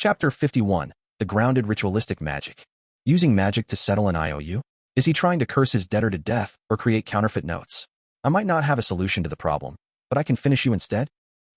Chapter 51. The Grounded Ritualistic Magic. Using magic to settle an IOU? Is he trying to curse his debtor to death or create counterfeit notes? I might not have a solution to the problem, but I can finish you instead?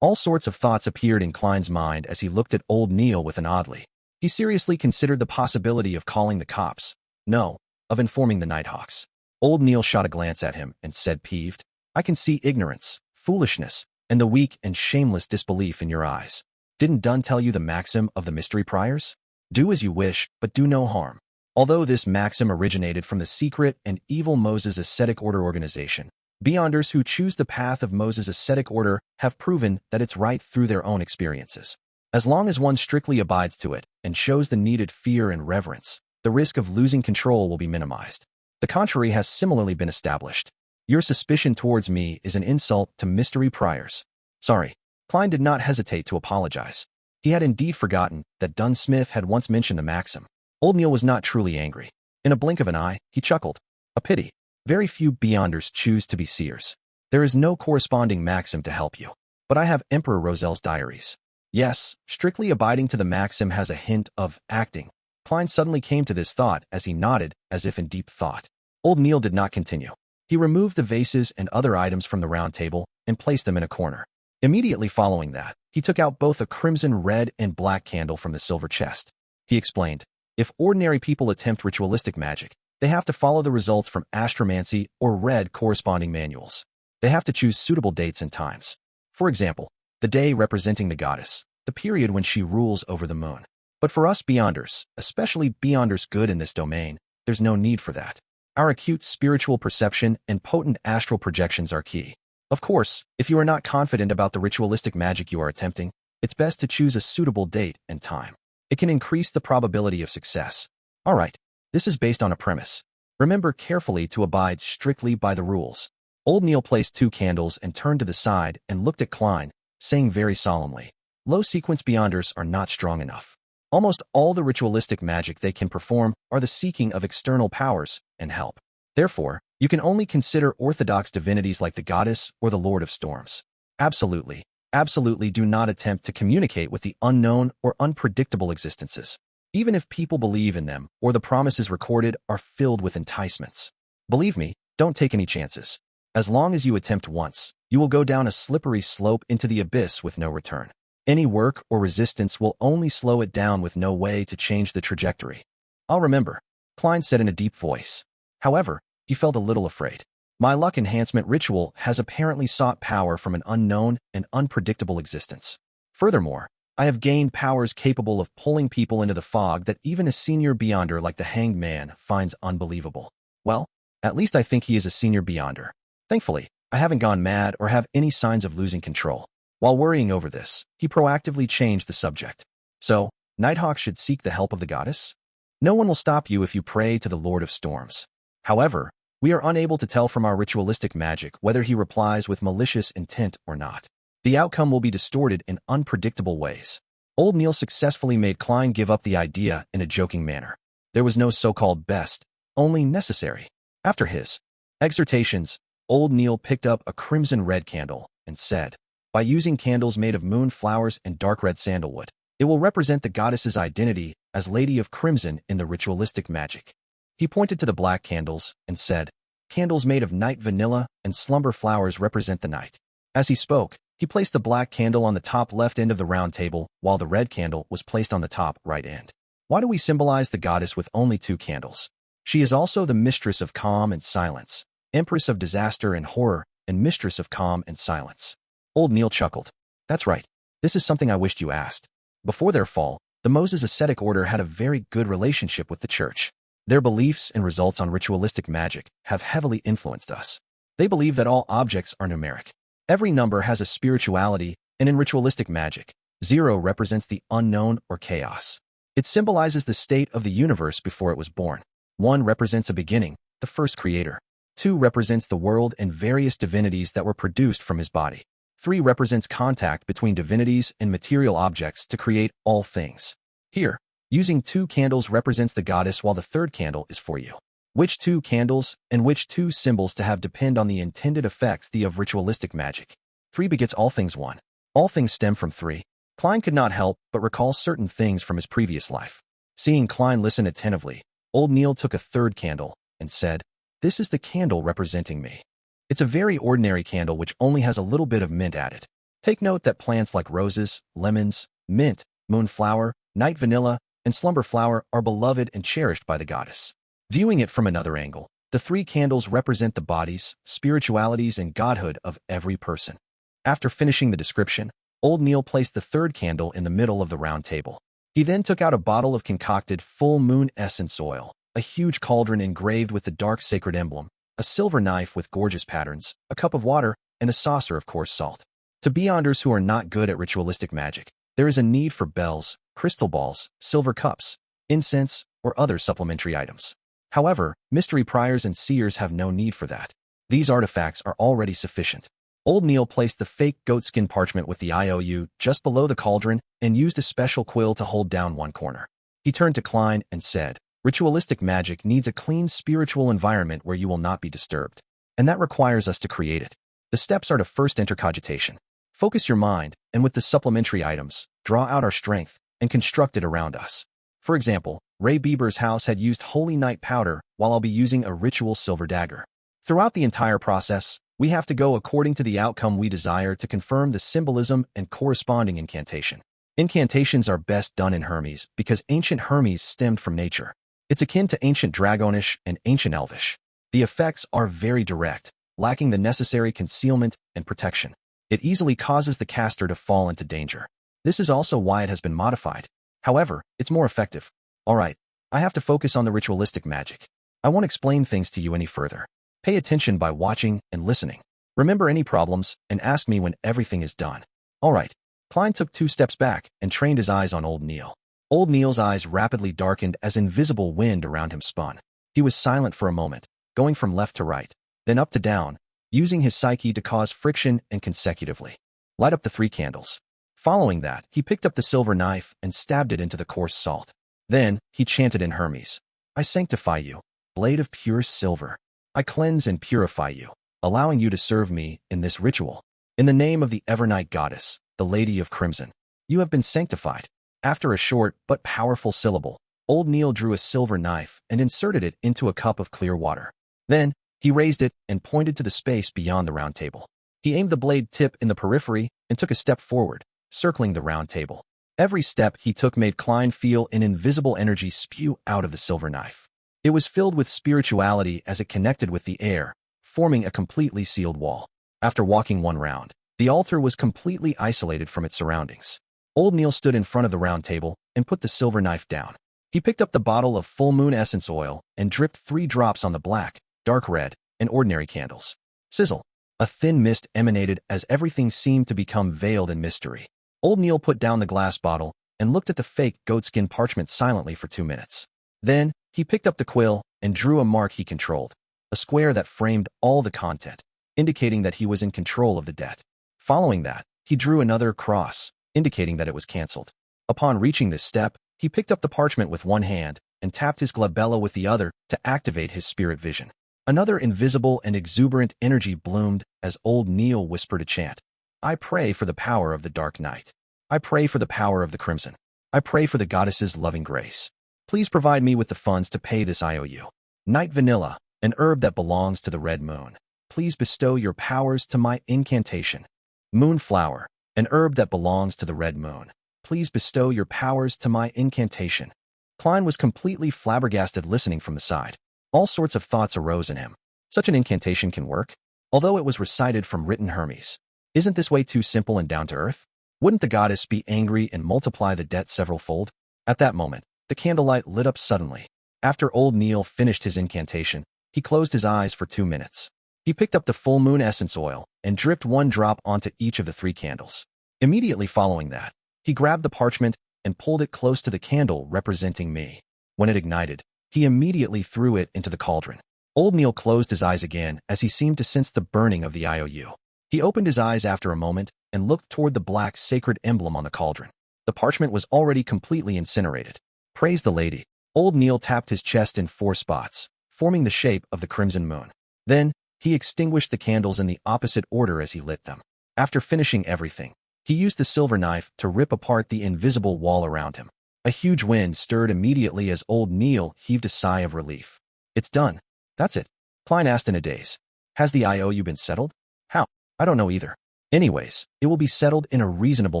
All sorts of thoughts appeared in Klein's mind as he looked at old Neil with an oddly. He seriously considered the possibility of calling the cops. No, of informing the Nighthawks. Old Neil shot a glance at him and said peeved, I can see ignorance, foolishness, and the weak and shameless disbelief in your eyes. Didn't Dunn tell you the maxim of the mystery priors? Do as you wish, but do no harm. Although this maxim originated from the secret and evil Moses Ascetic Order organization, Beyonders who choose the path of Moses' ascetic order have proven that it's right through their own experiences. As long as one strictly abides to it and shows the needed fear and reverence, the risk of losing control will be minimized. The contrary has similarly been established. Your suspicion towards me is an insult to mystery priors. Sorry. Klein did not hesitate to apologize. He had indeed forgotten that Dunn Smith had once mentioned the maxim. Old Neil was not truly angry. In a blink of an eye, he chuckled. A pity. Very few Beyonders choose to be seers. There is no corresponding maxim to help you. But I have Emperor Roselle's diaries. Yes, strictly abiding to the maxim has a hint of acting. Klein suddenly came to this thought as he nodded, as if in deep thought. Old Neil did not continue. He removed the vases and other items from the round table and placed them in a corner. Immediately following that, he took out both a crimson red and black candle from the silver chest. He explained, if ordinary people attempt ritualistic magic, they have to follow the results from astromancy or read corresponding manuals. They have to choose suitable dates and times. For example, the day representing the goddess, the period when she rules over the moon. But for us Beyonders, especially Beyonders good in this domain, there's no need for that. Our acute spiritual perception and potent astral projections are key. Of course, if you are not confident about the ritualistic magic you are attempting, it's best to choose a suitable date and time. It can increase the probability of success. All right, this is based on a premise. Remember carefully to abide strictly by the rules. Old Neil placed 2 candles and turned to the side and looked at Klein, saying very solemnly, low-sequence Beyonders are not strong enough. Almost all the ritualistic magic they can perform are the seeking of external powers and help. Therefore, you can only consider orthodox divinities like the goddess or the Lord of Storms. Absolutely, absolutely do not attempt to communicate with the unknown or unpredictable existences, even if people believe in them or the promises recorded are filled with enticements. Believe me, don't take any chances. As long as you attempt once, you will go down a slippery slope into the abyss with no return. Any work or resistance will only slow it down with no way to change the trajectory. I'll remember, Klein said in a deep voice. However, he felt a little afraid. My luck enhancement ritual has apparently sought power from an unknown and unpredictable existence. Furthermore, I have gained powers capable of pulling people into the fog that even a senior Beyonder like the Hanged Man finds unbelievable. Well, at least I think he is a senior Beyonder. Thankfully, I haven't gone mad or have any signs of losing control. While worrying over this, he proactively changed the subject. So, Nighthawk should seek the help of the goddess? No one will stop you if you pray to the Lord of Storms. However, we are unable to tell from our ritualistic magic whether he replies with malicious intent or not. The outcome will be distorted in unpredictable ways. Old Neil successfully made Klein give up the idea in a joking manner. There was no so-called best, only necessary. After his exhortations, Old Neil picked up a crimson red candle and said, by using candles made of moon flowers and dark red sandalwood, it will represent the goddess's identity as Lady of Crimson in the ritualistic magic. He pointed to the black candles and said, candles made of night vanilla and slumber flowers represent the night. As he spoke, he placed the black candle on the top left end of the round table, while the red candle was placed on the top right end. Why do we symbolize the goddess with only 2 candles? She is also the mistress of calm and silence, empress of disaster and horror, and mistress of calm and silence. Old Neil chuckled. That's right. This is something I wished you asked. Before their fall, the Moses Ascetic Order had a very good relationship with the Church. Their beliefs and results on ritualistic magic have heavily influenced us. They believe that all objects are numeric. Every number has a spirituality, and in ritualistic magic, 0 represents the unknown or chaos. It symbolizes the state of the universe before it was born. 1 represents a beginning, the first creator. 2 represents the world and various divinities that were produced from his body. 3 represents contact between divinities and material objects to create all things. Here, using 2 candles represents the goddess while the 3rd candle is for you. Which 2 candles and which 2 symbols to have depend on the intended effects of ritualistic magic. 3 begets all things 1. All things stem from 3. Klein could not help but recall certain things from his previous life. Seeing Klein listen attentively, old Neil took a third candle and said, "This is the candle representing me. It's a very ordinary candle which only has a little bit of mint added. Take note that plants like roses, lemons, mint, moonflower, night vanilla, and slumber flower are beloved and cherished by the goddess." Viewing it from another angle, the three candles represent the bodies, spiritualities, and godhood of every person. After finishing the description, old Neil placed the third candle in the middle of the round table. He then took out a bottle of concocted full moon essence oil, a huge cauldron engraved with the dark sacred emblem, a silver knife with gorgeous patterns, a cup of water, and a saucer of coarse salt. To beyonders who are not good at ritualistic magic, there is a need for bells, crystal balls, silver cups, incense, or other supplementary items. However, mystery priors and seers have no need for that. These artifacts are already sufficient. Old Neil placed the fake goatskin parchment with the IOU just below the cauldron and used a special quill to hold down one corner. He turned to Klein and said, "Ritualistic magic needs a clean spiritual environment where you will not be disturbed. And that requires us to create it. The steps are to first enter cogitation. Focus your mind, and with the supplementary items, draw out our strength and construct it around us." For example, Ray Bieber's house had used holy night powder while I'll be using a ritual silver dagger. Throughout the entire process, we have to go according to the outcome we desire to confirm the symbolism and corresponding incantation. Incantations are best done in Hermes because ancient Hermes stemmed from nature. It's akin to ancient Dragonish and ancient Elvish. The effects are very direct, lacking the necessary concealment and protection. It easily causes the caster to fall into danger. This is also why it has been modified. However, it's more effective. Alright, I have to focus on the ritualistic magic. I won't explain things to you any further. Pay attention by watching and listening. Remember any problems and ask me when everything is done. Alright. Klein took 2 steps back and trained his eyes on old Neil. Old Neil's eyes rapidly darkened as invisible wind around him spun. He was silent for a moment, going from left to right, then up to down, using his psyche to cause friction and consecutively light up the 3 candles. Following that, he picked up the silver knife and stabbed it into the coarse salt. Then, he chanted in Hermes, "I sanctify you, blade of pure silver. I cleanse and purify you, allowing you to serve me in this ritual. In the name of the Evernight Goddess, the Lady of Crimson, you have been sanctified." After a short but powerful syllable, old Neil drew a silver knife and inserted it into a cup of clear water. Then, he raised it and pointed to the space beyond the round table. He aimed the blade tip in the periphery and took a step forward, circling the round table. Every step he took made Klein feel an invisible energy spew out of the silver knife. It was filled with spirituality as it connected with the air, forming a completely sealed wall. After walking 1 round, the altar was completely isolated from its surroundings. Old Neil stood in front of the round table and put the silver knife down. He picked up the bottle of full moon essence oil and dripped 3 drops on the black, dark red, and ordinary candles. Sizzle. A thin mist emanated as everything seemed to become veiled in mystery. Old Neil put down the glass bottle and looked at the fake goatskin parchment silently for 2 minutes. Then, he picked up the quill and drew a mark he controlled, a square that framed all the content, indicating that he was in control of the debt. Following that, he drew another cross, indicating that it was cancelled. Upon reaching this step, he picked up the parchment with one hand and tapped his glabella with the other to activate his spirit vision. Another invisible and exuberant energy bloomed as old Neil whispered a chant. "I pray for the power of the dark night. I pray for the power of the crimson. I pray for the goddess's loving grace. Please provide me with the funds to pay this IOU. Night vanilla, an herb that belongs to the red moon. Please bestow your powers to my incantation. Moonflower, an herb that belongs to the red moon. Please bestow your powers to my incantation." Klein was completely flabbergasted listening from the side. All sorts of thoughts arose in him. Such an incantation can work? Although it was recited from written Hermes. Isn't this way too simple and down to earth? Wouldn't the goddess be angry and multiply the debt several-fold? At that moment, the candlelight lit up suddenly. After old Neil finished his incantation, he closed his eyes for 2 minutes. He picked up the full moon essence oil and dripped 1 drop onto each of the 3 candles. Immediately following that, he grabbed the parchment and pulled it close to the candle representing me. When it ignited, he immediately threw it into the cauldron. Old Neil closed his eyes again as he seemed to sense the burning of the IOU. He opened his eyes after a moment and looked toward the black sacred emblem on the cauldron. The parchment was already completely incinerated. Praise the lady. Old Neil tapped his chest in 4 spots, forming the shape of the crimson moon. Then, he extinguished the candles in the opposite order as he lit them. After finishing everything, He used the silver knife to rip apart the invisible wall around him. A huge wind stirred immediately as old Neil heaved a sigh of relief. It's done. That's it. Klein asked in a daze. Has the IOU been settled? How? I don't know either. Anyways, it will be settled in a reasonable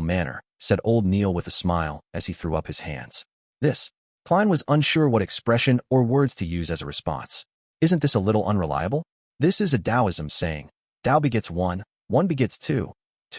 manner, said old Neil with a smile as he threw up his hands. This. Klein was unsure what expression or words to use as a response. Isn't this a little unreliable? This is a Taoism saying. Tao begets one begets two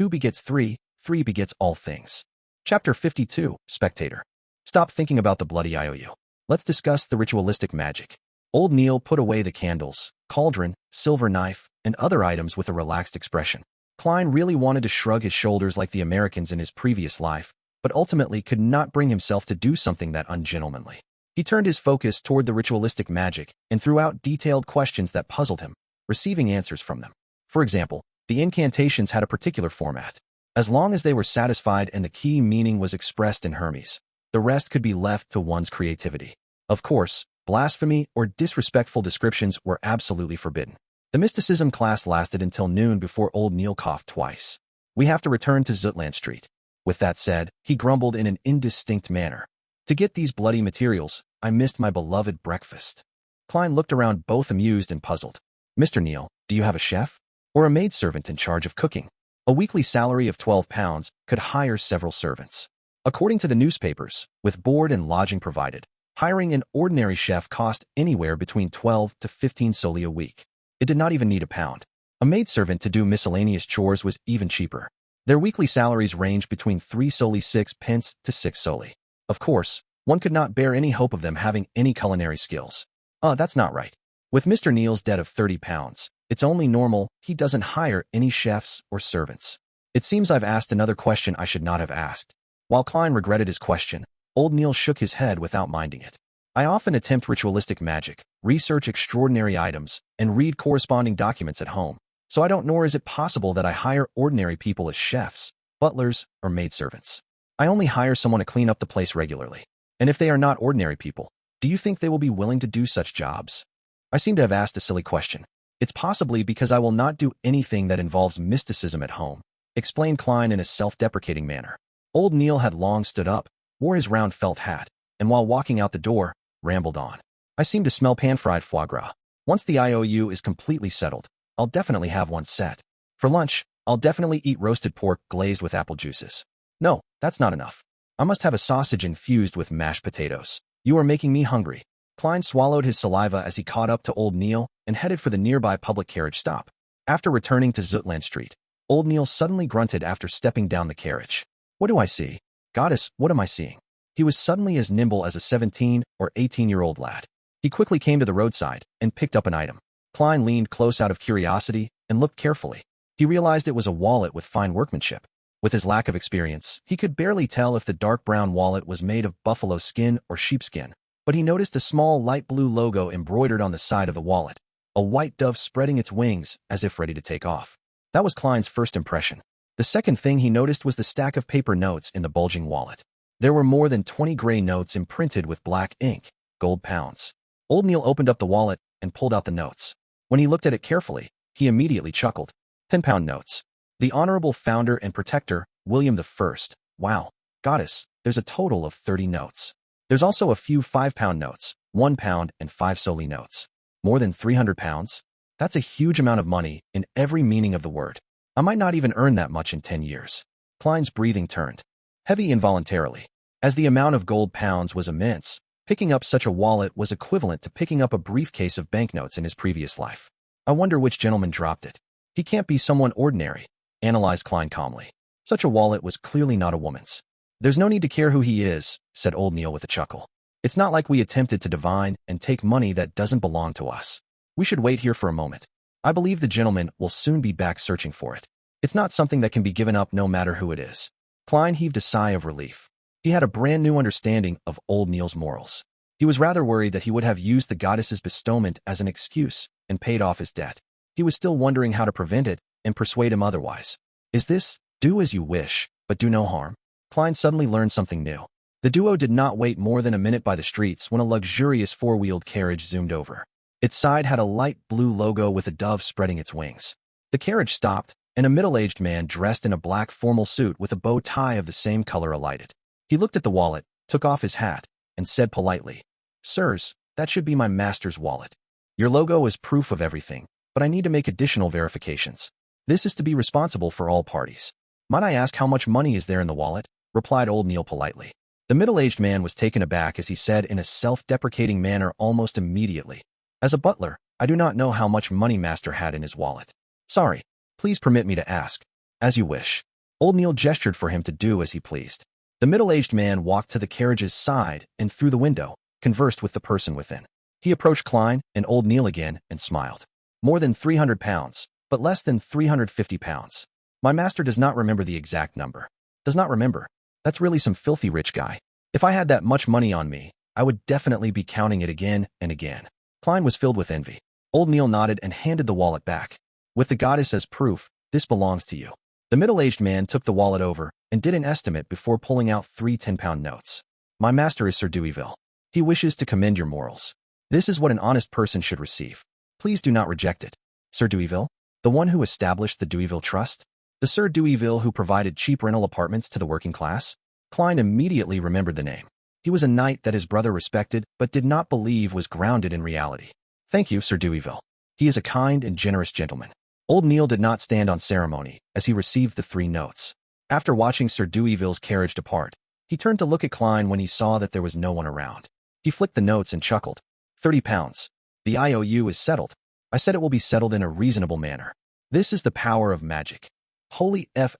begets three begets all things. Chapter 52, Spectator. Stop thinking about the bloody IOU. Let's discuss the ritualistic magic. Old Neil put away the candles, cauldron, silver knife, and other items with a relaxed expression. Klein really wanted to shrug his shoulders like the Americans in his previous life, but ultimately could not bring himself to do something that ungentlemanly. He turned his focus toward the ritualistic magic and threw out detailed questions that puzzled him, receiving answers from them. For example, the incantations had a particular format. As long as they were satisfied and the key meaning was expressed in Hermes, the rest could be left to one's creativity. Of course, blasphemy or disrespectful descriptions were absolutely forbidden. The mysticism class lasted until noon before old Neil coughed twice. We have to return to Zutland Street. With that said, he grumbled in an indistinct manner. To get these bloody materials, I missed my beloved breakfast. Klein looked around both amused and puzzled. Mr. Neil, do you have a chef? Or a maidservant in charge of cooking? A weekly salary of £12 could hire several servants. According to the newspapers, with board and lodging provided, hiring an ordinary chef cost anywhere between 12 to 15 soldi a week. It did not even need £1. A maidservant to do miscellaneous chores was even cheaper. Their weekly salaries ranged between 3 soldi 6 pence to 6 soldi. Of course, one could not bear any hope of them having any culinary skills. That's not right. With Mr. Neil's debt of £30, it's only normal he doesn't hire any chefs or servants. It seems I've asked another question I should not have asked. While Klein regretted his question, old Neil shook his head without minding it. I often attempt ritualistic magic, research extraordinary items, and read corresponding documents at home, so I don't nor is it possible that I hire ordinary people as chefs, butlers, or maidservants. I only hire someone to clean up the place regularly. And if they are not ordinary people, do you think they will be willing to do such jobs? I seem to have asked a silly question. It's possibly because I will not do anything that involves mysticism at home, explained Klein in a self-deprecating manner. Old Neil had long stood up, wore his round felt hat, and while walking out the door, rambled on. I seem to smell pan-fried foie gras. Once the IOU is completely settled, I'll definitely have one set. For lunch, I'll definitely eat roasted pork glazed with apple juices. No, that's not enough. I must have a sausage infused with mashed potatoes. You are making me hungry. Klein swallowed his saliva as he caught up to old Neil and headed for the nearby public carriage stop. After returning to Zutland Street, old Neil suddenly grunted after stepping down the carriage. What do I see? Goddess, what am I seeing? He was suddenly as nimble as a 17 or 18-year-old lad. He quickly came to the roadside and picked up an item. Klein leaned close out of curiosity and looked carefully. He realized it was a wallet with fine workmanship. With his lack of experience, he could barely tell if the dark brown wallet was made of buffalo skin or sheepskin, but he noticed a small light blue logo embroidered on the side of the wallet, a white dove spreading its wings as if ready to take off. That was Klein's first impression. The second thing he noticed was the stack of paper notes in the bulging wallet. There were more than 20 gray notes imprinted with black ink, gold pounds. Old Neil opened up the wallet and pulled out the notes. When he looked at it carefully, he immediately chuckled. 10-pound notes. The Honorable Founder and Protector, William I. Wow, goddess, there's a total of 30 notes. There's also a few 5-pound notes, 1 pound and 5 soldi notes. More than 300 pounds? That's a huge amount of money in every meaning of the word. I might not even earn that much in 10 years. Klein's breathing turned heavy involuntarily. As the amount of gold pounds was immense, picking up such a wallet was equivalent to picking up a briefcase of banknotes in his previous life. I wonder which gentleman dropped it. He can't be someone ordinary, analyzed Klein calmly. Such a wallet was clearly not a woman's. There's no need to care who he is, said old Neil with a chuckle. It's not like we attempted to divine and take money that doesn't belong to us. We should wait here for a moment. I believe the gentleman will soon be back searching for it. It's not something that can be given up no matter who it is. Klein heaved a sigh of relief. He had a brand new understanding of old Neil's morals. He was rather worried that he would have used the goddess's bestowment as an excuse and paid off his debt. He was still wondering how to prevent it and persuade him otherwise. Is this, do as you wish, but do no harm? Klein suddenly learned something new. The duo did not wait more than a minute by the streets when a luxurious four-wheeled carriage zoomed over. Its side had a light blue logo with a dove spreading its wings. The carriage stopped, and a middle-aged man dressed in a black formal suit with a bow tie of the same color alighted. He looked at the wallet, took off his hat, and said politely, "Sirs, that should be my master's wallet. Your logo is proof of everything, but I need to make additional verifications. This is to be responsible for all parties. Might I ask how much money is there in the wallet?" replied old Neil politely. The middle-aged man was taken aback as he said in a self-deprecating manner almost immediately, "As a butler, I do not know how much money master had in his wallet. Sorry, please permit me to ask." "As you wish." Old Neil gestured for him to do as he pleased. The middle-aged man walked to the carriage's side and through the window, conversed with the person within. He approached Klein and old Neil again and smiled. "More than 300 pounds, but less than 350 pounds. My master does not remember the exact number." "Does not remember? That's really some filthy rich guy. If I had that much money on me, I would definitely be counting it again and again." Klein was filled with envy. Old Neil nodded and handed the wallet back. "With the goddess as proof, this belongs to you." The middle-aged man took the wallet over and did an estimate before pulling out 3 10-pound notes. "My master is Sir Deweyville. He wishes to commend your morals. This is what an honest person should receive. Please do not reject it." "Sir Deweyville? The one who established the Deweyville Trust? The Sir Deweyville who provided cheap rental apartments to the working class?" Klein immediately remembered the name. He was a knight that his brother respected but did not believe was grounded in reality. "Thank you, Sir Deweyville. He is a kind and generous gentleman." Old Neil did not stand on ceremony as he received the 3 notes. After watching Sir Deweyville's carriage depart, he turned to look at Klein when he saw that there was no one around. He flicked the notes and chuckled. 30 pounds. The IOU is settled. I said it will be settled in a reasonable manner. This is the power of magic. Holy F***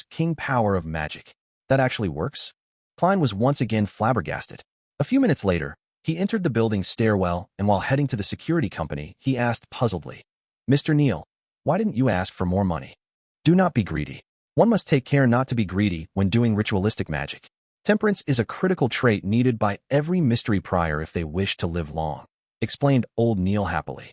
king power of magic. That actually works? Klein was once again flabbergasted. A few minutes later, he entered the building's stairwell and while heading to the security company, he asked puzzledly, "Mr. Neil, why didn't you ask for more money?" "Do not be greedy. One must take care not to be greedy when doing ritualistic magic. Temperance is a critical trait needed by every mystery prior if they wish to live long," explained old Neil happily.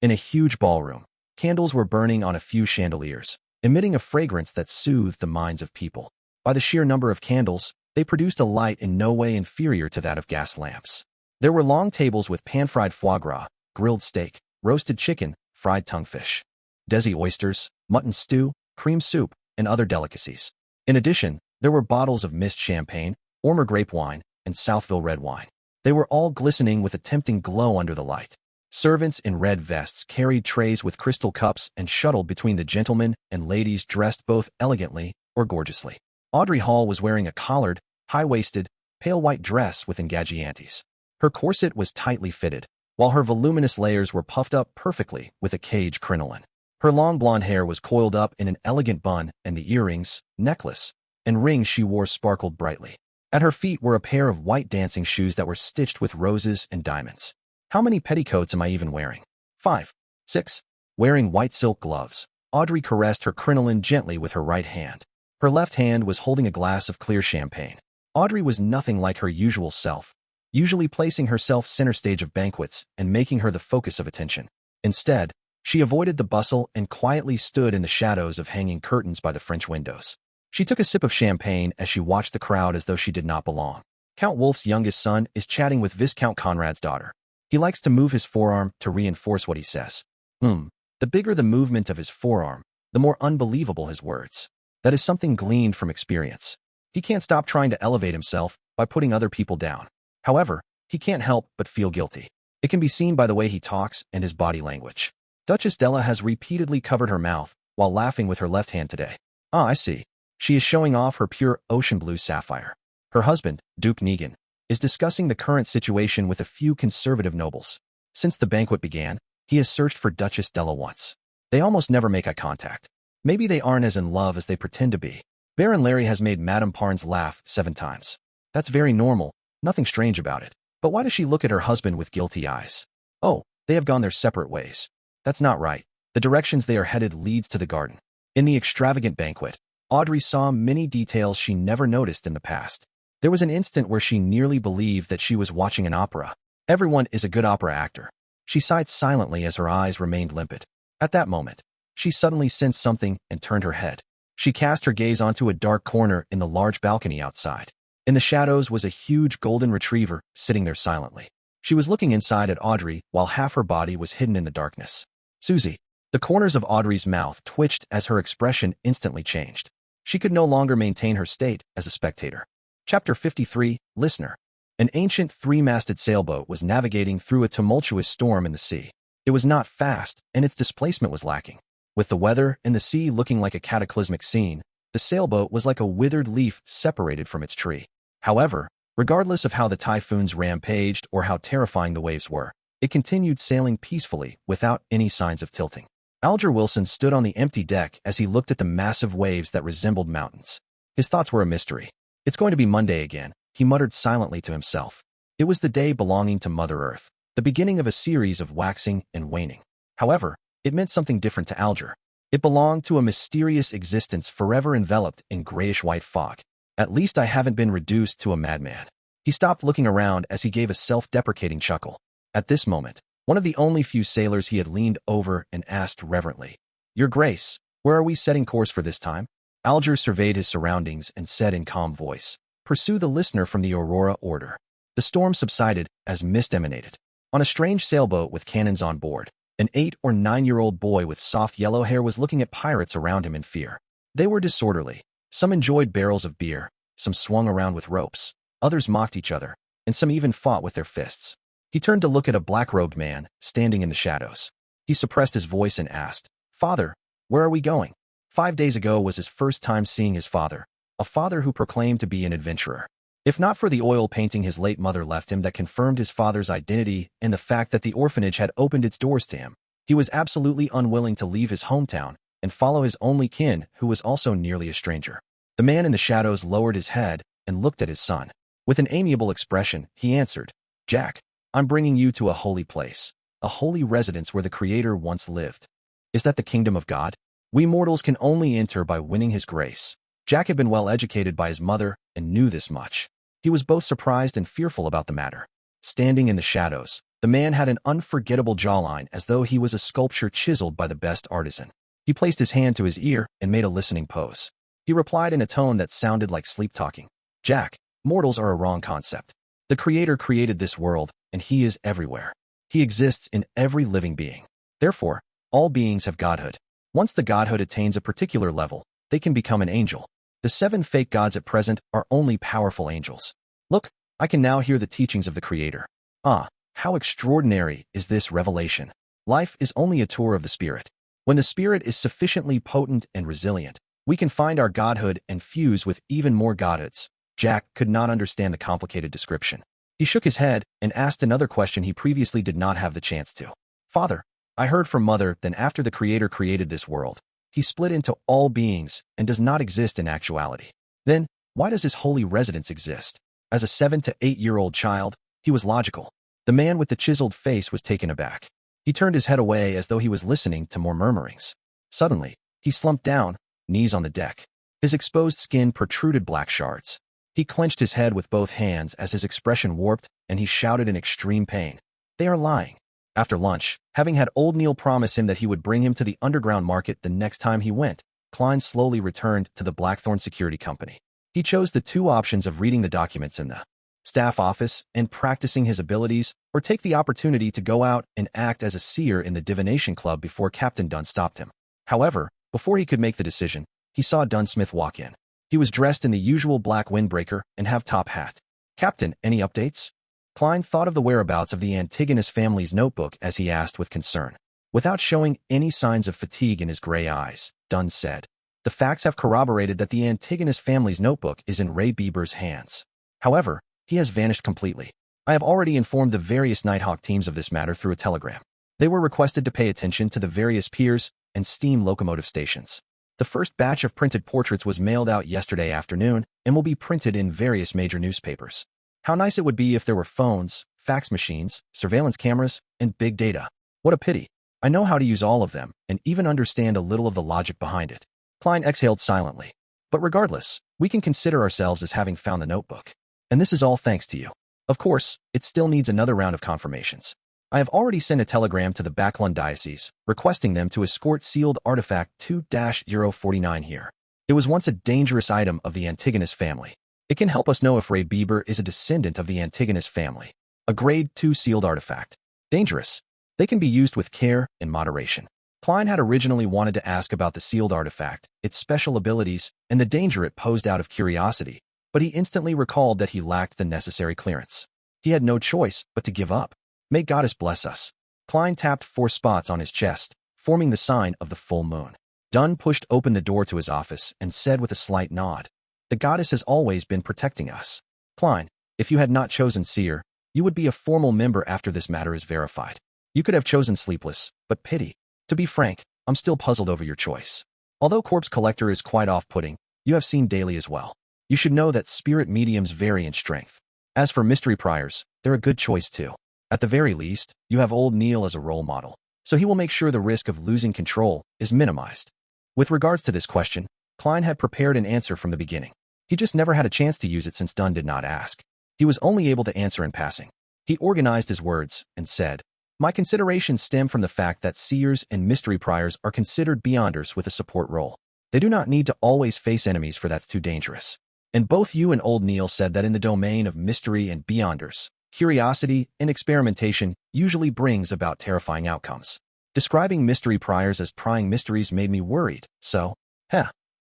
In a huge ballroom, candles were burning on a few chandeliers, emitting a fragrance that soothed the minds of people. By the sheer number of candles, they produced a light in no way inferior to that of gas lamps. There were long tables with pan-fried foie gras, grilled steak, roasted chicken, fried tonguefish, desi oysters, mutton stew, cream soup, and other delicacies. In addition, there were bottles of mist champagne, Ormer grape wine, and Southville red wine. They were all glistening with a tempting glow under the light. Servants in red vests carried trays with crystal cups and shuttled between the gentlemen and ladies dressed both elegantly or gorgeously. Audrey Hall was wearing a collared, high-waisted, pale white dress with engagiantes. Her corset was tightly fitted, while her voluminous layers were puffed up perfectly with a cage crinoline. Her long blonde hair was coiled up in an elegant bun and the earrings, necklace, and rings she wore sparkled brightly. At her feet were a pair of white dancing shoes that were stitched with roses and diamonds. "How many petticoats am I even wearing?" 5. 6. Wearing white silk gloves, Audrey caressed her crinoline gently with her right hand. Her left hand was holding a glass of clear champagne. Audrey was nothing like her usual self, usually placing herself center stage of banquets and making her the focus of attention. Instead, she avoided the bustle and quietly stood in the shadows of hanging curtains by the French windows. She took a sip of champagne as she watched the crowd as though she did not belong. Count Wolf's youngest son is chatting with Viscount Conrad's daughter. He likes to move his forearm to reinforce what he says. The bigger the movement of his forearm, the more unbelievable his words. That is something gleaned from experience. He can't stop trying to elevate himself by putting other people down. However, he can't help but feel guilty. It can be seen by the way he talks and his body language. Duchess Della has repeatedly covered her mouth while laughing with her left hand today. I see. She is showing off her pure ocean blue sapphire. Her husband, Duke Negan, is discussing the current situation with a few conservative nobles. Since the banquet began, he has searched for Duchess Della once. They almost never make eye contact. Maybe they aren't as in love as they pretend to be. Baron Larry has made Madame Parnes laugh 7 times. That's very normal, nothing strange about it. But why does she look at her husband with guilty eyes? Oh, they have gone their separate ways. That's not right. The directions they are headed leads to the garden. In the extravagant banquet, Audrey saw many details she never noticed in the past. There was an instant where she nearly believed that she was watching an opera. Everyone is a good opera actor. She sighed silently as her eyes remained limpid. At that moment, she suddenly sensed something and turned her head. She cast her gaze onto a dark corner in the large balcony outside. In the shadows was a huge golden retriever sitting there silently. She was looking inside at Audrey while half her body was hidden in the darkness. "Susie." The The corners of Audrey's mouth twitched as her expression instantly changed. She could no longer maintain her state as a spectator. Chapter 53, Listener. An ancient three-masted sailboat was navigating through a tumultuous storm in the sea. It was not fast, and its displacement was lacking. With the weather and the sea looking like a cataclysmic scene, the sailboat was like a withered leaf separated from its tree. However, regardless of how the typhoons rampaged or how terrifying the waves were, it continued sailing peacefully without any signs of tilting. Alger Wilson stood on the empty deck as he looked at the massive waves that resembled mountains. His thoughts were a mystery. It's going to be Monday again, he muttered silently to himself. It was the day belonging to Mother Earth, the beginning of a series of waxing and waning. However, it meant something different to Alger. It belonged to a mysterious existence forever enveloped in grayish-white fog. At least I haven't been reduced to a madman. He stopped looking around as he gave a self-deprecating chuckle. At this moment, one of the only few sailors he had leaned over and asked reverently, "Your Grace, where are we setting course for this time?" Alger surveyed his surroundings and said in calm voice, "Pursue the listener from the Aurora order." The storm subsided as mist emanated. On a strange sailboat with cannons on board, an 8- or 9-year-old boy with soft yellow hair was looking at pirates around him in fear. They were disorderly. Some enjoyed barrels of beer, some swung around with ropes, others mocked each other, and some even fought with their fists. He turned to look at a black-robed man standing in the shadows. He suppressed his voice and asked, "Father, where are we going?" 5 days ago was his first time seeing his father, a father who proclaimed to be an adventurer. If not for the oil painting his late mother left him that confirmed his father's identity and the fact that the orphanage had opened its doors to him, he was absolutely unwilling to leave his hometown and follow his only kin, who was also nearly a stranger. The man in the shadows lowered his head and looked at his son. With an amiable expression, he answered, "Jack, I'm bringing you to a holy place, a holy residence where the Creator once lived." "Is that the kingdom of God?" "We mortals can only enter by winning His grace." Jack had been well educated by his mother and knew this much. He was both surprised and fearful about the matter. Standing in the shadows, the man had an unforgettable jawline as though he was a sculpture chiseled by the best artisan. He placed his hand to his ear and made a listening pose. He replied in a tone that sounded like sleep-talking. "Jack, mortals are a wrong concept. The Creator created this world, and He is everywhere. He exists in every living being. Therefore, all beings have godhood. Once the godhood attains a particular level, they can become an angel. The 7 fake gods at present are only powerful angels. Look, I can now hear the teachings of the Creator. Ah, how extraordinary is this revelation. Life is only a tour of the spirit. When the spirit is sufficiently potent and resilient, we can find our godhood and fuse with even more godhoods." Jack could not understand the complicated description. He shook his head and asked another question he previously did not have the chance to. "Father, I heard from Mother that after the Creator created this world, He split into all beings and does not exist in actuality. Then, why does His holy residence exist?" As a 7- to 8-year-old child, he was logical. The man with the chiseled face was taken aback. He turned his head away as though he was listening to more murmurings. Suddenly, he slumped down, knees on the deck. His exposed skin protruded black shards. He clenched his head with both hands as his expression warped, and he shouted in extreme pain, "They are lying." After lunch, having had old Neil promise him that he would bring him to the underground market the next time he went, Klein slowly returned to the Blackthorn Security Company. He chose the 2 options of reading the documents in the staff office and practicing his abilities, or take the opportunity to go out and act as a seer in the Divination Club before Captain Dunn stopped him. However, before he could make the decision, he saw Dunsmith walk in. He was dressed in the usual black windbreaker and half-top hat. "Captain, any updates?" Klein thought of the whereabouts of the Antigonus family's notebook as he asked with concern. Without showing any signs of fatigue in his gray eyes, Dunn said, "The facts have corroborated that the Antigonus family's notebook is in Ray Bieber's hands. However, he has vanished completely. I have already informed the various Nighthawk teams of this matter through a telegram. They were requested to pay attention to the various piers and steam locomotive stations. The first batch of printed portraits was mailed out yesterday afternoon and will be printed in various major newspapers. How nice it would be if there were phones, fax machines, surveillance cameras, and big data. What a pity. I know how to use all of them and even understand a little of the logic behind it." Klein exhaled silently. "But regardless, we can consider ourselves as having found the notebook. And this is all thanks to you. Of course, it still needs another round of confirmations. I have already sent a telegram to the Backlund Diocese, requesting them to escort sealed artifact 2-049 here. It was once a dangerous item of the Antigonus family. It can help us know if Ray Bieber is a descendant of the Antigonus family. A grade 2 sealed artifact. Dangerous. They can be used with care and moderation. Klein had originally wanted to ask about the sealed artifact, its special abilities, and the danger it posed out of curiosity, but he instantly recalled that he lacked the necessary clearance. He had no choice but to give up. May Goddess bless us. Klein tapped 4 spots on his chest, forming the sign of the full moon. Dunn pushed open the door to his office and said with a slight nod, "The goddess has always been protecting us. Klein, if you had not chosen Seer, you would be a formal member after this matter is verified. You could have chosen Sleepless, but pity. To be frank, I'm still puzzled over your choice. Although Corpse Collector is quite off-putting, you have seen Daily as well. You should know that spirit mediums vary in strength. As for Mystery Priors, they're a good choice too. At the very least, you have old Neil as a role model, so he will make sure the risk of losing control is minimized." With regards to this question, Klein had prepared an answer from the beginning. He just never had a chance to use it since Dunn did not ask. He was only able to answer in passing. He organized his words and said, "My considerations stem from the fact that Seers and Mystery Priors are considered Beyonders with a support role. They do not need to always face enemies, for that's too dangerous. And both you and old Neil said that in the domain of mystery and Beyonders, curiosity and experimentation usually brings about terrifying outcomes. Describing Mystery Priors as prying mysteries made me worried, so,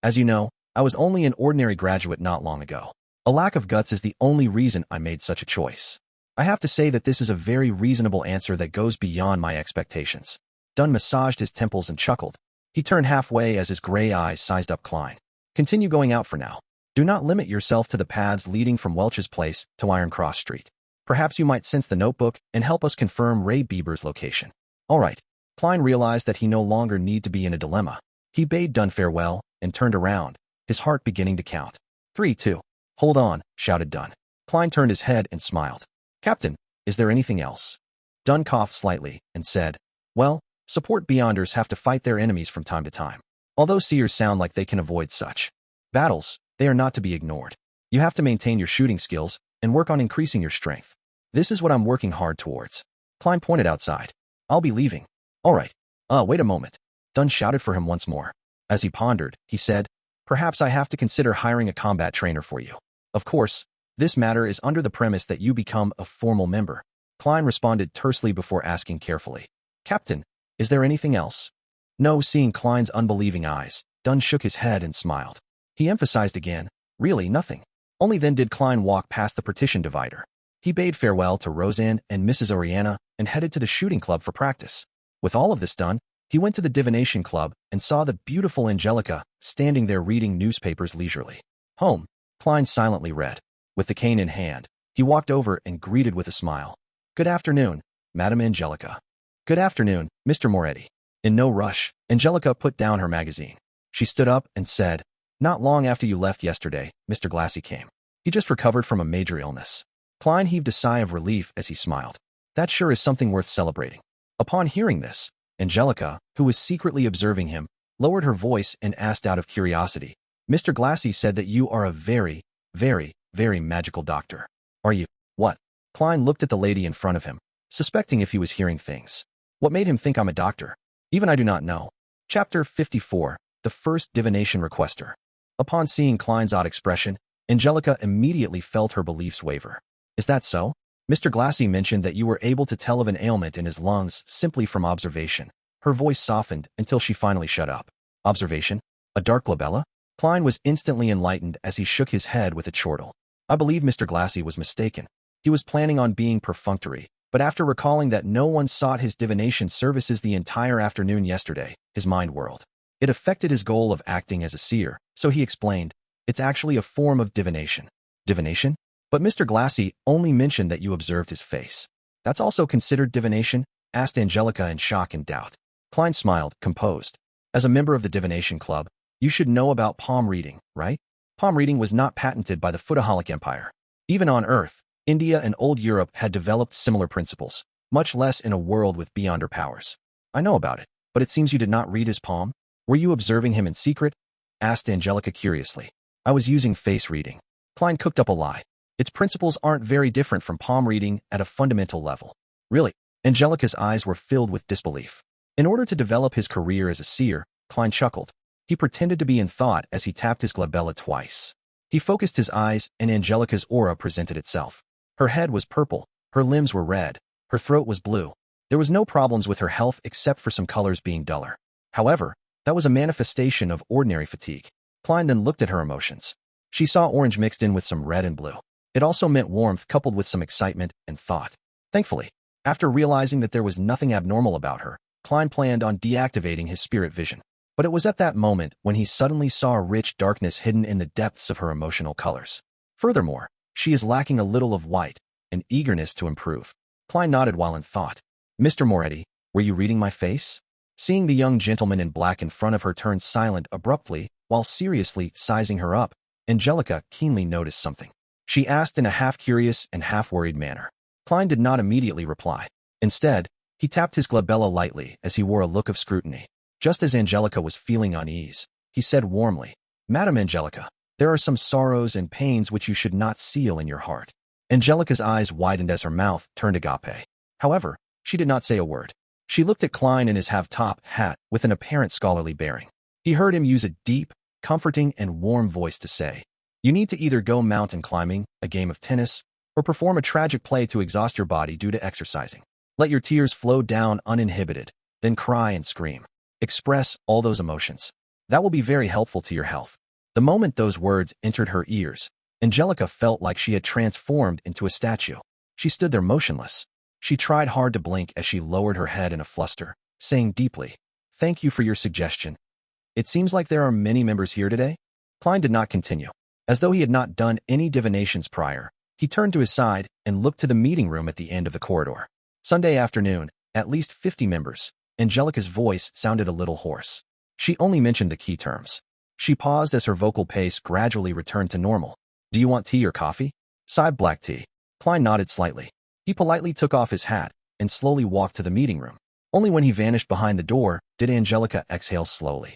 as you know, I was only an ordinary graduate not long ago. A lack of guts is the only reason I made such a choice. I have to say that this is a very reasonable answer that goes beyond my expectations." Dunn massaged his temples and chuckled. He turned halfway as his gray eyes sized up Klein. "Continue going out for now. Do not limit yourself to the paths leading from Welch's Place to Iron Cross Street. Perhaps you might sense the notebook and help us confirm Ray Bieber's location." "All right." Klein realized that he no longer needed to be in a dilemma. He bade Dunn farewell and turned around, his heart beginning to count. 3, 2. "Hold on," shouted Dunn. Klein turned his head and smiled. "Captain, is there anything else?" Dunn coughed slightly and said, "Well, support Beyonders have to fight their enemies from time to time. Although Seers sound like they can avoid such battles, they are not to be ignored. You have to maintain your shooting skills and work on increasing your strength. This is what I'm working hard towards." Klein pointed outside. "I'll be leaving." "All right. Wait a moment." Dunn shouted for him once more. As he pondered, he said, "Perhaps I have to consider hiring a combat trainer for you. Of course, this matter is under the premise that you become a formal member." Klein responded tersely before asking carefully, "Captain, is there anything else?" No. Seeing Klein's unbelieving eyes, Dunn shook his head and smiled. He emphasized again, "Really, nothing." Only then did Klein walk past the partition divider. He bade farewell to Roseanne and Mrs. Oriana and headed to the shooting club for practice. With all of this done, he went to the Divination Club and saw the beautiful Angelica standing there reading newspapers leisurely. "Home," Klein silently read. With the cane in hand, he walked over and greeted with a smile. "Good afternoon, Madame Angelica." "Good afternoon, Mr. Moretti." In no rush, Angelica put down her magazine. She stood up and said, "Not long after you left yesterday, Mr. Glassy came. He just recovered from a major illness." Klein heaved a sigh of relief as he smiled. "That sure is something worth celebrating." Upon hearing this, Angelica, who was secretly observing him, lowered her voice and asked out of curiosity, "Mr. Glassy said that you are a very, very, very magical doctor. Are you?" "What?" Klein looked at the lady in front of him, suspecting if he was hearing things. "What made him think I'm a doctor? Even I do not know." Chapter 54, The First Divination Requester. Upon seeing Klein's odd expression, Angelica immediately felt her beliefs waver. "Is that so? Mr. Glassy mentioned that you were able to tell of an ailment in his lungs simply from observation." Her voice softened until she finally shut up. "Observation? A dark glabella?" Klein was instantly enlightened as he shook his head with a chortle. "I believe Mr. Glassy was mistaken. He was planning on being perfunctory, but after recalling that no one sought his divination services the entire afternoon yesterday, his mind whirled. It affected his goal of acting as a seer, so he explained, "It's actually a form of divination." "Divination? But Mr. Glassy only mentioned that you observed his face." "That's also considered divination?" asked Angelica in shock and doubt. Klein smiled, composed. "As a member of the Divination Club, you should know about palm reading, right? Palm reading was not patented by the Futaholic Empire. Even on Earth, India and Old Europe had developed similar principles, much less in a world with beyonder powers." "I know about it, but it seems you did not read his palm. Were you observing him in secret?" asked Angelica curiously. "I was using face reading." Klein cooked up a lie. "Its principles aren't very different from palm reading at a fundamental level." "Really?" Angelica's eyes were filled with disbelief. In order to develop his career as a seer, Klein chuckled. He pretended to be in thought as he tapped his glabella twice. He focused his eyes and Angelica's aura presented itself. Her head was purple, her limbs were red, her throat was blue. There was no problems with her health except for some colors being duller. However, that was a manifestation of ordinary fatigue. Klein then looked at her emotions. She saw orange mixed in with some red and blue. It also meant warmth coupled with some excitement and thought. Thankfully, after realizing that there was nothing abnormal about her, Klein planned on deactivating his spirit vision. But it was at that moment when he suddenly saw a rich darkness hidden in the depths of her emotional colors. Furthermore, she is lacking a little of white, an eagerness to improve. Klein nodded while in thought. Mr. Moretti, were you reading my face? Seeing the young gentleman in black in front of her turn silent abruptly, while seriously sizing her up, Angelica keenly noticed something. She asked in a half-curious and half-worried manner. Klein did not immediately reply. Instead, he tapped his glabella lightly as he wore a look of scrutiny. Just as Angelica was feeling unease, he said warmly, Madam Angelica, there are some sorrows and pains which you should not seal in your heart. Angelica's eyes widened as her mouth turned agape. However, she did not say a word. She looked at Klein in his half-top hat with an apparent scholarly bearing. He heard him use a deep, comforting, and warm voice to say, You need to either go mountain climbing, a game of tennis, or perform a tragic play to exhaust your body due to exercising. Let your tears flow down uninhibited, then cry and scream. Express all those emotions. That will be very helpful to your health. The moment those words entered her ears, Angelica felt like she had transformed into a statue. She stood there motionless. She tried hard to blink as she lowered her head in a fluster, saying deeply, Thank you for your suggestion. It seems like there are many members here today. Klein did not continue. As though he had not done any divinations prior, he turned to his side and looked to the meeting room at the end of the corridor. Sunday afternoon, at least 50 members. Angelica's voice sounded a little hoarse. She only mentioned the key terms. She paused as her vocal pace gradually returned to normal. Do you want tea or coffee? Sighed black tea. Klein nodded slightly. He politely took off his hat and slowly walked to the meeting room. Only when he vanished behind the door did Angelica exhale slowly.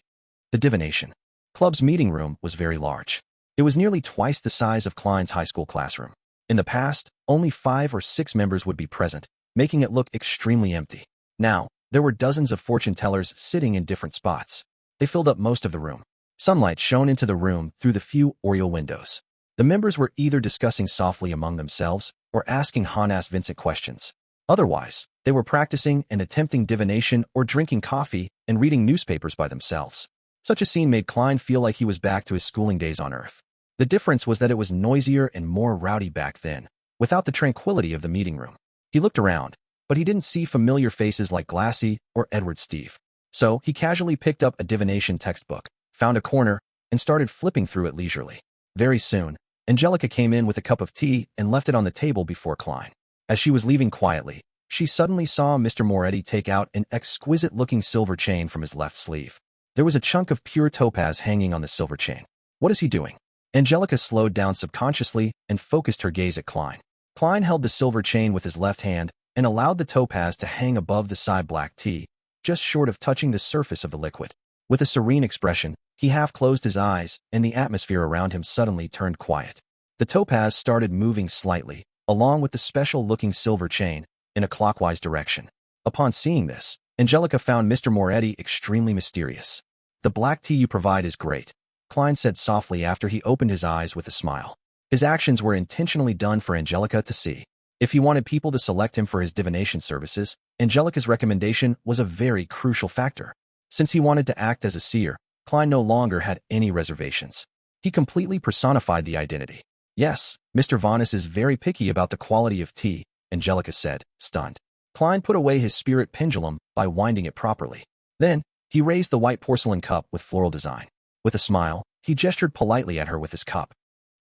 The Divination Club's meeting room was very large. It was nearly twice the size of Klein's high school classroom. In the past, only 5 or 6 members would be present, making it look extremely empty. Now, there were dozens of fortune tellers sitting in different spots. They filled up most of the room. Sunlight shone into the room through the few oriel windows. The members were either discussing softly among themselves or asking Hannas Vincent questions. Otherwise, they were practicing and attempting divination or drinking coffee and reading newspapers by themselves. Such a scene made Klein feel like he was back to his schooling days on Earth. The difference was that it was noisier and more rowdy back then, without the tranquility of the meeting room. He looked around, but he didn't see familiar faces like Glassy or Edward Steve. So he casually picked up a divination textbook, found a corner, and started flipping through it leisurely. Very soon, Angelica came in with a cup of tea and left it on the table before Klein. As she was leaving quietly, she suddenly saw Mr. Moretti take out an exquisite-looking silver chain from his left sleeve. There was a chunk of pure topaz hanging on the silver chain. What is he doing? Angelica slowed down subconsciously and focused her gaze at Klein. Klein held the silver chain with his left hand and allowed the topaz to hang above the side black tea, just short of touching the surface of the liquid. With a serene expression, he half closed his eyes, and the atmosphere around him suddenly turned quiet. The topaz started moving slightly, along with the special-looking silver chain, in a clockwise direction. Upon seeing this, Angelica found Mr. Moretti extremely mysterious. The black tea you provide is great, Klein said softly after he opened his eyes with a smile. His actions were intentionally done for Angelica to see. If he wanted people to select him for his divination services, Angelica's recommendation was a very crucial factor. Since he wanted to act as a seer, Klein no longer had any reservations. He completely personified the identity. Yes, Mr. Vaughness is very picky about the quality of tea, Angelica said, stunned. Klein put away his spirit pendulum by winding it properly. Then, he raised the white porcelain cup with floral design. With a smile, he gestured politely at her with his cup.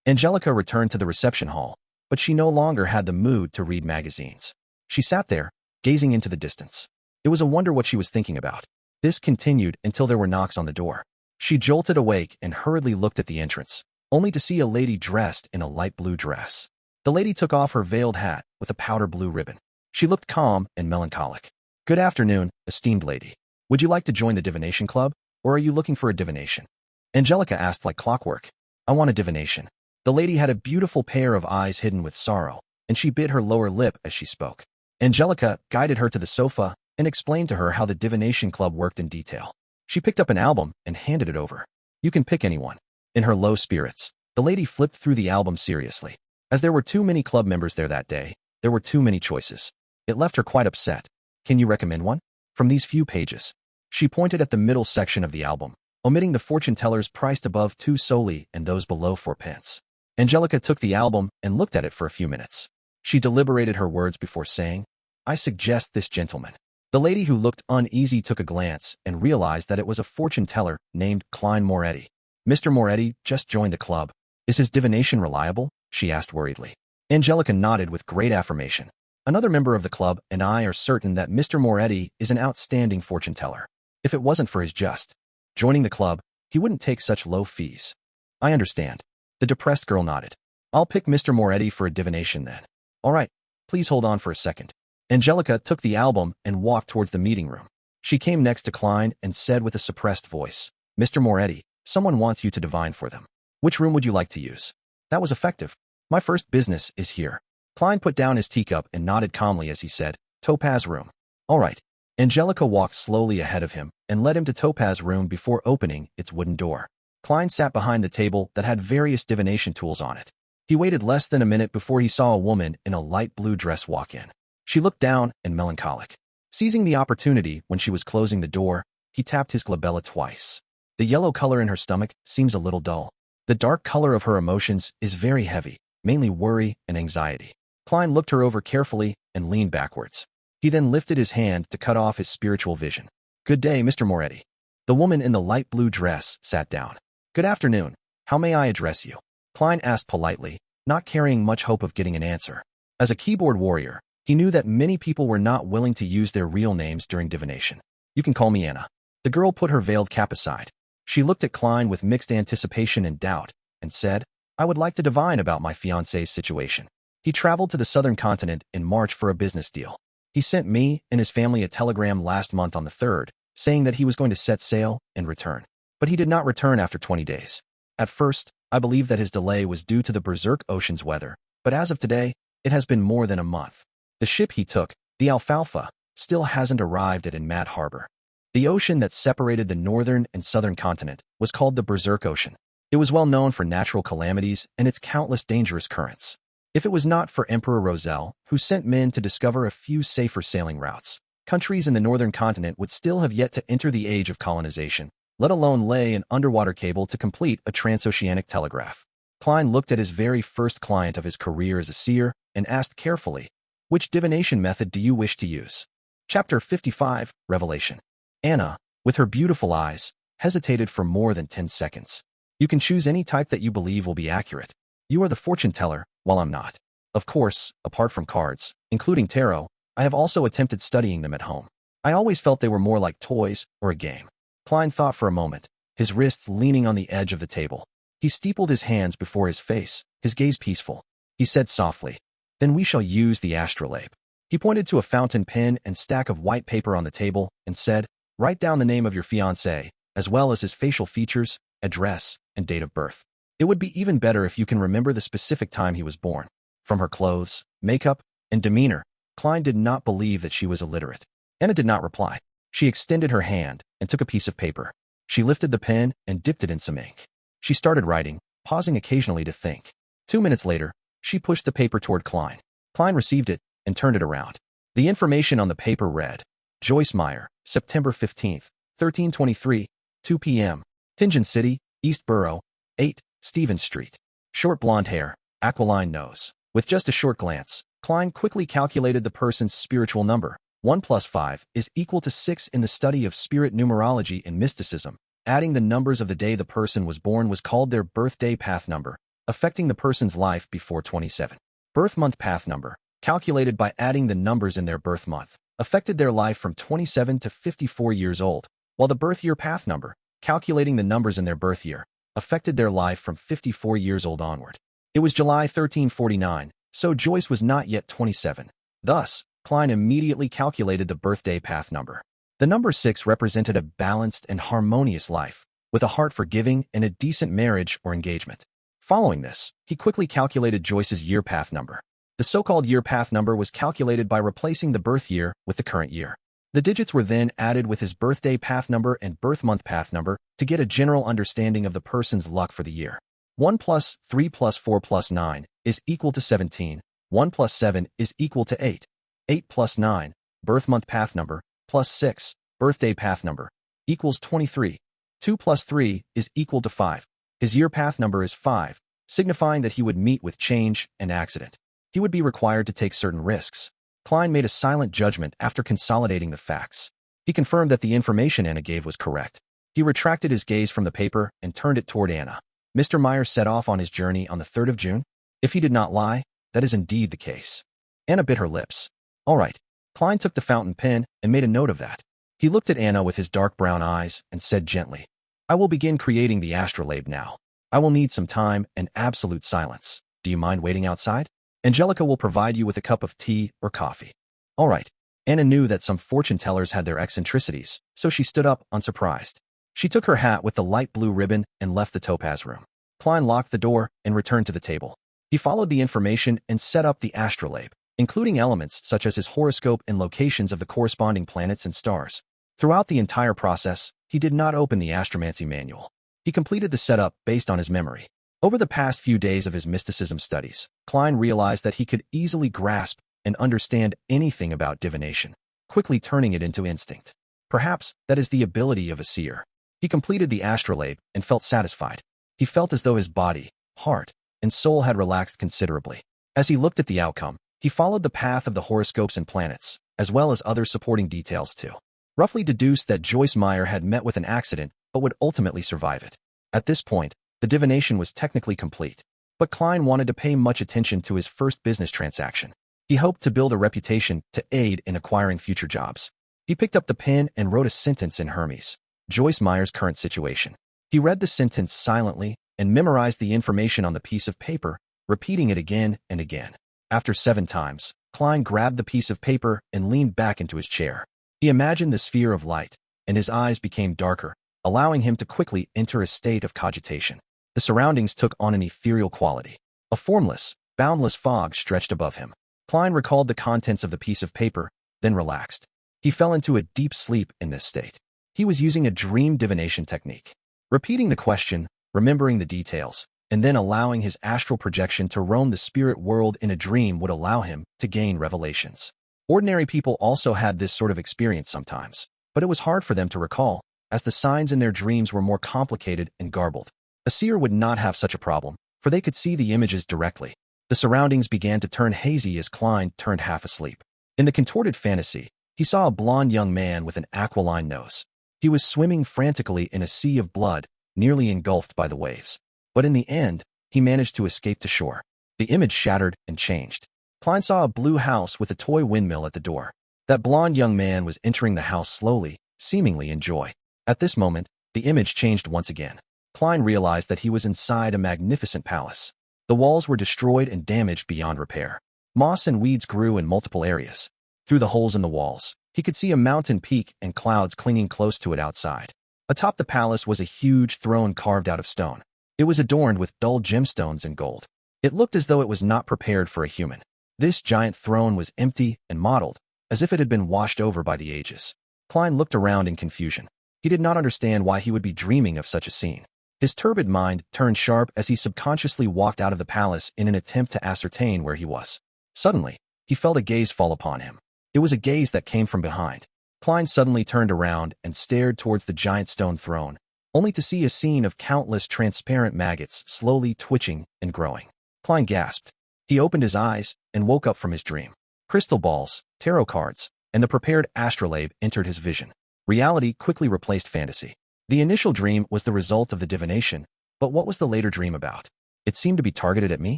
Angelica returned to the reception hall, but she no longer had the mood to read magazines. She sat there, gazing into the distance. It was a wonder what she was thinking about. This continued until there were knocks on the door. She jolted awake and hurriedly looked at the entrance, only to see a lady dressed in a light blue dress. The lady took off her veiled hat with a powder blue ribbon. She looked calm and melancholic. Good afternoon, esteemed lady. Would you like to join the divination club, or are you looking for a divination? Angelica asked like clockwork. I want a divination. The lady had a beautiful pair of eyes hidden with sorrow, and she bit her lower lip as she spoke. Angelica guided her to the sofa and explained to her how the divination club worked in detail. She picked up an album and handed it over. You can pick anyone. In her low spirits, the lady flipped through the album seriously. As there were too many club members there that day, there were too many choices. It left her quite upset. Can you recommend one? From these few pages. She pointed at the middle section of the album, omitting the fortune tellers priced above 2 soldi and those below 4 pence. Angelica took the album and looked at it for a few minutes. She deliberated her words before saying, "I suggest this gentleman." The lady who looked uneasy took a glance and realized that it was a fortune teller named Klein Moretti. "Mr. Moretti just joined the club. Is his divination reliable?" she asked worriedly. Angelica nodded with great affirmation. "Another member of the club and I are certain that Mr. Moretti is an outstanding fortune teller. If it wasn't for his just joining the club, he wouldn't take such low fees." "I understand." The depressed girl nodded. "I'll pick Mr. Moretti for a divination then." "All right, please hold on for a second." Angelica took the album and walked towards the meeting room. She came next to Klein and said with a suppressed voice, "Mr. Moretti, someone wants you to divine for them. Which room would you like to use?" That was effective. "My first business is here." Klein put down his teacup and nodded calmly as he said, "Topaz room." "All right." Angelica walked slowly ahead of him and led him to Topaz room before opening its wooden door. Klein sat behind the table that had various divination tools on it. He waited less than a minute before he saw a woman in a light blue dress walk in. She looked down and melancholic. Seizing the opportunity when she was closing the door, he tapped his glabella twice. "The yellow color in her stomach seems a little dull. The dark color of her emotions is very heavy, mainly worry and anxiety." Klein looked her over carefully and leaned backwards. He then lifted his hand to cut off his spiritual vision. "Good day, Mr. Moretti." The woman in the light blue dress sat down. "Good afternoon. How may I address you?" Klein asked politely, not carrying much hope of getting an answer. As a keyboard warrior, he knew that many people were not willing to use their real names during divination. "You can call me Anna." The girl put her veiled cap aside. She looked at Klein with mixed anticipation and doubt, and said, "I would like to divine about my fiancé's situation. He traveled to the southern continent in March for a business deal. He sent me and his family a telegram last month on the 3rd, saying that he was going to set sail and return. But he did not return after 20 days. At first, I believed that his delay was due to the berserk ocean's weather, but as of today, it has been more than a month. The ship he took, the Alfalfa, still hasn't arrived at Mad Harbor. The ocean that separated the northern and southern continent was called the Berserk Ocean. It was well known for natural calamities and its countless dangerous currents. If it was not for Emperor Roselle, who sent men to discover a few safer sailing routes, countries in the northern continent would still have yet to enter the age of colonization, let alone lay an underwater cable to complete a transoceanic telegraph. Klein looked at his very first client of his career as a seer and asked carefully, "Which divination method do you wish to use?" Chapter 55, Revelation. Anna, with her beautiful eyes, hesitated for more than 10 seconds. "You can choose any type that you believe will be accurate. You are the fortune teller, while I'm not. Of course, apart from cards, including tarot, I have also attempted studying them at home. I always felt they were more like toys or a game." Klein thought for a moment, his wrists leaning on the edge of the table. He steepled his hands before his face, his gaze peaceful. He said softly, "Then we shall use the astrolabe." He pointed to a fountain pen and stack of white paper on the table and said, "Write down the name of your fiancé, as well as his facial features, address, and date of birth. It would be even better if you can remember the specific time he was born." From her clothes, makeup, and demeanor, Klein did not believe that she was illiterate. Anna did not reply. She extended her hand and took a piece of paper. She lifted the pen and dipped it in some ink. She started writing, pausing occasionally to think. 2 minutes later, she pushed the paper toward Klein. Klein received it and turned it around. The information on the paper read, "Joyce Meyer, September 15th, 1323, 2 p.m., Tingen City, East Borough, 8, Stevens Street. Short blonde hair, aquiline nose." With just a short glance, Klein quickly calculated the person's spiritual number. 1 plus 5 is equal to 6 in the study of spirit numerology and mysticism. Adding the numbers of the day the person was born was called their birthday path number, affecting the person's life before 27. Birth month path number, calculated by adding the numbers in their birth month, affected their life from 27 to 54 years old, while the birth year path number, calculating the numbers in their birth year, affected their life from 54 years old onward. It was July 1349, so Joyce was not yet 27. Thus, Klein immediately calculated the birthday path number. The number 6 represented a balanced and harmonious life, with a heart for giving and a decent marriage or engagement. Following this, he quickly calculated Joyce's year path number. The so-called year path number was calculated by replacing the birth year with the current year. The digits were then added with his birthday path number and birth month path number to get a general understanding of the person's luck for the year. 1 plus 3 plus 4 plus 9 is equal to 17. 1 plus 7 is equal to 8. 8 plus 9, birth month path number, plus 6, birthday path number, equals 23. 2 plus 3 is equal to 5. His year path number is 5, signifying that he would meet with change and accident. He would be required to take certain risks. Klein made a silent judgment after consolidating the facts. He confirmed that the information Anna gave was correct. He retracted his gaze from the paper and turned it toward Anna. Mr. Myers set off on his journey on the 3rd of June? If he did not lie, that is indeed the case. Anna bit her lips. All right. Klein took the fountain pen and made a note of that. He looked at Anna with his dark brown eyes and said gently, I will begin creating the astrolabe now. I will need some time and absolute silence. Do you mind waiting outside? Angelica will provide you with a cup of tea or coffee. All right. Anna knew that some fortune tellers had their eccentricities, so she stood up unsurprised. She took her hat with the light blue ribbon and left the topaz room. Klein locked the door and returned to the table. He followed the information and set up the astrolabe, including elements such as his horoscope and locations of the corresponding planets and stars. Throughout the entire process, he did not open the astromancy manual. He completed the setup based on his memory. Over the past few days of his mysticism studies, Klein realized that he could easily grasp and understand anything about divination, quickly turning it into instinct. Perhaps that is the ability of a seer. He completed the astrolabe and felt satisfied. He felt as though his body, heart, and soul had relaxed considerably. As he looked at the outcome, he followed the path of the horoscopes and planets, as well as other supporting details too. Roughly deduced that Joyce Meyer had met with an accident but would ultimately survive it. At this point, the divination was technically complete, but Klein wanted to pay much attention to his first business transaction. He hoped to build a reputation to aid in acquiring future jobs. He picked up the pen and wrote a sentence in Hermes, Joyce Meyer's current situation. He read the sentence silently and memorized the information on the piece of paper, repeating it again and again. After 7 times, Klein grabbed the piece of paper and leaned back into his chair. He imagined the sphere of light, and his eyes became darker, allowing him to quickly enter a state of cogitation. The surroundings took on an ethereal quality. A formless, boundless fog stretched above him. Klein recalled the contents of the piece of paper, then relaxed. He fell into a deep sleep in this state. He was using a dream divination technique. Repeating the question, remembering the details, and then allowing his astral projection to roam the spirit world in a dream would allow him to gain revelations. Ordinary people also had this sort of experience sometimes, but it was hard for them to recall, as the signs in their dreams were more complicated and garbled. A seer would not have such a problem, for they could see the images directly. The surroundings began to turn hazy as Klein turned half asleep. In the contorted fantasy, he saw a blond young man with an aquiline nose. He was swimming frantically in a sea of blood, nearly engulfed by the waves. But in the end, he managed to escape to shore. The image shattered and changed. Klein saw a blue house with a toy windmill at the door. That blond young man was entering the house slowly, seemingly in joy. At this moment, the image changed once again. Klein realized that he was inside a magnificent palace. The walls were destroyed and damaged beyond repair. Moss and weeds grew in multiple areas. Through the holes in the walls, he could see a mountain peak and clouds clinging close to it outside. Atop the palace was a huge throne carved out of stone. It was adorned with dull gemstones and gold. It looked as though it was not prepared for a human. This giant throne was empty and mottled, as if it had been washed over by the ages. Klein looked around in confusion. He did not understand why he would be dreaming of such a scene. His turbid mind turned sharp as he subconsciously walked out of the palace in an attempt to ascertain where he was. Suddenly, he felt a gaze fall upon him. It was a gaze that came from behind. Klein suddenly turned around and stared towards the giant stone throne, only to see a scene of countless transparent maggots slowly twitching and growing. Klein gasped. He opened his eyes and woke up from his dream. Crystal balls, tarot cards, and the prepared astrolabe entered his vision. Reality quickly replaced fantasy. The initial dream was the result of the divination, but what was the later dream about? It seemed to be targeted at me.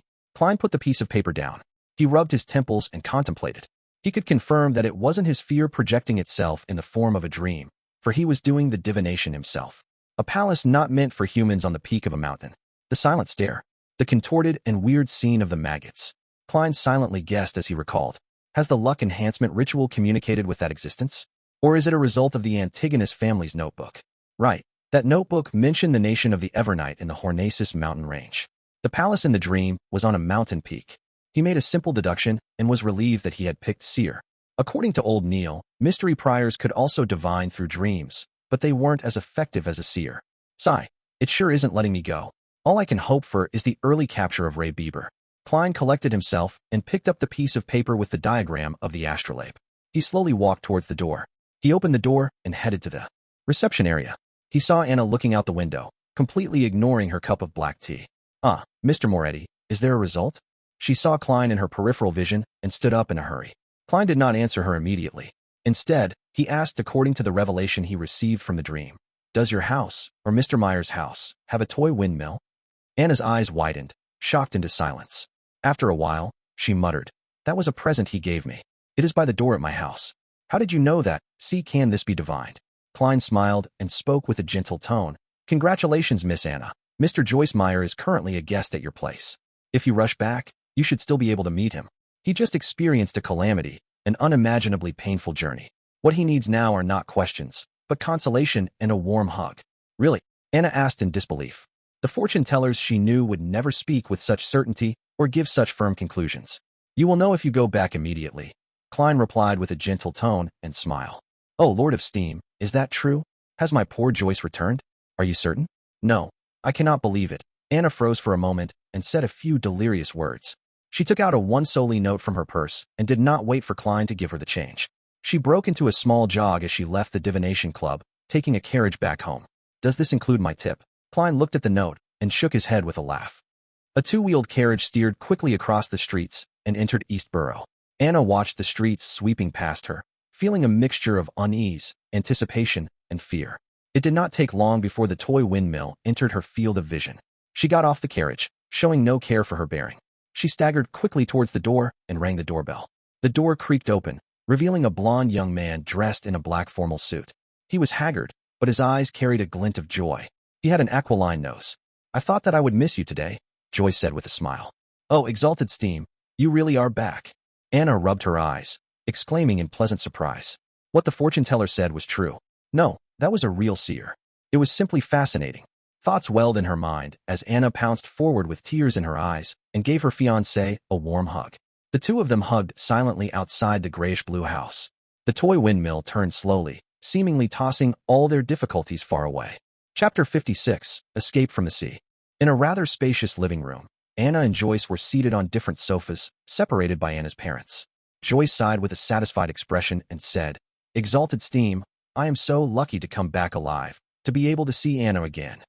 Klein put the piece of paper down. He rubbed his temples and contemplated. He could confirm that it wasn't his fear projecting itself in the form of a dream, for he was doing the divination himself. A palace not meant for humans on the peak of a mountain. The silent stare. The contorted and weird scene of the maggots. Klein silently guessed as he recalled. Has the luck enhancement ritual communicated with that existence? Or is it a result of the Antigonus family's notebook? Right. That notebook mentioned the nation of the Evernight in the Hornacis mountain range. The palace in the dream was on a mountain peak. He made a simple deduction and was relieved that he had picked Seer. According to old Neil, mystery priors could also divine through dreams, but they weren't as effective as a seer. Sigh. It sure isn't letting me go. All I can hope for is the early capture of Ray Bieber. Klein collected himself and picked up the piece of paper with the diagram of the astrolabe. He slowly walked towards the door. He opened the door and headed to the Reception area. He saw Anna looking out the window, completely ignoring her cup of black tea. Mr. Moretti, is there a result? She saw Klein in her peripheral vision and stood up in a hurry. Klein did not answer her immediately. Instead, he asked according to the revelation he received from the dream. Does your house, or Mr. Meyer's house, have a toy windmill? Anna's eyes widened, shocked into silence. After a while, she muttered, that was a present he gave me. It is by the door at my house. How did you know that? Can this be divined? Klein smiled and spoke with a gentle tone. Congratulations, Miss Anna. Mr. Joyce Meyer is currently a guest at your place. If you rush back, you should still be able to meet him. He just experienced a calamity, an unimaginably painful journey. What he needs now are not questions, but consolation and a warm hug. Really? Anna asked in disbelief. The fortune tellers she knew would never speak with such certainty or give such firm conclusions. You will know if you go back immediately. Klein replied with a gentle tone and smile. Oh, Lord of Steam, is that true? Has my poor Joyce returned? Are you certain? No, I cannot believe it. Anna froze for a moment and said a few delirious words. She took out a one-solely note from her purse and did not wait for Klein to give her the change. She broke into a small jog as she left the Divination Club, taking a carriage back home. Does this include my tip? Klein looked at the note and shook his head with a laugh. A two-wheeled carriage steered quickly across the streets and entered Eastborough. Anna watched the streets sweeping past her, feeling a mixture of unease, anticipation, and fear. It did not take long before the toy windmill entered her field of vision. She got off the carriage, showing no care for her bearing. She staggered quickly towards the door and rang the doorbell. The door creaked open, revealing a blond young man dressed in a black formal suit. He was haggard, but his eyes carried a glint of joy. He had an aquiline nose. I thought that I would miss you today, Joyce said with a smile. Oh, exalted Steam, you really are back. Anna rubbed her eyes, exclaiming in pleasant surprise. What the fortune teller said was true. No, that was a real seer. It was simply fascinating. Thoughts welled in her mind as Anna pounced forward with tears in her eyes and gave her fiancé a warm hug. The two of them hugged silently outside the grayish-blue house. The toy windmill turned slowly, seemingly tossing all their difficulties far away. Chapter 56, Escape from the Sea. In a rather spacious living room, Anna and Joyce were seated on different sofas, separated by Anna's parents. Joyce sighed with a satisfied expression and said, Exalted Steam, I am so lucky to come back alive, to be able to see Anna again.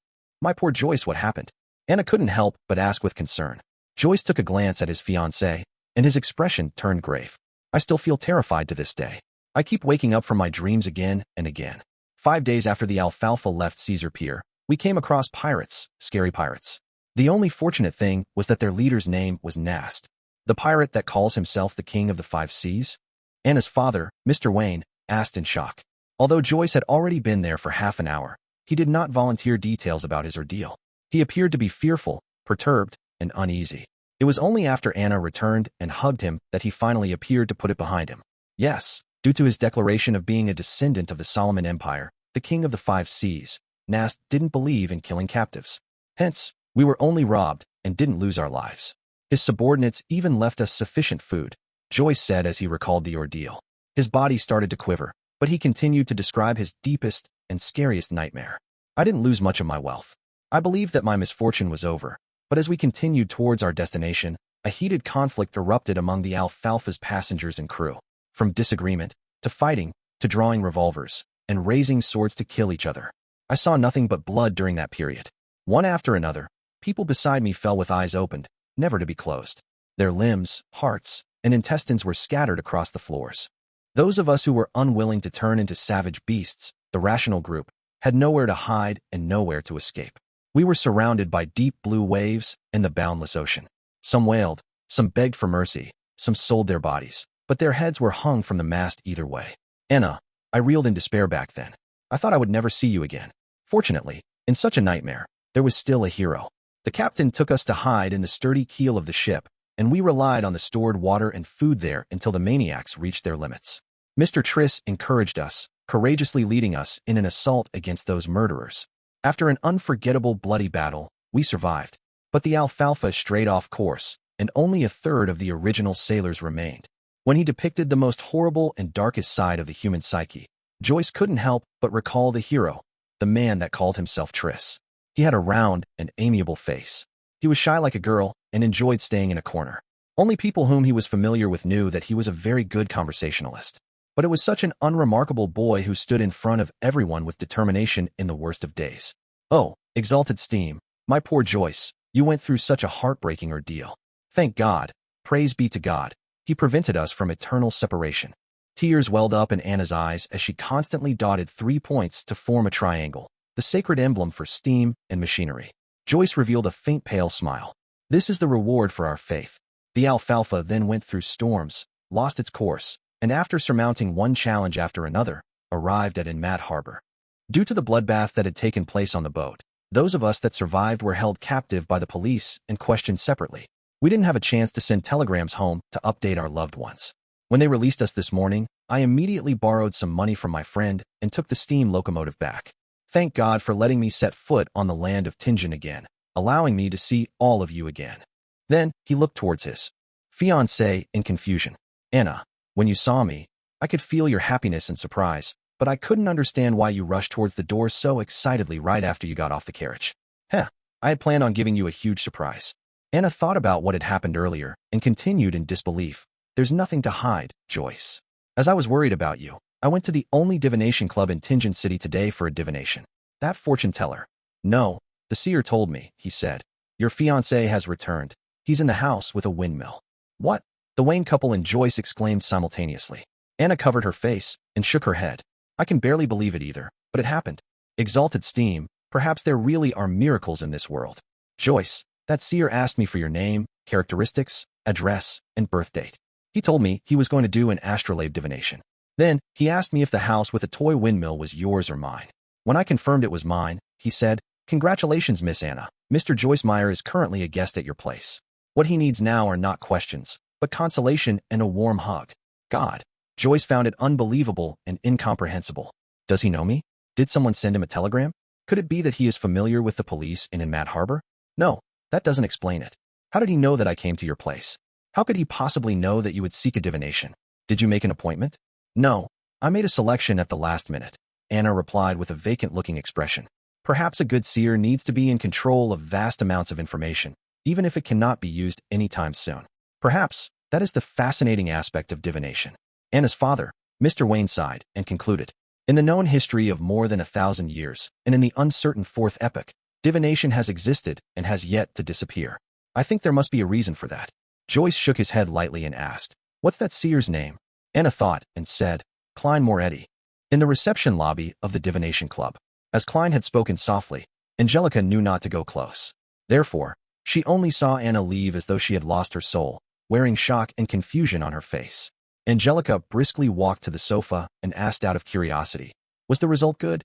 My poor Joyce, what happened? Anna couldn't help but ask with concern. Joyce took a glance at his fiancée, and his expression turned grave. I still feel terrified to this day. I keep waking up from my dreams again and again. 5 days after the Alfalfa left Caesar Pier, we came across pirates, scary pirates. The only fortunate thing was that their leader's name was Nast, the pirate that calls himself the King of the Five Seas. Anna's father, Mr. Wayne, asked in shock. Although Joyce had already been there for half an hour, he did not volunteer details about his ordeal. He appeared to be fearful, perturbed, and uneasy. It was only after Anna returned and hugged him that he finally appeared to put it behind him. Yes, due to his declaration of being a descendant of the Solomon Empire, the King of the Five Seas, Nast didn't believe in killing captives. Hence, we were only robbed and didn't lose our lives. His subordinates even left us sufficient food, Joyce said as he recalled the ordeal. His body started to quiver, but he continued to describe his deepest and scariest nightmare. I didn't lose much of my wealth. I believed that my misfortune was over, but as we continued towards our destination, a heated conflict erupted among the Alfalfa's passengers and crew. From disagreement, to fighting, to drawing revolvers, and raising swords to kill each other. I saw nothing but blood during that period. One after another, people beside me fell with eyes opened, never to be closed. Their limbs, hearts, and intestines were scattered across the floors. Those of us who were unwilling to turn into savage beasts, the rational group, had nowhere to hide and nowhere to escape. We were surrounded by deep blue waves and the boundless ocean. Some wailed, some begged for mercy, some sold their bodies, but their heads were hung from the mast either way. Anna, I reeled in despair back then. I thought I would never see you again. Fortunately, in such a nightmare, there was still a hero. The captain took us to hide in the sturdy keel of the ship, and we relied on the stored water and food there until the maniacs reached their limits. Mr. Triss encouraged us, courageously leading us in an assault against those murderers. After an unforgettable bloody battle, we survived, but the Alfalfa strayed off course, and only a third of the original sailors remained. When he depicted the most horrible and darkest side of the human psyche, Joyce couldn't help but recall the hero, the man that called himself Triss. He had a round and amiable face. He was shy like a girl and enjoyed staying in a corner. Only people whom he was familiar with knew that he was a very good conversationalist. But it was such an unremarkable boy who stood in front of everyone with determination in the worst of days. Oh, exalted steam, my poor Joyce, you went through such a heartbreaking ordeal. Thank God, praise be to God, he prevented us from eternal separation. Tears welled up in Anna's eyes as she constantly dotted 3 points to form a triangle, the sacred emblem for steam and machinery. Joyce revealed a faint pale smile. This is the reward for our faith. The Alfalfa then went through storms, lost its course, and after surmounting one challenge after another, arrived at Enigmatic Harbor. Due to the bloodbath that had taken place on the boat, those of us that survived were held captive by the police and questioned separately. We didn't have a chance to send telegrams home to update our loved ones. When they released us this morning, I immediately borrowed some money from my friend and took the steam locomotive back. Thank God for letting me set foot on the land of Tingen again, allowing me to see all of you again. Then, he looked towards his fiancée in confusion. Anna, when you saw me, I could feel your happiness and surprise, but I couldn't understand why you rushed towards the door so excitedly right after you got off the carriage. I had planned on giving you a huge surprise. Anna thought about what had happened earlier and continued in disbelief. There's nothing to hide, Joyce. As I was worried about you, I went to the only divination club in Tingen City today for a divination. That fortune teller. No, the seer told me, he said. Your fiancé has returned. He's in the house with a windmill. What? The Wayne couple and Joyce exclaimed simultaneously. Anna covered her face and shook her head. I can barely believe it either, but it happened. Exalted steam, perhaps there really are miracles in this world. Joyce, that seer asked me for your name, characteristics, address, and birth date. He told me he was going to do an astrolabe divination. Then, he asked me if the house with the toy windmill was yours or mine. When I confirmed it was mine, he said, Congratulations, Miss Anna. Mr. Joyce Meyer is currently a guest at your place. What he needs now are not questions, but consolation and a warm hug. God. Joyce found it unbelievable and incomprehensible. Does he know me? Did someone send him a telegram? Could it be that he is familiar with the police in Enigmatic Harbor? No, that doesn't explain it. How did he know that I came to your place? How could he possibly know that you would seek a divination? Did you make an appointment? No, I made a selection at the last minute. Anna replied with a vacant-looking expression. Perhaps a good seer needs to be in control of vast amounts of information, even if it cannot be used anytime soon. Perhaps that is the fascinating aspect of divination. Anna's father, Mr. Wayne, sighed and concluded. In the known history of more than 1,000 years, and in the uncertain fourth epoch, divination has existed and has yet to disappear. I think there must be a reason for that. Joyce shook his head lightly and asked, What's that seer's name? Anna thought and said, Klein Moretti. In the reception lobby of the Divination Club. As Klein had spoken softly, Angelica knew not to go close. Therefore, she only saw Anna leave as though she had lost her soul, wearing shock and confusion on her face. Angelica briskly walked to the sofa and asked out of curiosity, Was the result good?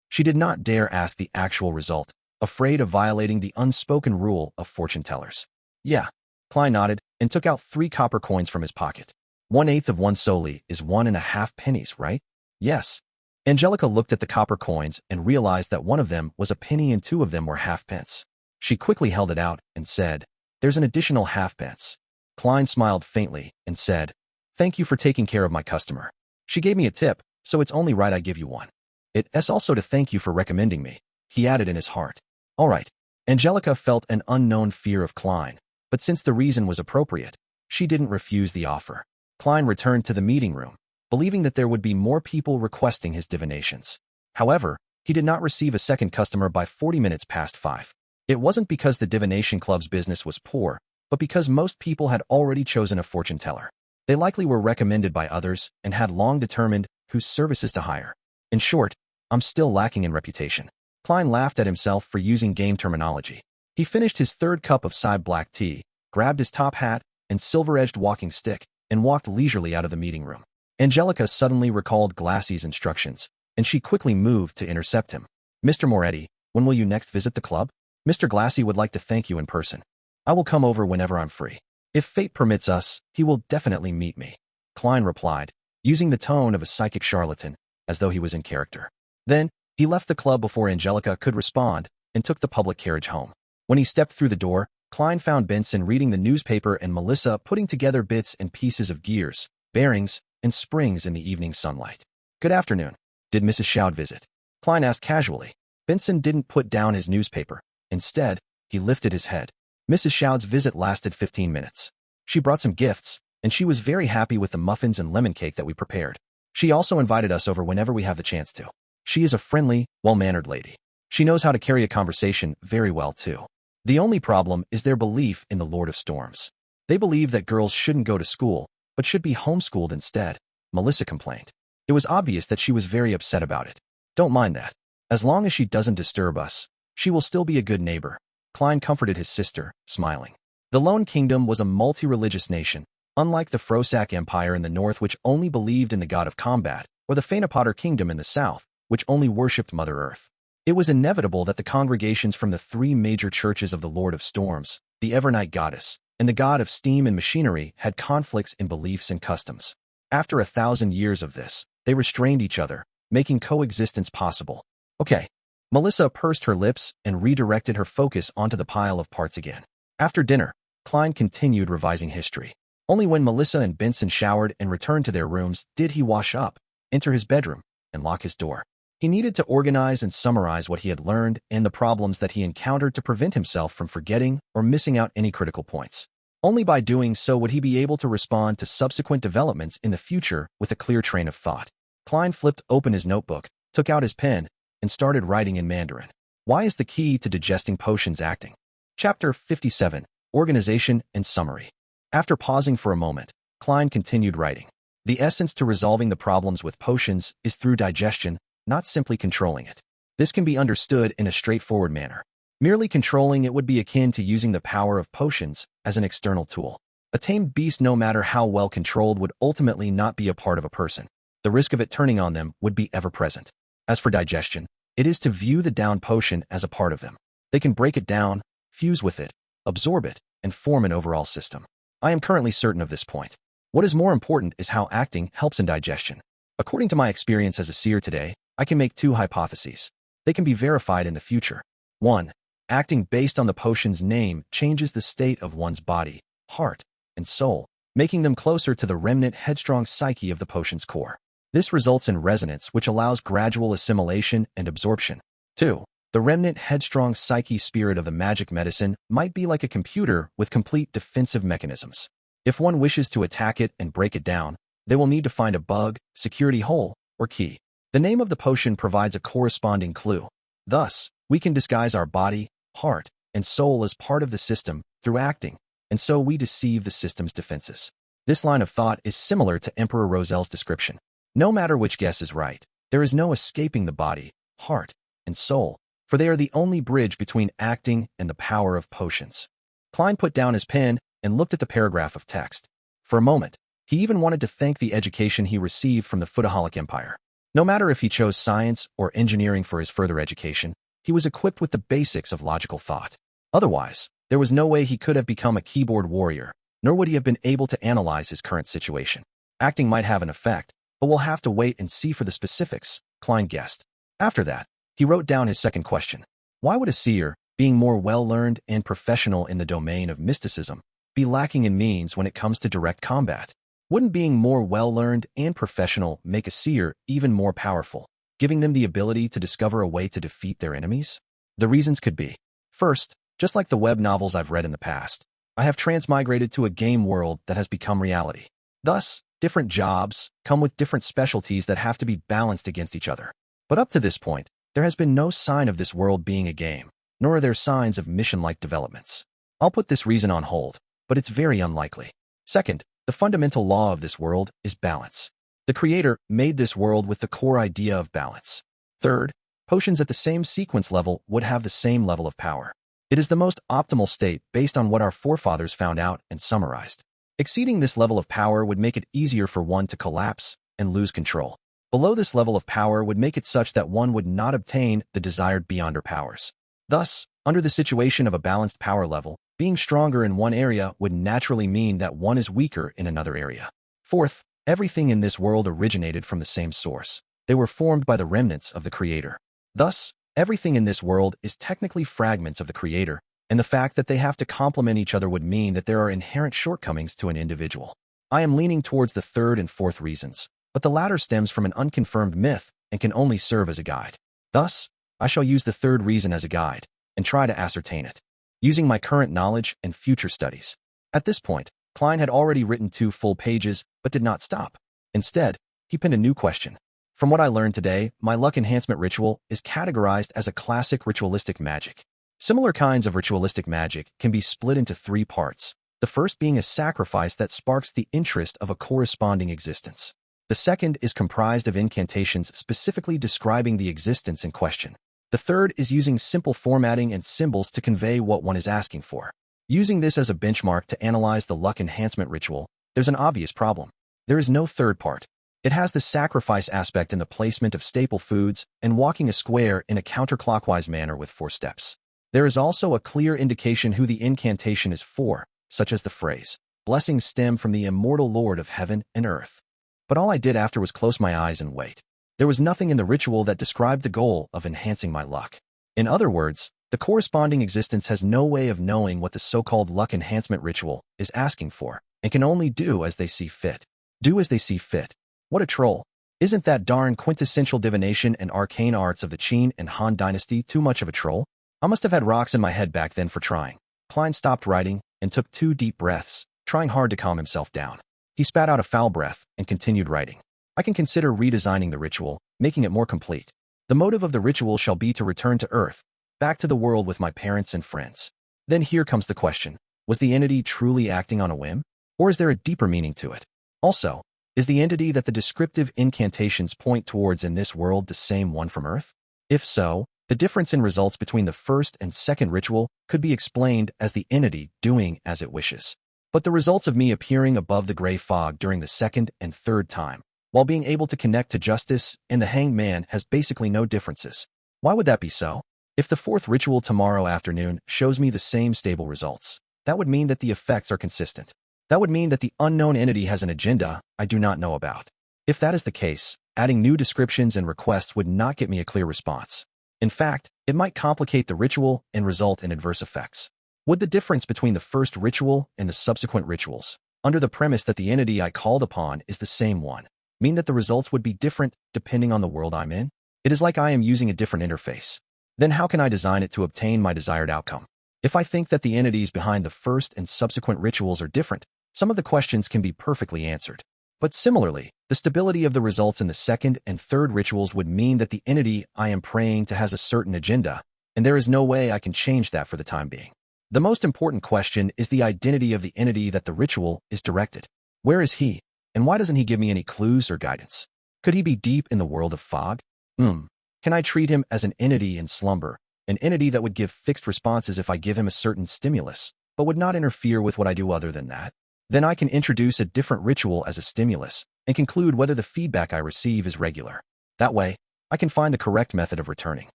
She did not dare ask the actual result, afraid of violating the unspoken rule of fortune tellers. Yeah. Klein nodded and took out 3 copper coins from his pocket. 1/8 of 1 soli is 1.5 pennies, right? Yes. Angelica looked at the copper coins and realized that one of them was a penny and 2 of them were halfpence. She quickly held it out and said, There's an additional halfpence. Klein smiled faintly and said, Thank you for taking care of my customer. She gave me a tip, so it's only right I give you one. It's also to thank you for recommending me, he added in his heart. All right. Angelica felt an unknown fear of Klein, but since the reason was appropriate, she didn't refuse the offer. Klein returned to the meeting room, believing that there would be more people requesting his divinations. However, he did not receive a second customer by 40 minutes past 5. It wasn't because the Divination Club's business was poor, but because most people had already chosen a fortune teller. They likely were recommended by others and had long determined whose services to hire. In short, I'm still lacking in reputation. Klein laughed at himself for using game terminology. He finished his 3rd cup of side black tea, grabbed his top hat and silver-edged walking stick, and walked leisurely out of the meeting room. Angelica suddenly recalled Glassy's instructions, and she quickly moved to intercept him. Mr. Moretti, when will you next visit the club? Mr. Glassy would like to thank you in person. I will come over whenever I'm free. If fate permits us, he will definitely meet me. Klein replied, using the tone of a psychic charlatan, as though he was in character. Then, he left the club before Angelica could respond and took the public carriage home. When he stepped through the door, Klein found Benson reading the newspaper and Melissa putting together bits and pieces of gears, bearings, and springs in the evening sunlight. Good afternoon. Did Mrs. Shoud visit? Klein asked casually. Benson didn't put down his newspaper. Instead, he lifted his head. Mrs. Shoud's visit lasted 15 minutes. She brought some gifts, and she was very happy with the muffins and lemon cake that we prepared. She also invited us over whenever we have the chance to. She is a friendly, well-mannered lady. She knows how to carry a conversation very well, too. The only problem is their belief in the Lord of Storms. They believe that girls shouldn't go to school, but should be homeschooled instead, Melissa complained. It was obvious that she was very upset about it. Don't mind that. As long as she doesn't disturb us, she will still be a good neighbor, Klein comforted his sister, smiling. The Lone Kingdom was a multi-religious nation, unlike the Frosak Empire in the north, which only believed in the god of combat, or the Fanapotter Kingdom in the south, which only worshipped Mother Earth. It was inevitable that the congregations from the three major churches of the Lord of Storms, the Evernight Goddess, and the god of steam and machinery had conflicts in beliefs and customs. After 1,000 years of this, they restrained each other, making coexistence possible. Okay. Melissa pursed her lips and redirected her focus onto the pile of parts again. After dinner, Klein continued revising history. Only when Melissa and Benson showered and returned to their rooms did he wash up, enter his bedroom, and lock his door. He needed to organize and summarize what he had learned and the problems that he encountered to prevent himself from forgetting or missing out any critical points. Only by doing so would he be able to respond to subsequent developments in the future with a clear train of thought. Klein flipped open his notebook, took out his pen, and started writing in Mandarin. Why is the key to digesting potions acting? Chapter 57, Organization and Summary. After pausing for a moment, Klein continued writing. The essence to resolving the problems with potions is through digestion, not simply controlling it. This can be understood in a straightforward manner. Merely controlling it would be akin to using the power of potions as an external tool. A tamed beast, no matter how well controlled, would ultimately not be a part of a person. The risk of it turning on them would be ever present. As for digestion, it is to view the down potion as a part of them. They can break it down, fuse with it, absorb it, and form an overall system. I am currently certain of this point. What is more important is how acting helps in digestion. According to my experience as a seer today, I can make two hypotheses. They can be verified in the future. 1. Acting based on the potion's name changes the state of one's body, heart, and soul, making them closer to the remnant headstrong psyche of the potion's core. This results in resonance, which allows gradual assimilation and absorption. 2. The remnant headstrong psyche spirit of the magic medicine might be like a computer with complete defensive mechanisms. If one wishes to attack it and break it down, they will need to find a bug, security hole, or key. The name of the potion provides a corresponding clue. Thus, we can disguise our body, heart, and soul as part of the system through acting, and so we deceive the system's defenses. This line of thought is similar to Emperor Roselle's description. No matter which guess is right, there is no escaping the body, heart, and soul, for they are the only bridge between acting and the power of potions. Klein put down his pen and looked at the paragraph of text. For a moment, he even wanted to thank the education he received from the Footaholic Empire. No matter if he chose science or engineering for his further education, he was equipped with the basics of logical thought. Otherwise, there was no way he could have become a keyboard warrior, nor would he have been able to analyze his current situation. Acting might have an effect, but we'll have to wait and see for the specifics, Klein guessed. After that, he wrote down his second question. Why would a seer, being more well-learned and professional in the domain of mysticism, be lacking in means when it comes to direct combat? Wouldn't being more well-learned and professional make a seer even more powerful, giving them the ability to discover a way to defeat their enemies? The reasons could be. First, just like the web novels I've read in the past, I have transmigrated to a game world that has become reality. Thus, different jobs come with different specialties that have to be balanced against each other. But up to this point, there has been no sign of this world being a game, nor are there signs of mission-like developments. I'll put this reason on hold, but it's very unlikely. Second, the fundamental law of this world is balance. The Creator made this world with the core idea of balance. Third, potions at the same sequence level would have the same level of power. It is the most optimal state based on what our forefathers found out and summarized. Exceeding this level of power would make it easier for one to collapse and lose control. Below this level of power would make it such that one would not obtain the desired beyonder powers. Thus, under the situation of a balanced power level, being stronger in one area would naturally mean that one is weaker in another area. Fourth, everything in this world originated from the same source. They were formed by the remnants of the Creator. Thus, everything in this world is technically fragments of the Creator, and the fact that they have to complement each other would mean that there are inherent shortcomings to an individual. I am leaning towards the third and fourth reasons, but the latter stems from an unconfirmed myth and can only serve as a guide. Thus, I shall use the third reason as a guide and try to ascertain it, using my current knowledge and future studies. At this point, Klein had already written 2 full pages, but did not stop. Instead, He pinned a new question. From what I learned today, my luck enhancement ritual is categorized as a classic ritualistic magic. Similar kinds of ritualistic magic can be split into three parts, the first being a sacrifice that sparks the interest of a corresponding existence. The second is comprised of incantations specifically describing the existence in question. The third is using simple formatting and symbols to convey what one is asking for. Using this as a benchmark to analyze the luck enhancement ritual, there's an obvious problem. There is no third part. It has the sacrifice aspect in the placement of staple foods and walking a square in a counterclockwise manner with 4 steps. There is also a clear indication who the incantation is for, such as the phrase, "Blessings stem from the immortal Lord of heaven and earth." But all I did after was close my eyes and wait. There was nothing in the ritual that described the goal of enhancing my luck. In other words, the corresponding existence has no way of knowing what the so-called luck enhancement ritual is asking for, and can only do as they see fit. Do as they see fit. What a troll. Isn't that darn quintessential divination and arcane arts of the Qin and Han dynasty too much of a troll? I must have had rocks in my head back then for trying. Klein stopped writing and took 2 deep breaths, trying hard to calm himself down. He spat out a foul breath and continued writing. I can consider redesigning the ritual, making it more complete. The motive of the ritual shall be to return to Earth, back to the world with my parents and friends. Then here comes the question. Was the entity truly acting on a whim? Or is there a deeper meaning to it? Also, is the entity that the descriptive incantations point towards in this world the same one from Earth? If so, the difference in results between the first and second ritual could be explained as the entity doing as it wishes. But the results of me appearing above the gray fog during the second and third time, while being able to connect to justice and the hanged man, has basically no differences. Why would that be so? If the fourth ritual tomorrow afternoon shows me the same stable results, that would mean that the effects are consistent. That would mean that the unknown entity has an agenda I do not know about. If that is the case, adding new descriptions and requests would not get me a clear response. In fact, it might complicate the ritual and result in adverse effects. Would the difference between the first ritual and the subsequent rituals, under the premise that the entity I called upon is the same one, mean that the results would be different depending on the world I'm in? It is like I am using a different interface. Then how can I design it to obtain my desired outcome? If I think that the entities behind the first and subsequent rituals are different, some of the questions can be perfectly answered. But similarly, the stability of the results in the second and third rituals would mean that the entity I am praying to has a certain agenda, and there is no way I can change that for the time being. The most important question is the identity of the entity that the ritual is directed. Where is he, and why doesn't he give me any clues or guidance? Could he be deep in the world of fog? Can I treat him as an entity in slumber, an entity that would give fixed responses if I give him a certain stimulus, but would not interfere with what I do other than that? Then I can introduce a different ritual as a stimulus and conclude whether the feedback I receive is regular. That way, I can find the correct method of returning.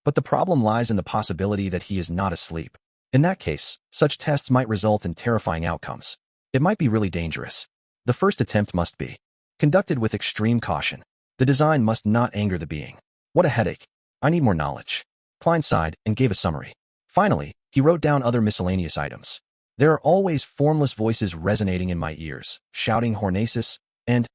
But the problem lies in the possibility that he is not asleep. In that case, such tests might result in terrifying outcomes. It might be really dangerous. The first attempt must be conducted with extreme caution. The design must not anger the being. What a headache. I need more knowledge. Klein sighed and gave a summary. Finally, he wrote down other miscellaneous items. There are always formless voices resonating in my ears, shouting Hornacis and,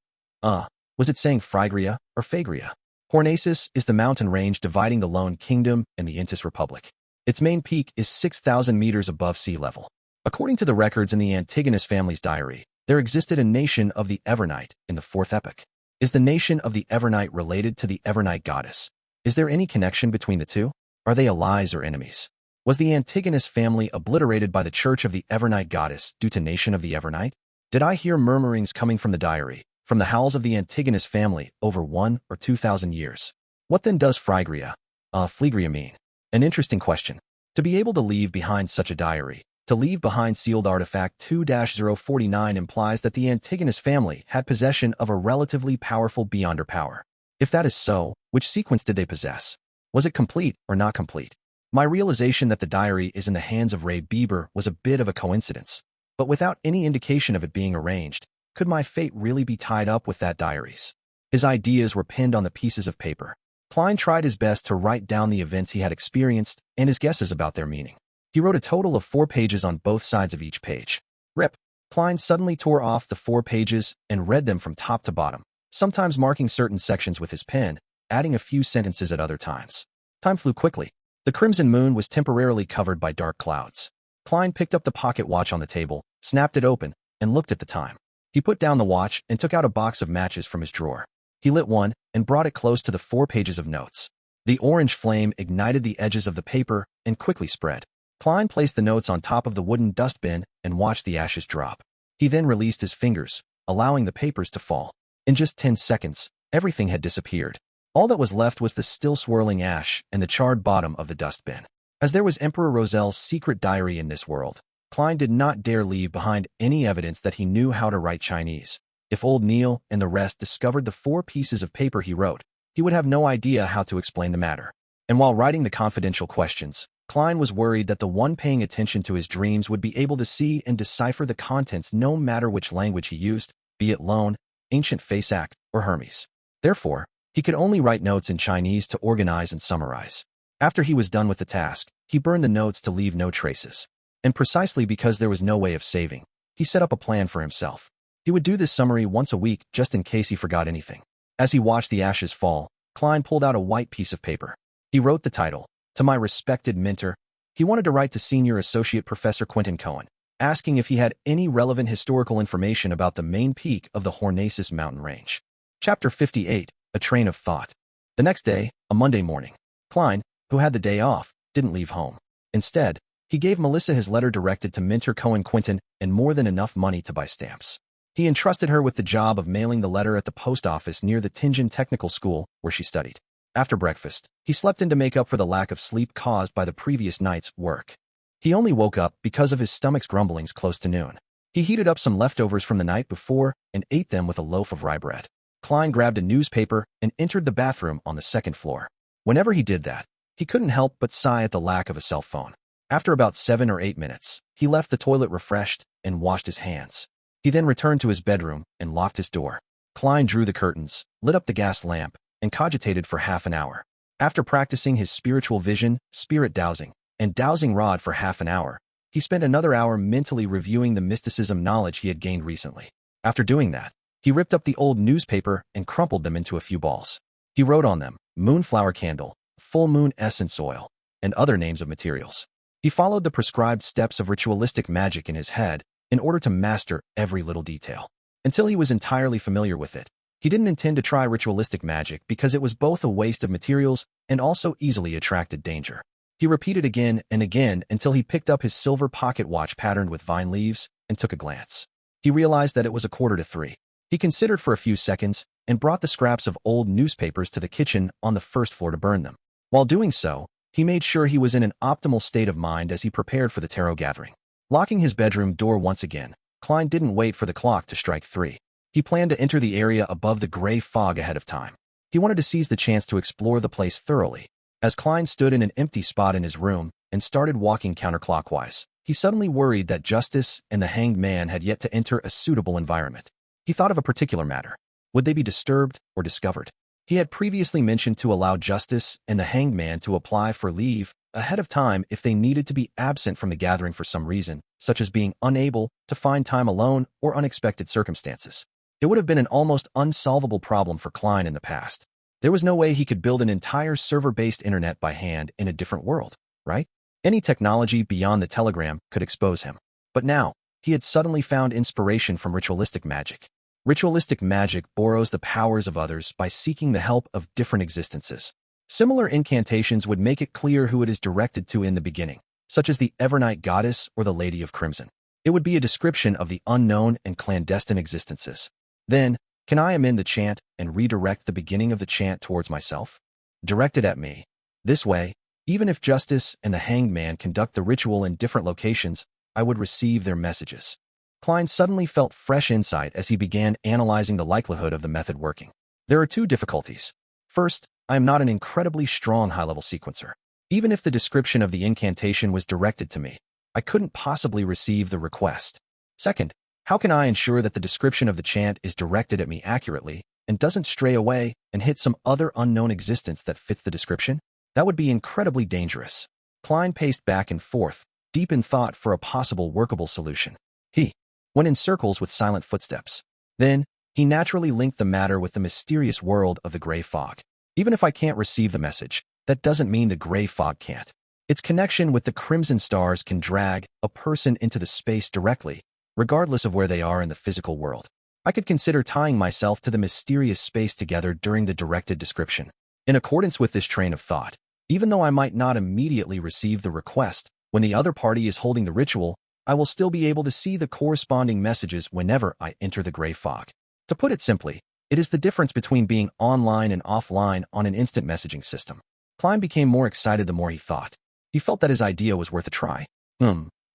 was it saying Phrygia or Phagria? Hornacis is the mountain range dividing the Lone Kingdom and the Intis Republic. Its main peak is 6,000 meters above sea level. According to the records in the Antigonus family's diary, there existed a nation of the Evernight in the 4th epoch. Is the nation of the Evernight related to the Evernight goddess? Is there any connection between the two? Are they allies or enemies? Was the Antigonus family obliterated by the Church of the Evernight goddess due to nation of the Evernight? Did I hear murmurings coming from the diary, from the howls of the Antigonus family over 1 or 2,000 years? What then does Phrygia mean? An interesting question. To be able to leave behind such a diary, to leave behind sealed artifact 2-049 implies that the Antigonus family had possession of a relatively powerful beyonder power. If that is so, which sequence did they possess? Was it complete or not complete? My realization that the diary is in the hands of Ray Bieber was a bit of a coincidence, but without any indication of it being arranged, could my fate really be tied up with that diary's? His ideas were pinned on the pieces of paper. Klein tried his best to write down the events he had experienced and his guesses about their meaning. He wrote a total of 4 pages on both sides of each page. Rip. Klein suddenly tore off the 4 pages and read them from top to bottom, sometimes marking certain sections with his pen, adding a few sentences at other times. Time flew quickly. The crimson moon was temporarily covered by dark clouds. Klein picked up the pocket watch on the table, snapped it open, and looked at the time. He put down the watch and took out a box of matches from his drawer. He lit one and brought it close to the 4 pages of notes. The orange flame ignited the edges of the paper and quickly spread. Klein placed the notes on top of the wooden dustbin and watched the ashes drop. He then released his fingers, allowing the papers to fall. In just 10 seconds, everything had disappeared. All that was left was the still swirling ash and the charred bottom of the dustbin. As there was Emperor Roselle's secret diary in this world, Klein did not dare leave behind any evidence that he knew how to write Chinese. If old Neil and the rest discovered the 4 pieces of paper he wrote, he would have no idea how to explain the matter. And while writing the confidential questions, Klein was worried that the one paying attention to his dreams would be able to see and decipher the contents no matter which language he used, be it Loan, Ancient Faceac, or Hermes. Therefore, he could only write notes in Chinese to organize and summarize. After he was done with the task, he burned the notes to leave no traces. And precisely because there was no way of saving, he set up a plan for himself. He would do this summary once a week just in case he forgot anything. As he watched the ashes fall, Klein pulled out a white piece of paper. He wrote the title, "To my respected mentor." He wanted to write to Senior Associate Professor Quentin Cohen, asking if he had any relevant historical information about the main peak of the Hornaces mountain range. Chapter 58, A Train of Thought. The next day, a Monday morning, Klein, who had the day off, didn't leave home. Instead, he gave Melissa his letter directed to Mentor Cohen Quentin and more than enough money to buy stamps. He entrusted her with the job of mailing the letter at the post office near the Tianjin Technical School where she studied. After breakfast, he slept in to make up for the lack of sleep caused by the previous night's work. He only woke up because of his stomach's grumblings close to noon. He heated up some leftovers from the night before and ate them with a loaf of rye bread. Klein grabbed a newspaper and entered the bathroom on the 2nd floor. Whenever he did that, he couldn't help but sigh at the lack of a cell phone. After about 7 or 8 minutes, he left the toilet refreshed and washed his hands. He then returned to his bedroom and locked his door. Klein drew the curtains, lit up the gas lamp, and cogitated for half an hour. After practicing his spiritual vision, spirit dowsing, and dowsing rod for half an hour, he spent another hour mentally reviewing the mysticism knowledge he had gained recently. After doing that, he ripped up the old newspaper and crumpled them into a few balls. He wrote on them, moonflower candle, full moon essence oil, and other names of materials. He followed the prescribed steps of ritualistic magic in his head in order to master every little detail. Until he was entirely familiar with it, he didn't intend to try ritualistic magic because it was both a waste of materials and also easily attracted danger. He repeated again and again until he picked up his silver pocket watch patterned with vine leaves and took a glance. He realized that it was 2:45. He considered for a few seconds and brought the scraps of old newspapers to the kitchen on the 1st floor to burn them. While doing so, he made sure he was in an optimal state of mind as he prepared for the tarot gathering. Locking his bedroom door once again, Klein didn't wait for the clock to strike 3. He planned to enter the area above the gray fog ahead of time. He wanted to seize the chance to explore the place thoroughly. As Klein stood in an empty spot in his room and started walking counterclockwise, he suddenly worried that Justice and the Hanged Man had yet to enter a suitable environment. He thought of a particular matter. Would they be disturbed or discovered? He had previously mentioned to allow Justice and the Hanged Man to apply for leave ahead of time if they needed to be absent from the gathering for some reason, such as being unable to find time alone or unexpected circumstances. It would have been an almost unsolvable problem for Klein in the past. There was no way he could build an entire server-based internet by hand in a different world, right? Any technology beyond the telegram could expose him. But now, he had suddenly found inspiration from ritualistic magic. Ritualistic magic borrows the powers of others by seeking the help of different existences. Similar incantations would make it clear who it is directed to in the beginning, such as the Evernight Goddess or the Lady of Crimson. It would be a description of the unknown and clandestine existences. Then, can I amend the chant and redirect the beginning of the chant towards myself? Directed at me. This way, even if Justice and the Hanged Man conduct the ritual in different locations, I would receive their messages. Klein suddenly felt fresh insight as he began analyzing the likelihood of the method working. There are 2 difficulties. First, I am not an incredibly strong high-level sequencer. Even if the description of the incantation was directed to me, I couldn't possibly receive the request. Second, how can I ensure that the description of the chant is directed at me accurately and doesn't stray away and hit some other unknown existence that fits the description? That would be incredibly dangerous. Klein paced back and forth, deep in thought for a possible workable solution. He went in circles with silent footsteps. Then, he naturally linked the matter with the mysterious world of the gray fog. Even if I can't receive the message, that doesn't mean the gray fog can't. Its connection with the crimson stars can drag a person into the space directly, regardless of where they are in the physical world. I could consider tying myself to the mysterious space together during the directed description. In accordance with this train of thought, even though I might not immediately receive the request when the other party is holding the ritual, I will still be able to see the corresponding messages whenever I enter the gray fog. To put it simply, it is the difference between being online and offline on an instant messaging system. Klein became more excited the more he thought. He felt that his idea was worth a try.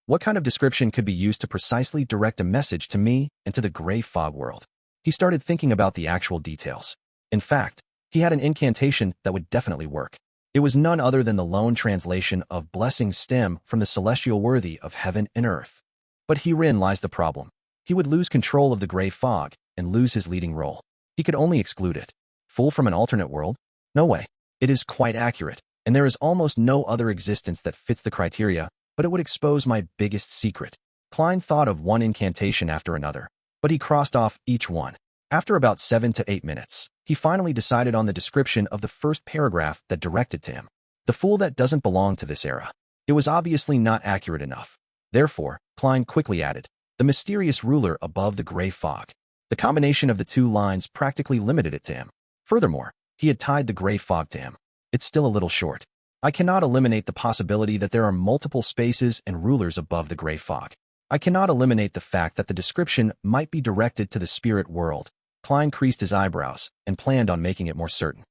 What kind of description could be used to precisely direct a message to me and to the gray fog world? He started thinking about the actual details. In fact, he had an incantation that would definitely work. It was none other than the lone translation of blessings stem from the celestial worthy of heaven and earth. But herein lies the problem. He would lose control of the gray fog and lose his leading role. He could only exclude it. Fool from an alternate world? No way. It is quite accurate, and there is almost no other existence that fits the criteria, but it would expose my biggest secret. Klein thought of one incantation after another, but he crossed off each one. After about 7 to 8 minutes, he finally decided on the description of the first paragraph that directed to him. The fool that doesn't belong to this era. It was obviously not accurate enough. Therefore, Klein quickly added, the mysterious ruler above the gray fog. The combination of the two lines practically limited it to him. Furthermore, he had tied the gray fog to him. It's still a little short. I cannot eliminate the possibility that there are multiple spaces and rulers above the gray fog. I cannot eliminate the fact that the description might be directed to the spirit world. Klein creased his eyebrows and planned on making it more certain.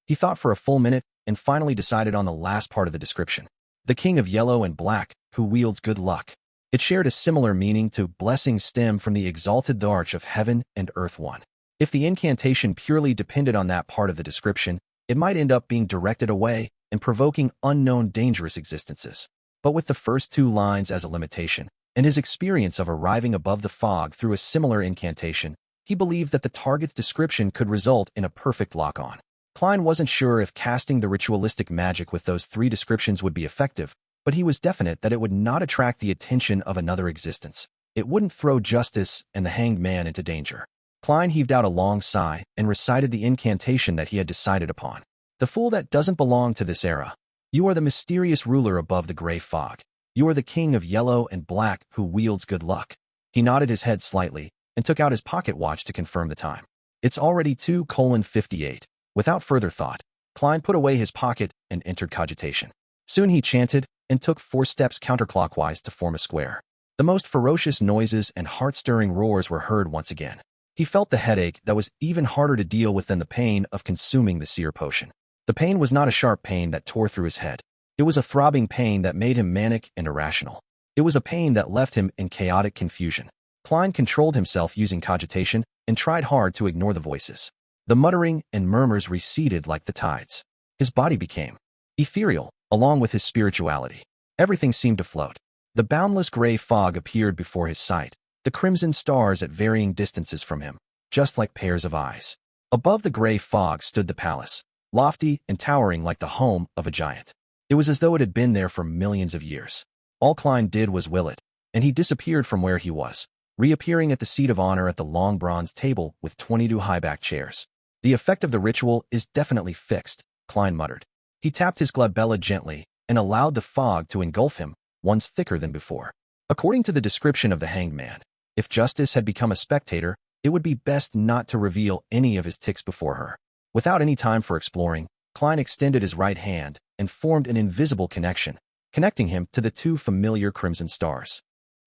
He thought for a full minute and finally decided on the last part of the description. The king of yellow and black, who wields good luck. It shared a similar meaning to blessings stem from the exalted arch of heaven and earth one. If the incantation purely depended on that part of the description, it might end up being directed away and provoking unknown dangerous existences. But with the first two lines as a limitation, and his experience of arriving above the fog through a similar incantation, he believed that the target's description could result in a perfect lock-on. Klein wasn't sure if casting the ritualistic magic with those three descriptions would be effective, but he was definite that it would not attract the attention of another existence. It wouldn't throw Justice and the Hanged Man into danger. Klein heaved out a long sigh and recited the incantation that he had decided upon. The fool that doesn't belong to this era. You are the mysterious ruler above the gray fog. You are the king of yellow and black who wields good luck. He nodded his head slightly and took out his pocket watch to confirm the time. It's already 2:58. Without further thought, Klein put away his pocket and entered cogitation. Soon he chanted and took 4 steps counterclockwise to form a square. The most ferocious noises and heart-stirring roars were heard once again. He felt the headache that was even harder to deal with than the pain of consuming the Seer potion. The pain was not a sharp pain that tore through his head. It was a throbbing pain that made him manic and irrational. It was a pain that left him in chaotic confusion. Klein controlled himself using cogitation and tried hard to ignore the voices. The muttering and murmurs receded like the tides. His body became ethereal, along with his spirituality. Everything seemed to float. The boundless gray fog appeared before his sight, the crimson stars at varying distances from him, just like pairs of eyes. Above the gray fog stood the palace, lofty and towering like the home of a giant. It was as though it had been there for millions of years. All Klein did was will it, and he disappeared from where he was, reappearing at the seat of honor at the long bronze table with 22 high-backed chairs. The effect of the ritual is definitely fixed, Klein muttered. He tapped his glabella gently and allowed the fog to engulf him, once thicker than before. According to the description of the Hanged Man, if Justice had become a spectator, it would be best not to reveal any of his tics before her. Without any time for exploring, Klein extended his right hand and formed an invisible connection, connecting him to the 2 familiar crimson stars.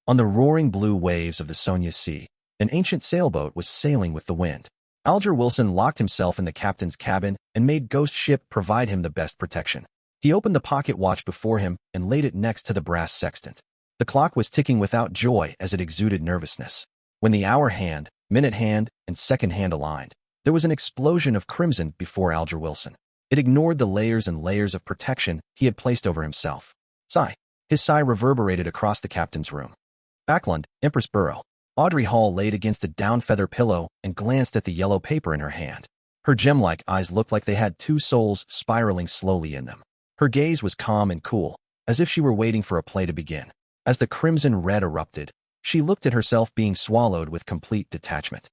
On the roaring blue waves of the Sonia Sea, an ancient sailboat was sailing with the wind. Alger Wilson locked himself in the captain's cabin and made Ghost Ship provide him the best protection. He opened the pocket watch before him and laid it next to the brass sextant. The clock was ticking without joy as it exuded nervousness. When the hour hand, minute hand, and second hand aligned, there was an explosion of crimson before Alger Wilson. It ignored the layers and layers of protection he had placed over himself. Sigh. His sigh reverberated across the captain's room. Backland, Empress Burrow. Audrey Hall laid against a down feather pillow and glanced at the yellow paper in her hand. Her gem-like eyes looked like they had 2 souls spiraling slowly in them. Her gaze was calm and cool, as if she were waiting for a play to begin. As the crimson red erupted, she looked at herself being swallowed with complete detachment.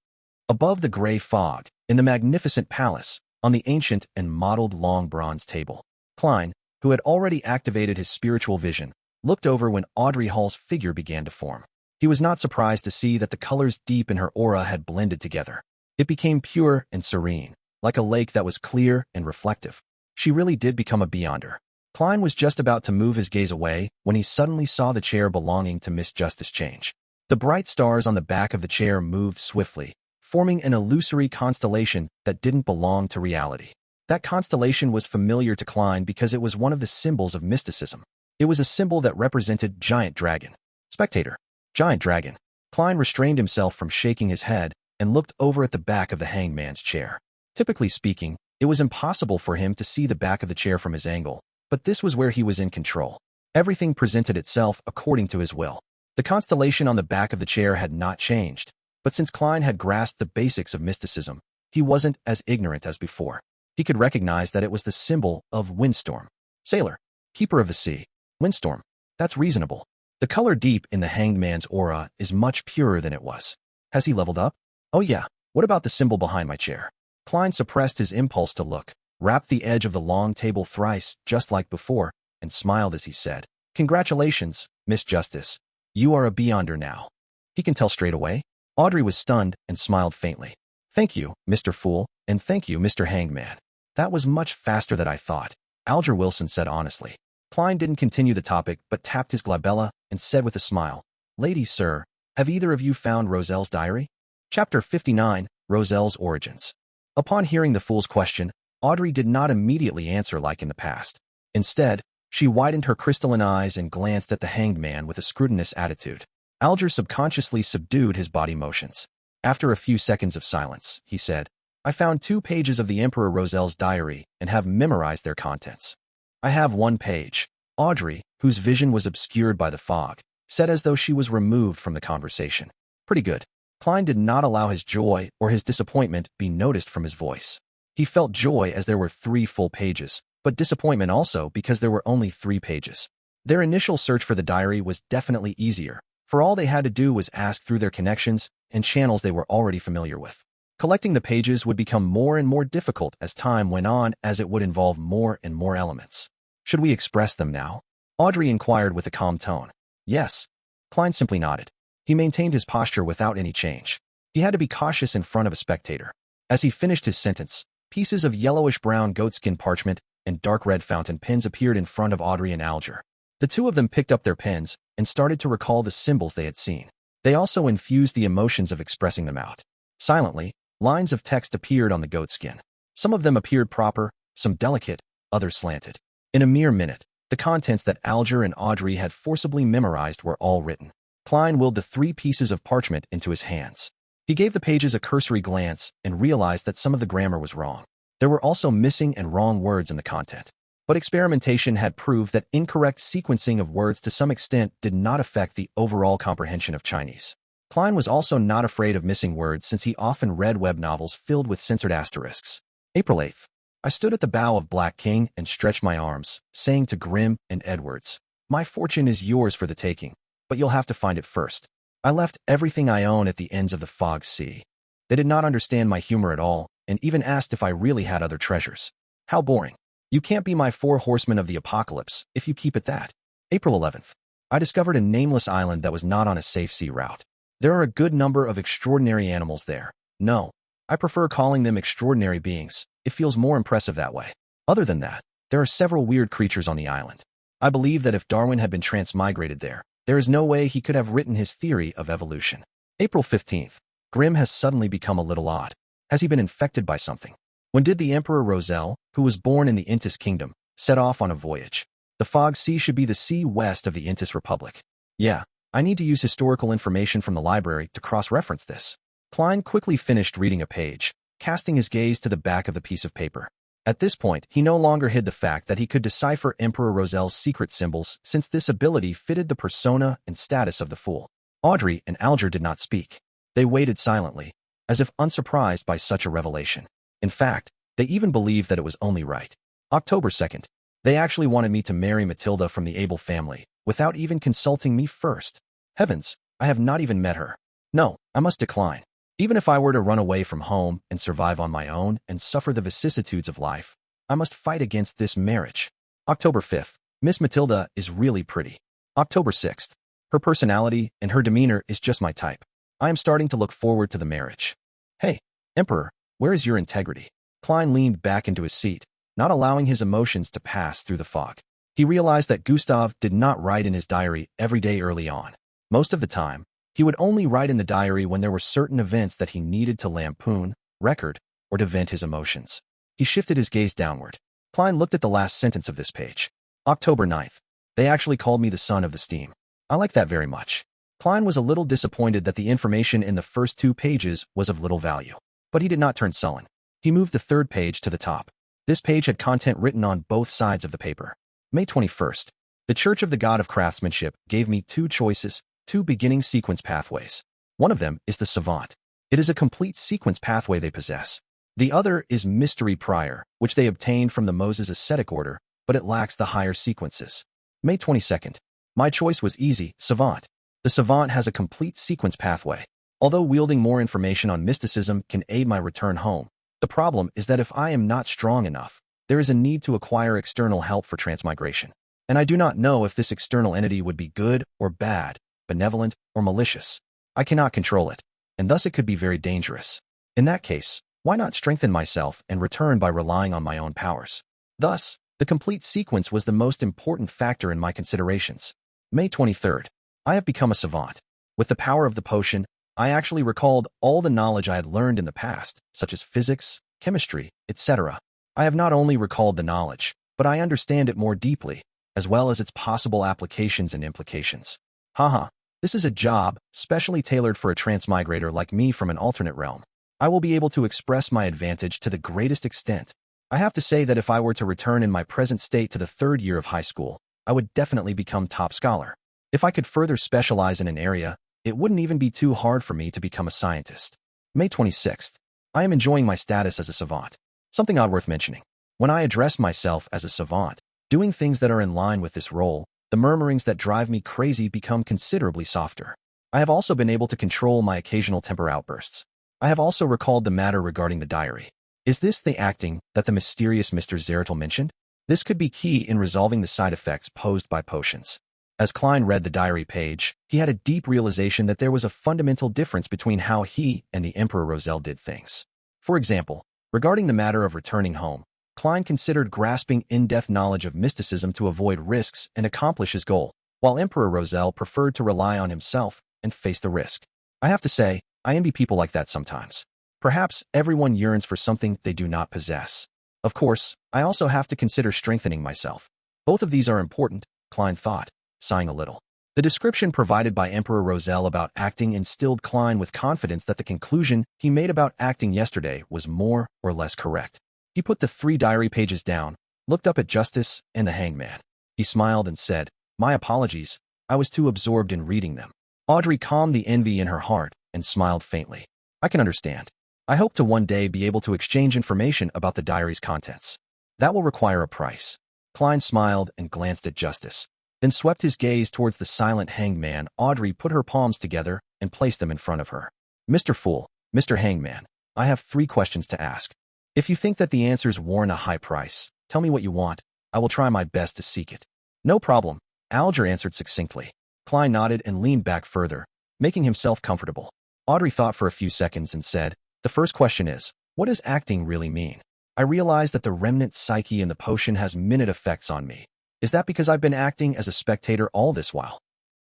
Above the gray fog, in the magnificent palace, on the ancient and modeled long bronze table, Klein, who had already activated his spiritual vision, looked over when Audrey Hall's figure began to form. He was not surprised to see that the colors deep in her aura had blended together. It became pure and serene, like a lake that was clear and reflective. She really did become a beyonder. Klein was just about to move his gaze away when he suddenly saw the chair belonging to Miss Justice change. The bright stars on the back of the chair moved swiftly, forming an illusory constellation that didn't belong to reality. That constellation was familiar to Klein because it was one of the symbols of mysticism. It was a symbol that represented Giant Dragon. Spectator. Giant Dragon. Klein restrained himself from shaking his head and looked over at the back of the hanged man's chair. Typically speaking, it was impossible for him to see the back of the chair from his angle, but this was where he was in control. Everything presented itself according to his will. The constellation on the back of the chair had not changed, but since Klein had grasped the basics of mysticism, he wasn't as ignorant as before. He could recognize that it was the symbol of windstorm. Sailor. Keeper of the sea. Windstorm. That's reasonable. The color deep in the hanged man's aura is much purer than it was. Has he leveled up? Oh yeah, what about the symbol behind my chair? Klein suppressed his impulse to look, rapped the edge of the long table thrice, just like before, and smiled as he said, "Congratulations, Miss Justice. You are a beyonder now." He can tell straight away? Audrey was stunned and smiled faintly. "Thank you, Mr. Fool, and thank you, Mr. Hangman. That was much faster than I thought," Alger Wilson said honestly. Klein didn't continue the topic but tapped his glabella and said with a smile, "Ladies, sir, have either of you found Roselle's diary?" Chapter 59, Roselle's Origins. Upon hearing the fool's question, Audrey did not immediately answer like in the past. Instead, she widened her crystalline eyes and glanced at the hanged man with a scrutinous attitude. Alger subconsciously subdued his body motions. After a few seconds of silence, he said, "I found 2 pages of the Emperor Roselle's diary and have memorized their contents." "I have 1 page." Audrey, whose vision was obscured by the fog, said as though she was removed from the conversation. "Pretty good." Klein did not allow his joy or his disappointment be noticed from his voice. He felt joy as there were 3 full pages, but disappointment also because there were only 3 pages. Their initial search for the diary was definitely easier, for all they had to do was ask through their connections and channels they were already familiar with. Collecting the pages would become more and more difficult as time went on, as it would involve more and more elements. "Should we express them now?" Audrey inquired with a calm tone. "Yes." Klein simply nodded. He maintained his posture without any change. He had to be cautious in front of a spectator. As he finished his sentence, pieces of yellowish-brown goatskin parchment and dark red fountain pens appeared in front of Audrey and Alger. The 2 of them picked up their pens and started to recall the symbols they had seen. They also infused the emotions of expressing them out. Silently, lines of text appeared on the goatskin. Some of them appeared proper, some delicate, others slanted. In a mere minute, the contents that Alger and Audrey had forcibly memorized were all written. Klein willed the 3 pieces of parchment into his hands. He gave the pages a cursory glance and realized that some of the grammar was wrong. There were also missing and wrong words in the content. But experimentation had proved that incorrect sequencing of words to some extent did not affect the overall comprehension of Chinese. Klein was also not afraid of missing words since he often read web novels filled with censored asterisks. April 8th. I stood at the bow of Black King and stretched my arms, saying to Grimm and Edwards, "My fortune is yours for the taking, but you'll have to find it first." I left everything I own at the ends of the fog sea. They did not understand my humor at all, and even asked if I really had other treasures. How boring. You can't be my 4 horsemen of the apocalypse if you keep it that. April 11th. I discovered a nameless island that was not on a safe sea route. There are a good number of extraordinary animals there. No, I prefer calling them extraordinary beings. It feels more impressive that way. Other than that, there are several weird creatures on the island. I believe that if Darwin had been transmigrated there is no way he could have written his theory of evolution. April 15th. Grimm has suddenly become a little odd. Has he been infected by something? When did the Emperor Roselle, who was born in the Intis Kingdom, set off on a voyage? The Fog Sea should be the sea west of the Intis Republic. Yeah, I need to use historical information from the library to cross-reference this. Klein quickly finished reading a page, casting his gaze to the back of the piece of paper. At this point, he no longer hid the fact that he could decipher Emperor Roselle's secret symbols, since this ability fitted the persona and status of the fool. Audrey and Alger did not speak. They waited silently, as if unsurprised by such a revelation. In fact, they even believed that it was only right. October 2nd. They actually wanted me to marry Matilda from the Abel family, without even consulting me first. Heavens, I have not even met her. No, I must decline. Even if I were to run away from home and survive on my own and suffer the vicissitudes of life, I must fight against this marriage. October 5th. Miss Matilda is really pretty. October 6th. Her personality and her demeanor is just my type. I am starting to look forward to the marriage. Hey, Emperor, where is your integrity? Klein leaned back into his seat, not allowing his emotions to pass through the fog. He realized that Gustav did not write in his diary every day early on. Most of the time, he would only write in the diary when there were certain events that he needed to lampoon, record, or to vent his emotions. He shifted his gaze downward. Klein looked at the last sentence of this page. October 9th. They actually called me the son of the steam. I like that very much. Klein was a little disappointed that the information in the first 2 pages was of little value. But he did not turn sullen. He moved the 3rd page to the top. This page had content written on both sides of the paper. May 21st. The Church of the God of Craftsmanship gave me 2 choices, 2 beginning sequence pathways. One of them is the Savant. It is a complete sequence pathway they possess. The other is Mystery Prior, which they obtained from the Moses ascetic order, but it lacks the higher sequences. May 22nd. My choice was easy, Savant. The Savant has a complete sequence pathway. Although wielding more information on mysticism can aid my return home, the problem is that if I am not strong enough, there is a need to acquire external help for transmigration. And I do not know if this external entity would be good or bad, benevolent or malicious. I cannot control it, and thus it could be very dangerous. In that case, why not strengthen myself and return by relying on my own powers? Thus, the complete sequence was the most important factor in my considerations. May 23rd. I have become a savant. With the power of the potion, I actually recalled all the knowledge I had learned in the past, such as physics, chemistry, etc. I have not only recalled the knowledge, but I understand it more deeply, as well as its possible applications and implications. Haha, this is a job specially tailored for a transmigrator like me from an alternate realm. I will be able to express my advantage to the greatest extent. I have to say that if I were to return in my present state to the 3rd year of high school, I would definitely become top scholar. If I could further specialize in an area, it wouldn't even be too hard for me to become a scientist. May 26th. I am enjoying my status as a savant. Something odd worth mentioning. When I address myself as a savant, doing things that are in line with this role, the murmurings that drive me crazy become considerably softer. I have also been able to control my occasional temper outbursts. I have also recalled the matter regarding the diary. Is this the acting that the mysterious Mr. Zeratul mentioned? This could be key in resolving the side effects posed by potions. As Klein read the diary page, he had a deep realization that there was a fundamental difference between how he and the Emperor Roselle did things. For example, regarding the matter of returning home, Klein considered grasping in-depth knowledge of mysticism to avoid risks and accomplish his goal, while Emperor Roselle preferred to rely on himself and face the risk. I have to say, I envy people like that sometimes. Perhaps everyone yearns for something they do not possess. Of course, I also have to consider strengthening myself. Both of these are important, Klein thought, sighing a little. The description provided by Emperor Roselle about acting instilled Klein with confidence that the conclusion he made about acting yesterday was more or less correct. He put the 3 diary pages down, looked up at Justice and the hangman. He smiled and said, "My apologies, I was too absorbed in reading them." Audrey calmed the envy in her heart and smiled faintly. "I can understand. I hope to one day be able to exchange information about the diary's contents. That will require a price." Klein smiled and glanced at Justice, then swept his gaze towards the silent hangman. Audrey put her palms together and placed them in front of her. "Mr. Fool, Mr. Hangman, I have 3 questions to ask. If you think that the answers warrant a high price, tell me what you want. I will try my best to seek it." "No problem," Alger answered succinctly. Klein nodded and leaned back further, making himself comfortable. Audrey thought for a few seconds and said, "The first question is, what does acting really mean? I realize that the remnant psyche in the potion has minute effects on me. Is that because I've been acting as a spectator all this while?"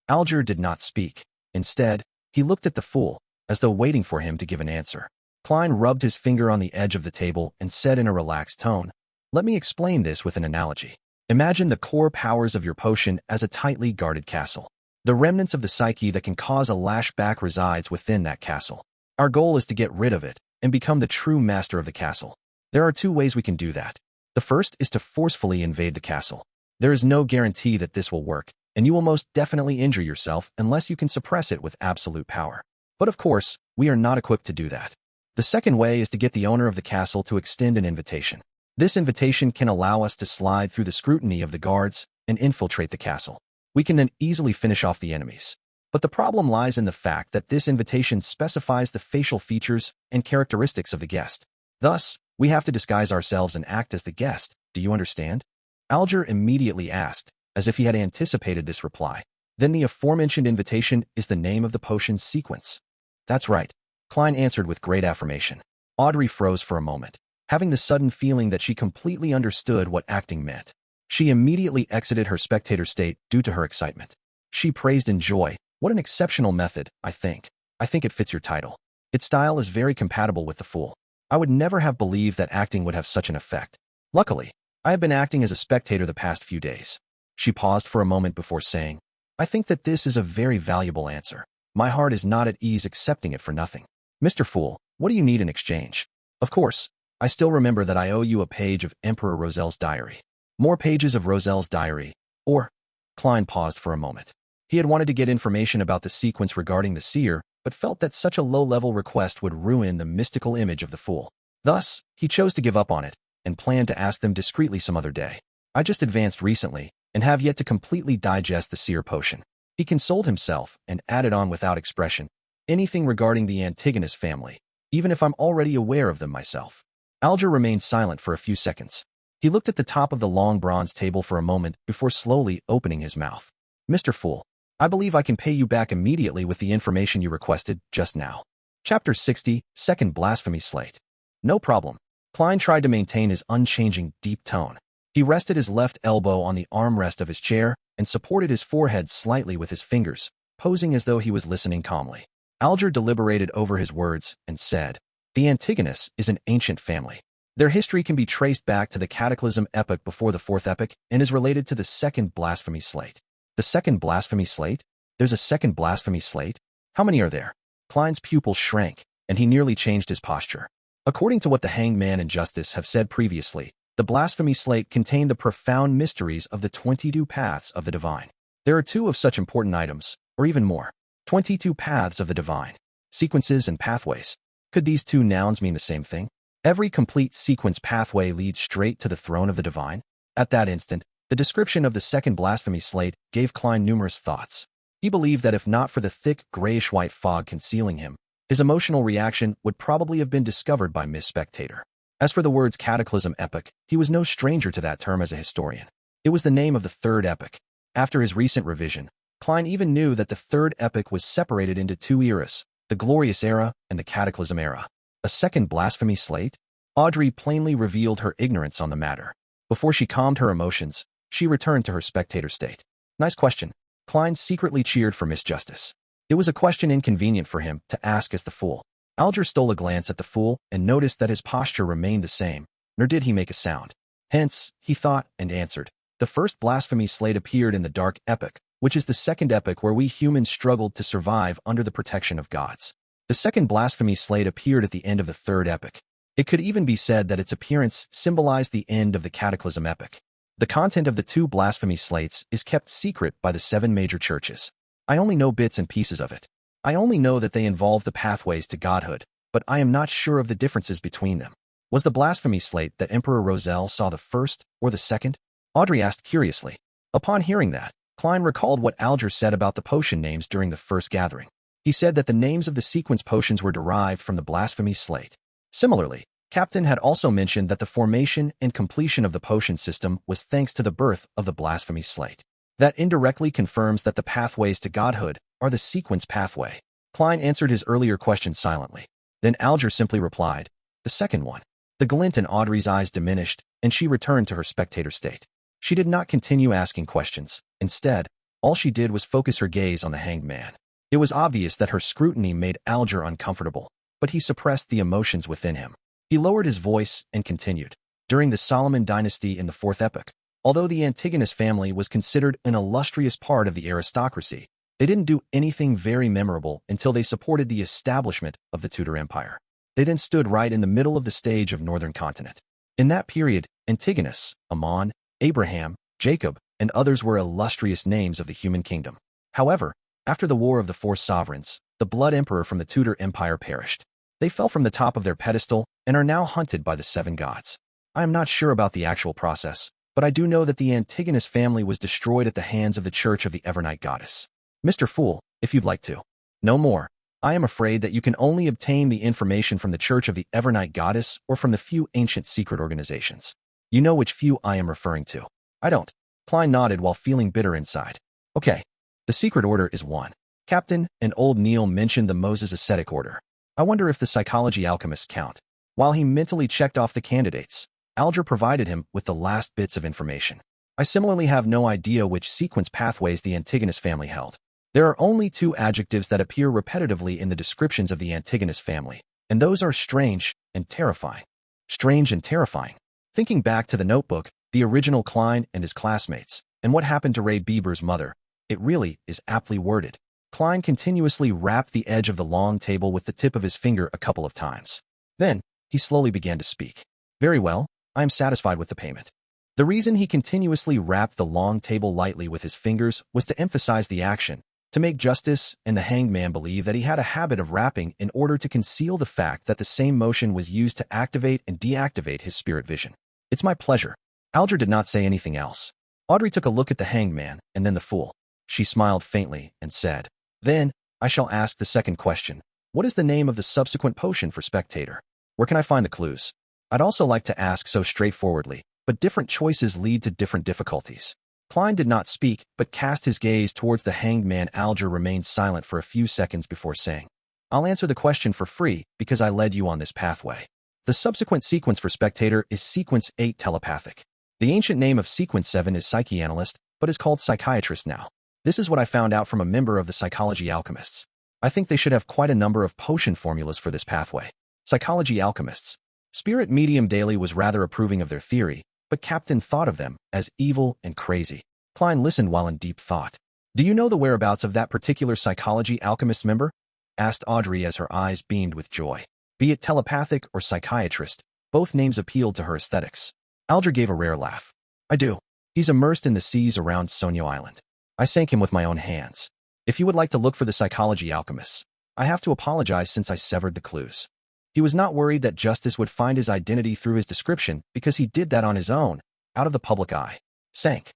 Alger did not speak. Instead, he looked at the fool, as though waiting for him to give an answer. Klein rubbed his finger on the edge of the table and said in a relaxed tone, "Let me explain this with an analogy. Imagine the core powers of your potion as a tightly guarded castle. The remnants of the psyche that can cause a lashback resides within that castle. Our goal is to get rid of it and become the true master of the castle. There are 2 ways we can do that. The first is to forcefully invade the castle. There is no guarantee that this will work, and you will most definitely injure yourself unless you can suppress it with absolute power. But of course, we are not equipped to do that. The second way is to get the owner of the castle to extend an invitation. This invitation can allow us to slide through the scrutiny of the guards and infiltrate the castle. We can then easily finish off the enemies. But the problem lies in the fact that this invitation specifies the facial features and characteristics of the guest. Thus, we have to disguise ourselves and act as the guest. Do you understand?" Alger immediately asked, as if he had anticipated this reply. Then the aforementioned invitation is the name of the potion's sequence. That's right, Klein answered with great affirmation. Audrey froze for a moment, having the sudden feeling that she completely understood what acting meant. She immediately exited her spectator state due to her excitement. She praised in joy, "What an exceptional method, I think. I think it fits your title. Its style is very compatible with the Fool. I would never have believed that acting would have such an effect. Luckily, I have been acting as a spectator the past few days." She paused for a moment before saying, "I think that this is a very valuable answer. My heart is not at ease accepting it for nothing. Mr. Fool, what do you need in exchange? Of course, I still remember that I owe you a page of Emperor Roselle's diary." More pages of Roselle's diary, or... Klein paused for a moment. He had wanted to get information about the sequence regarding the Seer, but felt that such a low-level request would ruin the mystical image of the Fool. Thus, he chose to give up on it, and planned to ask them discreetly some other day. "I just advanced recently, and have yet to completely digest the Seer potion." He consoled himself and added on without expression, "Anything regarding the Antigonus family, even if I'm already aware of them myself." Alger remained silent for a few seconds. He looked at the top of the long bronze table for a moment before slowly opening his mouth. "Mr. Fool, I believe I can pay you back immediately with the information you requested just now." Chapter 60, Second Blasphemy Slate. "No problem." Klein tried to maintain his unchanging, deep tone. He rested his left elbow on the armrest of his chair and supported his forehead slightly with his fingers, posing as though he was listening calmly. Alger deliberated over his words and said, "The Antigonus is an ancient family. Their history can be traced back to the Cataclysm epoch before the Fourth Epoch and is related to the Second Blasphemy Slate." "The Second Blasphemy Slate? There's a Second Blasphemy Slate? How many are there?" Klein's pupil shrank, and he nearly changed his posture. According to what the Hanged Man and Justice have said previously, the Blasphemy Slate contained the profound mysteries of the 22 paths of the divine. There are 2 of such important items, or even more. 22 paths of the divine. Sequences and pathways. Could these 2 nouns mean the same thing? Every complete sequence pathway leads straight to the throne of the divine. At that instant, the description of the Second Blasphemy Slate gave Klein numerous thoughts. He believed that if not for the thick, grayish-white fog concealing him, his emotional reaction would probably have been discovered by Miss Spectator. As for the words Cataclysm epoch, he was no stranger to that term as a historian. It was the name of the Third Epoch. After his recent revision, Klein even knew that the Third Epoch was separated into 2 eras, the Glorious Era and the Cataclysm Era. A Second Blasphemy Slate? Audrey plainly revealed her ignorance on the matter. Before she calmed her emotions, she returned to her spectator state. "Nice question." Klein secretly cheered for Miss Justice. It was a question inconvenient for him to ask as the Fool. Alger stole a glance at the Fool and noticed that his posture remained the same, nor did he make a sound. Hence, he thought and answered, "The first Blasphemy Slate appeared in the Dark Epoch, which is the second epoch where we humans struggled to survive under the protection of gods. The Second Blasphemy Slate appeared at the end of the Third Epoch. It could even be said that its appearance symbolized the end of the Cataclysm epoch. The content of the 2 blasphemy slates is kept secret by the 7 major churches. I only know bits and pieces of it. I only know that they involve the pathways to godhood, but I am not sure of the differences between them." "Was the blasphemy slate that Emperor Roselle saw the first or the second?" Audrey asked curiously. Upon hearing that, Klein recalled what Alger said about the potion names during the first gathering. He said that the names of the sequence potions were derived from the blasphemy slate. Similarly, Captain had also mentioned that the formation and completion of the potion system was thanks to the birth of the blasphemy slate. That indirectly confirms that the pathways to godhood are the sequence pathway. Klein answered his earlier question silently. Then Alger simply replied, "The second one." The glint in Audrey's eyes diminished, and she returned to her spectator state. She did not continue asking questions. Instead, all she did was focus her gaze on the Hanged Man. It was obvious that her scrutiny made Alger uncomfortable, but he suppressed the emotions within him. He lowered his voice and continued. "During the Solomon dynasty in the Fourth Epoch, although the Antigonus family was considered an illustrious part of the aristocracy, they didn't do anything very memorable until they supported the establishment of the Tudor Empire. They then stood right in the middle of the stage of northern continent. In that period, Antigonus, Ammon, Abraham, Jacob, and others were illustrious names of the human kingdom. However, after the War of the Four Sovereigns, the Blood Emperor from the Tudor Empire perished. They fell from the top of their pedestal and are now hunted by the 7 gods. I am not sure about the actual process, but I do know that the Antigonus family was destroyed at the hands of the Church of the Evernight Goddess. Mr. Fool, if you'd like to know more, I am afraid that you can only obtain the information from the Church of the Evernight Goddess or from the few ancient secret organizations. You know which few I am referring to. I don't." Klein nodded while feeling bitter inside. "Okay. The secret order is 1. Captain and old Neil mentioned the Moses ascetic order. I wonder if the psychology alchemists count. While he mentally checked off the candidates, Alger provided him with the last bits of information. I similarly have no idea which sequence pathways the Antigonus family held. There are only 2 adjectives that appear repetitively in the descriptions of the Antigonus family, and those are strange and terrifying. Strange and terrifying. Thinking back to the notebook, the original Klein and his classmates, and what happened to Ray Bieber's mother, it really is aptly worded. Klein continuously rapped the edge of the long table with the tip of his finger a couple of times. Then, he slowly began to speak. Very well, I am satisfied with the payment. The reason he continuously rapped the long table lightly with his fingers was to emphasize the action, to make Justice and the hanged man believe that he had a habit of rapping in order to conceal the fact that the same motion was used to activate and deactivate his spirit vision. It's my pleasure. Alger did not say anything else. Audrey took a look at the hanged man and then the fool. She smiled faintly and said, Then, I shall ask the second question. What is the name of the subsequent potion for Spectator? Where can I find the clues? I'd also like to ask so straightforwardly, but different choices lead to different difficulties. Klein did not speak, but cast his gaze towards the hanged man. Alger remained silent for a few seconds before saying, I'll answer the question for free because I led you on this pathway. The subsequent sequence for Spectator is Sequence 8 telepathic. The ancient name of Sequence 7 is psychianalyst, but is called psychiatrist now. This is what I found out from a member of the psychology alchemists. I think they should have quite a number of potion formulas for this pathway. Psychology alchemists. Spirit Medium Daily was rather approving of their theory, but Captain thought of them as evil and crazy. Klein listened while in deep thought. Do you know the whereabouts of that particular psychology alchemist member? Asked Audrey as her eyes beamed with joy. Be it telepathic or psychiatrist, both names appealed to her aesthetics. Alger gave a rare laugh. I do. He's immersed in the seas around Sonio Island. I sank him with my own hands. If you would like to look for the psychology alchemists, I have to apologize since I severed the clues. He was not worried that Justice would find his identity through his description because he did that on his own, out of the public eye. Sank.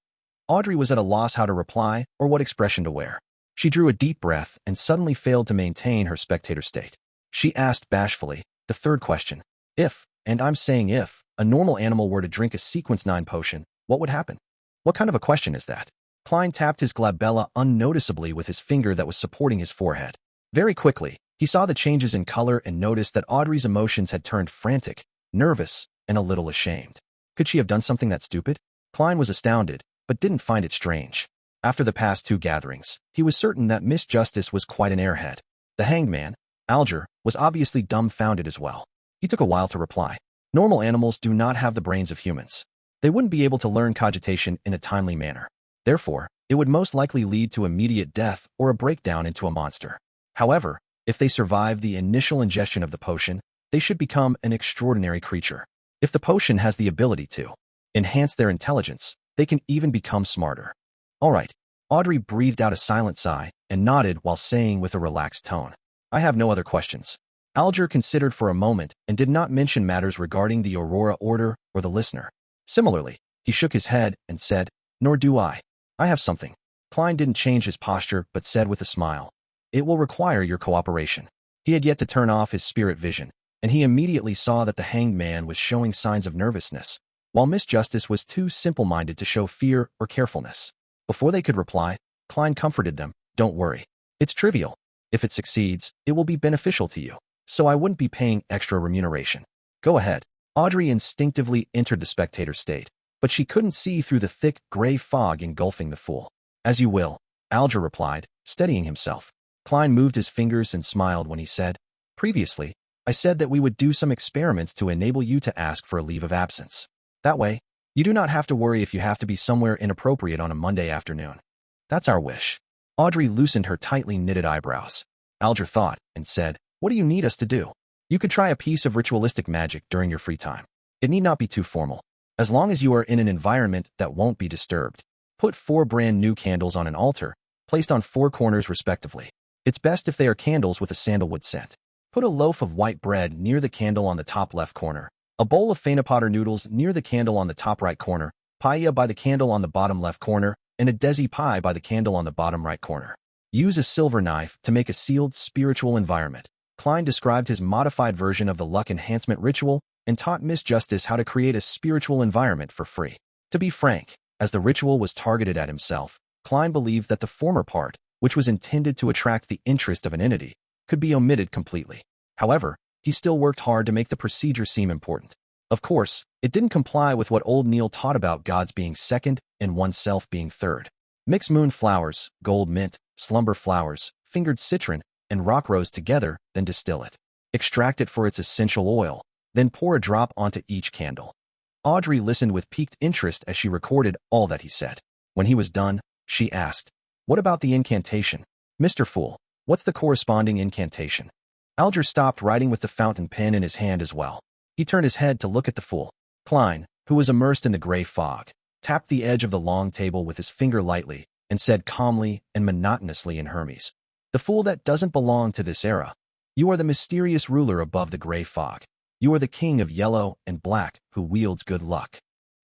Audrey was at a loss how to reply or what expression to wear. She drew a deep breath and suddenly failed to maintain her spectator state. She asked bashfully, the third question. If, and I'm saying if, a normal animal were to drink a Sequence 9 potion, what would happen? What kind of a question is that? Klein tapped his glabella unnoticeably with his finger that was supporting his forehead. Very quickly, he saw the changes in color and noticed that Audrey's emotions had turned frantic, nervous, and a little ashamed. Could she have done something that stupid? Klein was astounded, but didn't find it strange. After the past 2 gatherings, he was certain that Miss Justice was quite an airhead. The hanged man, Alger, was obviously dumbfounded as well. He took a while to reply. Normal animals do not have the brains of humans. They wouldn't be able to learn cogitation in a timely manner. Therefore, it would most likely lead to immediate death or a breakdown into a monster. However, if they survive the initial ingestion of the potion, they should become an extraordinary creature. If the potion has the ability to enhance their intelligence, they can even become smarter. All right. Audrey breathed out a silent sigh and nodded while saying with a relaxed tone, I have no other questions. Alger considered for a moment and did not mention matters regarding the Aurora Order or the listener. Similarly, he shook his head and said, Nor do I. I have something. Klein didn't change his posture but said with a smile, It will require your cooperation. He had yet to turn off his spirit vision, and he immediately saw that the hanged man was showing signs of nervousness, while Miss Justice was too simple-minded to show fear or carefulness. Before they could reply, Klein comforted them, Don't worry. It's trivial. If it succeeds, it will be beneficial to you, so I wouldn't be paying extra remuneration. Go ahead. Audrey instinctively entered the spectator state, but she couldn't see through the thick, gray fog engulfing the fool. As you will, Alger replied, steadying himself. Klein moved his fingers and smiled when he said, Previously, I said that we would do some experiments to enable you to ask for a leave of absence. That way, you do not have to worry if you have to be somewhere inappropriate on a Monday afternoon. That's our wish. Audrey loosened her tightly knitted eyebrows. Alger thought and said, What do you need us to do? You could try a piece of ritualistic magic during your free time. It need not be too formal. As long as you are in an environment that won't be disturbed. Put 4 brand new candles on an altar, placed on 4 corners respectively. It's best if they are candles with a sandalwood scent. Put a loaf of white bread near the candle on the top left corner, a bowl of Potter noodles near the candle on the top right corner, paella by the candle on the bottom left corner, and a desi pie by the candle on the bottom right corner. Use a silver knife to make a sealed spiritual environment. Klein described his modified version of the luck enhancement ritual and taught Miss Justice how to create a spiritual environment for free. To be frank, as the ritual was targeted at himself, Klein believed that the former part, which was intended to attract the interest of an entity, could be omitted completely. However, he still worked hard to make the procedure seem important. Of course, it didn't comply with what old Neil taught about gods being second and oneself being third. Mix moon flowers, gold mint, slumber flowers, fingered citron, and rock rose together, then distill it. Extract it for its essential oil, then pour a drop onto each candle. Audrey listened with piqued interest as she recorded all that he said. When he was done, she asked, "What about the incantation? Mr. Fool, what's the corresponding incantation?" Alger stopped writing with the fountain pen in his hand as well. He turned his head to look at the fool. Klein, who was immersed in the gray fog, tapped the edge of the long table with his finger lightly and said calmly and monotonously in Hermes, "The fool that doesn't belong to this era. You are the mysterious ruler above the gray fog. You are the king of yellow and black who wields good luck."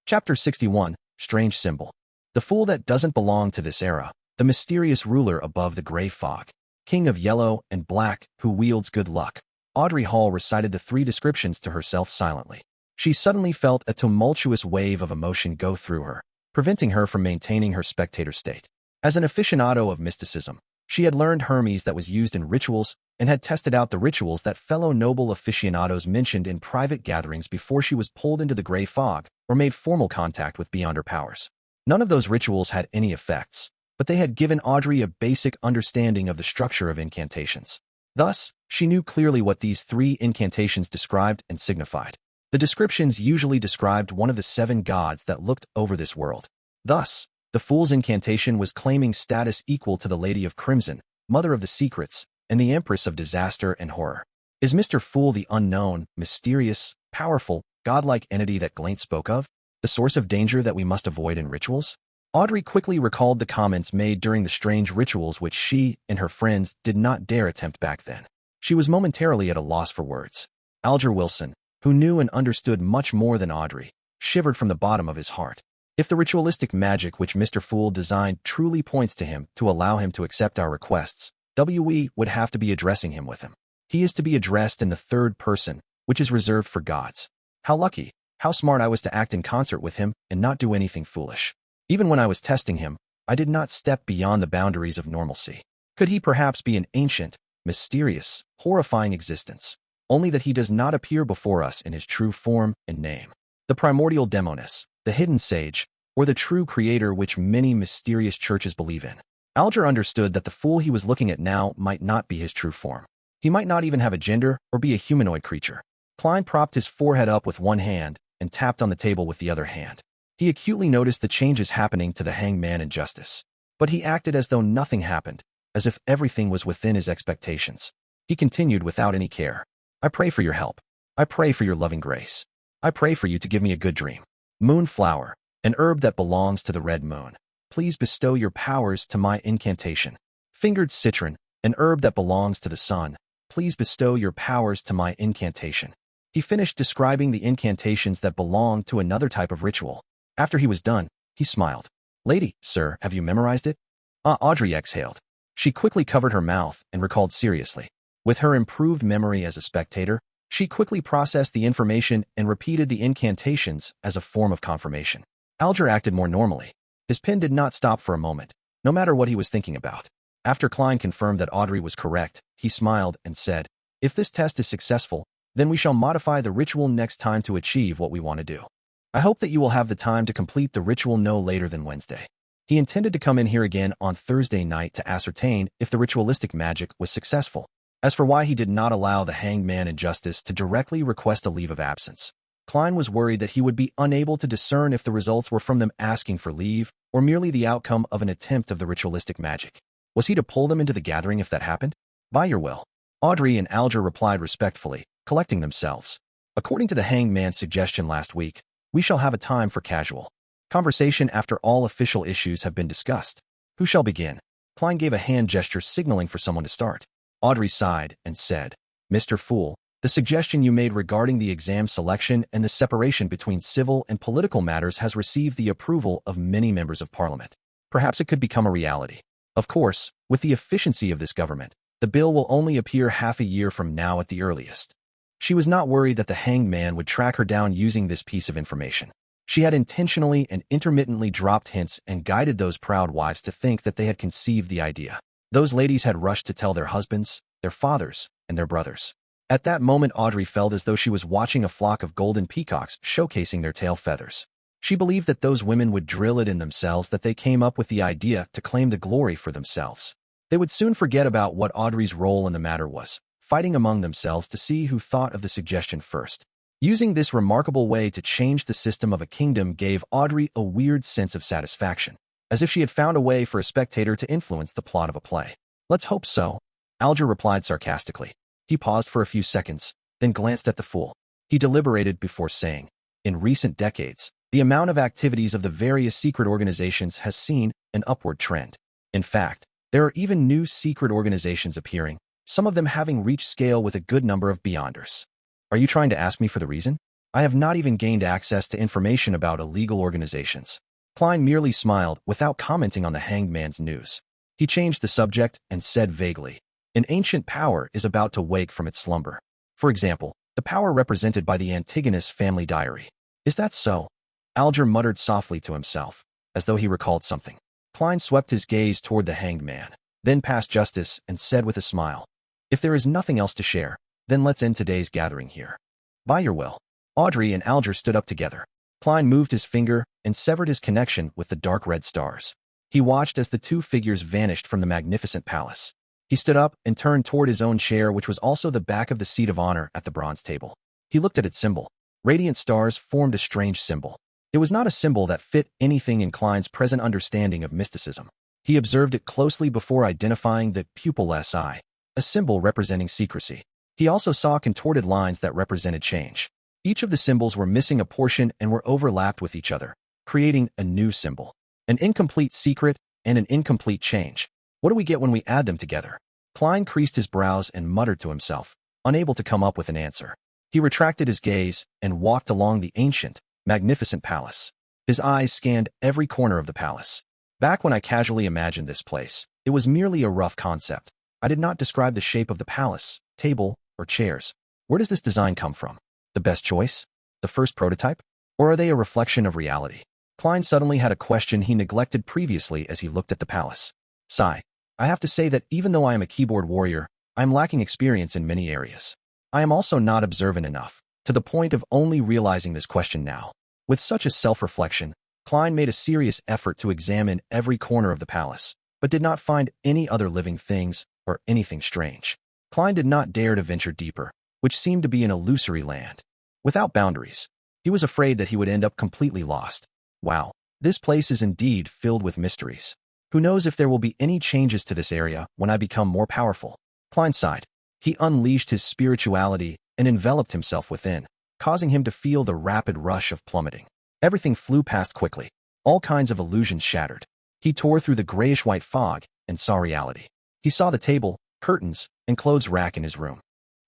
Chapter 61, Strange Symbol. The fool that doesn't belong to this era, the mysterious ruler above the gray fog, king of yellow and black who wields good luck. Audrey Hall recited the three descriptions to herself silently. She suddenly felt a tumultuous wave of emotion go through her, preventing her from maintaining her spectator state. As an aficionado of mysticism, she had learned Hermes that was used in rituals and had tested out the rituals that fellow noble aficionados mentioned in private gatherings before she was pulled into the gray fog or made formal contact with beyond her powers. None of those rituals had any effects, but they had given Audrey a basic understanding of the structure of incantations. Thus, she knew clearly what these three incantations described and signified. The descriptions usually described one of the seven gods that looked over this world. Thus, the Fool's incantation was claiming status equal to the Lady of Crimson, Mother of the Secrets, and the Empress of Disaster and Horror. Is Mr. Fool the unknown, mysterious, powerful, godlike entity that Glaint spoke of? The source of danger that we must avoid in rituals? Audrey quickly recalled the comments made during the strange rituals which she and her friends did not dare attempt back then. She was momentarily at a loss for words. Alger Wilson, who knew and understood much more than Audrey, shivered from the bottom of his heart. If the ritualistic magic which Mr. Fool designed truly points to him to allow him to accept our requests, we would have to be addressing him with him. He is to be addressed in the third person, which is reserved for gods. How lucky, how smart I was to act in concert with him and not do anything foolish. Even when I was testing him, I did not step beyond the boundaries of normalcy. Could he perhaps be an ancient, mysterious, horrifying existence, only that he does not appear before us in his true form and name? The primordial Demoness, the hidden sage, or the true creator which many mysterious churches believe in. Alger understood that the fool he was looking at now might not be his true form. He might not even have a gender or be a humanoid creature. Klein propped his forehead up with one hand and tapped on the table with the other hand. He acutely noticed the changes happening to the hanged man in justice. But he acted as though nothing happened, as if everything was within his expectations. He continued without any care. "I pray for your help. I pray for your loving grace. I pray for you to give me a good dream. Moonflower, an herb that belongs to the red moon. Please bestow your powers to my incantation. Fingered citron, an herb that belongs to the sun. Please bestow your powers to my incantation." He finished describing the incantations that belonged to another type of ritual. After he was done, he smiled. "Lady, sir, have you memorized it?" Audrey exhaled. She quickly covered her mouth and recalled seriously. With her improved memory as a spectator, she quickly processed the information and repeated the incantations as a form of confirmation. Alger acted more normally. His pen did not stop for a moment, no matter what he was thinking about. After Klein confirmed that Audrey was correct, he smiled and said, "If this test is successful, then we shall modify the ritual next time to achieve what we want to do. I hope that you will have the time to complete the ritual no later than Wednesday." He intended to come in here again on Thursday night to ascertain if the ritualistic magic was successful. As for why he did not allow the hanged man in justice to directly request a leave of absence, Klein was worried that he would be unable to discern if the results were from them asking for leave or merely the outcome of an attempt of the ritualistic magic. Was he to pull them into the gathering if that happened? "By your will." Audrey and Alger replied respectfully, collecting themselves. "According to the hanged man's suggestion last week, we shall have a time for casual conversation after all official issues have been discussed. Who shall begin?" Klein gave a hand gesture signaling for someone to start. Audrey sighed and said, "Mr. Fool, the suggestion you made regarding the exam selection and the separation between civil and political matters has received the approval of many members of Parliament. Perhaps it could become a reality. Of course, with the efficiency of this government, the bill will only appear half a year from now at the earliest." She was not worried that the hanged man would track her down using this piece of information. She had intentionally and intermittently dropped hints and guided those proud wives to think that they had conceived the idea. Those ladies had rushed to tell their husbands, their fathers, and their brothers. At that moment, Audrey felt as though she was watching a flock of golden peacocks showcasing their tail feathers. She believed that those women would drill it in themselves that they came up with the idea to claim the glory for themselves. They would soon forget about what Audrey's role in the matter was, fighting among themselves to see who thought of the suggestion first. Using this remarkable way to change the system of a kingdom gave Audrey a weird sense of satisfaction, as if she had found a way for a spectator to influence the plot of a play. "Let's hope so," Alger replied sarcastically. He paused for a few seconds, then glanced at the fool. He deliberated before saying, "In recent decades, the amount of activities of the various secret organizations has seen an upward trend. In fact, there are even new secret organizations appearing, some of them having reached scale with a good number of beyonders." "Are you trying to ask me for the reason? I have not even gained access to information about illegal organizations." Klein merely smiled without commenting on the hanged man's news. He changed the subject and said vaguely, "An ancient power is about to wake from its slumber. For example, the power represented by the Antigonus family diary. Is that so?" Alger muttered softly to himself, as though he recalled something. Klein swept his gaze toward the hanged man, then past Justice and said with a smile, "If there is nothing else to share, then let's end today's gathering here. By your will." Audrey and Alger stood up together. Klein moved his finger and severed his connection with the dark red stars. He watched as the two figures vanished from the magnificent palace. He stood up and turned toward his own chair, which was also the back of the seat of honor at the bronze table. He looked at its symbol. Radiant stars formed a strange symbol. It was not a symbol that fit anything in Klein's present understanding of mysticism. He observed it closely before identifying the pupilless eye, a symbol representing secrecy. He also saw contorted lines that represented change. Each of the symbols were missing a portion and were overlapped with each other, creating a new symbol. An incomplete secret and an incomplete change. What do we get when we add them together? Klein creased his brows and muttered to himself, unable to come up with an answer. He retracted his gaze and walked along the ancient, magnificent palace. His eyes scanned every corner of the palace. Back when I casually imagined this place, it was merely a rough concept. I did not describe the shape of the palace, table, or chairs. Where does this design come from? The best choice? The first prototype? Or are they a reflection of reality? Klein suddenly had a question he neglected previously as he looked at the palace. Sigh. I have to say that even though I am a keyboard warrior, I am lacking experience in many areas. I am also not observant enough, to the point of only realizing this question now. With such a self-reflection, Klein made a serious effort to examine every corner of the palace, but did not find any other living things or anything strange. Klein did not dare to venture deeper, which seemed to be an illusory land. Without boundaries, he was afraid that he would end up completely lost. Wow, this place is indeed filled with mysteries. Who knows if there will be any changes to this area when I become more powerful? Klein sighed. He unleashed his spirituality and enveloped himself within, causing him to feel the rapid rush of plummeting. Everything flew past quickly. All kinds of illusions shattered. He tore through the grayish-white fog and saw reality. He saw the table, curtains, and clothes rack in his room.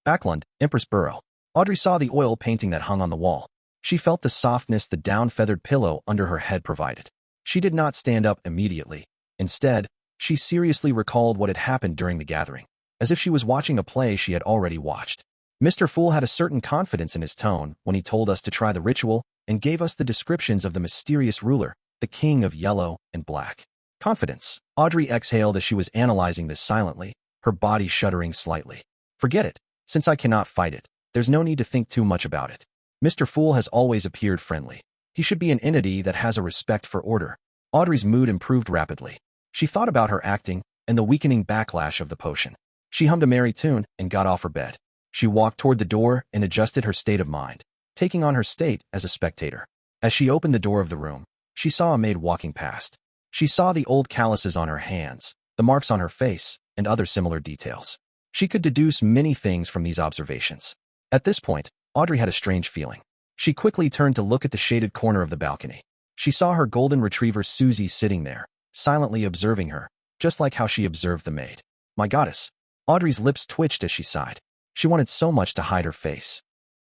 Backlund, Empress Burrow. Audrey saw the oil painting that hung on the wall. She felt the softness the down-feathered pillow under her head provided. She did not stand up immediately. Instead, she seriously recalled what had happened during the gathering, as if she was watching a play she had already watched. Mr. Fool had a certain confidence in his tone when he told us to try the ritual and gave us the descriptions of the mysterious ruler, the king of yellow and black. Confidence. Audrey exhaled as she was analyzing this silently, her body shuddering slightly. Forget it. Since I cannot fight it, there's no need to think too much about it. Mr. Fool has always appeared friendly. He should be an entity that has a respect for order. Audrey's mood improved rapidly. She thought about her acting and the weakening backlash of the potion. She hummed a merry tune and got off her bed. She walked toward the door and adjusted her state of mind, taking on her state as a spectator. As she opened the door of the room, she saw a maid walking past. She saw the old calluses on her hands, the marks on her face, and other similar details. She could deduce many things from these observations. At this point, Audrey had a strange feeling. She quickly turned to look at the shaded corner of the balcony. She saw her golden retriever Susie sitting there, silently observing her, just like how she observed the maid. My goddess. Audrey's lips twitched as she sighed. She wanted so much to hide her face.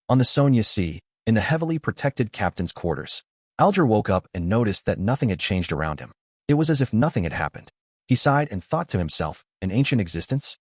On the Sonia Sea, in the heavily protected captain's quarters, Alger woke up and noticed that nothing had changed around him. It was as if nothing had happened. He sighed and thought to himself, an ancient existence?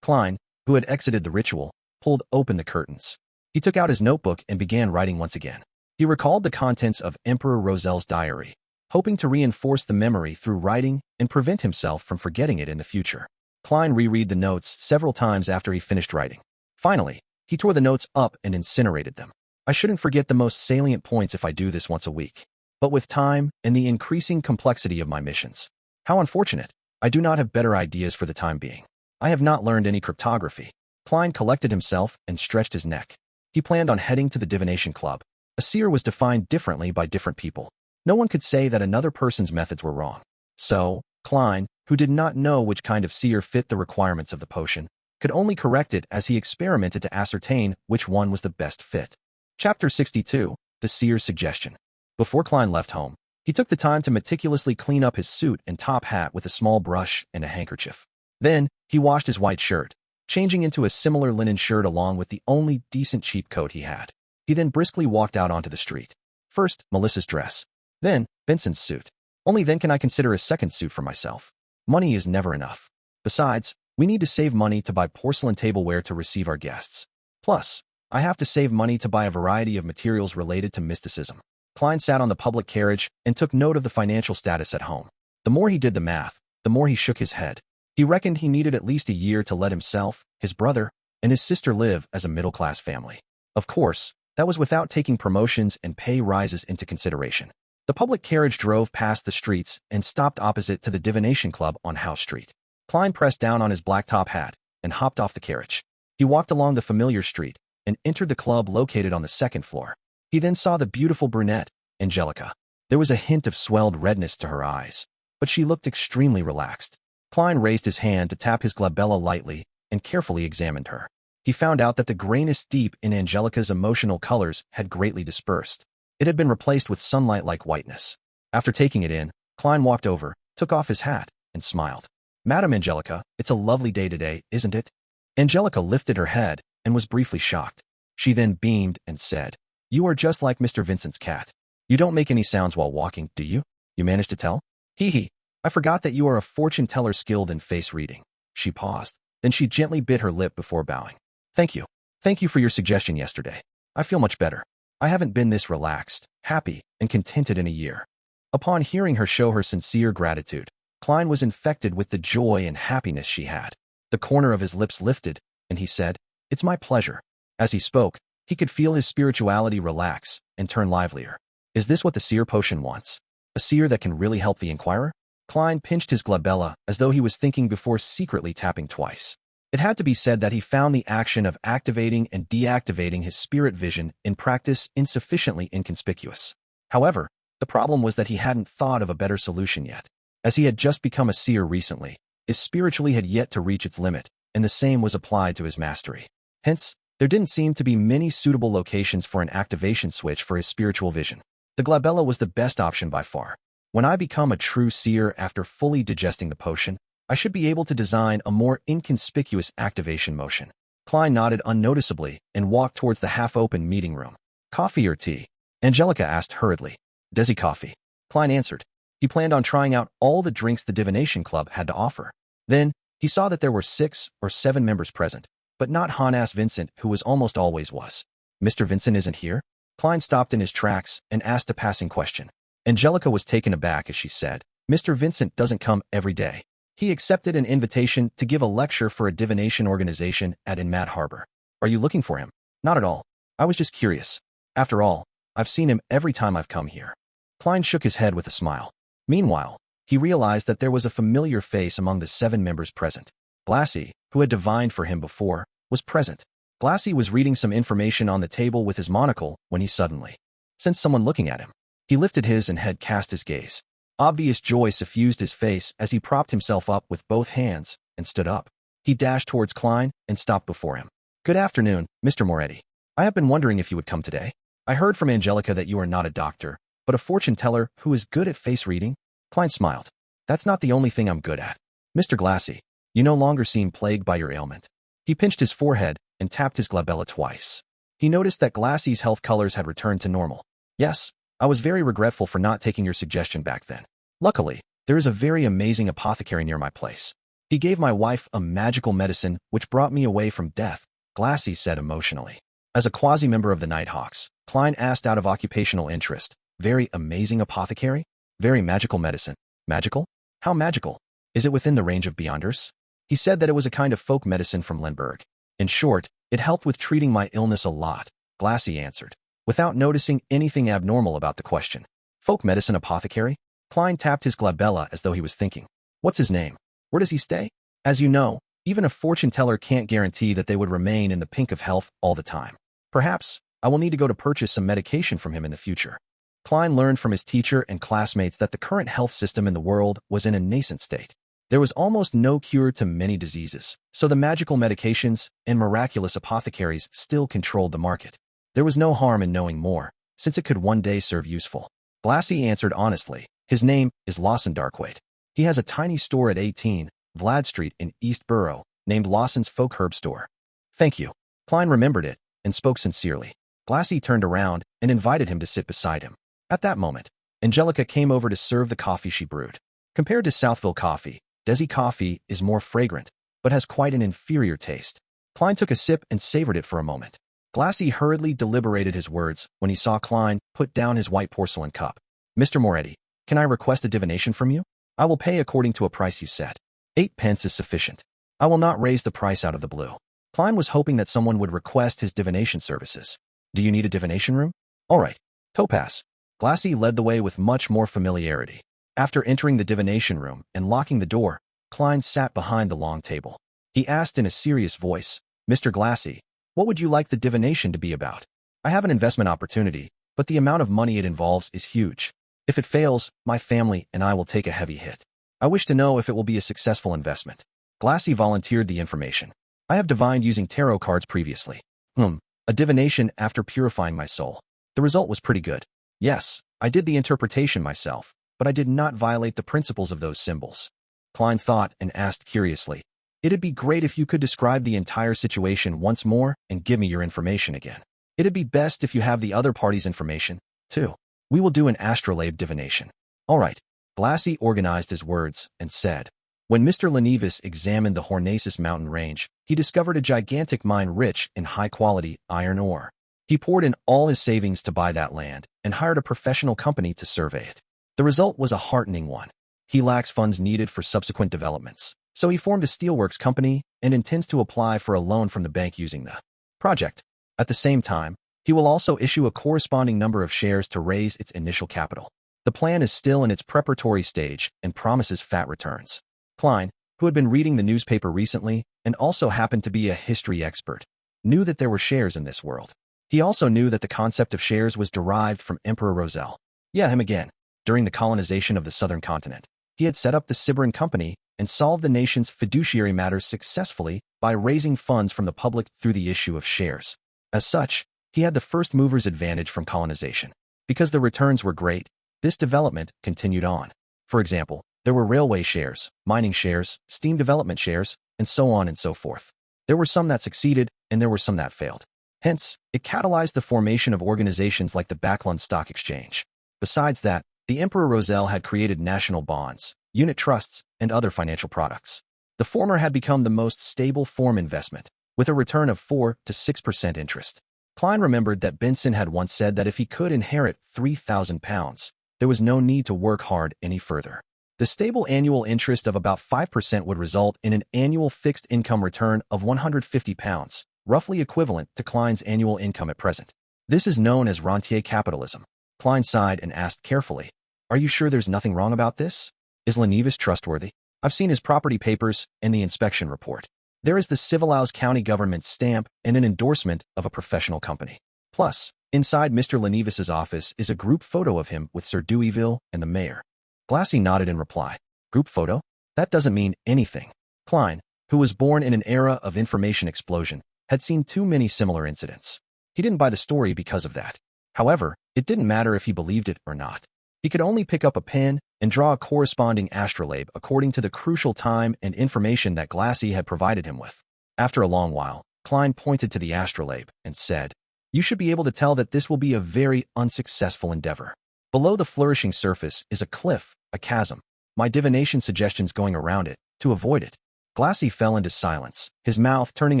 Klein, who had exited the ritual, pulled open the curtains. He took out his notebook and began writing once again. He recalled the contents of Emperor Roselle's diary, hoping to reinforce the memory through writing and prevent himself from forgetting it in the future. Klein reread the notes several times after he finished writing. Finally, he tore the notes up and incinerated them. I shouldn't forget the most salient points if I do this once a week. But with time and the increasing complexity of my missions, how unfortunate. I do not have better ideas for the time being. I have not learned any cryptography. Klein collected himself and stretched his neck. He planned on heading to the Divination Club. A seer was defined differently by different people. No one could say that another person's methods were wrong. So, Klein, who did not know which kind of seer fit the requirements of the potion, could only correct it as he experimented to ascertain which one was the best fit. Chapter 62, The Seer's Suggestion. Before Klein left home, he took the time to meticulously clean up his suit and top hat with a small brush and a handkerchief. Then, he washed his white shirt, changing into a similar linen shirt along with the only decent cheap coat he had. He then briskly walked out onto the street. First, Melissa's dress. Then, Vincent's suit. Only then can I consider a second suit for myself. Money is never enough. Besides, we need to save money to buy porcelain tableware to receive our guests. Plus, I have to save money to buy a variety of materials related to mysticism. Klein sat on the public carriage and took note of the financial status at home. The more he did the math, the more he shook his head. He reckoned he needed at least a year to let himself, his brother, and his sister live as a middle-class family. Of course, that was without taking promotions and pay rises into consideration. The public carriage drove past the streets and stopped opposite to the Divination Club on House Street. Klein pressed down on his black top hat and hopped off the carriage. He walked along the familiar street and entered the club located on the second floor. He then saw the beautiful brunette, Angelica. There was a hint of swelled redness to her eyes, but she looked extremely relaxed. Klein raised his hand to tap his glabella lightly and carefully examined her. He found out that the grayness deep in Angelica's emotional colors had greatly dispersed. It had been replaced with sunlight-like whiteness. After taking it in, Klein walked over, took off his hat, and smiled. "Madam Angelica, it's a lovely day today, isn't it?" Angelica lifted her head and was briefly shocked. She then beamed and said, "You are just like Mr. Vincent's cat. You don't make any sounds while walking, do you? You managed to tell? Hee hee. I forgot that you are a fortune teller skilled in face reading." She paused. Then she gently bit her lip before bowing. "Thank you. Thank you for your suggestion yesterday. I feel much better. I haven't been this relaxed, happy, and contented in a year." Upon hearing her show her sincere gratitude, Klein was infected with the joy and happiness she had. The corner of his lips lifted, and he said, "It's my pleasure." As he spoke, he could feel his spirituality relax and turn livelier. Is this what the seer potion wants? A seer that can really help the inquirer? Klein pinched his glabella as though he was thinking before secretly tapping twice. It had to be said that he found the action of activating and deactivating his spirit vision in practice insufficiently inconspicuous. However, the problem was that he hadn't thought of a better solution yet. As he had just become a seer recently, his spiritually had yet to reach its limit, and the same was applied to his mastery. Hence, there didn't seem to be many suitable locations for an activation switch for his spiritual vision. The glabella was the best option by far. When I become a true seer after fully digesting the potion, I should be able to design a more inconspicuous activation motion. Klein nodded unnoticeably and walked towards the half-open meeting room. "Coffee or tea?" Angelica asked hurriedly. "Desi coffee." Klein answered. He planned on trying out all the drinks the Divination Club had to offer. Then, he saw that there were 6 or 7 members present, but not Hon-ass Vincent, who was almost always was. "Mr. Vincent isn't here?" Klein stopped in his tracks and asked a passing question. Angelica was taken aback as she said, "Mr. Vincent doesn't come every day. He accepted an invitation to give a lecture for a divination organization at Inmat Harbor. Are you looking for him?" "Not at all. I was just curious. After all, I've seen him every time I've come here." Klein shook his head with a smile. Meanwhile, he realized that there was a familiar face among the 7 members present. Glassy, who had divined for him before, was present. Glassy was reading some information on the table with his monocle when he suddenly sensed someone looking at him. He lifted his and had cast his gaze. Obvious joy suffused his face as he propped himself up with both hands and stood up. He dashed towards Klein and stopped before him. "Good afternoon, Mr. Moretti. I have been wondering if you would come today. I heard from Angelica that you are not a doctor, but a fortune teller who is good at face reading." Klein smiled. "That's not the only thing I'm good at. Mr. Glassy, you no longer seem plagued by your ailment." He pinched his forehead and tapped his glabella twice. He noticed that Glassy's health colors had returned to normal. "Yes, I was very regretful for not taking your suggestion back then. Luckily, there is a very amazing apothecary near my place. He gave my wife a magical medicine which brought me away from death," Glassy said emotionally. As a quasi-member of the Nighthawks, Klein asked out of occupational interest, "Very amazing apothecary? Very magical medicine. Magical? How magical? Is it within the range of Beyonders?" He said that it was a kind of folk medicine from Lemberg. In short, it helped with treating my illness a lot, Glassy answered, without noticing anything abnormal about the question. Folk medicine apothecary? Klein tapped his glabella as though he was thinking. What's his name? Where does he stay? As you know, even a fortune teller can't guarantee that they would remain in the pink of health all the time. Perhaps, I will need to go to purchase some medication from him in the future. Klein learned from his teacher and classmates that the current health system in the world was in a nascent state. There was almost no cure to many diseases, so the magical medications and miraculous apothecaries still controlled the market. There was no harm in knowing more, since it could one day serve useful. Glassy answered honestly. His name is Lawson Darkwaite. He has a tiny store at 18 Vlad Street in East Borough, named Lawson's Folk Herb Store. Thank you. Klein remembered it and spoke sincerely. Glassy turned around and invited him to sit beside him. At that moment, Angelica came over to serve the coffee she brewed. Compared to Southville coffee, Desi coffee is more fragrant, but has quite an inferior taste. Klein took a sip and savored it for a moment. Glassy hurriedly deliberated his words when he saw Klein put down his white porcelain cup. Mr. Moretti, can I request a divination from you? I will pay according to a price you set. 8 pence is sufficient. I will not raise the price out of the blue. Klein was hoping that someone would request his divination services. Do you need a divination room? All right. Topaz. Glassy led the way with much more familiarity. After entering the divination room and locking the door, Klein sat behind the long table. He asked in a serious voice, Mr. Glassy, what would you like the divination to be about? I have an investment opportunity, but the amount of money it involves is huge. If it fails, my family and I will take a heavy hit. I wish to know if it will be a successful investment. Glassy volunteered the information. I have divined using tarot cards previously. A divination after purifying my soul. The result was pretty good. Yes, I did the interpretation myself, but I did not violate the principles of those symbols. Klein thought and asked curiously, It'd be great if you could describe the entire situation once more and give me your information again. It'd be best if you have the other party's information, too. We will do an astrolabe divination. All right. Glassy organized his words and said, When Mr. Lenevis examined the Hornacis mountain range, he discovered a gigantic mine rich in high-quality iron ore. He poured in all his savings to buy that land and hired a professional company to survey it. The result was a heartening one. He lacks funds needed for subsequent developments, so he formed a steelworks company and intends to apply for a loan from the bank using the project. At the same time, he will also issue a corresponding number of shares to raise its initial capital. The plan is still in its preparatory stage and promises fat returns. Klein, who had been reading the newspaper recently and also happened to be a history expert, knew that there were shares in this world. He also knew that the concept of shares was derived from Emperor Roselle. Yeah, him again. During the colonization of the southern continent, he had set up the Siberin Company and solved the nation's fiduciary matters successfully by raising funds from the public through the issue of shares. As such, he had the first mover's advantage from colonization. Because the returns were great, this development continued on. For example, there were railway shares, mining shares, steam development shares, and so on and so forth. There were some that succeeded, and there were some that failed. Hence, it catalyzed the formation of organizations like the Backlund Stock Exchange. Besides that, the Emperor Roselle had created national bonds, unit trusts, and other financial products. The former had become the most stable form investment, with a return of 4 to 6% interest. Klein remembered that Benson had once said that if he could inherit £3,000, there was no need to work hard any further. The stable annual interest of about 5% would result in an annual fixed income return of £150, roughly equivalent to Klein's annual income at present. This is known as rentier capitalism. Klein sighed and asked carefully, Are you sure there's nothing wrong about this? Is Lenevis trustworthy? I've seen his property papers and the inspection report. There is the Civilhouse County government stamp and an endorsement of a professional company. Plus, inside Mr. Lenevis's office is a group photo of him with Sir Deweyville and the mayor. Glassy nodded in reply. Group photo? That doesn't mean anything. Klein, who was born in an era of information explosion, had seen too many similar incidents. He didn't buy the story because of that. However, it didn't matter if he believed it or not. He could only pick up a pen and draw a corresponding astrolabe according to the crucial time and information that Glassy had provided him with. After a long while, Klein pointed to the astrolabe and said, You should be able to tell that this will be a very unsuccessful endeavor. Below the flourishing surface is a cliff, a chasm. My divination suggestions going around it, to avoid it. Glassy fell into silence, his mouth turning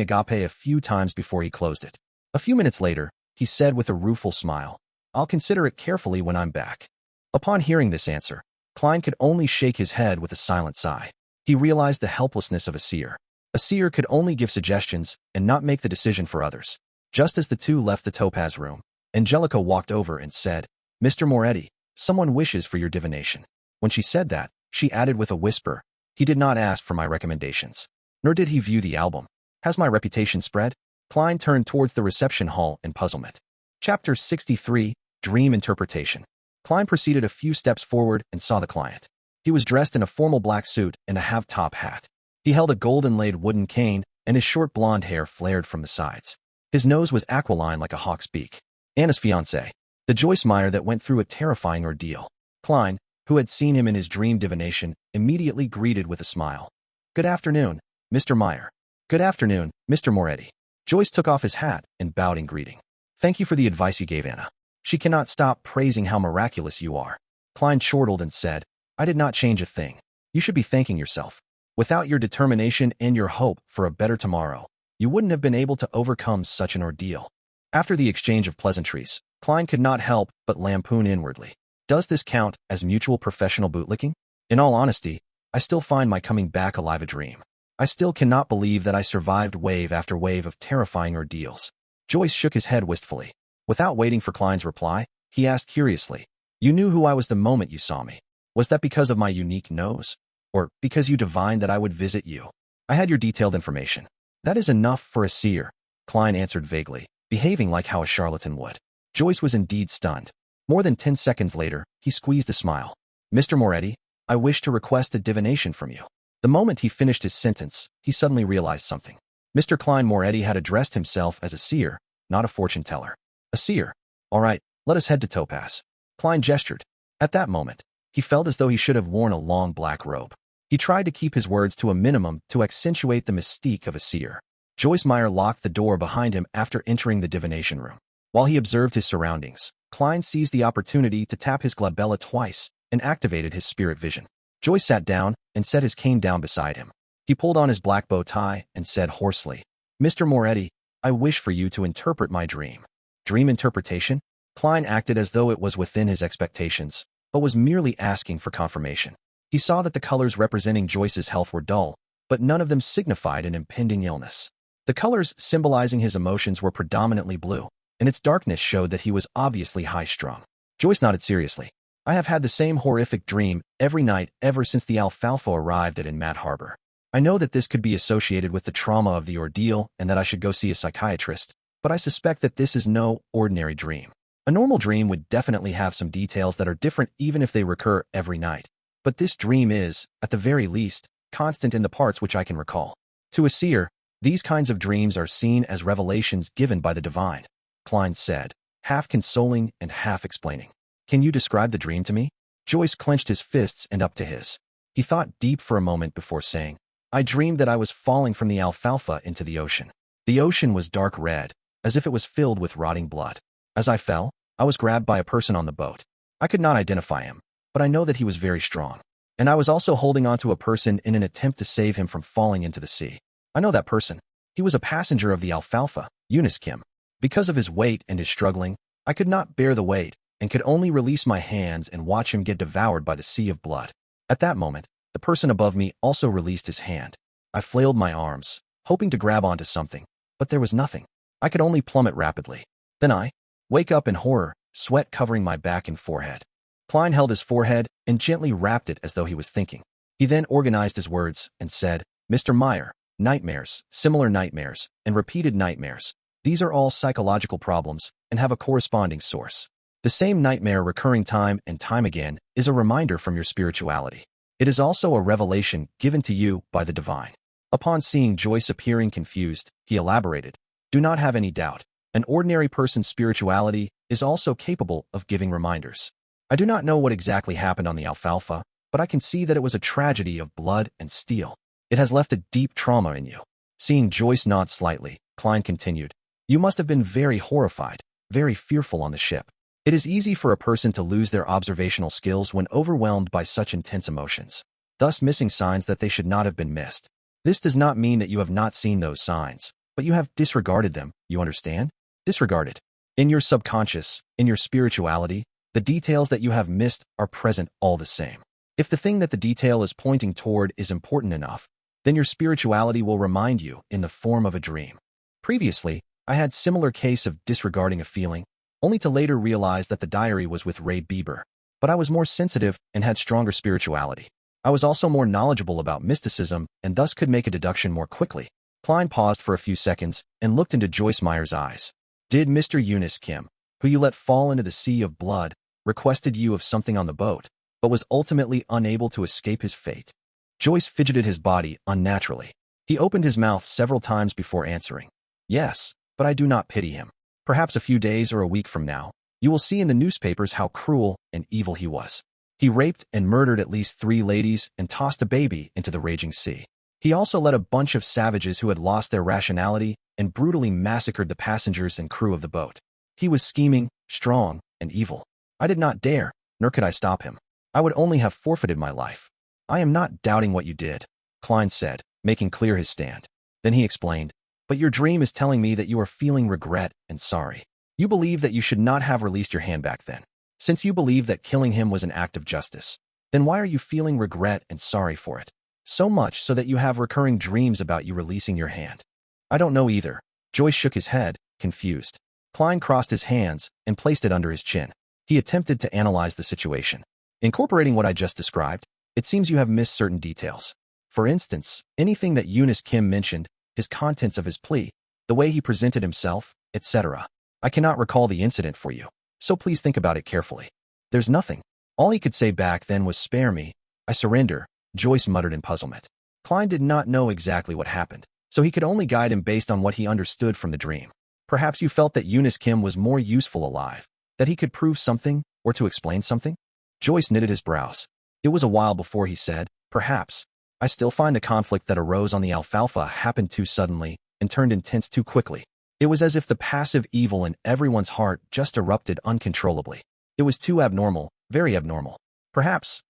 agape a few times before he closed it. A few minutes later, he said with a rueful smile, I'll consider it carefully when I'm back. Upon hearing this answer, Klein could only shake his head with a silent sigh. He realized the helplessness of a seer. A seer could only give suggestions and not make the decision for others. Just as the two left the topaz room, Angelica walked over and said, "Mr. Moretti, someone wishes for your divination." When she said that, she added with a whisper, "He did not ask for my recommendations, nor did he view the album. Has my reputation spread?" Klein turned towards the reception hall in puzzlement. Chapter 63, Dream Interpretation. Klein proceeded a few steps forward and saw the client. He was dressed in a formal black suit and a half-top hat. He held a gold-inlaid wooden cane, and his short blonde hair flared from the sides. His nose was aquiline like a hawk's beak. Anna's fiancé, the Joyce Meyer that went through a terrifying ordeal. Klein, who had seen him in his dream divination, immediately greeted with a smile. "Good afternoon, Mr. Meyer." "Good afternoon, Mr. Moretti." Joyce took off his hat and bowed in greeting. "Thank you for the advice you gave Anna. She cannot stop praising how miraculous you are." Klein chortled and said, "I did not change a thing. You should be thanking yourself. Without your determination and your hope for a better tomorrow, you wouldn't have been able to overcome such an ordeal." After the exchange of pleasantries, Klein could not help but lampoon inwardly. Does this count as mutual professional bootlicking? In all honesty, I still find my coming back alive a dream. I still cannot believe that I survived wave after wave of terrifying ordeals. Joyce shook his head wistfully. Without waiting for Klein's reply, he asked curiously, "You knew who I was the moment you saw me. Was that because of my unique nose? Or because you divined that I would visit you?" "I had your detailed information." "That is enough for a seer," Klein answered vaguely, behaving like how a charlatan would. Joyce was indeed stunned. More than 10 seconds later, he squeezed a smile. "Mr. Moretti, I wish to request a divination from you." The moment he finished his sentence, he suddenly realized something. Mr. Klein Moretti had addressed himself as a seer, not a fortune teller. A seer. All right, let us head to Topaz. Klein gestured. At that moment, he felt as though he should have worn a long black robe. He tried to keep his words to a minimum to accentuate the mystique of a seer. Joyce Meyer locked the door behind him after entering the divination room. While he observed his surroundings, Klein seized the opportunity to tap his glabella twice and activated his spirit vision. Joyce sat down and set his cane down beside him. He pulled on his black bow tie and said hoarsely, "Mr. Moretti, I wish for you to interpret my dream." Dream interpretation? Klein acted as though it was within his expectations, but was merely asking for confirmation. He saw that the colors representing Joyce's health were dull, but none of them signified an impending illness. The colors symbolizing his emotions were predominantly blue, and its darkness showed that he was obviously high-strung. Joyce nodded seriously. "I have had the same horrific dream every night ever since the Alfalfa arrived at Inmat Harbor. I know that this could be associated with the trauma of the ordeal and that I should go see a psychiatrist, but I suspect that this is no ordinary dream. A normal dream would definitely have some details that are different even if they recur every night. But this dream is, at the very least, constant in the parts which I can recall. To a seer, these kinds of dreams are seen as revelations given by the divine," Klein said, half consoling and half explaining. "Can you describe the dream to me?" Joyce clenched his fists and up to his. He thought deep for a moment before saying, "I dreamed that I was falling from the Alfalfa into the ocean. The ocean was dark red, as if it was filled with rotting blood. As I fell, I was grabbed by a person on the boat. I could not identify him, but I know that he was very strong. And I was also holding onto a person in an attempt to save him from falling into the sea. I know that person. He was a passenger of the Alfalfa, Eunice Kim. Because of his weight and his struggling, I could not bear the weight and could only release my hands and watch him get devoured by the sea of blood. At that moment, the person above me also released his hand. I flailed my arms, hoping to grab onto something, but there was nothing. I could only plummet rapidly. Then I wake up in horror, sweat covering my back and forehead." Klein held his forehead and gently rapped it as though he was thinking. He then organized his words and said, "Mr. Meyer, nightmares, similar nightmares, and repeated nightmares. These are all psychological problems and have a corresponding source. The same nightmare recurring time and time again is a reminder from your spirituality. It is also a revelation given to you by the divine." Upon seeing Joyce appearing confused, he elaborated, "Do not have any doubt. An ordinary person's spirituality is also capable of giving reminders. I do not know what exactly happened on the Alfalfa, but I can see that it was a tragedy of blood and steel. It has left a deep trauma in you." Seeing Joyce nod slightly, Klein continued, "You must have been very horrified, very fearful on the ship. It is easy for a person to lose their observational skills when overwhelmed by such intense emotions, thus missing signs that they should not have been missed. This does not mean that you have not seen those signs, but you have disregarded them, you understand? Disregarded. In your subconscious, in your spirituality, the details that you have missed are present all the same. If the thing that the detail is pointing toward is important enough, then your spirituality will remind you in the form of a dream. Previously, I had similar case of disregarding a feeling, only to later realize that the diary was with Bieber. But I was more sensitive and had stronger spirituality. I was also more knowledgeable about mysticism and thus could make a deduction more quickly. Klein paused for a few seconds and looked into Joyce Meyer's eyes. Did Mr. Eunice Kim, who you let fall into the sea of blood, requested you of something on the boat, but was ultimately unable to escape his fate? Joyce fidgeted his body unnaturally. He opened his mouth several times before answering. Yes, but I do not pity him. Perhaps a few days or a week from now, you will see in the newspapers how cruel and evil he was. He raped and murdered at least 3 ladies and tossed a baby into the raging sea. He also led a bunch of savages who had lost their rationality and brutally massacred the passengers and crew of the boat. He was scheming, strong, and evil. I did not dare, nor could I stop him. I would only have forfeited my life. I am not doubting what you did, Klein said, making clear his stand. Then he explained, but your dream is telling me that you are feeling regret and sorry. You believe that you should not have released your hand back then. Since you believe that killing him was an act of justice, then why are you feeling regret and sorry for it? So much so that you have recurring dreams about you releasing your hand. I don't know either. Joyce shook his head, confused. Klein crossed his hands and placed it under his chin. He attempted to analyze the situation. Incorporating what I just described, it seems you have missed certain details. For instance, anything that Eunice Kim mentioned, his contents of his plea, the way he presented himself, etc. I cannot recall the incident for you, so please think about it carefully. There's nothing. All he could say back then was spare me, I surrender, Joyce muttered in puzzlement. Klein did not know exactly what happened, so he could only guide him based on what he understood from the dream. Perhaps you felt that Eunice Kim was more useful alive, that he could prove something, or to explain something? Joyce knitted his brows. It was a while before he said, perhaps. I still find the conflict that arose on the Alfalfa happened too suddenly and turned intense too quickly. It was as if the passive evil in everyone's heart just erupted uncontrollably. It was too abnormal, very abnormal. Perhaps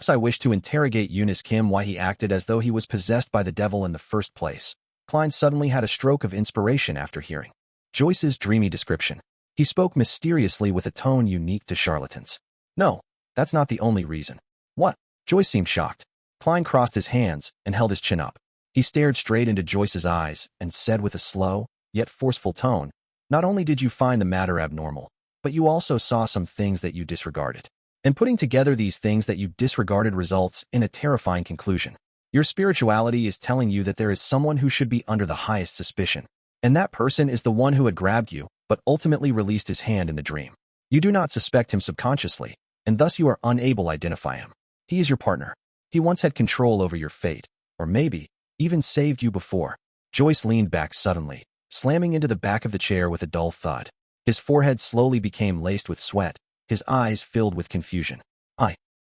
I wish to interrogate Eunice Kim why he acted as though he was possessed by the devil in the first place. Klein suddenly had a stroke of inspiration after hearing Joyce's dreamy description. He spoke mysteriously with a tone unique to charlatans. No, that's not the only reason. What? Joyce seemed shocked. Klein crossed his hands and held his chin up. He stared straight into Joyce's eyes and said with a slow, yet forceful tone, not only did you find the matter abnormal, but you also saw some things that you disregarded. And putting together these things that you disregarded results in a terrifying conclusion. Your spirituality is telling you that there is someone who should be under the highest suspicion. And that person is the one who had grabbed you, but ultimately released his hand in the dream. You do not suspect him subconsciously, and thus you are unable to identify him. He is your partner. He once had control over your fate, or maybe even saved you before. Joyce leaned back suddenly, slamming into the back of the chair with a dull thud. His forehead slowly became laced with sweat, his eyes filled with confusion.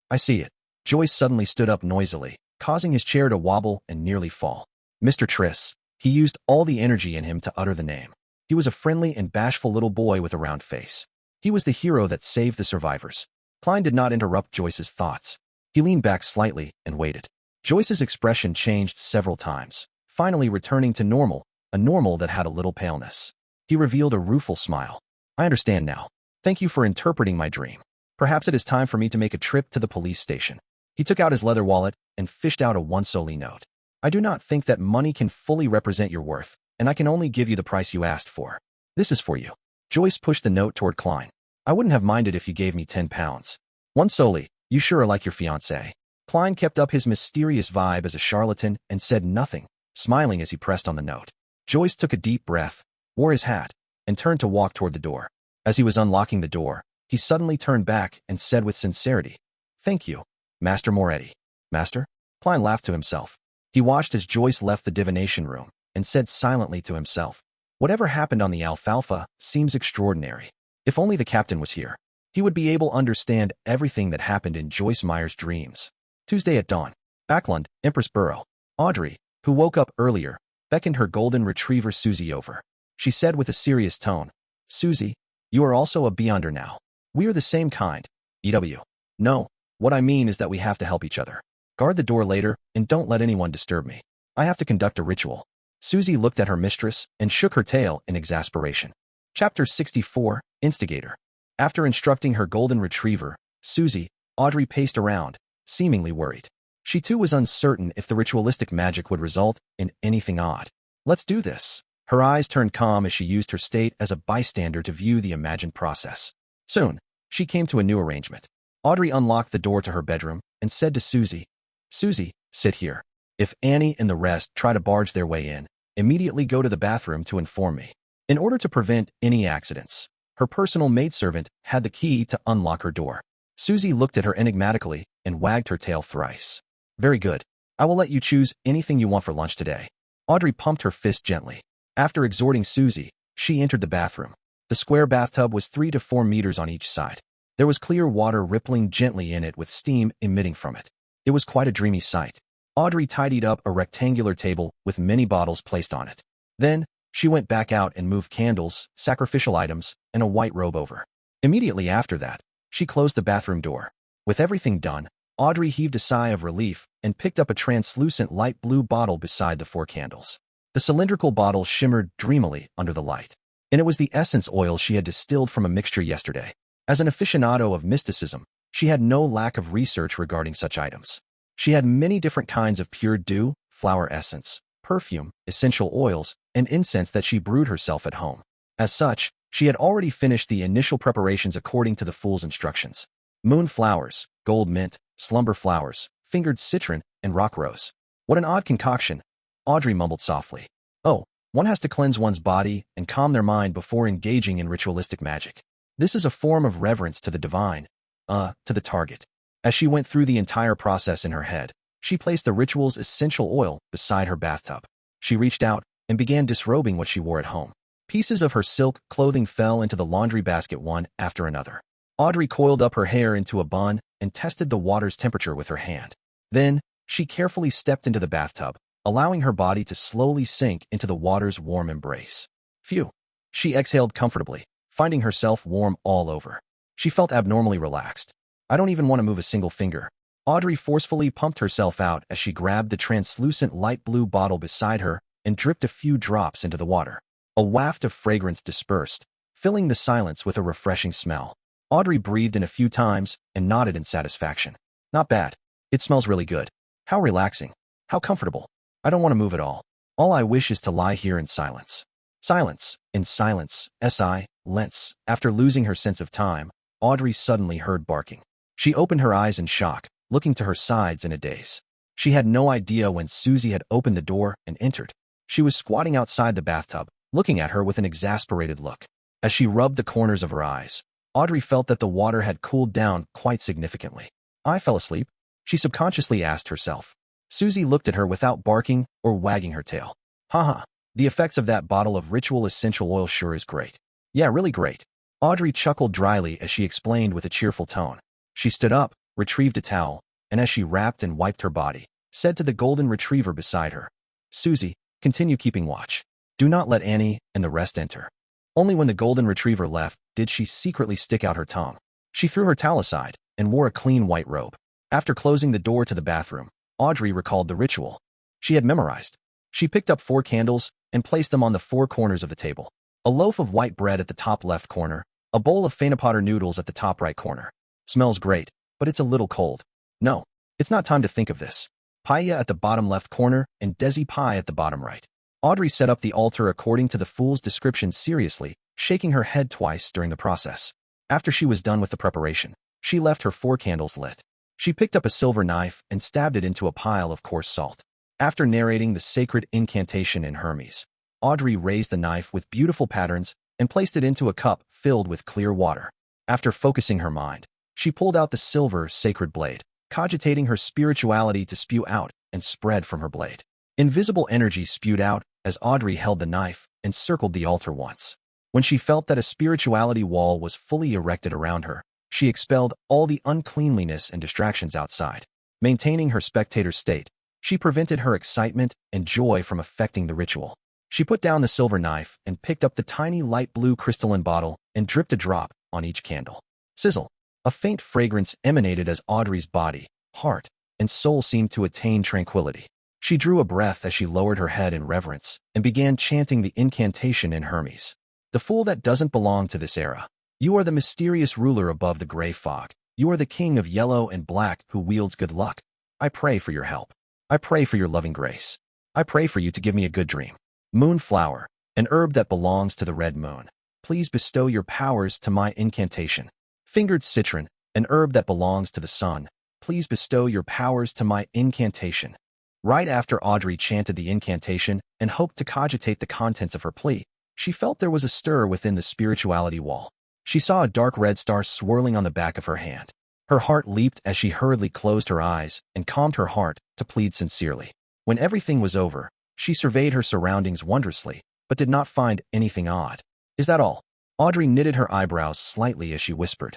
I see it. Joyce suddenly stood up noisily, causing his chair to wobble and nearly fall. Mr. Triss. He used all the energy in him to utter the name. He was a friendly and bashful little boy with a round face. He was the hero that saved the survivors. Klein did not interrupt Joyce's thoughts. He leaned back slightly and waited. Joyce's expression changed several times, finally returning to normal, a normal that had a little paleness. He revealed a rueful smile. I understand now. Thank you for interpreting my dream. Perhaps it is time for me to make a trip to the police station. He took out his leather wallet and fished out a 1 soldi note. I do not think that money can fully represent your worth, and I can only give you the price you asked for. This is for you. Joyce pushed the note toward Klein. I wouldn't have minded if you gave me 10 pounds. 1 soldi. You sure are like your fiancée. Klein kept up his mysterious vibe as a charlatan and said nothing, smiling as he pressed on the note. Joyce took a deep breath, wore his hat, and turned to walk toward the door. As he was unlocking the door, he suddenly turned back and said with sincerity, Thank you, Master Moretti. Master? Klein laughed to himself. He watched as Joyce left the divination room and said silently to himself, Whatever happened on the Alfalfa seems extraordinary. If only the captain was here, he would be able to understand everything that happened in Joyce Meyer's dreams. Tuesday at dawn. Backlund, Empress Borough. Audrey, who woke up earlier, beckoned her golden retriever Susie over. She said with a serious tone, Susie, you are also a beyonder now. We are the same kind. EW. No, what I mean is that we have to help each other. Guard the door later and don't let anyone disturb me. I have to conduct a ritual. Susie looked at her mistress and shook her tail in exasperation. Chapter 64, Instigator. After instructing her golden retriever, Susie, Audrey paced around, seemingly worried. She too was uncertain if the ritualistic magic would result in anything odd. Let's do this. Her eyes turned calm as she used her state as a bystander to view the imagined process. Soon, she came to a new arrangement. Audrey unlocked the door to her bedroom and said to Susie, "Susie, sit here. If Annie and the rest try to barge their way in, immediately go to the bathroom to inform me." In order to prevent any accidents, her personal maidservant had the key to unlock her door. Susie looked at her enigmatically and wagged her tail thrice. "Very good. I will let you choose anything you want for lunch today." Audrey pumped her fist gently. After exhorting Susie, she entered the bathroom. The square bathtub was 3 to 4 meters on each side. There was clear water rippling gently in it with steam emitting from it. It was quite a dreamy sight. Audrey tidied up a rectangular table with many bottles placed on it. Then, she went back out and moved candles, sacrificial items, and a white robe over. Immediately after that, she closed the bathroom door. With everything done, Audrey heaved a sigh of relief and picked up a translucent light blue bottle beside the 4 candles. The cylindrical bottle shimmered dreamily under the light, and it was the essence oil she had distilled from a mixture yesterday. As an aficionado of mysticism, she had no lack of research regarding such items. She had many different kinds of pure dew, flower essence, perfume, essential oils, and incense that she brewed herself at home. As such, she had already finished the initial preparations according to the fool's instructions. Moon flowers, gold mint, slumber flowers, fingered citron, and rock rose. What an odd concoction, Audrey mumbled softly. Oh, one has to cleanse one's body and calm their mind before engaging in ritualistic magic. This is a form of reverence to the divine, to the target. As she went through the entire process in her head, she placed the ritual's essential oil beside her bathtub. She reached out and began disrobing what she wore at home. Pieces of her silk clothing fell into the laundry basket one after another. Audrey coiled up her hair into a bun and tested the water's temperature with her hand. Then, she carefully stepped into the bathtub, allowing her body to slowly sink into the water's warm embrace. Phew! She exhaled comfortably, finding herself warm all over. She felt abnormally relaxed. I don't even want to move a single finger. Audrey forcefully pumped herself out as she grabbed the translucent light blue bottle beside her and dripped a few drops into the water. A waft of fragrance dispersed, filling the silence with a refreshing smell. Audrey breathed in a few times and nodded in satisfaction. Not bad. It smells really good. How relaxing. How comfortable. I don't want to move at all. All I wish is to lie here in silence. Silence. In silence. Silence. After losing her sense of time, Audrey suddenly heard barking. She opened her eyes in shock, looking to her sides in a daze. She had no idea when Susie had opened the door and entered. She was squatting outside the bathtub, looking at her with an exasperated look. As she rubbed the corners of her eyes, Audrey felt that the water had cooled down quite significantly. I fell asleep? She subconsciously asked herself. Susie looked at her without barking or wagging her tail. Haha, the effects of that bottle of ritual essential oil sure is great. Yeah, really great. Audrey chuckled dryly as she explained with a cheerful tone. She stood up, retrieved a towel, and as she wrapped and wiped her body, said to the golden retriever beside her, Susie, continue keeping watch. Do not let Annie and the rest enter. Only when the golden retriever left did she secretly stick out her tongue. She threw her towel aside and wore a clean white robe. After closing the door to the bathroom, Audrey recalled the ritual she had memorized. She picked up 4 candles and placed them on the 4 corners of the table. A loaf of white bread at the top left corner, a bowl of Fanapotter noodles at the top right corner. Smells great, but it's a little cold. No, it's not time to think of this. Paella at the bottom left corner and desi pie at the bottom right. Audrey set up the altar according to the fool's description seriously, shaking her head twice during the process. After she was done with the preparation, she left her 4 candles lit. She picked up a silver knife and stabbed it into a pile of coarse salt. After narrating the sacred incantation in Hermes, Audrey raised the knife with beautiful patterns and placed it into a cup filled with clear water. After focusing her mind, she pulled out the silver sacred blade, cogitating her spirituality to spew out and spread from her blade. Invisible energy spewed out as Audrey held the knife and circled the altar once. When she felt that a spirituality wall was fully erected around her, she expelled all the uncleanliness and distractions outside. Maintaining her spectator state, she prevented her excitement and joy from affecting the ritual. She put down the silver knife and picked up the tiny light blue crystalline bottle and dripped a drop on each candle. Sizzle! A faint fragrance emanated as Audrey's body, heart, and soul seemed to attain tranquility. She drew a breath as she lowered her head in reverence and began chanting the incantation in Hermes. The fool that doesn't belong to this era. You are the mysterious ruler above the gray fog. You are the king of yellow and black who wields good luck. I pray for your help. I pray for your loving grace. I pray for you to give me a good dream. Moonflower, an herb that belongs to the red moon. Please bestow your powers to my incantation. Fingered citron, an herb that belongs to the sun. Please bestow your powers to my incantation. Right after Audrey chanted the incantation and hoped to cogitate the contents of her plea, she felt there was a stir within the spirituality wall. She saw a dark red star swirling on the back of her hand. Her heart leaped as she hurriedly closed her eyes and calmed her heart to plead sincerely. When everything was over, she surveyed her surroundings wondrously, but did not find anything odd. Is that all? Audrey knitted her eyebrows slightly as she whispered.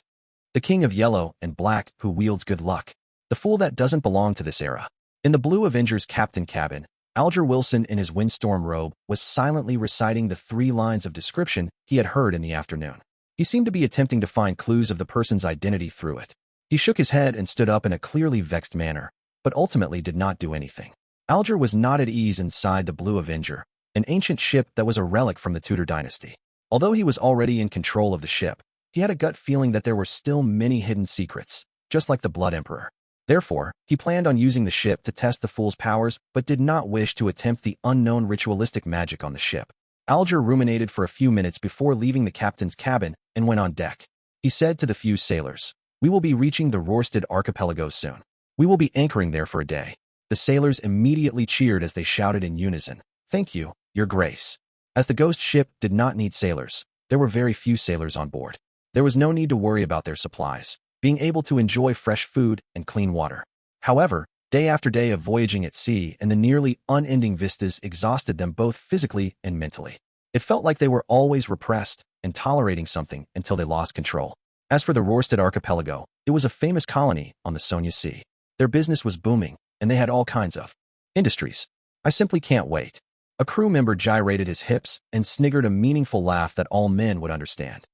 The king of yellow and black who wields good luck. The fool that doesn't belong to this era. In the Blue Avenger's captain cabin, Alger Wilson in his windstorm robe was silently reciting the 3 lines of description he had heard in the afternoon. He seemed to be attempting to find clues of the person's identity through it. He shook his head and stood up in a clearly vexed manner, but ultimately did not do anything. Alger was not at ease inside the Blue Avenger, an ancient ship that was a relic from the Tudor dynasty. Although he was already in control of the ship, he had a gut feeling that there were still many hidden secrets, just like the Blood Emperor. Therefore, he planned on using the ship to test the fool's powers, but did not wish to attempt the unknown ritualistic magic on the ship. Alger ruminated for a few minutes before leaving the captain's cabin and went on deck. He said to the few sailors, "We will be reaching the Rosted archipelago soon. We will be anchoring there for a day." The sailors immediately cheered as they shouted in unison, "Thank you, Your Grace." As the ghost ship did not need sailors, there were very few sailors on board. There was no need to worry about their supplies, being able to enjoy fresh food and clean water. However, day after day of voyaging at sea and the nearly unending vistas exhausted them both physically and mentally. It felt like they were always repressed and tolerating something until they lost control. As for the Rosted archipelago, it was a famous colony on the Sonia Sea. Their business was booming, and they had all kinds of industries. I simply can't wait. A crew member gyrated his hips and sniggered a meaningful laugh that all men would understand.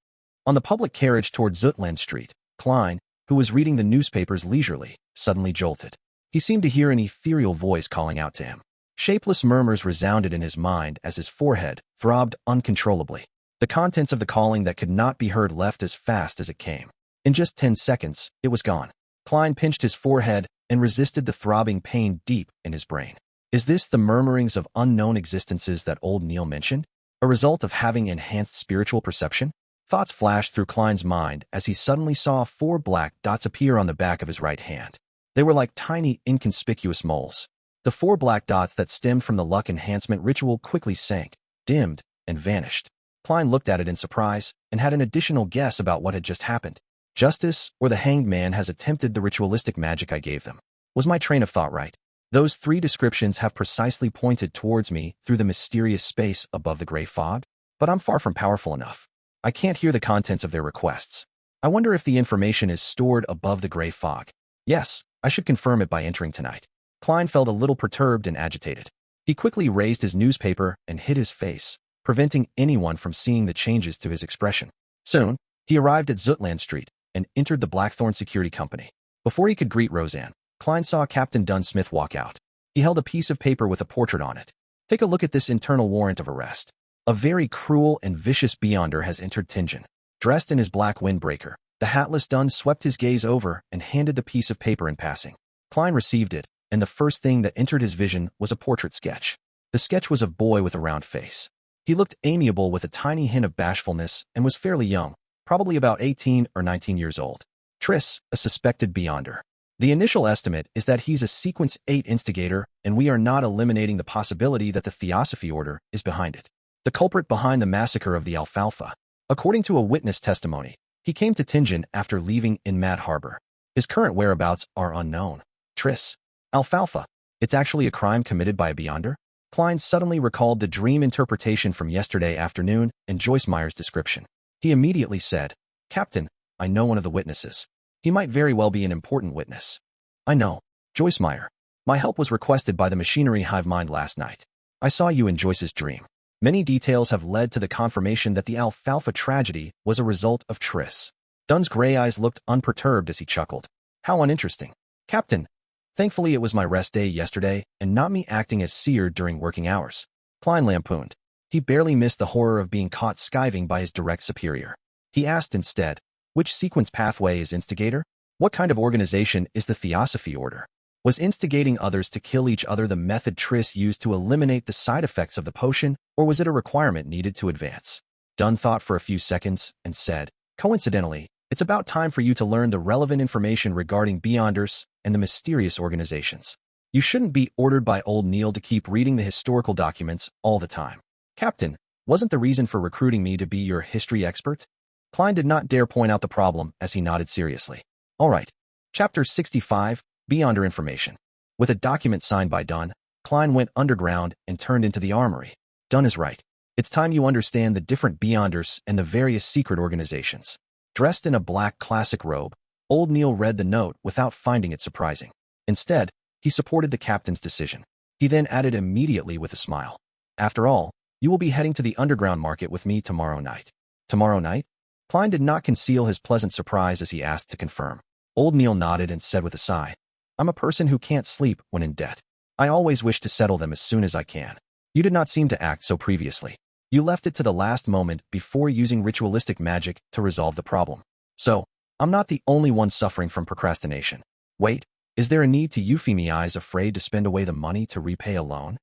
On the public carriage toward Zutland Street, Klein, who was reading the newspapers leisurely, suddenly jolted. He seemed to hear an ethereal voice calling out to him. Shapeless murmurs resounded in his mind as his forehead throbbed uncontrollably. The contents of the calling that could not be heard left as fast as it came. In just 10 seconds, it was gone. Klein pinched his forehead and resisted the throbbing pain deep in his brain. Is this the murmurings of unknown existences that old Neil mentioned? A result of having enhanced spiritual perception? Thoughts flashed through Klein's mind as he suddenly saw 4 black dots appear on the back of his right hand. They were like tiny, inconspicuous moles. The 4 black dots that stemmed from the luck enhancement ritual quickly sank, dimmed, and vanished. Klein looked at it in surprise and had an additional guess about what had just happened. Justice or the hanged man has attempted the ritualistic magic I gave them. Was my train of thought right? Those 3 descriptions have precisely pointed towards me through the mysterious space above the gray fog, but I'm far from powerful enough. I can't hear the contents of their requests. I wonder if the information is stored above the gray fog. Yes, I should confirm it by entering tonight. Klein felt a little perturbed and agitated. He quickly raised his newspaper and hid his face, preventing anyone from seeing the changes to his expression. Soon, he arrived at Zutland Street and entered the Blackthorn Security Company. Before he could greet Roseanne, Klein saw Captain Dunsmith walk out. He held a piece of paper with a portrait on it. Take a look at this internal warrant of arrest. A very cruel and vicious beyonder has entered Tingen. Dressed in his black windbreaker, the hatless Dun swept his gaze over and handed the piece of paper in passing. Klein received it, and the first thing that entered his vision was a portrait sketch. The sketch was a boy with a round face. He looked amiable with a tiny hint of bashfulness and was fairly young, probably about 18 or 19 years old. Triss, a suspected beyonder. The initial estimate is that he's a Sequence 8 instigator, and we are not eliminating the possibility that the Theosophy Order is behind it. The culprit behind the massacre of the Alfalfa. According to a witness testimony, he came to Tingen after leaving in Mad Harbor. His current whereabouts are unknown. Triss. Alfalfa. It's actually a crime committed by a beyonder? Klein suddenly recalled the dream interpretation from yesterday afternoon and Joyce Meyer's description. He immediately said, "Captain, I know one of the witnesses. He might very well be an important witness." "I know. Joyce Meyer. My help was requested by the machinery hive mind last night. I saw you in Joyce's dream. Many details have led to the confirmation that the Alfalfa tragedy was a result of Triss." Dunn's gray eyes looked unperturbed as he chuckled. "How uninteresting. Captain, thankfully it was my rest day yesterday and not me acting as seer during working hours." Klein lampooned. He barely missed the horror of being caught skiving by his direct superior. He asked instead, "Which sequence pathway is Instigator?" What kind of organization is the Theosophy Order? Was instigating others to kill each other the method Triss used to eliminate the side effects of the potion, or was it a requirement needed to advance? Dunn thought for a few seconds and said, "Coincidentally, it's about time for you to learn the relevant information regarding Beyonders and the mysterious organizations. You shouldn't be ordered by old Neil to keep reading the historical documents all the time. Captain, wasn't the reason for recruiting me to be your history expert?" Klein did not dare point out the problem as he nodded seriously. All right. Chapter 65, Beyonder Information. With a document signed by Dunn, Klein went underground and turned into the armory. Dunn is right. It's time you understand the different Beyonders and the various secret organizations. Dressed in a black classic robe, old Neil read the note without finding it surprising. Instead, he supported the captain's decision. He then added immediately with a smile, "After all, you will be heading to the underground market with me tomorrow night." Tomorrow night? Klein did not conceal his pleasant surprise as he asked to confirm. Old Neil nodded and said with a sigh, "I'm a person who can't sleep when in debt. I always wish to settle them as soon as I can. You did not seem to act so previously. You left it to the last moment before using ritualistic magic to resolve the problem. So, I'm not the only one suffering from procrastination. Wait, is there a need to euphemize afraid to spend away the money to repay a loan?"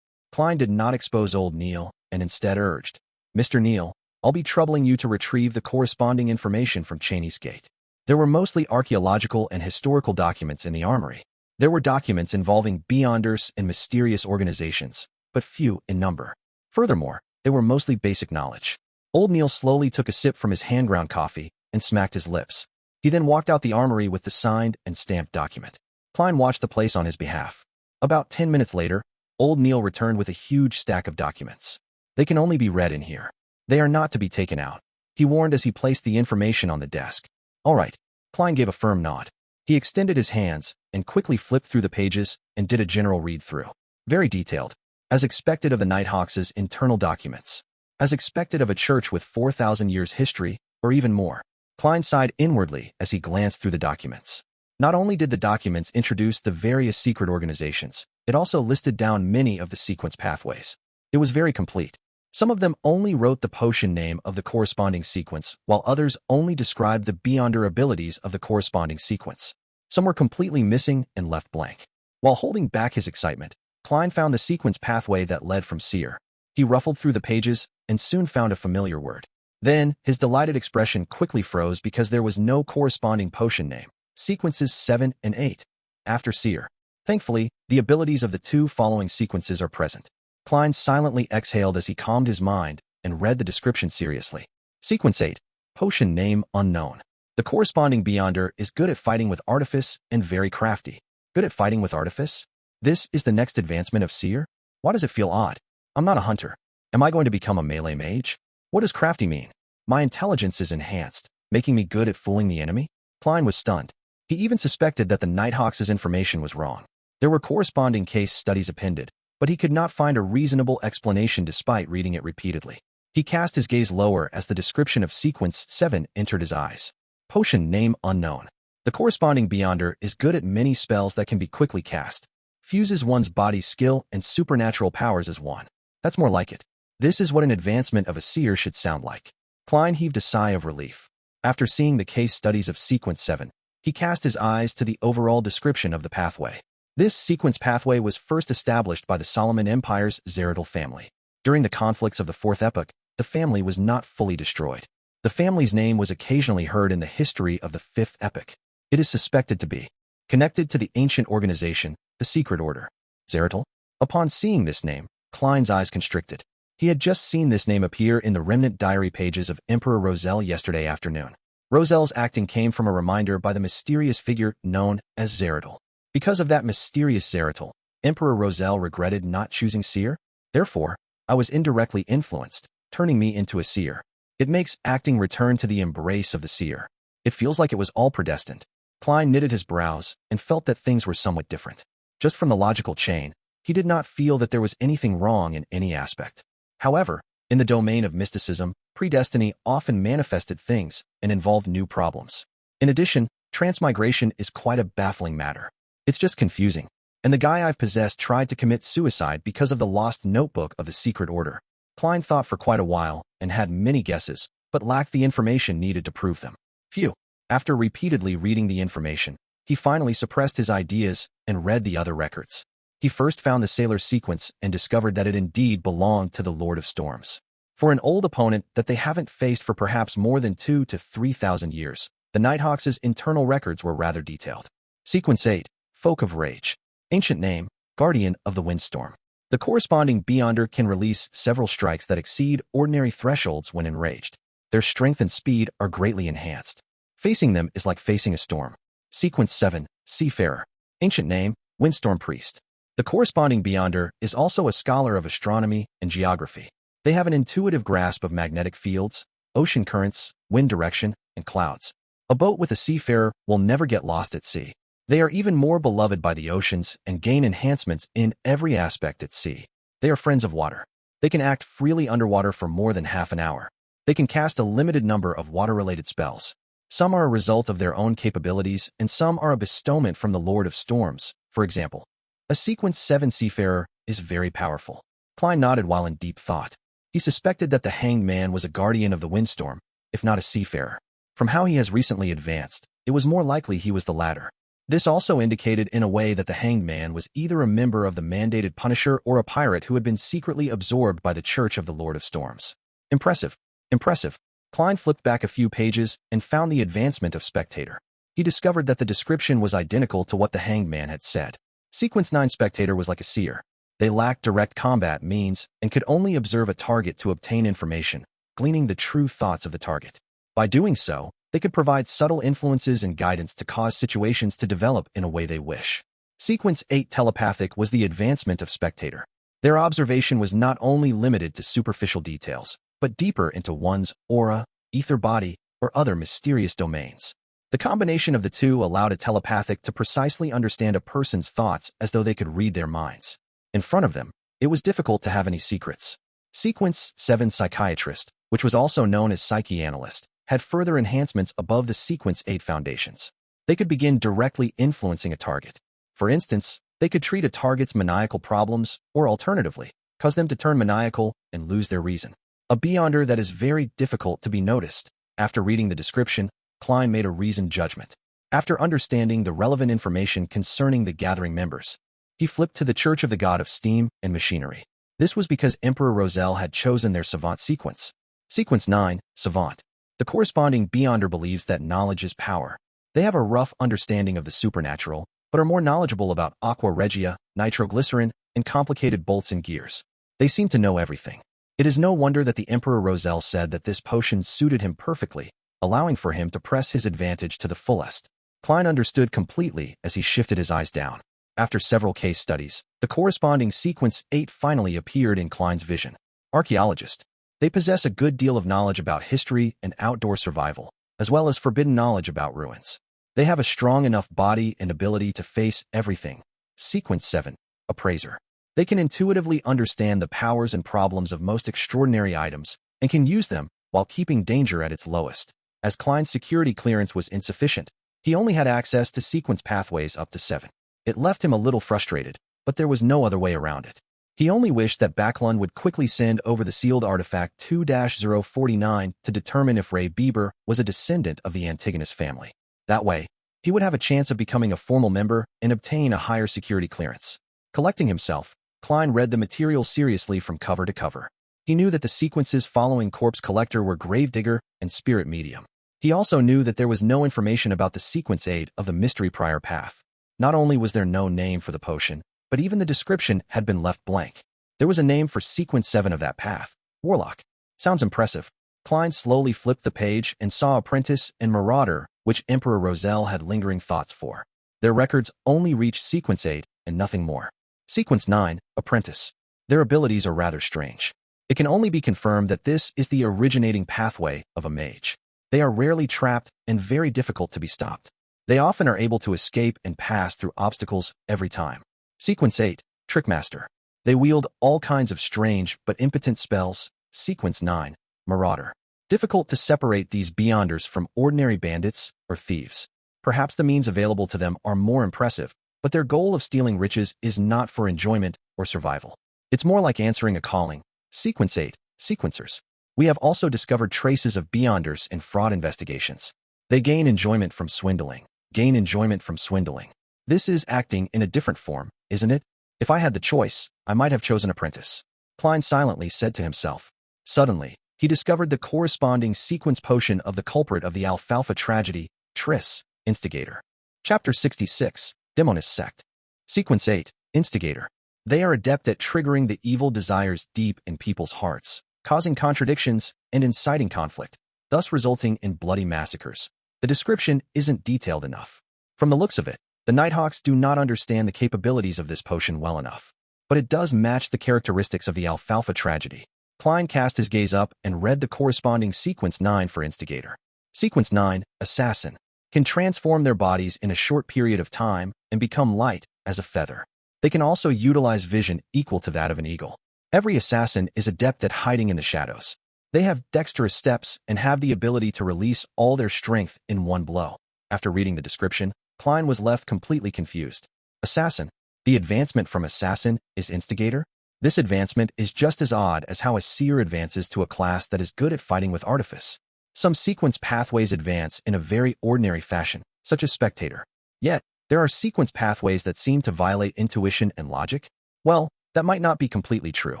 Klein did not expose old Neil and instead urged, "Mr. Neil, I'll be troubling you to retrieve the corresponding information from Cheney's Gate." There were mostly archaeological and historical documents in the armory. There were documents involving Beyonders and mysterious organizations, but few in number. Furthermore, they were mostly basic knowledge. Old Neil slowly took a sip from his hand-ground coffee and smacked his lips. He then walked out the armory with the signed and stamped document. Klein watched the place on his behalf. About 10 minutes later, old Neil returned with a huge stack of documents. "They can only be read in here. They are not to be taken out," he warned as he placed the information on the desk. "All right." Klein gave a firm nod. He extended his hands and quickly flipped through the pages and did a general read-through. Very detailed, as expected of the Nighthawks' internal documents. As expected of a church with 4,000 years history, or even more. Klein sighed inwardly as he glanced through the documents. Not only did the documents introduce the various secret organizations, it also listed down many of the sequence pathways. It was very complete. Some of them only wrote the potion name of the corresponding sequence, while others only described the Beyonder abilities of the corresponding sequence. Some were completely missing and left blank. While holding back his excitement, Klein found the sequence pathway that led from Seer. He ruffled through the pages and soon found a familiar word. Then, his delighted expression quickly froze because there was no corresponding potion name. Sequences 7 and 8. After Seer. Thankfully, the abilities of the two following sequences are present. Klein silently exhaled as he calmed his mind and read the description seriously. Sequence 8. Potion name unknown. The corresponding Beyonder is good at fighting with artifice and very crafty. Good at fighting with artifice? This is the next advancement of Seer? Why does it feel odd? I'm not a hunter. Am I going to become a melee mage? What does crafty mean? My intelligence is enhanced, making me good at fooling the enemy? Klein was stunned. He even suspected that the Nighthawks' information was wrong. There were corresponding case studies appended, but he could not find a reasonable explanation despite reading it repeatedly. He cast his gaze lower as the description of Sequence 7 entered his eyes. Potion name unknown. The corresponding Beyonder is good at many spells that can be quickly cast. Fuses one's body's skill and supernatural powers as one. That's more like it. This is what an advancement of a Seer should sound like. Klein heaved a sigh of relief. After seeing the case studies of Sequence 7, he cast his eyes to the overall description of the pathway. This sequence pathway was first established by the Solomon Empire's Zeratul family. During the conflicts of the Fourth Epoch, the family was not fully destroyed. The family's name was occasionally heard in the history of the Fifth Epoch. It is suspected to be connected to the ancient organization, the Secret Order. Zeratul? Upon seeing this name, Klein's eyes constricted. He had just seen this name appear in the remnant diary pages of Emperor Roselle yesterday afternoon. Roselle's acting came from a reminder by the mysterious figure known as Zeratul. Because of that mysterious Zeratul, Emperor Roselle regretted not choosing Seer. Therefore, I was indirectly influenced, turning me into a Seer. It makes acting return to the embrace of the Seer. It feels like it was all predestined. Klein knitted his brows and felt that things were somewhat different. Just from the logical chain, he did not feel that there was anything wrong in any aspect. However, in the domain of mysticism, predestiny often manifested things and involved new problems. In addition, transmigration is quite a baffling matter. It's just confusing. And the guy I've possessed tried to commit suicide because of the lost notebook of the Secret Order. Klein thought for quite a while and had many guesses, but lacked the information needed to prove them. Phew. After repeatedly reading the information, he finally suppressed his ideas and read the other records. He first found the Sailor's sequence and discovered that it indeed belonged to the Lord of Storms. For an old opponent that they haven't faced for perhaps more than 2,000 to 3,000 years, the Nighthawks' internal records were rather detailed. Sequence 8, Folk of Rage. Ancient name, Guardian of the Windstorm. The corresponding Beyonder can release several strikes that exceed ordinary thresholds when enraged. Their strength and speed are greatly enhanced. Facing them is like facing a storm. Sequence 7, Seafarer. Ancient name, Windstorm Priest. The corresponding Beyonder is also a scholar of astronomy and geography. They have an intuitive grasp of magnetic fields, ocean currents, wind direction, and clouds. A boat with a seafarer will never get lost at sea. They are even more beloved by the oceans and gain enhancements in every aspect at sea. They are friends of water. They can act freely underwater for more than half an hour. They can cast a limited number of water-related spells. Some are a result of their own capabilities, and some are a bestowment from the Lord of Storms. For example, a Sequence 7 Seafarer is very powerful. Klein nodded while in deep thought. He suspected that the Hanged Man was a guardian of the windstorm, if not a seafarer. From how he has recently advanced, it was more likely he was the latter. This also indicated in a way that the Hanged Man was either a member of the mandated Punisher or a pirate who had been secretly absorbed by the Church of the Lord of Storms. Impressive. Impressive. Klein flipped back a few pages and found the advancement of Spectator. He discovered that the description was identical to what the Hanged Man had said. Sequence 9 Spectator was like a seer. They lacked direct combat means and could only observe a target to obtain information, gleaning the true thoughts of the target. By doing so, they could provide subtle influences and guidance to cause situations to develop in a way they wish. Sequence 8 Telepathic was the advancement of Spectator. Their observation was not only limited to superficial details, but deeper into one's aura, ether body, or other mysterious domains. The combination of the two allowed a telepathic to precisely understand a person's thoughts as though they could read their minds. In front of them, it was difficult to have any secrets. Sequence 7 Psychiatrist, which was also known as Psyche-Analyst, had further enhancements above the Sequence 8 foundations. They could begin directly influencing a target. For instance, they could treat a target's maniacal problems, or alternatively, cause them to turn maniacal and lose their reason. A Beyonder that is very difficult to be noticed. After reading the description, Klein made a reasoned judgment. After understanding the relevant information concerning the gathering members, he flipped to the Church of the God of Steam and Machinery. This was because Emperor Roselle had chosen their Savant sequence. Sequence 9, Savant. The corresponding Beyonder believes that knowledge is power. They have a rough understanding of the supernatural, but are more knowledgeable about aqua regia, nitroglycerin, and complicated bolts and gears. They seem to know everything. It is no wonder that the Emperor Roselle said that this potion suited him perfectly, allowing for him to press his advantage to the fullest. Klein understood completely as he shifted his eyes down. After several case studies, the corresponding Sequence 8 finally appeared in Klein's vision. Archaeologist. They possess a good deal of knowledge about history and outdoor survival, as well as forbidden knowledge about ruins. They have a strong enough body and ability to face everything. Sequence 7, Appraiser. They can intuitively understand the powers and problems of most extraordinary items and can use them while keeping danger at its lowest. As Klein's security clearance was insufficient, he only had access to sequence pathways up to 7. It left him a little frustrated, but there was no other way around it. He only wished that Backlund would quickly send over the sealed artifact 2-049 to determine if Ray Bieber was a descendant of the Antigonus family. That way, he would have a chance of becoming a formal member and obtain a higher security clearance. Collecting himself, Klein read the material seriously from cover to cover. He knew that the sequences following Corpse Collector were Gravedigger and Spirit Medium. He also knew that there was no information about the Sequence 8 of the Mystery Prior Path. Not only was there no name for the potion, but even the description had been left blank. There was a name for Sequence 7 of that path. Warlock. Sounds impressive. Klein slowly flipped the page and saw Apprentice and Marauder, which Emperor Roselle had lingering thoughts for. Their records only reached Sequence 8 and nothing more. Sequence 9, Apprentice. Their abilities are rather strange. It can only be confirmed that this is the originating pathway of a mage. They are rarely trapped and very difficult to be stopped. They often are able to escape and pass through obstacles every time. Sequence 8, Trickmaster. They wield all kinds of strange but impotent spells. Sequence 9, Marauder. Difficult to separate these Beyonders from ordinary bandits or thieves. Perhaps the means available to them are more impressive, but their goal of stealing riches is not for enjoyment or survival. It's more like answering a calling. Sequence 8, Sequencers. We have also discovered traces of Beyonders in fraud investigations. They gain enjoyment from swindling. Gain enjoyment from swindling. This is acting in a different form, isn't it? If I had the choice, I might have chosen apprentice. Klein silently said to himself. Suddenly, he discovered the corresponding sequence potion of the culprit of the alfalfa tragedy, Tris, Instigator. Chapter 66, Demoness Sect. Sequence 8, Instigator. They are adept at triggering the evil desires deep in people's hearts, causing contradictions and inciting conflict, thus resulting in bloody massacres. The description isn't detailed enough. From the looks of it, the Nighthawks do not understand the capabilities of this potion well enough, but it does match the characteristics of the alfalfa tragedy. Klein cast his gaze up and read the corresponding Sequence 9 for Instigator. Sequence 9, Assassin, can transform their bodies in a short period of time and become light as a feather. They can also utilize vision equal to that of an eagle. Every assassin is adept at hiding in the shadows. They have dexterous steps and have the ability to release all their strength in one blow. After reading the description, Klein was left completely confused. Assassin. The advancement from assassin is Instigator? This advancement is just as odd as how a seer advances to a class that is good at fighting with artifice. Some sequence pathways advance in a very ordinary fashion, such as Spectator. Yet, there are sequence pathways that seem to violate intuition and logic? Well, that might not be completely true.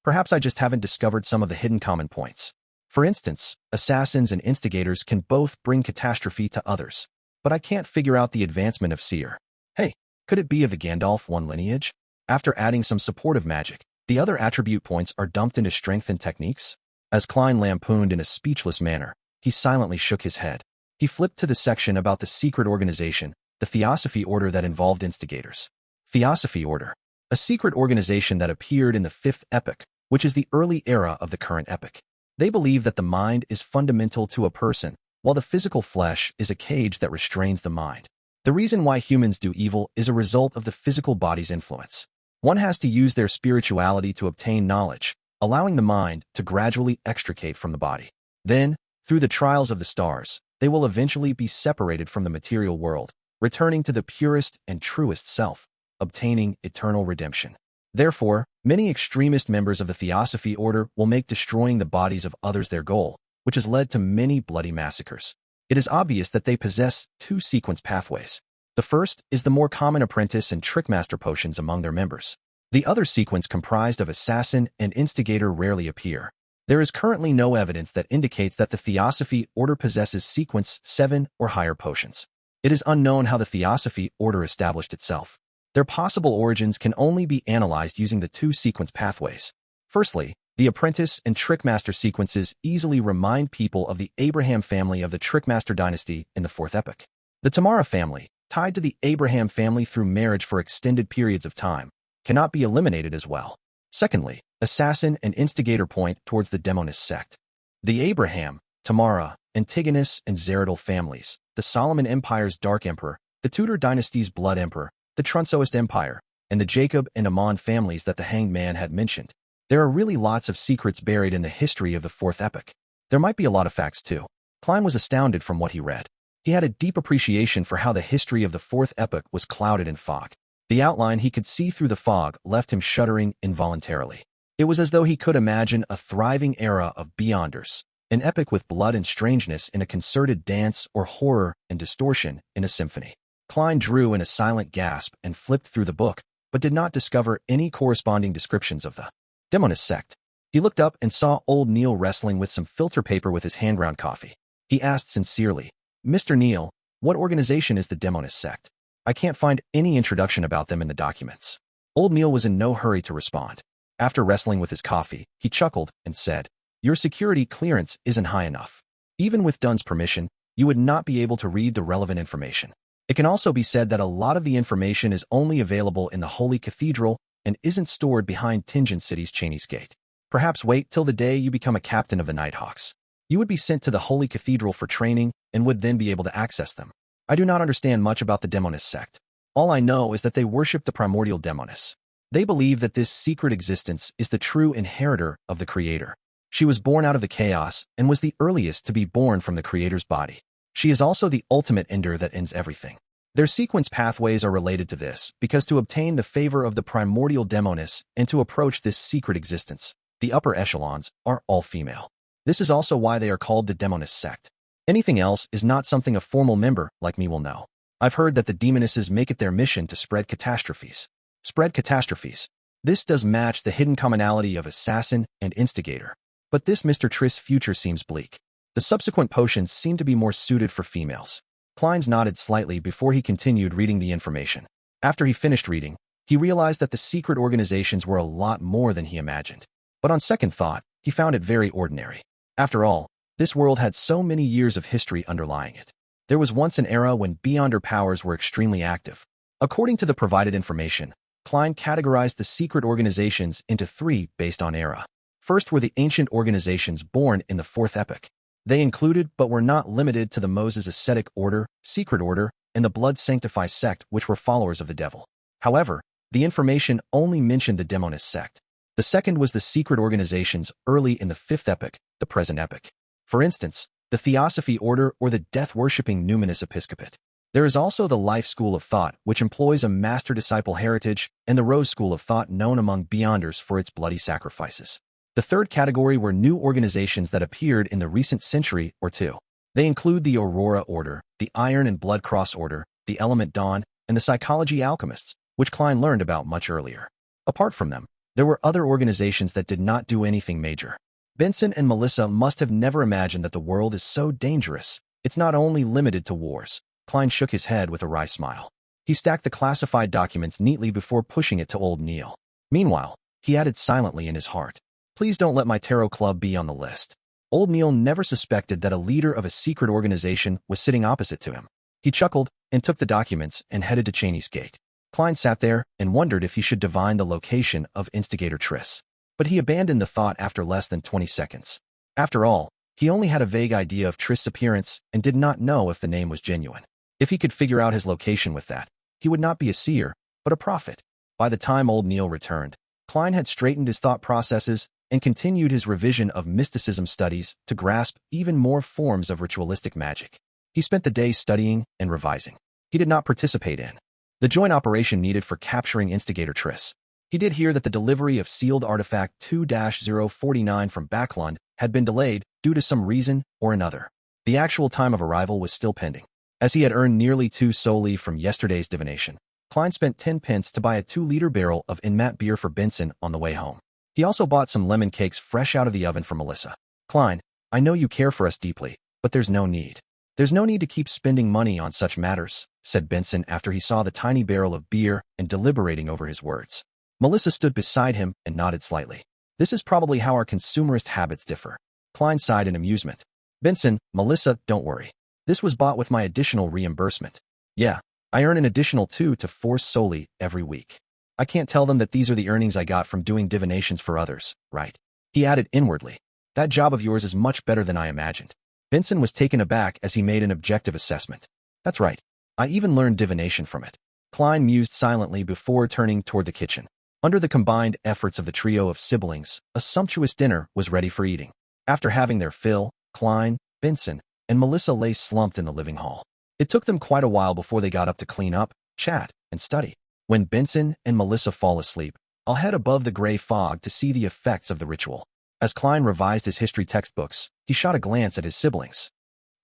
Perhaps I just haven't discovered some of the hidden common points. For instance, assassins and instigators can both bring catastrophe to others, but I can't figure out the advancement of Seer. Hey, could it be of the Gandalf one lineage? After adding some supportive magic, the other attribute points are dumped into strength and techniques? As Klein lampooned in a speechless manner, he silently shook his head. He flipped to the section about the secret organization, the Theosophy Order that involved instigators. Theosophy Order, a secret organization that appeared in the 5th epoch, which is the early era of the current epoch. They believe that the mind is fundamental to a person, while the physical flesh is a cage that restrains the mind. The reason why humans do evil is a result of the physical body's influence. One has to use their spirituality to obtain knowledge, allowing the mind to gradually extricate from the body. Then, through the trials of the stars, they will eventually be separated from the material world, returning to the purest and truest self, obtaining eternal redemption. Therefore, many extremist members of the Theosophy Order will make destroying the bodies of others their goal, which has led to many bloody massacres. It is obvious that they possess two sequence pathways. The first is the more common apprentice and trickmaster potions among their members. The other sequence comprised of assassin and instigator rarely appear. There is currently no evidence that indicates that the Theosophy Order possesses sequence 7 or higher potions. It is unknown how the Theosophy Order established itself. Their possible origins can only be analyzed using the two sequence pathways. Firstly, the apprentice and trickmaster sequences easily remind people of the Abraham family of the Trickmaster dynasty in the 4th epoch. The Tamara family, tied to the Abraham family through marriage for extended periods of time, cannot be eliminated as well. Secondly, assassin and instigator point towards the Demoness sect. The Abraham, Tamara, Antigonus, and Zeradal families, the Solomon Empire's Dark Emperor, the Tudor dynasty's Blood Emperor, the Trunsoist Empire, and the Jacob and Ammon families that the Hanged Man had mentioned. There are really lots of secrets buried in the history of the 4th epoch. There might be a lot of facts too. Klein was astounded from what he read. He had a deep appreciation for how the history of the 4th epoch was clouded in fog. The outline he could see through the fog left him shuddering involuntarily. It was as though he could imagine a thriving era of Beyonders, an epic with blood and strangeness in a concerted dance or horror and distortion in a symphony. Klein drew in a silent gasp and flipped through the book, but did not discover any corresponding descriptions of the Demoness sect. He looked up and saw old Neil wrestling with some filter paper with his hand-ground coffee. He asked sincerely, "Mr. Neil, what organization is the Demoness sect? I can't find any introduction about them in the documents." Old Neil was in no hurry to respond. After wrestling with his coffee, he chuckled and said, "Your security clearance isn't high enough. Even with Dunn's permission, you would not be able to read the relevant information. It can also be said that a lot of the information is only available in the Holy Cathedral and isn't stored behind Tingen City's Cheney's Gate. Perhaps wait till the day you become a captain of the Nighthawks. You would be sent to the Holy Cathedral for training and would then be able to access them. I do not understand much about the Demoness sect. All I know is that they worship the primordial Demoness. They believe that this secret existence is the true inheritor of the Creator. She was born out of the chaos and was the earliest to be born from the Creator's body. She is also the ultimate ender that ends everything. Their sequence pathways are related to this because to obtain the favor of the primordial Demoness and to approach this secret existence, the upper echelons are all female. This is also why they are called the Demoness sect. Anything else is not something a formal member like me will know. I've heard that the Demonesses make it their mission to spread catastrophes. Spread catastrophes. This does match the hidden commonality of assassin and instigator. But this Mr. Triss' future seems bleak. The subsequent potions seem to be more suited for females. Klein nodded slightly before he continued reading the information. After he finished reading, he realized that the secret organizations were a lot more than he imagined. But on second thought, he found it very ordinary. After all, this world had so many years of history underlying it. There was once an era when Beyonder powers were extremely active. According to the provided information, Klein categorized the secret organizations into three based on era. First were the ancient organizations born in the Fourth Epoch. They included but were not limited to the Moses Ascetic Order, Secret Order, and the Blood Sanctify Sect, which were followers of the devil. However, the information only mentioned the Demoness sect. The second was the secret organizations early in the Fifth Epoch, the present epoch. For instance, the Theosophy Order or the death-worshipping Numinous Episcopate. There is also the Life School of Thought, which employs a master-disciple heritage, and the Rose School of Thought known among Beyonders for its bloody sacrifices. The third category were new organizations that appeared in the recent century or two. They include the Aurora Order, the Iron and Blood Cross Order, the Element Dawn, and the Psychology Alchemists, which Klein learned about much earlier. Apart from them, there were other organizations that did not do anything major. Benson and Melissa must have never imagined that the world is so dangerous. It's not only limited to wars. Klein shook his head with a wry smile. He stacked the classified documents neatly before pushing it to old Neil. Meanwhile, he added silently in his heart, "Please don't let my tarot club be on the list." Old Neil never suspected that a leader of a secret organization was sitting opposite to him. He chuckled and took the documents and headed to Cheney's gate. Klein sat there and wondered if he should divine the location of Instigator Triss. But he abandoned the thought after less than 20 seconds. After all, he only had a vague idea of Triss' appearance and did not know if the name was genuine. If he could figure out his location with that, he would not be a seer, but a prophet. By the time old Neil returned, Klein had straightened his thought processes and continued his revision of mysticism studies to grasp even more forms of ritualistic magic. He spent the day studying and revising. He did not participate in the joint operation needed for capturing Instigator Triss. He did hear that the delivery of sealed artifact 2-049 from Backlund had been delayed due to some reason or another. The actual time of arrival was still pending. As he had earned nearly 2 solely from yesterday's divination, Klein spent 10 pence to buy a 2-liter barrel of enigmatic beer for Benson on the way home. He also bought some lemon cakes fresh out of the oven for Melissa. "Klein, I know you care for us deeply, but there's no need. There's no need to keep spending money on such matters," said Benson after he saw the tiny barrel of beer and deliberating over his words. Melissa stood beside him and nodded slightly. "This is probably how our consumerist habits differ." Klein sighed in amusement. "Benson, Melissa, don't worry. This was bought with my additional reimbursement. Yeah, I earn an additional 2 to 4 solely every week. I can't tell them that these are the earnings I got from doing divinations for others, right?" He added inwardly, "That job of yours is much better than I imagined." Benson was taken aback as he made an objective assessment. "That's right. I even learned divination from it." Klein mused silently before turning toward the kitchen. Under the combined efforts of the trio of siblings, a sumptuous dinner was ready for eating. After having their fill, Klein, Benson, and Melissa lay slumped in the living hall. It took them quite a while before they got up to clean up, chat, and study. When Benson and Melissa fall asleep, I'll head above the gray fog to see the effects of the ritual. As Klein revised his history textbooks, he shot a glance at his siblings.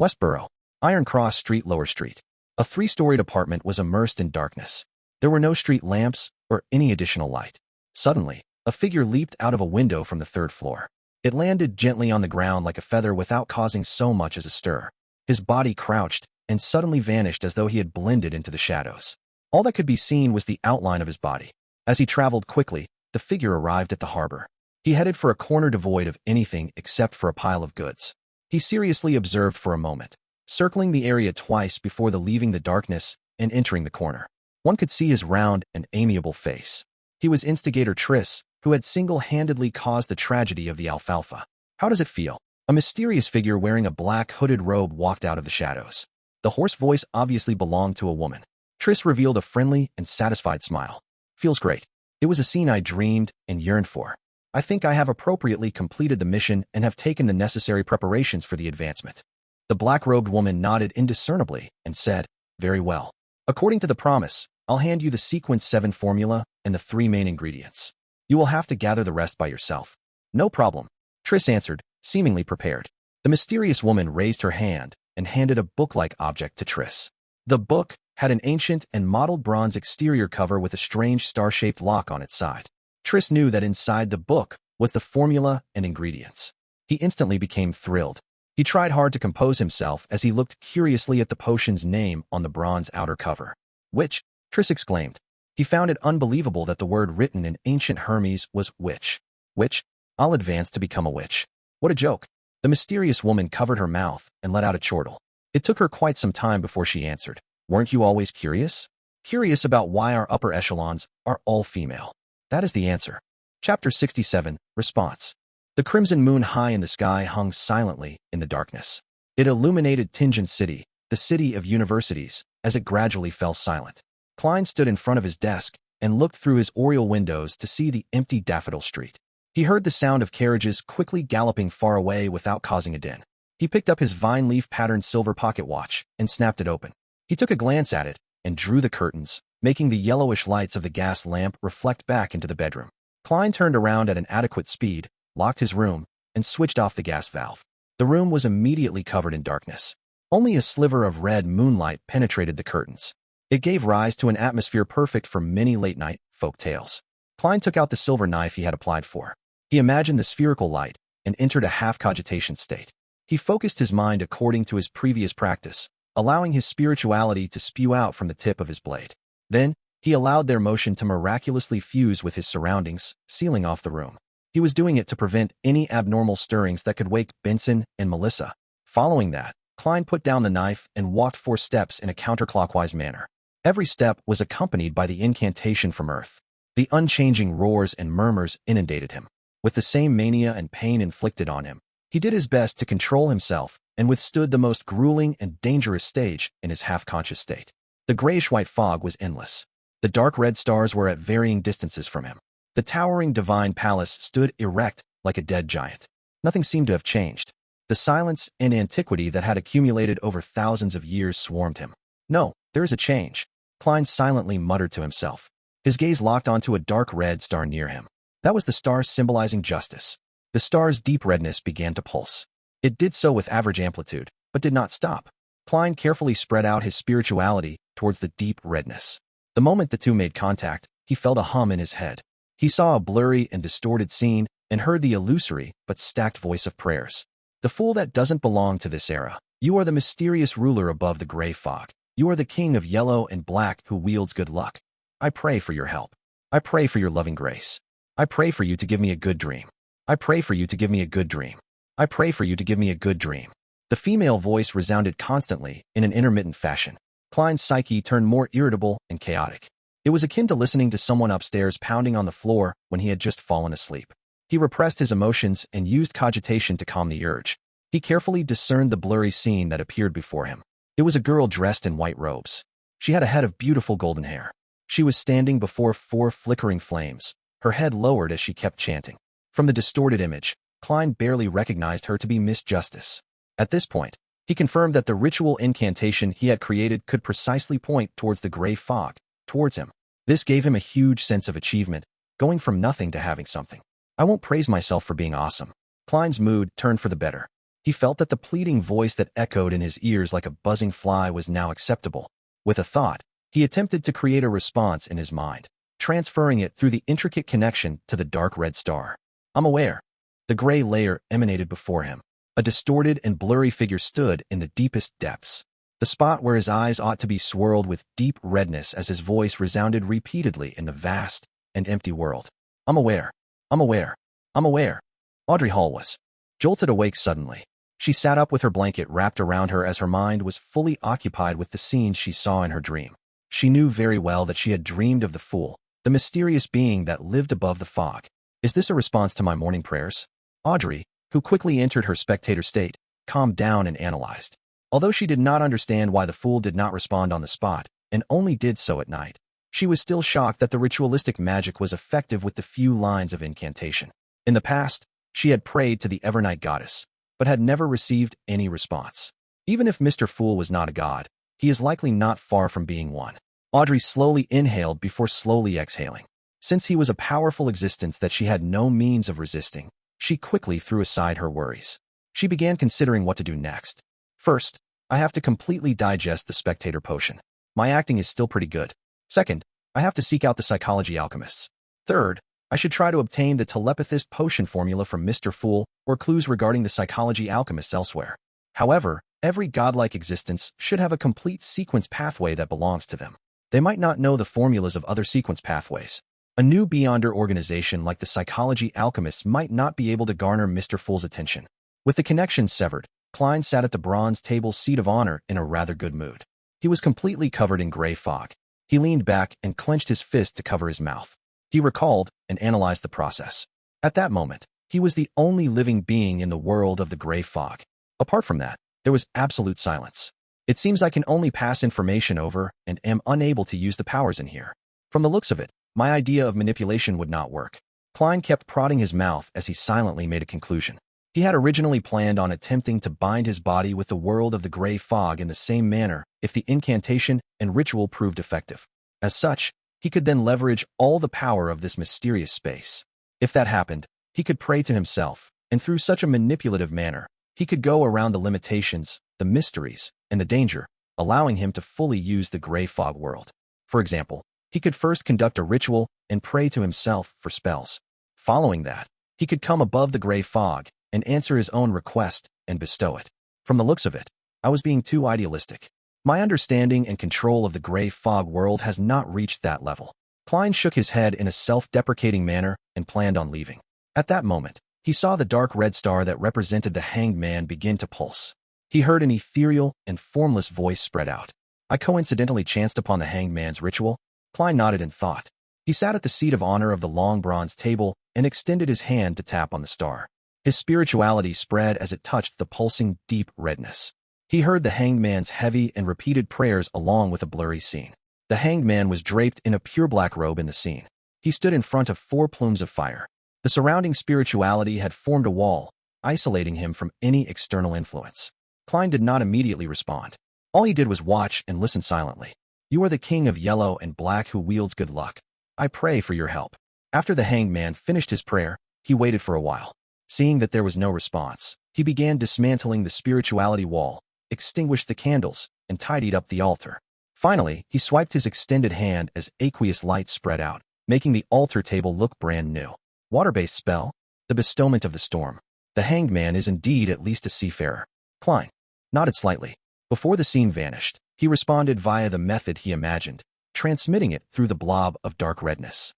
Westboro, Iron Cross Street, Lower Street. A 3-storied apartment was immersed in darkness. There were no street lamps or any additional light. Suddenly, a figure leaped out of a window from the 3rd floor. It landed gently on the ground like a feather without causing so much as a stir. His body crouched and suddenly vanished as though he had blended into the shadows. All that could be seen was the outline of his body. As he traveled quickly, the figure arrived at the harbor. He headed for a corner devoid of anything except for a pile of goods. He seriously observed for a moment, circling the area twice before leaving the darkness and entering the corner. One could see his round and amiable face. He was Instigator Triss, who had single-handedly caused the tragedy of the Alfalfa. "How does it feel?" A mysterious figure wearing a black hooded robe walked out of the shadows. The hoarse voice obviously belonged to a woman. Triss revealed a friendly and satisfied smile. "Feels great. It was a scene I dreamed and yearned for. I think I have appropriately completed the mission and have taken the necessary preparations for the advancement." The black-robed woman nodded indiscernibly and said, "Very well. According to the promise, I'll hand you the Sequence 7 formula and the 3 main ingredients. You will have to gather the rest by yourself." "No problem," Triss answered, seemingly prepared. The mysterious woman raised her hand, and handed a book-like object to Triss. The book had an ancient and mottled bronze exterior cover with a strange star-shaped lock on its side. Triss knew that inside the book was the formula and ingredients. He instantly became thrilled. He tried hard to compose himself as he looked curiously at the potion's name on the bronze outer cover. "Witch," Triss exclaimed. He found it unbelievable that the word written in ancient Hermes was witch. "Witch? I'll advance to become a witch." What a joke. The mysterious woman covered her mouth and let out a chortle. It took her quite some time before she answered. "Weren't you always curious? Curious about why our upper echelons are all female?" That is the answer. Chapter 67, Response. The crimson moon high in the sky hung silently in the darkness. It illuminated Tingen City, the city of universities, as it gradually fell silent. Klein stood in front of his desk and looked through his oriel windows to see the empty Daffodil Street. He heard the sound of carriages quickly galloping far away without causing a din. He picked up his vine leaf-patterned silver pocket watch and snapped it open. He took a glance at it and drew the curtains, making the yellowish lights of the gas lamp reflect back into the bedroom. Klein turned around at an adequate speed, locked his room, and switched off the gas valve. The room was immediately covered in darkness. Only a sliver of red moonlight penetrated the curtains. It gave rise to an atmosphere perfect for many late-night folk tales. Klein took out the silver knife he had applied for. He imagined the spherical light and entered a half-cogitation state. He focused his mind according to his previous practice, allowing his spirituality to spew out from the tip of his blade. Then, he allowed their motion to miraculously fuse with his surroundings, sealing off the room. He was doing it to prevent any abnormal stirrings that could wake Benson and Melissa. Following that, Klein put down the knife and walked 4 steps in a counterclockwise manner. Every step was accompanied by the incantation from Earth. The unchanging roars and murmurs inundated him. With the same mania and pain inflicted on him, he did his best to control himself and withstood the most grueling and dangerous stage in his half-conscious state. The grayish-white fog was endless. The dark red stars were at varying distances from him. The towering divine palace stood erect like a dead giant. Nothing seemed to have changed. The silence and antiquity that had accumulated over thousands of years swarmed him. "No, there is a change," Klein silently muttered to himself. His gaze locked onto a dark red star near him. That was the star symbolizing justice. The star's deep redness began to pulse. It did so with average amplitude, but did not stop. Klein carefully spread out his spirituality towards the deep redness. The moment the two made contact, he felt a hum in his head. He saw a blurry and distorted scene and heard the illusory but stacked voice of prayers. "The fool that doesn't belong to this era. You are the mysterious ruler above the gray fog. You are the king of yellow and black who wields good luck. I pray for your help. I pray for your loving grace. I pray for you to give me a good dream. I pray for you to give me a good dream. I pray for you to give me a good dream." The female voice resounded constantly in an intermittent fashion. Klein's psyche turned more irritable and chaotic. It was akin to listening to someone upstairs pounding on the floor when he had just fallen asleep. He repressed his emotions and used cogitation to calm the urge. He carefully discerned the blurry scene that appeared before him. It was a girl dressed in white robes. She had a head of beautiful golden hair. She was standing before 4 flickering flames, her head lowered as she kept chanting. From the distorted image, Klein barely recognized her to be Miss Justice. At this point, he confirmed that the ritual incantation he had created could precisely point towards the gray fog, towards him. This gave him a huge sense of achievement, going from nothing to having something. "I won't praise myself for being awesome." Klein's mood turned for the better. He felt that the pleading voice that echoed in his ears like a buzzing fly was now acceptable. With a thought, he attempted to create a response in his mind, transferring it through the intricate connection to the dark red star. "I'm aware." The gray layer emanated before him. A distorted and blurry figure stood in the deepest depths. The spot where his eyes ought to be swirled with deep redness as his voice resounded repeatedly in the vast and empty world. "I'm aware. I'm aware. I'm aware." Audrey Hall was jolted awake suddenly. She sat up with her blanket wrapped around her as her mind was fully occupied with the scenes she saw in her dream. She knew very well that she had dreamed of the fool, the mysterious being that lived above the fog. "Is this a response to my morning prayers?" Audrey, who quickly entered her spectator state, calmed down and analyzed. Although she did not understand why the fool did not respond on the spot, and only did so at night, she was still shocked that the ritualistic magic was effective with the few lines of incantation. In the past, she had prayed to the Evernight goddess, but had never received any response. Even if Mr. Fool was not a god, he is likely not far from being one. Audrey slowly inhaled before slowly exhaling. Since he was a powerful existence that she had no means of resisting, she quickly threw aside her worries. She began considering what to do next. First, I have to completely digest the Spectator potion. My acting is still pretty good. Second, I have to seek out the psychology alchemists. Third, I should try to obtain the telepathist potion formula from Mr. Fool or clues regarding the psychology alchemists elsewhere. However, every godlike existence should have a complete sequence pathway that belongs to them. They might not know the formulas of other sequence pathways. A new Beyonder organization like the psychology alchemists might not be able to garner Mr. Fool's attention. With the connection severed, Klein sat at the bronze table's seat of honor in a rather good mood. He was completely covered in gray fog. He leaned back and clenched his fist to cover his mouth. He recalled and analyzed the process. At that moment, he was the only living being in the world of the gray fog. Apart from that, there was absolute silence. It seems I can only pass information over and am unable to use the powers in here. From the looks of it, my idea of manipulation would not work. Klein kept prodding his mouth as he silently made a conclusion. He had originally planned on attempting to bind his body with the world of the gray fog in the same manner if the incantation and ritual proved effective. As such, he could then leverage all the power of this mysterious space. If that happened, he could pray to himself, and through such a manipulative manner, he could go around the limitations, the mysteries, and the danger, allowing him to fully use the gray fog world. For example, he could first conduct a ritual and pray to himself for spells. Following that, he could come above the gray fog and answer his own request and bestow it. From the looks of it, I was being too idealistic. My understanding and control of the gray fog world has not reached that level. Klein shook his head in a self-deprecating manner and planned on leaving. At that moment, he saw the dark red star that represented the hanged man begin to pulse. He heard an ethereal and formless voice spread out. I coincidentally chanced upon the hanged man's ritual. Klein nodded in thought. He sat at the seat of honor of the long bronze table and extended his hand to tap on the star. His spirituality spread as it touched the pulsing, deep redness. He heard the hanged man's heavy and repeated prayers along with a blurry scene. The hanged man was draped in a pure black robe in the scene. He stood in front of 4 plumes of fire. The surrounding spirituality had formed a wall, isolating him from any external influence. Klein did not immediately respond. All he did was watch and listen silently. You are the king of yellow and black who wields good luck. I pray for your help. After the hanged man finished his prayer, he waited for a while. Seeing that there was no response, he began dismantling the spirituality wall, extinguished the candles, and tidied up the altar. Finally, he swiped his extended hand as aqueous light spread out, making the altar table look brand new. Water-based spell, the bestowment of the storm. The hanged man is indeed at least a seafarer. Klein nodded slightly. Before the scene vanished, he responded via the method he imagined, transmitting it through the blob of dark redness.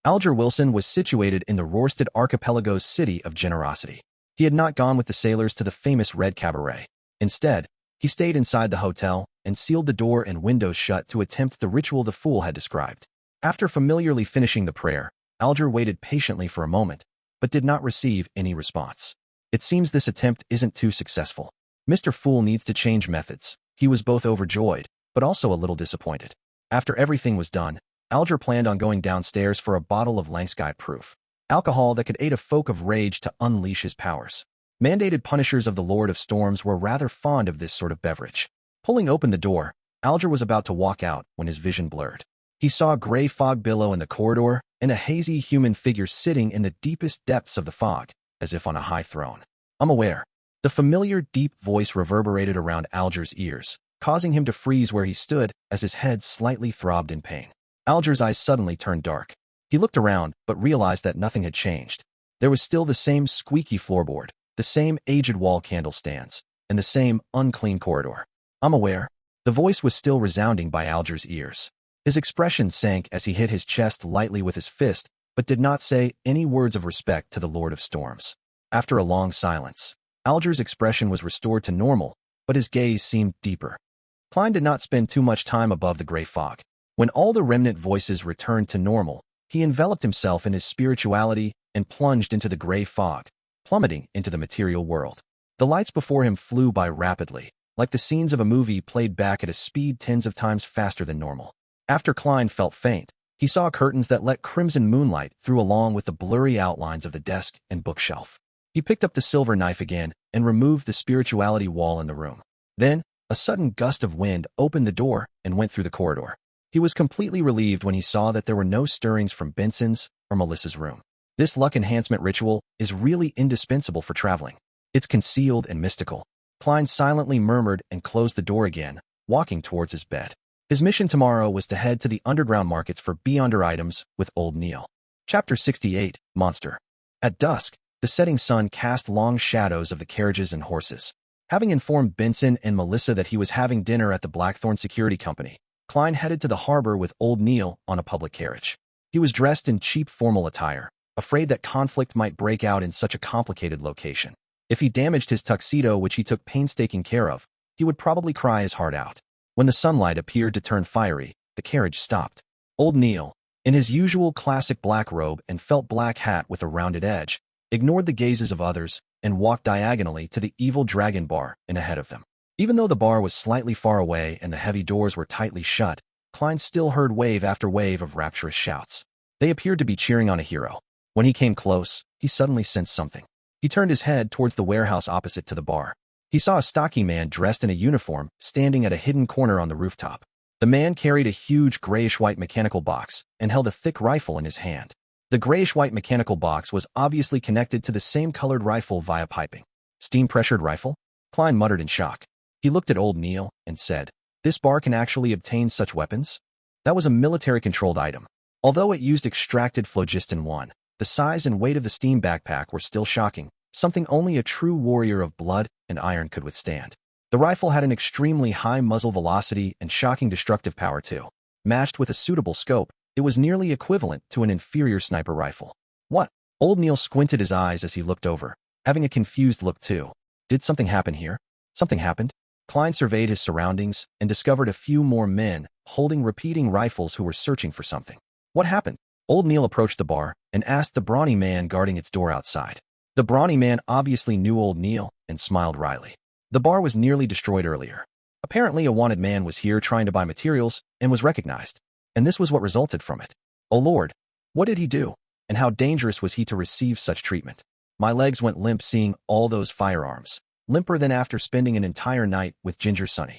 Alger Wilson was situated in the Rorsted Archipelago's city of generosity. He had not gone with the sailors to the famous Red Cabaret. Instead, he stayed inside the hotel and sealed the door and windows shut to attempt the ritual the fool had described. After familiarly finishing the prayer, Alger waited patiently for a moment, but did not receive any response. It seems this attempt isn't too successful. Mr. Fool needs to change methods. He was both overjoyed, but also a little disappointed. After everything was done, Alger planned on going downstairs for a bottle of Langsky proof alcohol that could aid a folk of rage to unleash his powers. Mandated punishers of the Lord of Storms were rather fond of this sort of beverage. Pulling open the door, Alger was about to walk out when his vision blurred. He saw gray fog billow in the corridor and a hazy human figure sitting in the deepest depths of the fog, as if on a high throne. I'm aware. The familiar deep voice reverberated around Alger's ears, causing him to freeze where he stood as his head slightly throbbed in pain. Alger's eyes suddenly turned dark. He looked around, but realized that nothing had changed. There was still the same squeaky floorboard, the same aged wall candle stands, and the same unclean corridor. I'm aware. The voice was still resounding by Alger's ears. His expression sank as he hit his chest lightly with his fist, but did not say any words of respect to the Lord of Storms. After a long silence, Alger's expression was restored to normal, but his gaze seemed deeper. Klein did not spend too much time above the gray fog. When all the remnant voices returned to normal, he enveloped himself in his spirituality and plunged into the gray fog, plummeting into the material world. The lights before him flew by rapidly, like the scenes of a movie played back at a speed tens of times faster than normal. After Klein felt faint, he saw curtains that let crimson moonlight through along with the blurry outlines of the desk and bookshelf. He picked up the silver knife again and removed the spirituality wall in the room. Then, a sudden gust of wind opened the door and went through the corridor. He was completely relieved when he saw that there were no stirrings from Benson's or Melissa's room. This luck enhancement ritual is really indispensable for traveling. It's concealed and mystical. Klein silently murmured and closed the door again, walking towards his bed. His mission tomorrow was to head to the underground markets for Beyonder items with Old Neil. Chapter 68, Monster. At dusk, the setting sun cast long shadows of the carriages and horses. Having informed Benson and Melissa that he was having dinner at the Blackthorn Security Company, Klein headed to the harbor with Old Neil on a public carriage. He was dressed in cheap formal attire, afraid that conflict might break out in such a complicated location. If he damaged his tuxedo, which he took painstaking care of, he would probably cry his heart out. When the sunlight appeared to turn fiery, the carriage stopped. Old Neil, in his usual classic black robe and felt black hat with a rounded edge, ignored the gazes of others and walked diagonally to the Evil Dragon bar and ahead of them. Even though the bar was slightly far away and the heavy doors were tightly shut, Klein still heard wave after wave of rapturous shouts. They appeared to be cheering on a hero. When he came close, he suddenly sensed something. He turned his head towards the warehouse opposite to the bar. He saw a stocky man dressed in a uniform standing at a hidden corner on the rooftop. The man carried a huge grayish-white mechanical box and held a thick rifle in his hand. The grayish-white mechanical box was obviously connected to the same colored rifle via piping. Steam-pressured rifle? Klein muttered in shock. He looked at Old Neil and said, "This bar can actually obtain such weapons?" That was a military-controlled item. Although it used extracted phlogiston 1, the size and weight of the steam backpack were still shocking, something only a true warrior of blood and iron could withstand. The rifle had an extremely high muzzle velocity and shocking destructive power too. Matched with a suitable scope, it was nearly equivalent to an inferior sniper rifle. What? Old Neil squinted his eyes as he looked over, having a confused look too. Did something happen here? Something happened? Klein surveyed his surroundings and discovered a few more men holding repeating rifles who were searching for something. What happened? Old Neil approached the bar and asked the brawny man guarding its door outside. The brawny man obviously knew Old Neil and smiled wryly. The bar was nearly destroyed earlier. Apparently a wanted man was here trying to buy materials and was recognized. And this was what resulted from it. Oh Lord, what did he do? And how dangerous was he to receive such treatment? My legs went limp seeing all those firearms, limper than after spending an entire night with Ginger Sonny.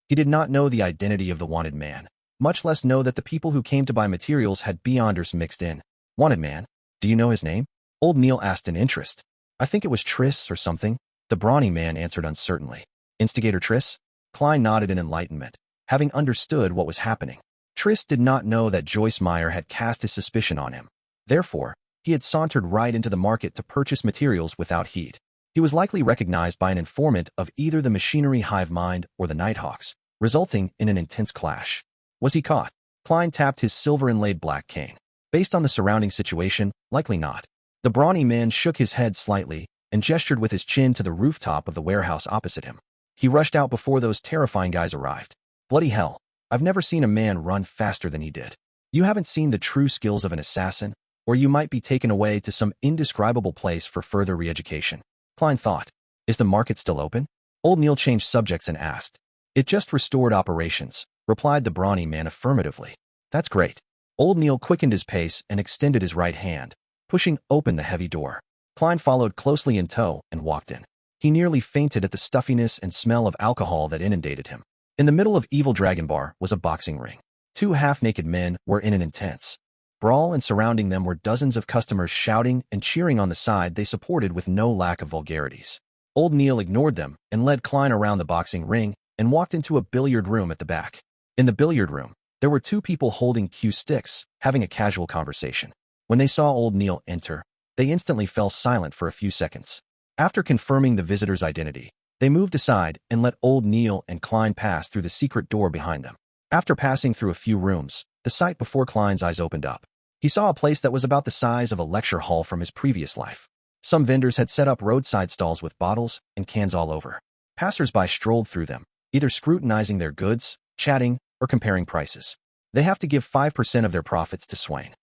He did not know the identity of the wanted man, much less know that the people who came to buy materials had Beyonders mixed in. Wanted man? Do you know his name? Old Neil asked in interest. I think it was Triss or something, the brawny man answered uncertainly. Instigator Triss? Klein nodded in enlightenment, having understood what was happening. Triss did not know that Joyce Meyer had cast his suspicion on him. Therefore, he had sauntered right into the market to purchase materials without heed. He was likely recognized by an informant of either the machinery hive mind or the Nighthawks, resulting in an intense clash. Was he caught? Klein tapped his silver-inlaid black cane. Based on the surrounding situation, likely not. The brawny man shook his head slightly and gestured with his chin to the rooftop of the warehouse opposite him. He rushed out before those terrifying guys arrived. Bloody hell, I've never seen a man run faster than he did. You haven't seen the true skills of an assassin, or you might be taken away to some indescribable place for further re-education. Klein thought, is the market still open? Old Neil changed subjects and asked. It just restored operations, replied the brawny man affirmatively. That's great. Old Neil quickened his pace and extended his right hand, pushing open the heavy door. Klein followed closely in tow and walked in. He nearly fainted at the stuffiness and smell of alcohol that inundated him. In the middle of Evil Dragon Bar was a boxing ring. Two half-naked men were in an intense brawl, and surrounding them were dozens of customers shouting and cheering on the side they supported with no lack of vulgarities. Old Neil ignored them and led Klein around the boxing ring and walked into a billiard room at the back. In the billiard room, there were two people holding cue sticks, having a casual conversation. When they saw Old Neil enter, they instantly fell silent for a few seconds. After confirming the visitor's identity, they moved aside and let Old Neil and Klein pass through the secret door behind them. After passing through a few rooms, the sight before Klein's eyes opened up. He saw a place that was about the size of a lecture hall from his previous life. Some vendors had set up roadside stalls with bottles and cans all over. Passers-by strolled through them, either scrutinizing their goods, chatting, or comparing prices. They have to give 5% of their profits to Swain.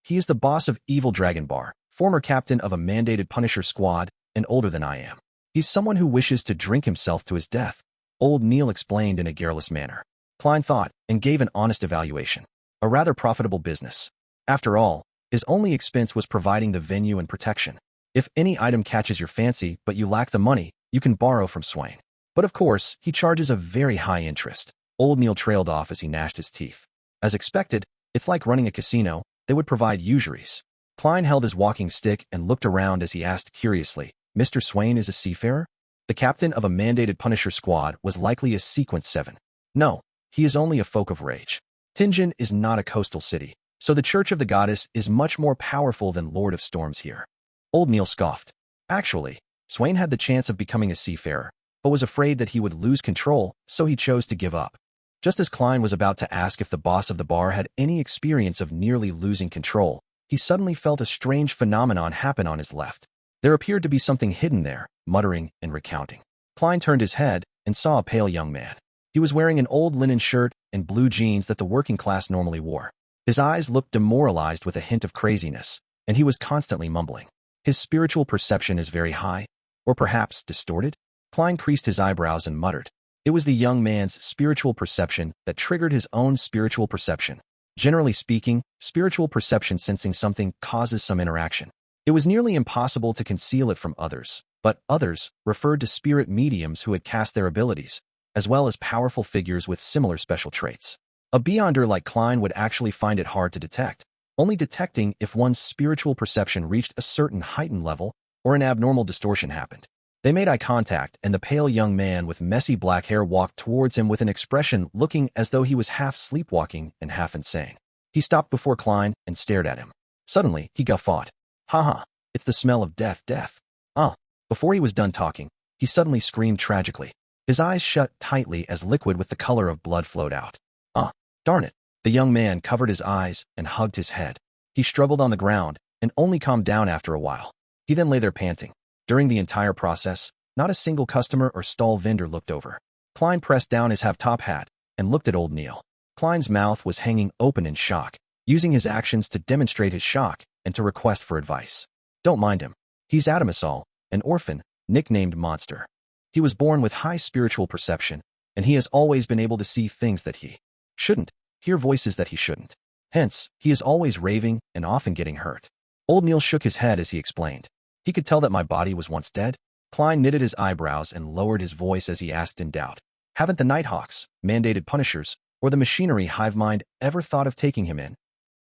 He is the boss of Evil Dragon Bar, former captain of a mandated Punisher squad, and older than I am. He's someone who wishes to drink himself to his death, Old Neil explained in a garrulous manner. Klein thought and gave an honest evaluation. A rather profitable business. After all, his only expense was providing the venue and protection. If any item catches your fancy but you lack the money, you can borrow from Swain. But of course, he charges a very high interest. Old Neil trailed off as he gnashed his teeth. As expected, it's like running a casino. They would provide usuries. Klein held his walking stick and looked around as he asked curiously, Mr. Swain is a seafarer? The captain of a mandated Punisher squad was likely a Sequence 7. No, he is only a folk of rage. Tingen is not a coastal city, so the Church of the Goddess is much more powerful than Lord of Storms here. Old Neil scoffed. Actually, Swain had the chance of becoming a seafarer, but was afraid that he would lose control, so he chose to give up. Just as Klein was about to ask if the boss of the bar had any experience of nearly losing control, he suddenly felt a strange phenomenon happen on his left. There appeared to be something hidden there, muttering and recounting. Klein turned his head and saw a pale young man. He was wearing an old linen shirt and blue jeans that the working class normally wore. His eyes looked demoralized with a hint of craziness, and he was constantly mumbling. His spiritual perception is very high, or perhaps distorted? Klein creased his eyebrows and muttered. It was the young man's spiritual perception that triggered his own spiritual perception. Generally speaking, spiritual perception sensing something causes some interaction. It was nearly impossible to conceal it from others, but others referred to spirit mediums who had cast their abilities, as well as powerful figures with similar special traits. A beyonder like Klein would actually find it hard to detect, only detecting if one's spiritual perception reached a certain heightened level or an abnormal distortion happened. They made eye contact, and the pale young man with messy black hair walked towards him with an expression looking as though he was half sleepwalking and half insane. He stopped before Klein and stared at him. Suddenly, he guffawed. Ha! It's the smell of death. Before he was done talking, he suddenly screamed tragically. His eyes shut tightly as liquid with the color of blood flowed out. Darn it. The young man covered his eyes and hugged his head. He struggled on the ground and only calmed down after a while. He then lay there panting. During the entire process, not a single customer or stall vendor looked over. Klein pressed down his half-top hat and looked at old Neil. Klein's mouth was hanging open in shock, using his actions to demonstrate his shock and to request for advice. Don't mind him. He's Adamasol, an orphan, nicknamed Monster. He was born with high spiritual perception, and he has always been able to see things that he shouldn't, hear voices that he shouldn't. Hence, he is always raving and often getting hurt. Old Neil shook his head as he explained. He could tell that my body was once dead. Klein knitted his eyebrows and lowered his voice as he asked in doubt. Haven't the Nighthawks, mandated Punishers, or the machinery hive mind ever thought of taking him in?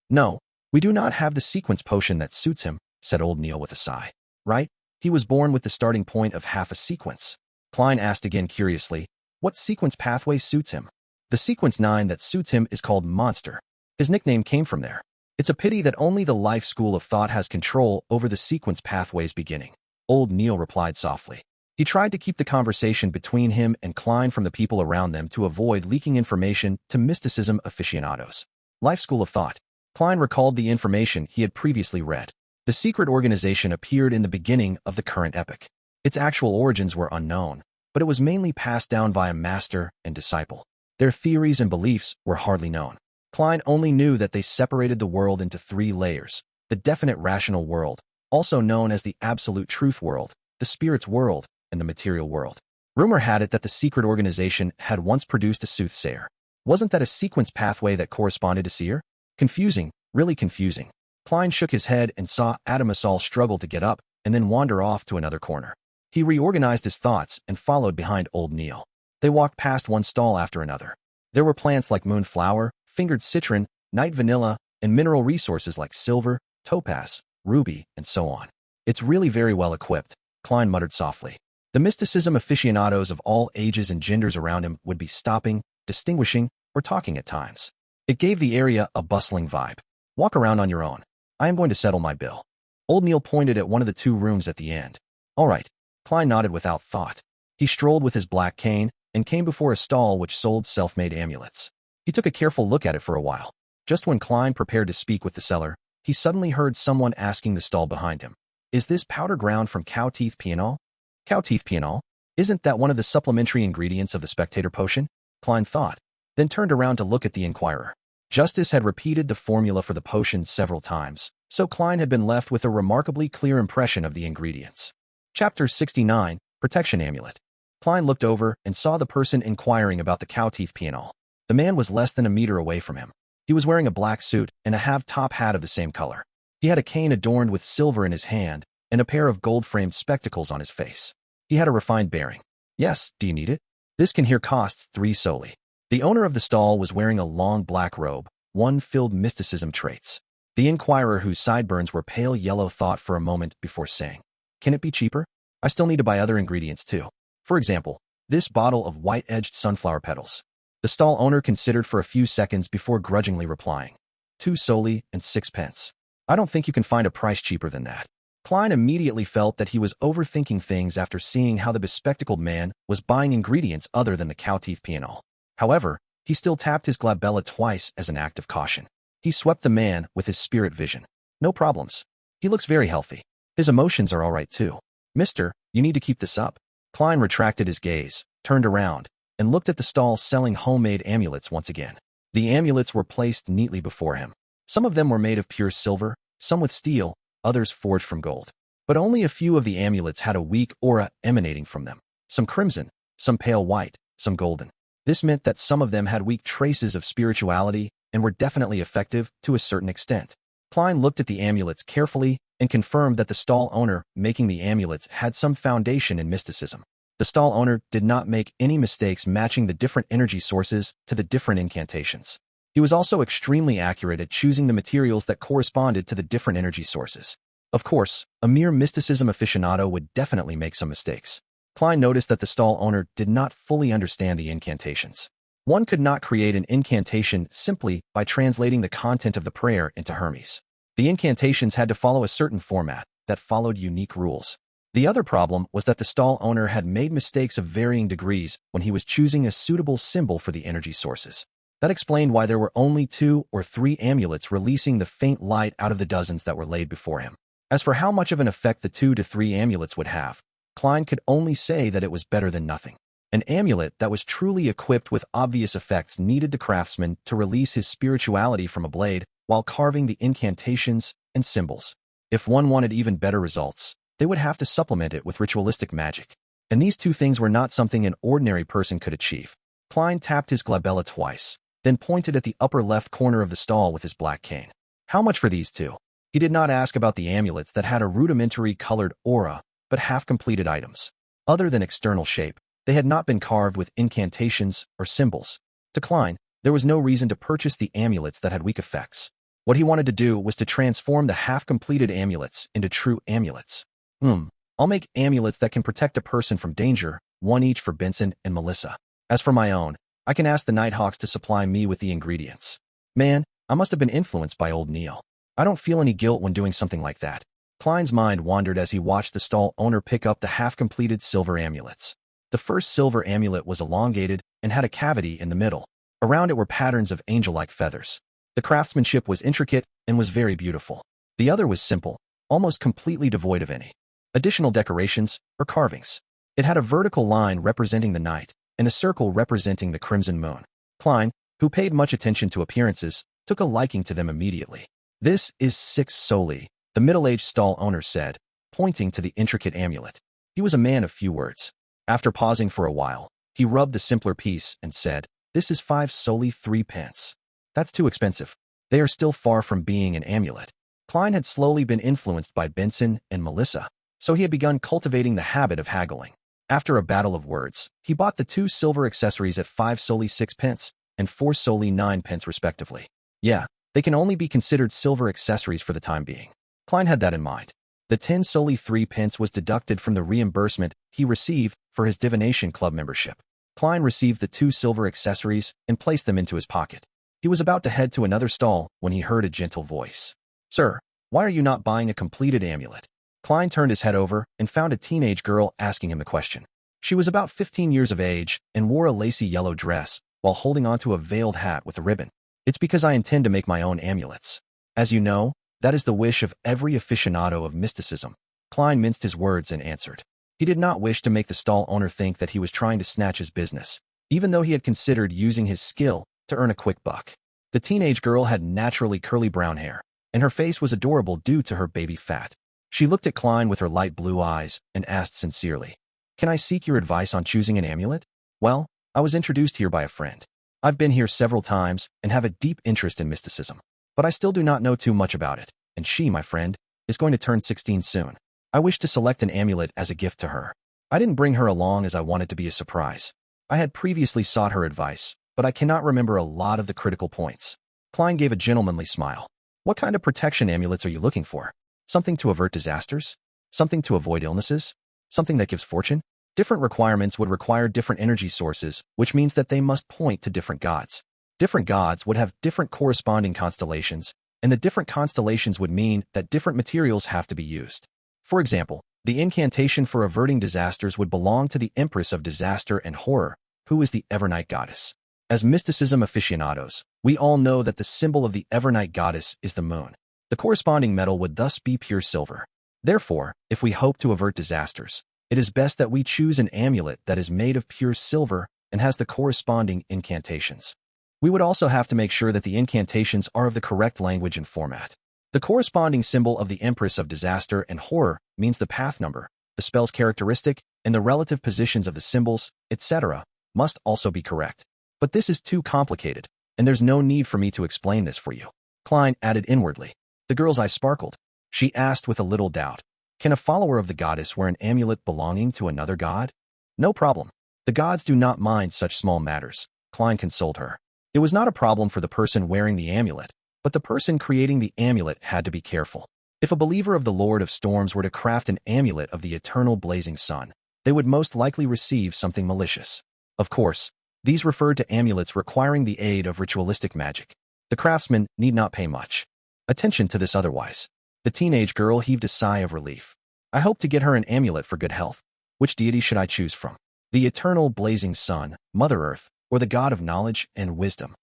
No, we do not have the sequence potion that suits him, said old Neil with a sigh. Right? He was born with the starting point of half a sequence. Klein asked again curiously, what sequence pathway suits him? The sequence 9 that suits him is called Monster. His nickname came from there. It's a pity that only the life school of thought has control over the sequence pathways beginning. Old Neil replied softly. He tried to keep the conversation between him and Klein from the people around them to avoid leaking information to mysticism aficionados. Life school of thought. Klein recalled the information he had previously read. The secret organization appeared in the beginning of the current epoch. Its actual origins were unknown, but it was mainly passed down via master and disciple. Their theories and beliefs were hardly known. Klein only knew that they separated the world into 3 layers: the definite rational world, also known as the absolute truth world, the spirit's world, and the material world. Rumor had it that the secret organization had once produced a soothsayer. Wasn't that a sequence pathway that corresponded to Seer? Confusing, really confusing. Klein shook his head and saw Adamasol struggle to get up and then wander off to another corner. He reorganized his thoughts and followed behind old Neil. They walked past one stall after another. There were plants like moonflower, fingered citron, night vanilla, and mineral resources like silver, topaz, ruby, and so on. It's really very well equipped, Klein muttered softly. The mysticism aficionados of all ages and genders around him would be stopping, distinguishing, or talking at times. It gave the area a bustling vibe. Walk around on your own. I am going to settle my bill. Old Neil pointed at one of the 2 rooms at the end. All right. Klein nodded without thought. He strolled with his black cane and came before a stall which sold self-made amulets. He took a careful look at it for a while. Just when Klein prepared to speak with the seller, he suddenly heard someone asking the stall behind him. Is this powder ground from cow teeth pianol? Cow teeth pianol? Isn't that one of the supplementary ingredients of the Spectator potion? Klein thought, then turned around to look at the inquirer. Justice had repeated the formula for the potion several times, so Klein had been left with a remarkably clear impression of the ingredients. Chapter 69, Protection Amulet. Klein looked over and saw the person inquiring about the cow teeth pianol. The man was less than a meter away from him. He was wearing a black suit and a half-top hat of the same color. He had a cane adorned with silver in his hand and a pair of gold-framed spectacles on his face. He had a refined bearing. Yes, do you need it? This can here costs 3 solely. The owner of the stall was wearing a long black robe, one filled mysticism traits. The inquirer, whose sideburns were pale yellow, thought for a moment before saying, Can it be cheaper? I still need to buy other ingredients too. For example, this bottle of white-edged sunflower petals. The stall owner considered for a few seconds before grudgingly replying. 2 soldi and 6 pence. I don't think you can find a price cheaper than that. Klein immediately felt that he was overthinking things after seeing how the bespectacled man was buying ingredients other than the cow-teeth pianol. However, he still tapped his glabella twice as an act of caution. He swept the man with his spirit vision. No problems. He looks very healthy. His emotions are all right too. Mister, you need to keep this up. Klein retracted his gaze, turned around, and looked at the stall selling homemade amulets once again. The amulets were placed neatly before him. Some of them were made of pure silver, some with steel, others forged from gold. But only a few of the amulets had a weak aura emanating from them. Some crimson, some pale white, some golden. This meant that some of them had weak traces of spirituality and were definitely effective to a certain extent. Klein looked at the amulets carefully and confirmed that the stall owner making the amulets had some foundation in mysticism. The stall owner did not make any mistakes matching the different energy sources to the different incantations. He was also extremely accurate at choosing the materials that corresponded to the different energy sources. Of course, a mere mysticism aficionado would definitely make some mistakes. Klein noticed that the stall owner did not fully understand the incantations. One could not create an incantation simply by translating the content of the prayer into Hermes. The incantations had to follow a certain format that followed unique rules. The other problem was that the stall owner had made mistakes of varying degrees when he was choosing a suitable symbol for the energy sources. That explained why there were only 2 or 3 amulets releasing the faint light out of the dozens that were laid before him. As for how much of an effect the 2 to 3 amulets would have, Klein could only say that it was better than nothing. An amulet that was truly equipped with obvious effects needed the craftsman to release his spirituality from a blade while carving the incantations and symbols. If one wanted even better results, they would have to supplement it with ritualistic magic. And these 2 things were not something an ordinary person could achieve. Klein tapped his glabella twice, then pointed at the upper left corner of the stall with his black cane. How much for these 2? He did not ask about the amulets that had a rudimentary colored aura, but half-completed items. Other than external shape, they had not been carved with incantations or symbols. To Klein, there was no reason to purchase the amulets that had weak effects. What he wanted to do was to transform the half-completed amulets into true amulets. I'll make amulets that can protect a person from danger, 1 each for Benson and Melissa. As for my own, I can ask the Nighthawks to supply me with the ingredients. Man, I must have been influenced by old Neil. I don't feel any guilt when doing something like that. Klein's mind wandered as he watched the stall owner pick up the half-completed silver amulets. The first silver amulet was elongated and had a cavity in the middle. Around it were patterns of angel-like feathers. The craftsmanship was intricate and was very beautiful. The other was simple, almost completely devoid of any additional decorations or carvings. It had a vertical line representing the night and a circle representing the crimson moon. Klein, who paid much attention to appearances, took a liking to them immediately. This is 6 soldi, the middle-aged stall owner said, pointing to the intricate amulet. He was a man of few words. After pausing for a while, he rubbed the simpler piece and said, "This is 5 soldi 3 pence. That's too expensive. They are still far from being an amulet." Klein had slowly been influenced by Benson and Melissa, so he had begun cultivating the habit of haggling. After a battle of words, he bought the 2 silver accessories at 5 soldi 6 pence and 4 soldi 9 pence respectively. Yeah, they can only be considered silver accessories for the time being. Klein had that in mind. The 10 soldi 3 pence was deducted from the reimbursement he received for his Divination Club membership. Klein received the 2 silver accessories and placed them into his pocket. He was about to head to another stall when he heard a gentle voice. "Sir, why are you not buying a completed amulet?" Klein turned his head over and found a teenage girl asking him the question. She was about 15 years of age and wore a lacy yellow dress while holding onto a veiled hat with a ribbon. "It's because I intend to make my own amulets. As you know, that is the wish of every aficionado of mysticism." Klein minced his words and answered. He did not wish to make the stall owner think that he was trying to snatch his business, even though he had considered using his skill to earn a quick buck. The teenage girl had naturally curly brown hair, and her face was adorable due to her baby fat. She looked at Klein with her light blue eyes and asked sincerely, "Can I seek your advice on choosing an amulet?" "Well, I was introduced here by a friend. I've been here several times and have a deep interest in mysticism, but I still do not know too much about it, and she, my friend, is going to turn 16 soon. I wish to select an amulet as a gift to her. I didn't bring her along as I wanted to be a surprise. I had previously sought her advice, but I cannot remember a lot of the critical points." Klein gave a gentlemanly smile. "What kind of protection amulets are you looking for? Something to avert disasters? Something to avoid illnesses? Something that gives fortune?" Different requirements would require different energy sources, which means that they must point to different gods. Different gods would have different corresponding constellations, and the different constellations would mean that different materials have to be used. For example, the incantation for averting disasters would belong to the Empress of Disaster and Horror, who is the Evernight goddess. As mysticism aficionados, we all know that the symbol of the Evernight goddess is the moon. The corresponding metal would thus be pure silver. Therefore, if we hope to avert disasters, it is best that we choose an amulet that is made of pure silver and has the corresponding incantations. We would also have to make sure that the incantations are of the correct language and format. The corresponding symbol of the Empress of Disaster and Horror means the path number, the spell's characteristic, and the relative positions of the symbols, etc., must also be correct. But this is too complicated, and there's no need for me to explain this for you. Klein added inwardly. The girl's eyes sparkled. She asked with a little doubt, can a follower of the goddess wear an amulet belonging to another god? No problem. The gods do not mind such small matters, Klein consoled her. It was not a problem for the person wearing the amulet, but the person creating the amulet had to be careful. If a believer of the Lord of Storms were to craft an amulet of the eternal blazing sun, they would most likely receive something malicious. Of course, these referred to amulets requiring the aid of ritualistic magic. The craftsman need not pay much attention to this otherwise. The teenage girl heaved a sigh of relief. I hope to get her an amulet for good health. Which deity should I choose from? The eternal blazing sun, Mother Earth, or the god of knowledge and wisdom?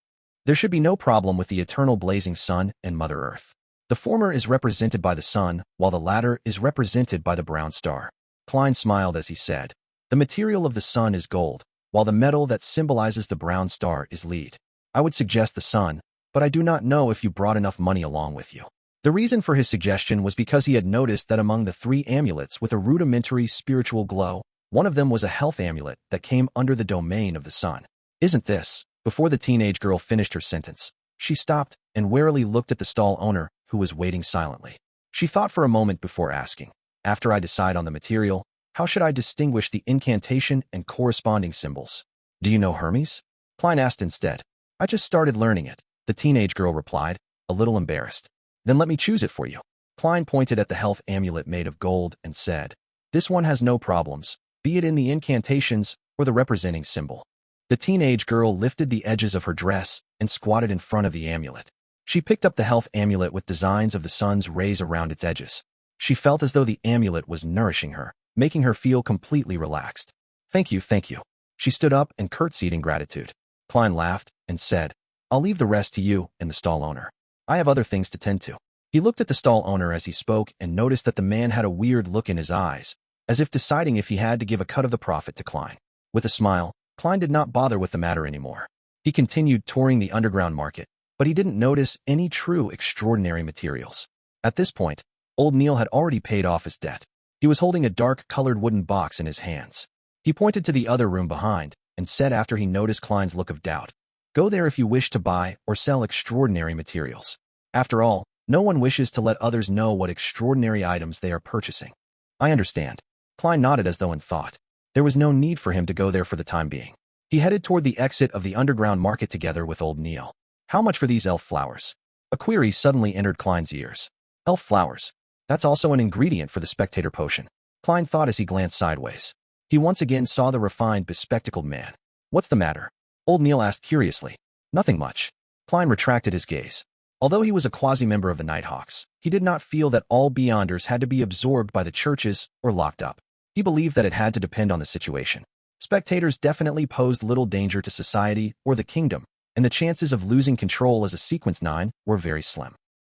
There should be no problem with the eternal blazing sun and Mother Earth. The former is represented by the sun, while the latter is represented by the brown star. Klein smiled as he said, the material of the sun is gold, while the metal that symbolizes the brown star is lead. I would suggest the sun, but I do not know if you brought enough money along with you. The reason for his suggestion was because he had noticed that among the 3 amulets with a rudimentary spiritual glow, one of them was a health amulet that came under the domain of the sun. Isn't this? Before the teenage girl finished her sentence, she stopped and warily looked at the stall owner, who was waiting silently. She thought for a moment before asking, after I decide on the material, how should I distinguish the incantation and corresponding symbols? Do you know Hermes? Klein asked instead. I just started learning it, the teenage girl replied, a little embarrassed. Then let me choose it for you. Klein pointed at the health amulet made of gold and said, this one has no problems, be it in the incantations or the representing symbol. The teenage girl lifted the edges of her dress and squatted in front of the amulet. She picked up the health amulet with designs of the sun's rays around its edges. She felt as though the amulet was nourishing her, making her feel completely relaxed. Thank you, thank you. She stood up and curtsied in gratitude. Klein laughed and said, I'll leave the rest to you and the stall owner. I have other things to tend to. He looked at the stall owner as he spoke and noticed that the man had a weird look in his eyes, as if deciding if he had to give a cut of the profit to Klein. With a smile, Klein did not bother with the matter anymore. He continued touring the underground market, but he didn't notice any true extraordinary materials. At this point, old Neil had already paid off his debt. He was holding a dark-colored wooden box in his hands. He pointed to the other room behind and said after he noticed Klein's look of doubt, go there if you wish to buy or sell extraordinary materials. After all, no one wishes to let others know what extraordinary items they are purchasing. I understand. Klein nodded as though in thought. There was no need for him to go there for the time being. He headed toward the exit of the underground market together with old Neil. How much for these elf flowers? A query suddenly entered Klein's ears. Elf flowers. That's also an ingredient for the Spectator potion. Klein thought as he glanced sideways. He once again saw the refined, bespectacled man. What's the matter? Old Neil asked curiously. Nothing much. Klein retracted his gaze. Although he was a quasi-member of the Nighthawks, he did not feel that all Beyonders had to be absorbed by the churches or locked up. He believed that it had to depend on the situation. Spectators definitely posed little danger to society or the kingdom, and the chances of losing control as a Sequence 9 were very slim.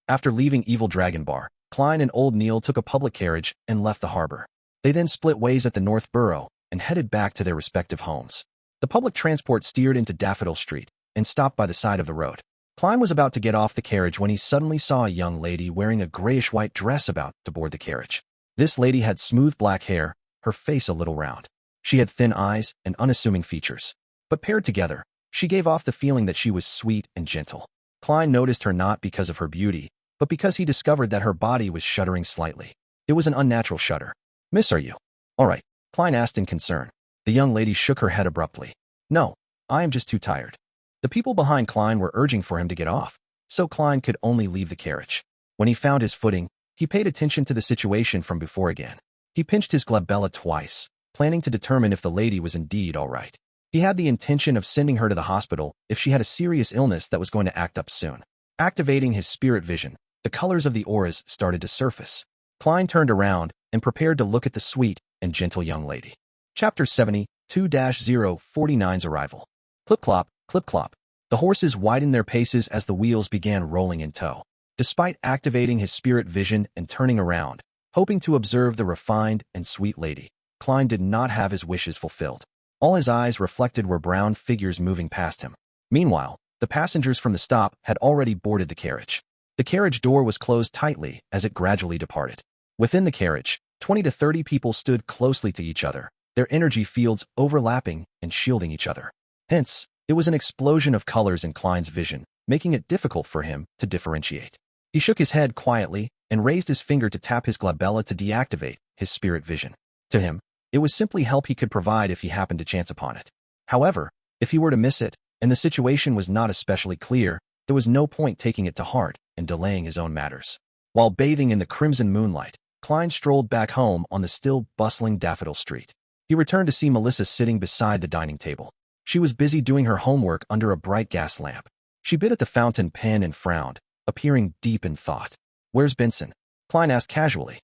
After leaving Evil Dragon Bar, Klein and Old Neil took a public carriage and left the harbor. They then split ways at the North Borough and headed back to their respective homes. The public transport steered into Daffodil Street and stopped by the side of the road. Klein was about to get off the carriage when he suddenly saw a young lady wearing a grayish-white dress about to board the carriage. This lady had smooth black hair, her face a little round. She had thin eyes and unassuming features. But paired together, she gave off the feeling that she was sweet and gentle. Klein noticed her not because of her beauty, but because he discovered that her body was shuddering slightly. It was an unnatural shudder. Miss, are you? All right, Klein asked in concern. The young lady shook her head abruptly. No, I am just too tired. The people behind Klein were urging for him to get off, so Klein could only leave the carriage. When he found his footing, he paid attention to the situation from before again. He pinched his glabella twice, planning to determine if the lady was indeed all right. He had the intention of sending her to the hospital if she had a serious illness that was going to act up soon. Activating his spirit vision, the colors of the auras started to surface. Klein turned around and prepared to look at the sweet and gentle young lady. Chapter 72-049's arrival. Clip-clop, clip-clop. The horses widened their paces as the wheels began rolling in tow. Despite activating his spirit vision and turning around, hoping to observe the refined and sweet lady, Klein did not have his wishes fulfilled. All his eyes reflected were brown figures moving past him. Meanwhile, the passengers from the stop had already boarded the carriage. The carriage door was closed tightly as it gradually departed. Within the carriage, 20 to 30 people stood closely to each other, their energy fields overlapping and shielding each other. Hence, it was an explosion of colors in Klein's vision, making it difficult for him to differentiate. He shook his head quietly and raised his finger to tap his glabella to deactivate his spirit vision. To him, it was simply help he could provide if he happened to chance upon it. However, if he were to miss it, and the situation was not especially clear, there was no point taking it to heart and delaying his own matters. While bathing in the crimson moonlight, Klein strolled back home on the still bustling Daffodil Street. He returned to see Melissa sitting beside the dining table. She was busy doing her homework under a bright gas lamp. She bit at the fountain pen and frowned, appearing deep in thought. "Where's Benson?" Klein asked casually.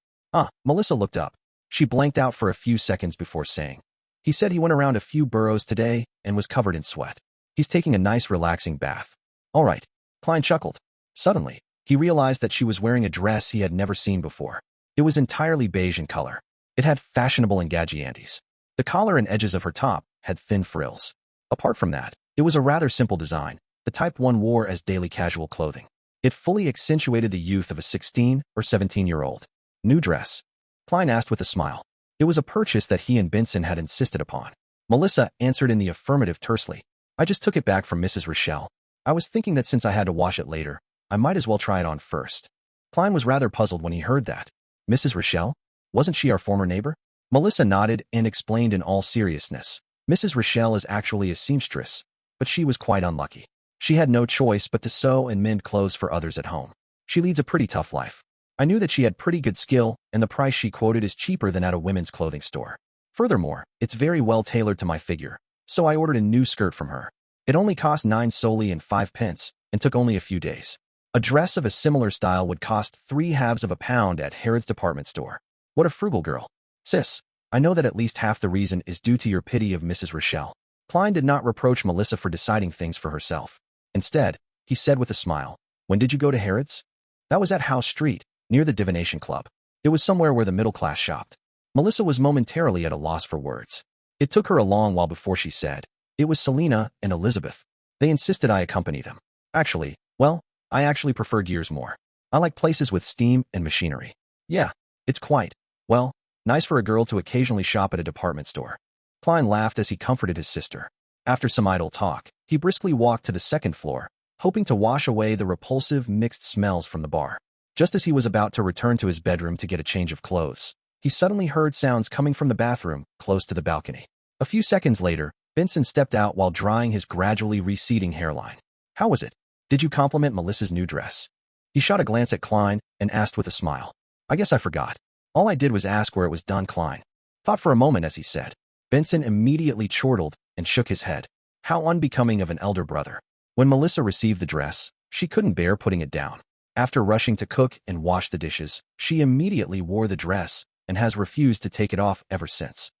Melissa looked up. She blanked out for a few seconds before saying, "He said he went around a few boroughs today and was covered in sweat. He's taking a nice relaxing bath." "All right." Klein chuckled. Suddenly, he realized that she was wearing a dress he had never seen before. It was entirely beige in color. It had fashionable engagiantes. The collar and edges of her top had thin frills. Apart from that, it was a rather simple design, the type one wore as daily casual clothing. It fully accentuated the youth of a 16 or 17-year-old. "New dress?" Klein asked with a smile. It was a purchase that he and Benson had insisted upon. Melissa answered in the affirmative tersely. "I just took it back from Mrs. Roselle. I was thinking that since I had to wash it later, I might as well try it on first." Klein was rather puzzled when he heard that. "Mrs. Roselle? Wasn't she our former neighbor?" Melissa nodded and explained in all seriousness. "Mrs. Roselle is actually a seamstress, but she was quite unlucky. She had no choice but to sew and mend clothes for others at home. She leads a pretty tough life. I knew that she had pretty good skill, and the price she quoted is cheaper than at a women's clothing store. Furthermore, it's very well tailored to my figure, so I ordered a new skirt from her. It only cost 9 soldi and 5 pence, and took only a few days. A dress of a similar style would cost 3/2 of a pound at Harrods department store. What a frugal girl. Sis, I know that at least half the reason is due to your pity of Mrs. Roselle." Klein did not reproach Melissa for deciding things for herself. Instead, he said with a smile, "When did you go to Harrods?" "That was at House Street, near the Divination Club. It was somewhere where the middle class shopped." Melissa was momentarily at a loss for words. It took her a long while before she said, "It was Selina and Elizabeth. They insisted I accompany them. Actually, I actually prefer gears more. I like places with steam and machinery. Yeah, it's quite, nice for a girl to occasionally shop at a department store." Klein laughed as he comforted his sister. After some idle talk, he briskly walked to the second floor, hoping to wash away the repulsive mixed smells from the bar. Just as he was about to return to his bedroom to get a change of clothes, he suddenly heard sounds coming from the bathroom close to the balcony. A few seconds later, Benson stepped out while drying his gradually receding hairline. "How was it? Did you compliment Melissa's new dress?" He shot a glance at Klein and asked with a smile. "I guess I forgot. All I did was ask where it was done." Klein thought for a moment as he said. Benson immediately chortled and shook his head. How unbecoming of an elder brother. When Melissa received the dress, she couldn't bear putting it down. After rushing to cook and wash the dishes, she immediately wore the dress and has refused to take it off ever since.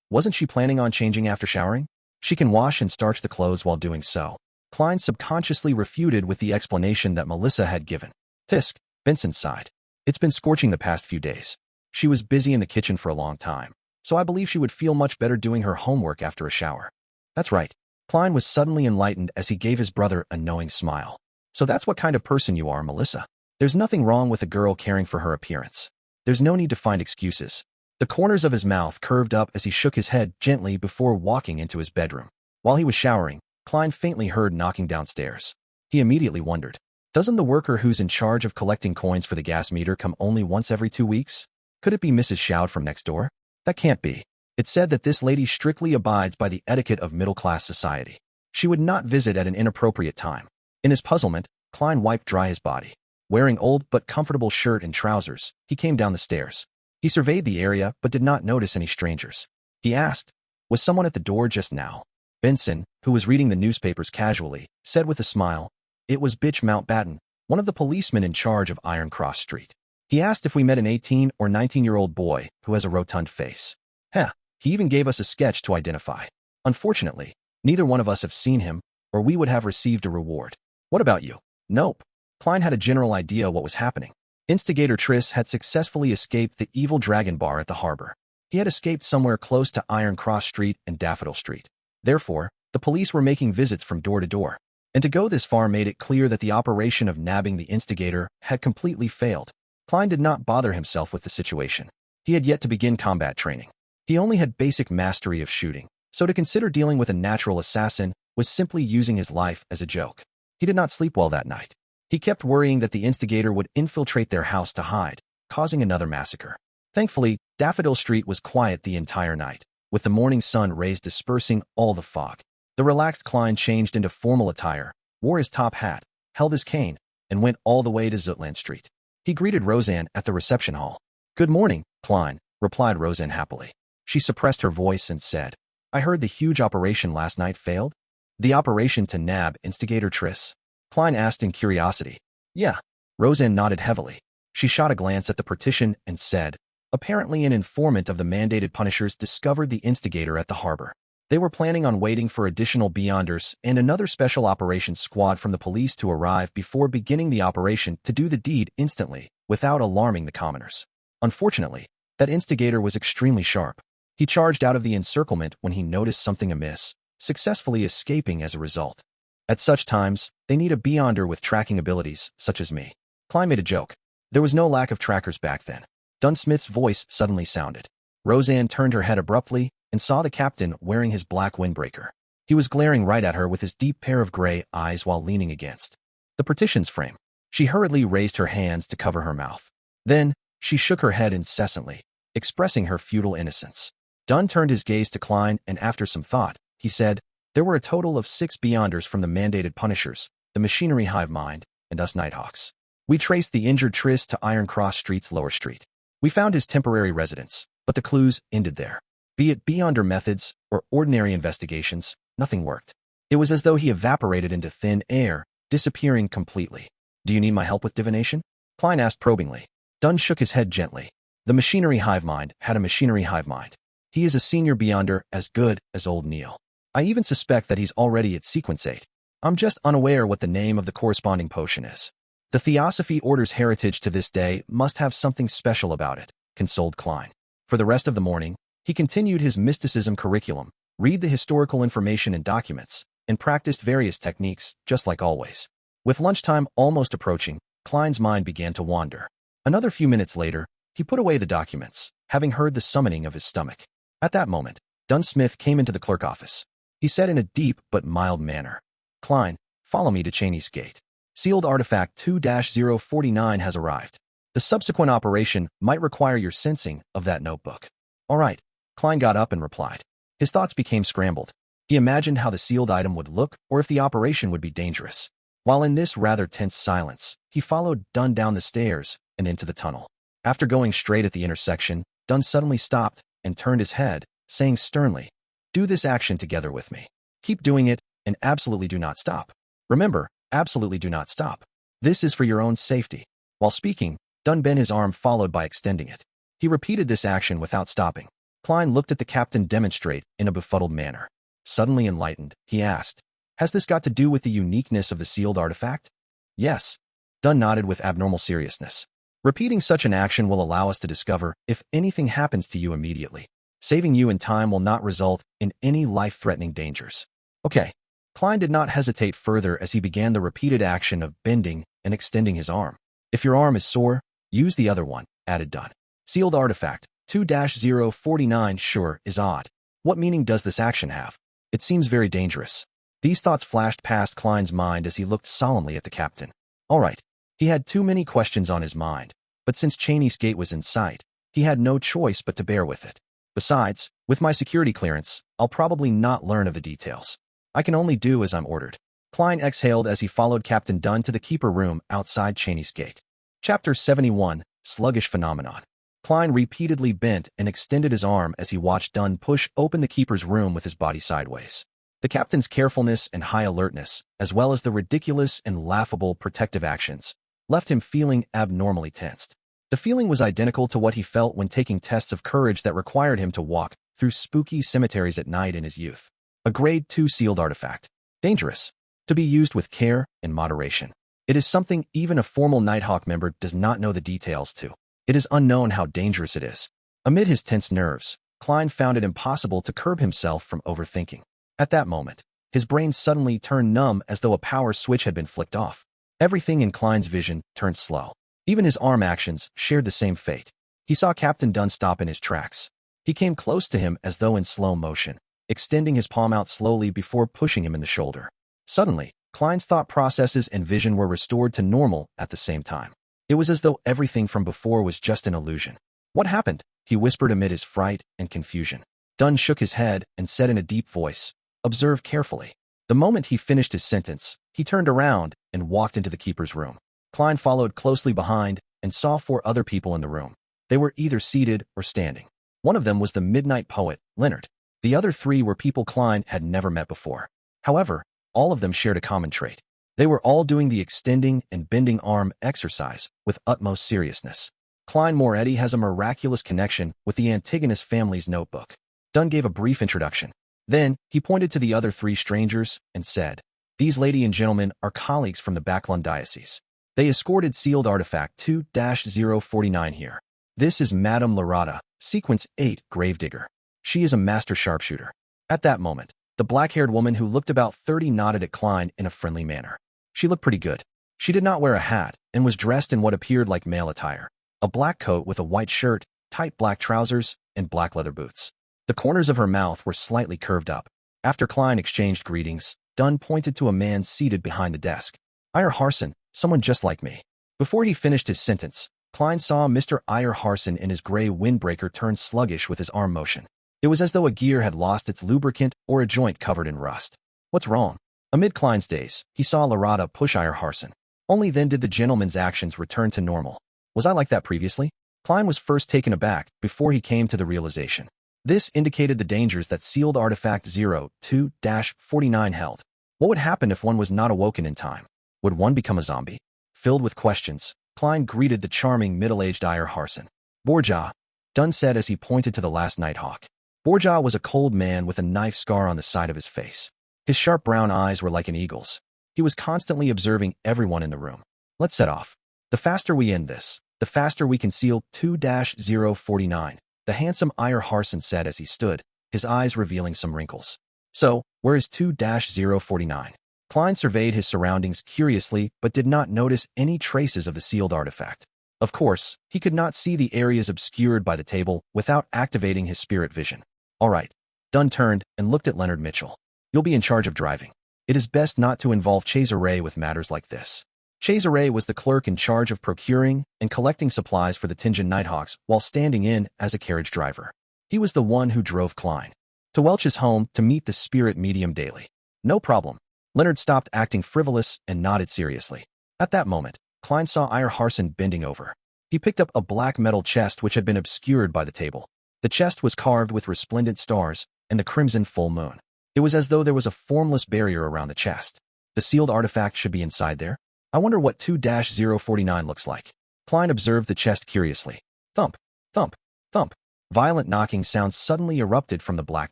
Wasn't she planning on changing after showering? She can wash and starch the clothes while doing so. Klein subconsciously refuted with the explanation that Melissa had given. "Tisk," Benson sighed. "It's been scorching the past few days. She was busy in the kitchen for a long time, so I believe she would feel much better doing her homework after a shower." "That's right." Klein was suddenly enlightened as he gave his brother a knowing smile. "So that's what kind of person you are, Melissa. There's nothing wrong with a girl caring for her appearance. There's no need to find excuses." The corners of his mouth curved up as he shook his head gently before walking into his bedroom. While he was showering, Klein faintly heard knocking downstairs. He immediately wondered, doesn't the worker who's in charge of collecting coins for the gas meter come only once every 2 weeks? Could it be Mrs. Shoud from next door? That can't be. It's said that this lady strictly abides by the etiquette of middle-class society. She would not visit at an inappropriate time. In his puzzlement, Klein wiped dry his body. Wearing old but comfortable shirt and trousers, he came down the stairs. He surveyed the area but did not notice any strangers. he asked. Was someone at the door just now? Benson, who was reading the newspapers casually, said with a smile. It was Bitch Mountbatten, one of the policemen in charge of Iron Cross Street. He asked if we met an 18 or 19-year-old boy who has a rotund face. Heh, he even gave us a sketch to identify. Unfortunately, neither one of us have seen him, or we would have received a reward. What about you? Nope. Klein had a general idea what was happening. Instigator Triss had successfully escaped the evil dragon bar at the harbor. He had escaped somewhere close to Iron Cross Street and Daffodil Street. Therefore, the police were making visits from door to door. And to go this far made it clear that the operation of nabbing the Instigator had completely failed. Klein did not bother himself with the situation. He had yet to begin combat training. He only had basic mastery of shooting, so to consider dealing with a natural assassin was simply using his life as a joke. He did not sleep well that night. He kept worrying that the Instigator would infiltrate their house to hide, causing another massacre. Thankfully, Daffodil Street was quiet the entire night, with the morning sun rays dispersing all the fog. The relaxed Klein changed into formal attire, wore his top hat, held his cane, and went all the way to Zutland Street. He greeted Roseanne at the reception hall. Good morning, Klein, replied Roseanne happily. She suppressed her voice and said, I heard the huge operation last night failed? The operation to nab Instigator Triss? Klein asked in curiosity. Yeah. Roseanne nodded heavily. She shot a glance at the partition and said, apparently an informant of the mandated punishers discovered the Instigator at the harbor. They were planning on waiting for additional Beyonders and another special operations squad from the police to arrive before beginning the operation to do the deed instantly, without alarming the commoners. Unfortunately, that Instigator was extremely sharp. He charged out of the encirclement when he noticed something amiss, successfully escaping as a result. At such times, they need a Beyonder with tracking abilities, such as me. Klein made a joke. There was no lack of trackers back then. Dunsmith's voice suddenly sounded. Roseanne turned her head abruptly and saw the captain wearing his black windbreaker. He was glaring right at her with his deep pair of gray eyes while leaning against the partition's frame. She hurriedly raised her hands to cover her mouth. Then, she shook her head incessantly, expressing her futile innocence. Dunn turned his gaze to Klein and after some thought, he said, there were a total of 6 Beyonders from the mandated punishers, the machinery hive mind, and us Nighthawks. We traced the injured Triss to Iron Cross Street's lower street. We found his temporary residence, but the clues ended there. Be it Beyonder methods or ordinary investigations, nothing worked. It was as though he evaporated into thin air, disappearing completely. Do you need my help with divination? Klein asked probingly. Dunn shook his head gently. The machinery hive mind had a machinery hive mind. He is a senior Beyonder as good as old Neil. I even suspect that he's already at sequence 8. I'm just unaware what the name of the corresponding potion is. The Theosophy Order's heritage to this day must have something special about it, consoled Klein. For the rest of the morning, he continued his mysticism curriculum, read the historical information and documents, and practiced various techniques, just like always. With lunchtime almost approaching, Klein's mind began to wander. Another few minutes later, he put away the documents, having heard the summoning of his stomach. At that moment, Dunsmith came into the clerk office. He said in a deep but mild manner, Klein, follow me to Cheney's Gate. Sealed artifact 2-049 has arrived. The subsequent operation might require your sensing of that notebook. All right. Klein got up and replied. His thoughts became scrambled. He imagined how the sealed item would look or if the operation would be dangerous. While in this rather tense silence, he followed Dunn down the stairs and into the tunnel. After going straight at the intersection, Dunn suddenly stopped and turned his head, saying sternly, do this action together with me. Keep doing it and absolutely do not stop. Remember, absolutely do not stop. This is for your own safety. While speaking, Dunn bent his arm followed by extending it. He repeated this action without stopping. Klein looked at the captain demonstrate in a befuddled manner. Suddenly enlightened, he asked, has this got to do with the uniqueness of the sealed artifact? Yes. Dunn nodded with abnormal seriousness. Repeating such an action will allow us to discover if anything happens to you immediately. Saving you in time will not result in any life-threatening dangers. Okay. Klein did not hesitate further as he began the repeated action of bending and extending his arm. If your arm is sore, use the other one, added Dunn. Sealed artifact 2-049 sure is odd. What meaning does this action have? It seems very dangerous. These thoughts flashed past Klein's mind as he looked solemnly at the captain. All right. He had too many questions on his mind, but since Cheney's Gate was in sight, he had no choice but to bear with it. Besides, with my security clearance, I'll probably not learn of the details. I can only do as I'm ordered. Klein exhaled as he followed Captain Dunn to the keeper room outside Cheney's Gate. Chapter 71, Sluggish Phenomenon. Klein repeatedly bent and extended his arm as he watched Dunn push open the keeper's room with his body sideways. The captain's carefulness and high alertness, as well as the ridiculous and laughable protective actions, left him feeling abnormally tensed. The feeling was identical to what he felt when taking tests of courage that required him to walk through spooky cemeteries at night in his youth. A Grade 2 sealed artifact. Dangerous. To be used with care and moderation. It is something even a formal Nighthawk member does not know the details to. It is unknown how dangerous it is. Amid his tense nerves, Klein found it impossible to curb himself from overthinking. At that moment, his brain suddenly turned numb as though a power switch had been flicked off. Everything in Klein's vision turned slow. Even his arm actions shared the same fate. He saw Captain Dunn stop in his tracks. He came close to him as though in slow motion, extending his palm out slowly before pushing him in the shoulder. Suddenly, Klein's thought processes and vision were restored to normal at the same time. It was as though everything from before was just an illusion. "What happened?" he whispered amid his fright and confusion. Dunn shook his head and said in a deep voice, "Observe carefully." The moment he finished his sentence, he turned around and walked into the keeper's room. Klein followed closely behind and saw 4 other people in the room. They were either seated or standing. One of them was the midnight poet, Leonard. The other 3 were people Klein had never met before. However, all of them shared a common trait. They were all doing the extending and bending arm exercise with utmost seriousness. Klein Moretti has a miraculous connection with the Antigonus family's notebook. Dunn gave a brief introduction. Then, he pointed to the other 3 strangers and said, "These lady and gentlemen are colleagues from the Backlund Diocese. They escorted sealed artifact 2-049 here. This is Madame Larada, Sequence 8, Gravedigger. She is a master sharpshooter." At that moment, the black-haired woman who looked about 30 nodded at Klein in a friendly manner. She looked pretty good. She did not wear a hat and was dressed in what appeared like male attire. A black coat with a white shirt, tight black trousers, and black leather boots. The corners of her mouth were slightly curved up. After Klein exchanged greetings, Dunn pointed to a man seated behind the desk. "Iyer Harson, someone just like me." Before he finished his sentence, Klein saw Mr. Iyer Harson in his gray windbreaker turn sluggish with his arm motion. It was as though a gear had lost its lubricant or a joint covered in rust. "What's wrong?" Amid Klein's daze, he saw Larada push Iyer Harson. Only then did the gentleman's actions return to normal. "Was I like that previously?" Klein was first taken aback before he came to the realization. This indicated the dangers that sealed artifact 0-2-49 held. What would happen if one was not awoken in time? Would one become a zombie? Filled with questions, Klein greeted the charming middle-aged Iyer Harson. "Borja," Dunn said as he pointed to the last Nighthawk. Borja was a cold man with a knife scar on the side of his face. His sharp brown eyes were like an eagle's. He was constantly observing everyone in the room. "Let's set off. The faster we end this, the faster we can seal 2-049, the handsome Iyer Harson said as he stood, his eyes revealing some wrinkles. "So, where is 2-049? Klein surveyed his surroundings curiously but did not notice any traces of the sealed artifact. Of course, he could not see the areas obscured by the table without activating his spirit vision. "All right." Dunn turned and looked at Leonard Mitchell. "You'll be in charge of driving. It is best not to involve Cesare with matters like this." Cesare was the clerk in charge of procuring and collecting supplies for the Tingen Nighthawks while standing in as a carriage driver. He was the one who drove Klein to Welch's home to meet the spirit medium daily. "No problem." Leonard stopped acting frivolous and nodded seriously. At that moment, Klein saw Iyer Harson bending over. He picked up a black metal chest which had been obscured by the table. The chest was carved with resplendent stars and the crimson full moon. It was as though there was a formless barrier around the chest. The sealed artifact should be inside there. "I wonder what 2-049 looks like." Klein observed the chest curiously. Thump, thump, thump. Violent knocking sounds suddenly erupted from the black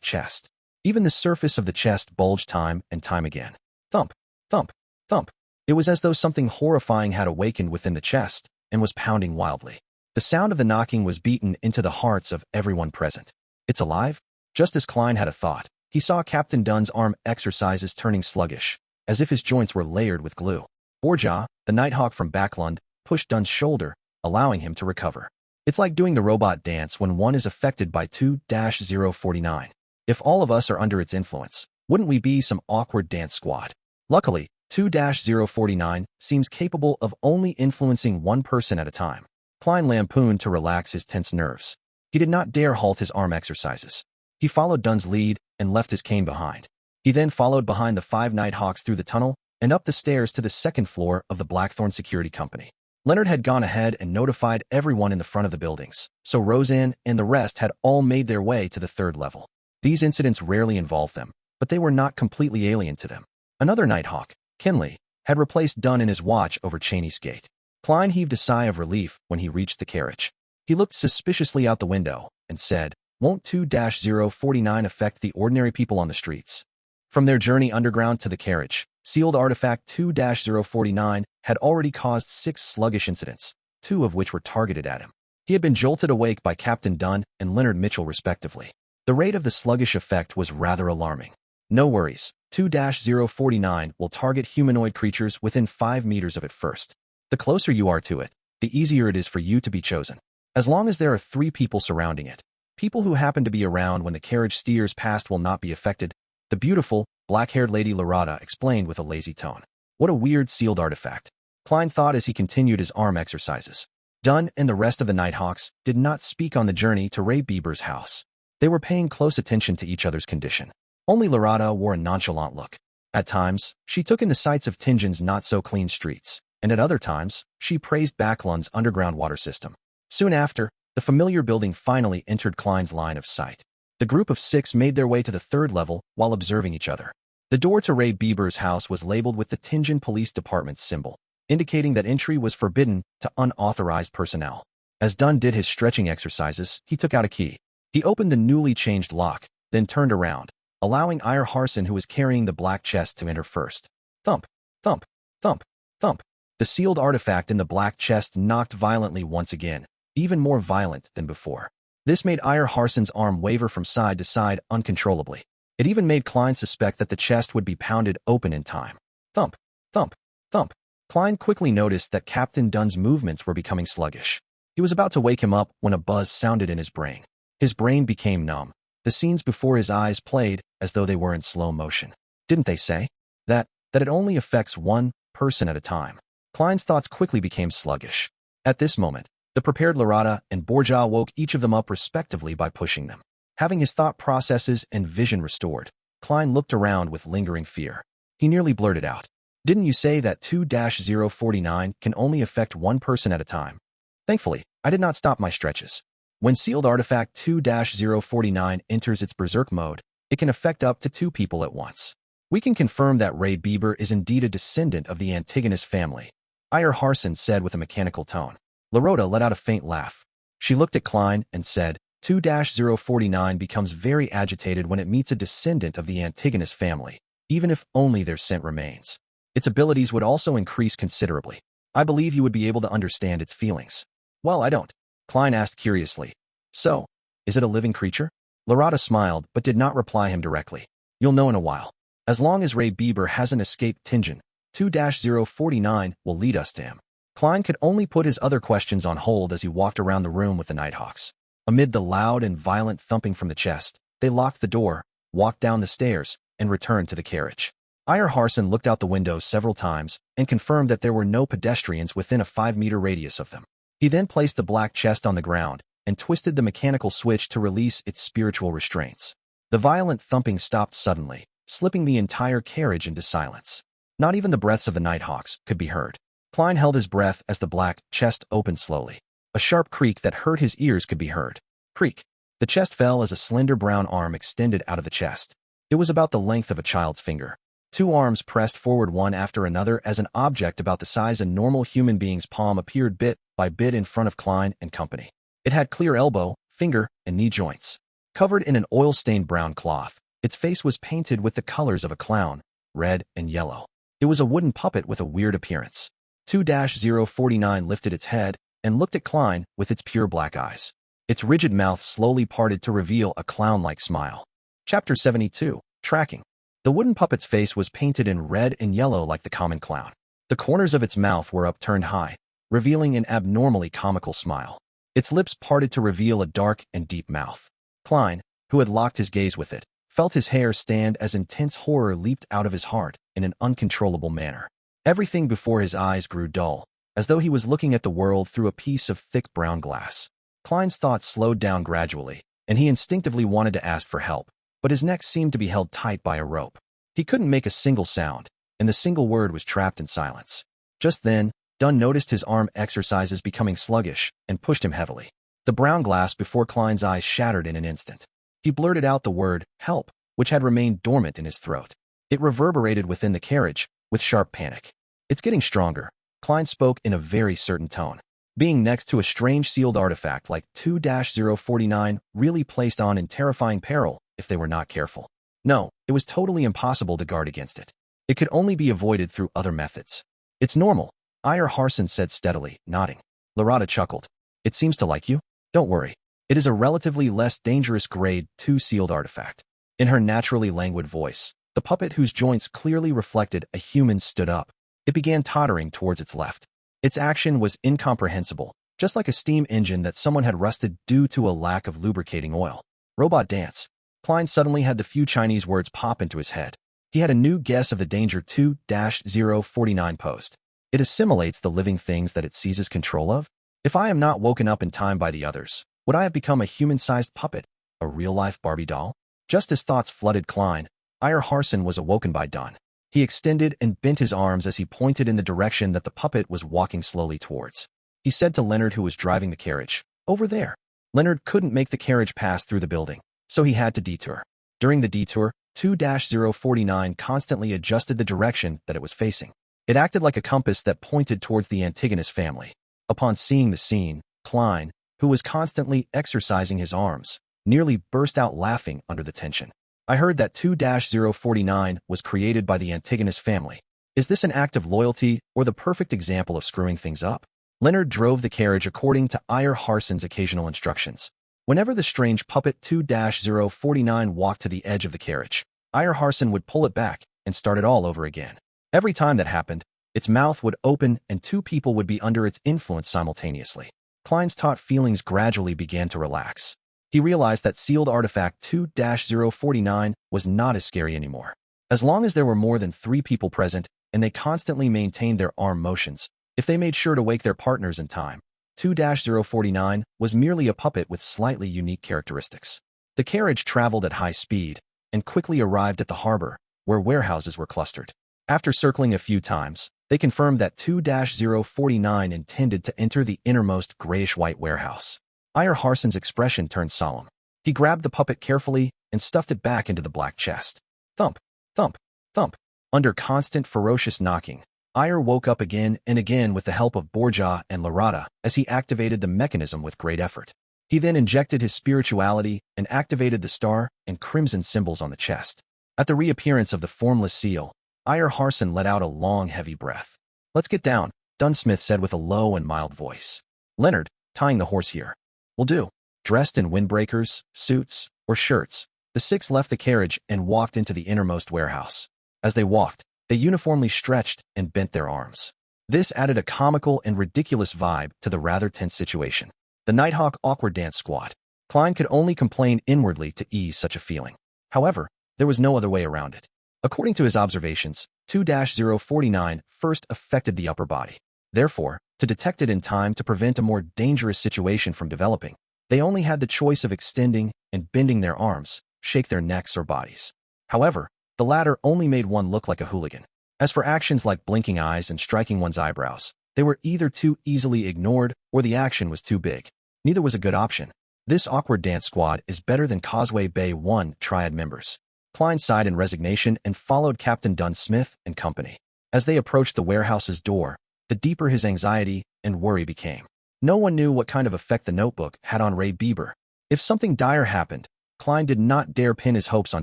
chest. Even the surface of the chest bulged time and time again. Thump, thump, thump. It was as though something horrifying had awakened within the chest and was pounding wildly. The sound of the knocking was beaten into the hearts of everyone present. "It's alive?" Just as Klein had a thought, he saw Captain Dunn's arm exercises turning sluggish, as if his joints were layered with glue. Borja, the Nighthawk from Backlund, pushed Dunn's shoulder, allowing him to recover. "It's like doing the robot dance when one is affected by 2-049. If all of us are under its influence, wouldn't we be some awkward dance squad?" Luckily, 2-049 seems capable of only influencing one person at a time. Klein lampooned to relax his tense nerves. He did not dare halt his arm exercises. He followed Dunn's lead and left his cane behind. He then followed behind the 5 Nighthawks through the tunnel and up the stairs to the second floor of the Blackthorn Security Company. Leonard had gone ahead and notified everyone in the front of the buildings, so Roselle and the rest had all made their way to the third level. These incidents rarely involved them, but they were not completely alien to them. Another Nighthawk, Kinley, had replaced Dunn in his watch over Cheney's gate. Klein heaved a sigh of relief when he reached the carriage. He looked suspiciously out the window and said, "Won't 2-049 affect the ordinary people on the streets?" From their journey underground to the carriage, sealed artifact 2-049 had already caused 6 sluggish incidents, 2 of which were targeted at him. He had been jolted awake by Captain Dunn and Leonard Mitchell respectively. The rate of the sluggish effect was rather alarming. No worries, 2-049 will target humanoid creatures within 5 meters of it first. The closer you are to it, the easier it is for you to be chosen. As long as there are 3 people surrounding it, people who happen to be around when the carriage steers past will not be affected, the beautiful, black-haired Lady Lorada explained with a lazy tone. What a weird sealed artifact, Klein thought as he continued his arm exercises. Dunn and the rest of the Nighthawks did not speak on the journey to Ray Bieber's house. They were paying close attention to each other's condition. Only Lorada wore a nonchalant look. At times, she took in the sights of Tingin's not-so-clean streets, and at other times, she praised Backlund's underground water system. Soon after, the familiar building finally entered Klein's line of sight. The group of 6 made their way to the third level while observing each other. The door to Ray Bieber's house was labeled with the Tingen Police Department's symbol, indicating that entry was forbidden to unauthorized personnel. As Dunn did his stretching exercises, he took out a key. He opened the newly changed lock, then turned around, allowing Ire Harson, who was carrying the black chest, to enter first. Thump, thump, thump, thump. The sealed artifact in the black chest knocked violently once again, even more violent than before. This made Ire Harson's arm waver from side to side uncontrollably. It even made Klein suspect that the chest would be pounded open in time. Thump, thump, thump. Klein quickly noticed that Captain Dunn's movements were becoming sluggish. He was about to wake him up when a buzz sounded in his brain. His brain became numb. The scenes before his eyes played as though they were in slow motion. Didn't they say that it only affects one person at a time? Klein's thoughts quickly became sluggish. At this moment, the prepared Lorada and Borja woke each of them up respectively by pushing them. Having his thought processes and vision restored, Klein looked around with lingering fear. He nearly blurted out, "Didn't you say that 2-049 can only affect one person at a time?" Thankfully, I did not stop my stretches. When sealed artifact 2-049 enters its berserk mode, it can affect up to 2 people at once. We can confirm that Ray Bieber is indeed a descendant of the Antigonus family, Ire Harson said with a mechanical tone. Lorada let out a faint laugh. She looked at Klein and said, 2-049 becomes very agitated when it meets a descendant of the Antigonus family, even if only their scent remains. Its abilities would also increase considerably. I believe you would be able to understand its feelings. Well, I don't. Klein asked curiously. So, is it a living creature? Lorada smiled but did not reply him directly. You'll know in a while. As long as Ray Bieber hasn't escaped Tingen, 2-049 will lead us to him. Klein could only put his other questions on hold as he walked around the room with the Nighthawks. Amid the loud and violent thumping from the chest, they locked the door, walked down the stairs, and returned to the carriage. Ire Harson looked out the window several times and confirmed that there were no pedestrians within a 5-meter radius of them. He then placed the black chest on the ground and twisted the mechanical switch to release its spiritual restraints. The violent thumping stopped suddenly, slipping the entire carriage into silence. Not even the breaths of the Nighthawks could be heard. Klein held his breath as the black chest opened slowly. A sharp creak that hurt his ears could be heard. Creak. The chest fell as a slender brown arm extended out of the chest. It was about the length of a child's finger. 2 arms pressed forward one after another as an object about the size a normal human being's palm appeared bit by bit in front of Klein and company. It had clear elbow, finger, and knee joints. Covered in an oil-stained brown cloth, its face was painted with the colors of a clown, red and yellow. It was a wooden puppet with a weird appearance. 2-049 lifted its head and looked at Klein with its pure black eyes. Its rigid mouth slowly parted to reveal a clown-like smile. Chapter 72, Tracking. The wooden puppet's face was painted in red and yellow like the common clown. The corners of its mouth were upturned high, revealing an abnormally comical smile. Its lips parted to reveal a dark and deep mouth. Klein, who had locked his gaze with it, felt his hair stand as intense horror leaped out of his heart in an uncontrollable manner. Everything before his eyes grew dull, as though he was looking at the world through a piece of thick brown glass. Klein's thoughts slowed down gradually, and he instinctively wanted to ask for help, but his neck seemed to be held tight by a rope. He couldn't make a single sound, and the single word was trapped in silence. Just then, Dunn noticed his arm exercises becoming sluggish and pushed him heavily. The brown glass before Klein's eyes shattered in an instant. He blurted out the word, help, which had remained dormant in his throat. It reverberated within the carriage with sharp panic. It's getting stronger, Klein spoke in a very certain tone. Being next to a strange sealed artifact like 2-049 really placed on in terrifying peril if they were not careful. No, it was totally impossible to guard against it. It could only be avoided through other methods. It's normal, Ire Harson said steadily, nodding. Larada chuckled. It seems to like you? Don't worry. It is a relatively less dangerous grade 2 sealed artifact. In her naturally languid voice, the puppet whose joints clearly reflected a human stood up. It began tottering towards its left. Its action was incomprehensible, just like a steam engine that someone had rusted due to a lack of lubricating oil. Robot dance. Klein suddenly had the few Chinese words pop into his head. He had a new guess of the danger 2-049 posed. It assimilates the living things that it seizes control of. If I am not woken up in time by the others, would I have become a human-sized puppet, a real-life Barbie doll? Just as thoughts flooded Klein, Ire Harson was awoken by dawn. He extended and bent his arms as he pointed in the direction that the puppet was walking slowly towards. He said to Leonard, who was driving the carriage, over there. Leonard couldn't make the carriage pass through the building, so he had to detour. During the detour, 2-049 constantly adjusted the direction that it was facing. It acted like a compass that pointed towards the Antigonus family. Upon seeing the scene, Klein, who was constantly exercising his arms, nearly burst out laughing under the tension. I heard that 2-049 was created by the Antigonus family. Is this an act of loyalty or the perfect example of screwing things up? Leonard drove the carriage according to Ire Harson's occasional instructions. Whenever the strange puppet 2-049 walked to the edge of the carriage, Ire Harson would pull it back and start it all over again. Every time that happened, its mouth would open and two people would be under its influence simultaneously. Klein's taut feelings gradually began to relax. He realized that sealed artifact 2-049 was not as scary anymore. As long as there were more than 3 people present and they constantly maintained their arm motions, if they made sure to wake their partners in time, 2-049 was merely a puppet with slightly unique characteristics. The carriage traveled at high speed and quickly arrived at the harbor, where warehouses were clustered. After circling a few times, they confirmed that 2-049 intended to enter the innermost grayish-white warehouse. Ire Harson's expression turned solemn. He grabbed the puppet carefully and stuffed it back into the black chest. Thump, thump, thump. Under constant ferocious knocking, Ire woke up again and again with the help of Borja and Larada as he activated the mechanism with great effort. He then injected his spirituality and activated the star and crimson symbols on the chest. At the reappearance of the formless seal, Ire Harson let out a long, heavy breath. Let's get down, Dunsmith said with a low and mild voice. Leonard, tying the horse here. Will do. Dressed in windbreakers, suits, or shirts, the 6 left the carriage and walked into the innermost warehouse. As they walked, they uniformly stretched and bent their arms. This added a comical and ridiculous vibe to the rather tense situation. The Nighthawk awkward dance squad. Klein could only complain inwardly to ease such a feeling. However, there was no other way around it. According to his observations, 2-049 first affected the upper body. Therefore, to detect it in time to prevent a more dangerous situation from developing, they only had the choice of extending and bending their arms, shake their necks or bodies. However, the latter only made one look like a hooligan. As for actions like blinking eyes and striking one's eyebrows, they were either too easily ignored or the action was too big. Neither was a good option. This awkward dance squad is better than Causeway Bay 1 triad members. Klein sighed in resignation and followed Captain Dunsmith and company. As they approached the warehouse's door, the deeper his anxiety and worry became. No one knew what kind of effect the notebook had on Ray Bieber. If something dire happened, Klein did not dare pin his hopes on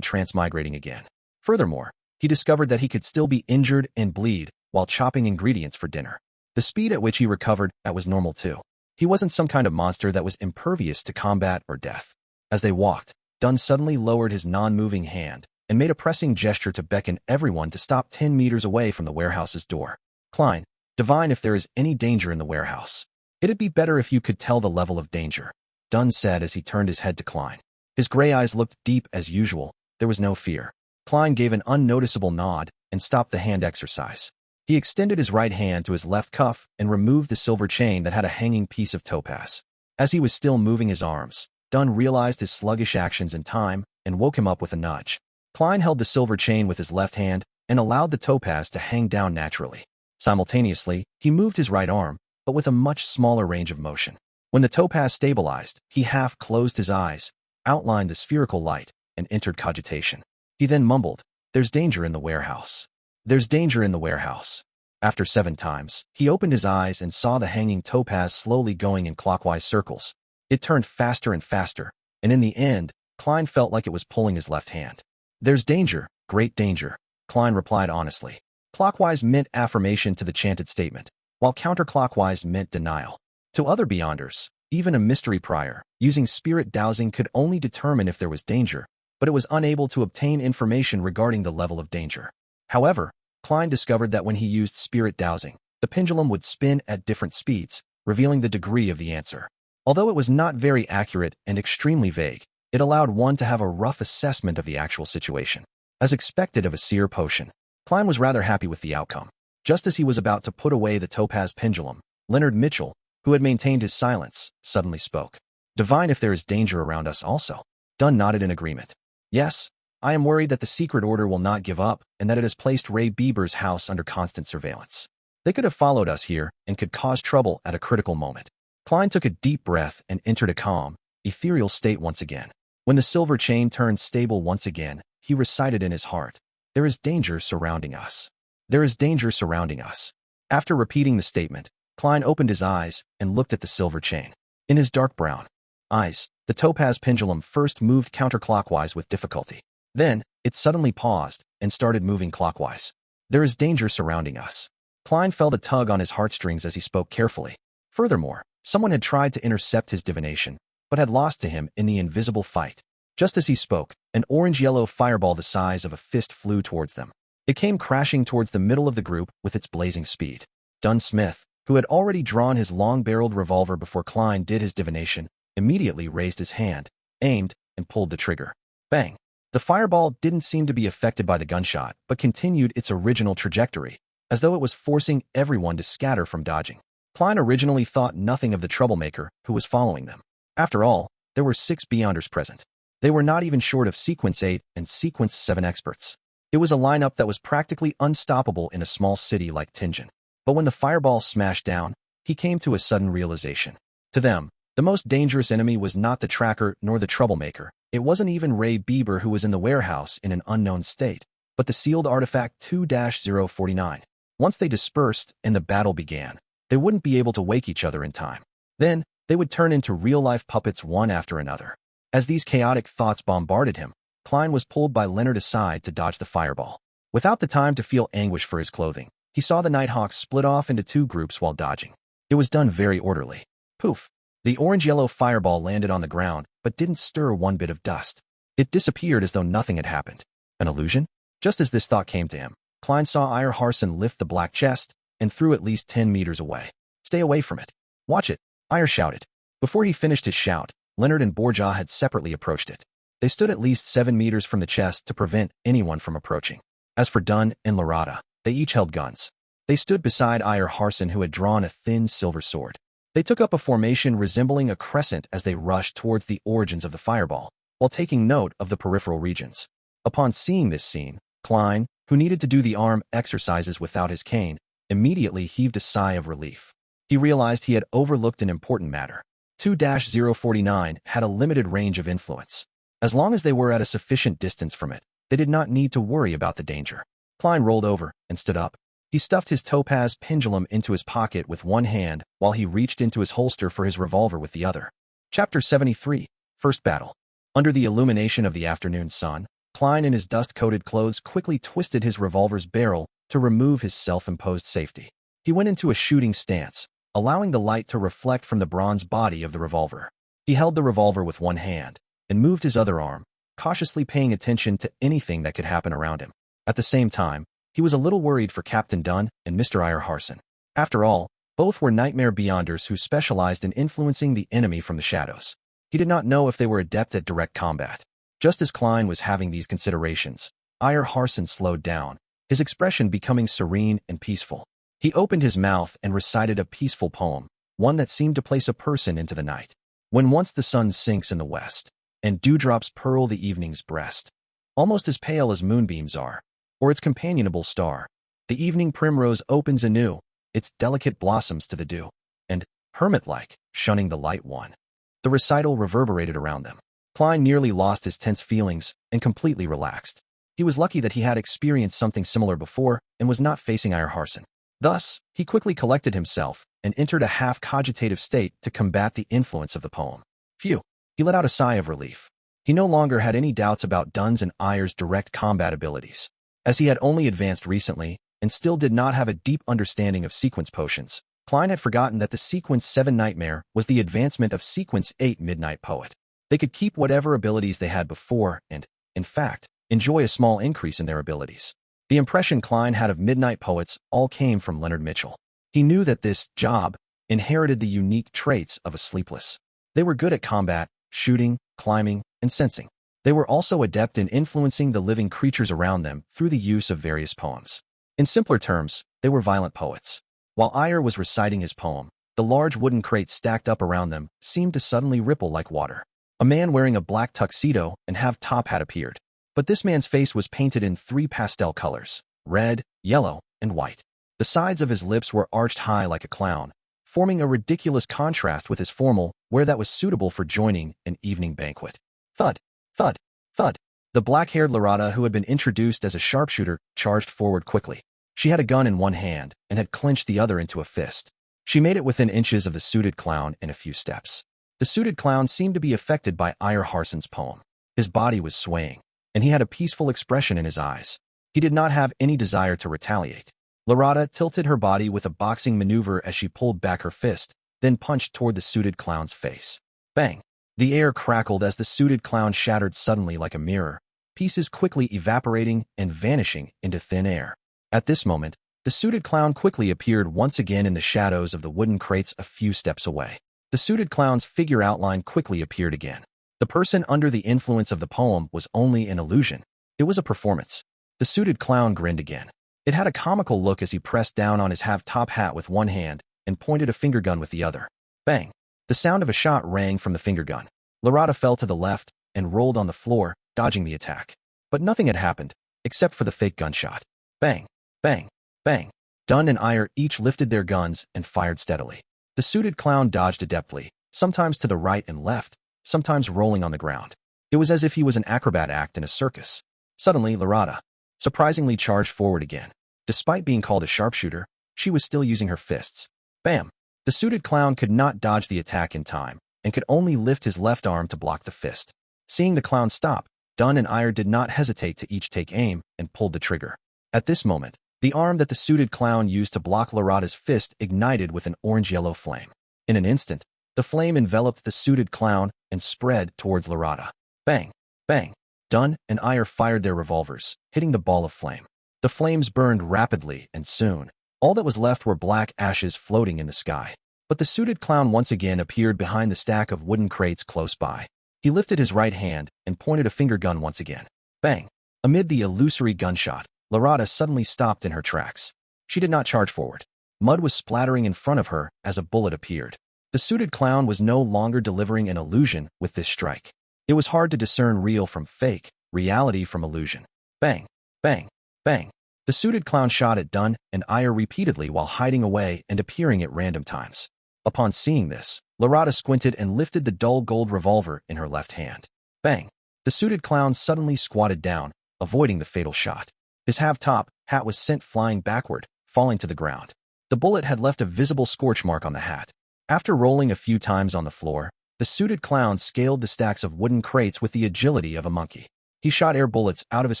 transmigrating again. Furthermore, he discovered that he could still be injured and bleed while chopping ingredients for dinner. The speed at which he recovered was normal too. He wasn't some kind of monster that was impervious to combat or death. As they walked, Dunn suddenly lowered his non-moving hand and made a pressing gesture to beckon everyone to stop 10 meters away from the warehouse's door. Klein, divine if there is any danger in the warehouse. It'd be better if you could tell the level of danger, Dunn said as he turned his head to Klein. His gray eyes looked deep as usual. There was no fear. Klein gave an unnoticeable nod and stopped the hand exercise. He extended his right hand to his left cuff and removed the silver chain that had a hanging piece of topaz. As he was still moving his arms, Dunn realized his sluggish actions in time and woke him up with a nudge. Klein held the silver chain with his left hand and allowed the topaz to hang down naturally. Simultaneously, he moved his right arm, but with a much smaller range of motion. When the topaz stabilized, he half closed his eyes, outlined the spherical light, and entered cogitation. He then mumbled, "There's danger in the warehouse. There's danger in the warehouse." After 7 times, he opened his eyes and saw the hanging topaz slowly going in clockwise circles. It turned faster and faster, and in the end, Klein felt like it was pulling his left hand. "There's danger, great danger," Klein replied honestly. Clockwise meant affirmation to the chanted statement, while counterclockwise meant denial. To other Beyonders, even a mystery prior, using spirit dowsing could only determine if there was danger, but it was unable to obtain information regarding the level of danger. However, Klein discovered that when he used spirit dowsing, the pendulum would spin at different speeds, revealing the degree of the answer. Although it was not very accurate and extremely vague, it allowed one to have a rough assessment of the actual situation. As expected of a Seer potion, Klein was rather happy with the outcome. Just as he was about to put away the topaz pendulum, Leonard Mitchell, who had maintained his silence, suddenly spoke. "Divine if there is danger around us also." Dunn nodded in agreement. "Yes, I am worried that the secret order will not give up and that it has placed Ray Bieber's house under constant surveillance. They could have followed us here and could cause trouble at a critical moment." Klein took a deep breath and entered a calm, ethereal state once again. When the silver chain turned stable once again, he recited in his heart, "There is danger surrounding us. There is danger surrounding us." After repeating the statement, Klein opened his eyes and looked at the silver chain. In his dark brown eyes, the topaz pendulum first moved counterclockwise with difficulty. Then, it suddenly paused and started moving clockwise. "There is danger surrounding us." Klein felt a tug on his heartstrings as he spoke carefully. Furthermore, someone had tried to intercept his divination, but had lost to him in the invisible fight. Just as he spoke, an orange-yellow fireball the size of a fist flew towards them. It came crashing towards the middle of the group with its blazing speed. Dunn Smith, who had already drawn his long-barreled revolver before Klein did his divination, immediately raised his hand, aimed, and pulled the trigger. Bang! The fireball didn't seem to be affected by the gunshot, but continued its original trajectory, as though it was forcing everyone to scatter from dodging. Klein originally thought nothing of the troublemaker who was following them. After all, there were 6 Beyonders present. They were not even short of Sequence 8 and Sequence 7 experts. It was a lineup that was practically unstoppable in a small city like Tingen. But when the fireball smashed down, he came to a sudden realization. To them, the most dangerous enemy was not the tracker nor the troublemaker. It wasn't even Ray Bieber who was in the warehouse in an unknown state, but the sealed artifact 2-049. Once they dispersed and the battle began, they wouldn't be able to wake each other in time. Then, they would turn into real-life puppets one after another. As these chaotic thoughts bombarded him, Klein was pulled by Leonard aside to dodge the fireball. Without the time to feel anguish for his clothing, he saw the Nighthawks split off into 2 groups while dodging. It was done very orderly. Poof! The orange-yellow fireball landed on the ground, but didn't stir one bit of dust. It disappeared as though nothing had happened. An illusion? Just as this thought came to him, Klein saw Ire Harson lift the black chest and threw at least 10 meters away. "Stay away from it. Watch it," Ire shouted. Before he finished his shout, Leonard and Borja had separately approached it. They stood at least 7 meters from the chest to prevent anyone from approaching. As for Dunn and Lorata, they each held guns. They stood beside Ire Harson, who had drawn a thin silver sword. They took up a formation resembling a crescent as they rushed towards the origins of the fireball, while taking note of the peripheral regions. Upon seeing this scene, Klein, who needed to do the arm exercises without his cane, immediately heaved a sigh of relief. He realized he had overlooked an important matter. 2-049 had a limited range of influence. As long as they were at a sufficient distance from it, they did not need to worry about the danger. Klein rolled over and stood up. He stuffed his topaz pendulum into his pocket with one hand while he reached into his holster for his revolver with the other. Chapter 73, First Battle. Under the illumination of the afternoon sun, Klein in his dust-coated clothes quickly twisted his revolver's barrel to remove his self-imposed safety. He went into a shooting stance, allowing the light to reflect from the bronze body of the revolver. He held the revolver with one hand and moved his other arm, cautiously paying attention to anything that could happen around him. At the same time, he was a little worried for Captain Dunn and Mr. Ire Harson. After all, both were nightmare Beyonders who specialized in influencing the enemy from the shadows. He did not know if they were adept at direct combat. Just as Klein was having these considerations, Ire Harson slowed down, his expression becoming serene and peaceful. He opened his mouth and recited a peaceful poem, one that seemed to place a person into the night. When once the sun sinks in the west, and dewdrops pearl the evening's breast, almost as pale as moonbeams are, or its companionable star, The evening primrose opens anew, its delicate blossoms to the dew, and, hermit-like, shunning the light one. The recital reverberated around them. Klein nearly lost his tense feelings and completely relaxed. He was lucky that he had experienced something similar before and was not facing Iyer Harson. Thus, he quickly collected himself and entered a half-cogitative state to combat the influence of the poem. Phew! He let out a sigh of relief. He no longer had any doubts about Dunn's and Iyer's direct combat abilities. As he had only advanced recently and still did not have a deep understanding of sequence potions, Klein had forgotten that the Sequence 7 Nightmare was the advancement of Sequence 8 Midnight Poet. They could keep whatever abilities they had before and, in fact, enjoy a small increase in their abilities. The impression Klein had of Midnight Poets all came from Leonard Mitchell. He knew that this job inherited the unique traits of a Sleepless. They were good at combat, shooting, climbing, and sensing. They were also adept in influencing the living creatures around them through the use of various poems. In simpler terms, they were violent poets. While Iyer was reciting his poem, the large wooden crates stacked up around them seemed to suddenly ripple like water. A man wearing a black tuxedo and half-top hat appeared. But this man's face was painted in 3 pastel colors: red, yellow, and white. The sides of his lips were arched high like a clown, forming a ridiculous contrast with his formal wear that was suitable for joining an evening banquet. Thud, thud, thud. The black-haired Lorata, who had been introduced as a sharpshooter, charged forward quickly. She had a gun in one hand and had clenched the other into a fist. She made it within inches of the suited clown in a few steps. The suited clown seemed to be affected by Iyer Harson's poem. His body was swaying, and he had a peaceful expression in his eyes. He did not have any desire to retaliate. Lorata tilted her body with a boxing maneuver as she pulled back her fist, then punched toward the suited clown's face. Bang! The air crackled as the suited clown shattered suddenly like a mirror, pieces quickly evaporating and vanishing into thin air. At this moment, the suited clown quickly appeared once again in the shadows of the wooden crates a few steps away. The suited clown's figure outline quickly appeared again. The person under the influence of the poem was only an illusion. It was a performance. The suited clown grinned again. It had a comical look as he pressed down on his half-top hat with one hand and pointed a finger gun with the other. Bang! The sound of a shot rang from the finger gun. Lorata fell to the left and rolled on the floor, dodging the attack. But nothing had happened, except for the fake gunshot. Bang! Bang! Bang! Dunn and Iyer each lifted their guns and fired steadily. The suited clown dodged adeptly, sometimes to the right and left, sometimes rolling on the ground. It was as if he was an acrobat act in a circus. Suddenly, Lorata surprisingly charged forward again. Despite being called a sharpshooter, she was still using her fists. Bam! The suited clown could not dodge the attack in time and could only lift his left arm to block the fist. Seeing the clown stop, Dunn and Iyer did not hesitate to each take aim and pulled the trigger. At this moment, the arm that the suited clown used to block Lorata's fist ignited with an orange-yellow flame. In an instant, the flame enveloped the suited clown and spread towards Lorata. Bang! Bang! Dunn and Iyer fired their revolvers, hitting the ball of flame. The flames burned rapidly, and soon, all that was left were black ashes floating in the sky. But the suited clown once again appeared behind the stack of wooden crates close by. He lifted his right hand and pointed a finger gun once again. Bang! Amid the illusory gunshot, Lorata suddenly stopped in her tracks. She did not charge forward. Mud was splattering in front of her as a bullet appeared. The suited clown was no longer delivering an illusion with this strike. It was hard to discern real from fake, reality from illusion. Bang! Bang! Bang! The suited clown shot at Dunn and Iyer repeatedly while hiding away and appearing at random times. Upon seeing this, Lorata squinted and lifted the dull gold revolver in her left hand. Bang! The suited clown suddenly squatted down, avoiding the fatal shot. His half-top hat was sent flying backward, falling to the ground. The bullet had left a visible scorch mark on the hat. After rolling a few times on the floor, the suited clown scaled the stacks of wooden crates with the agility of a monkey. He shot air bullets out of his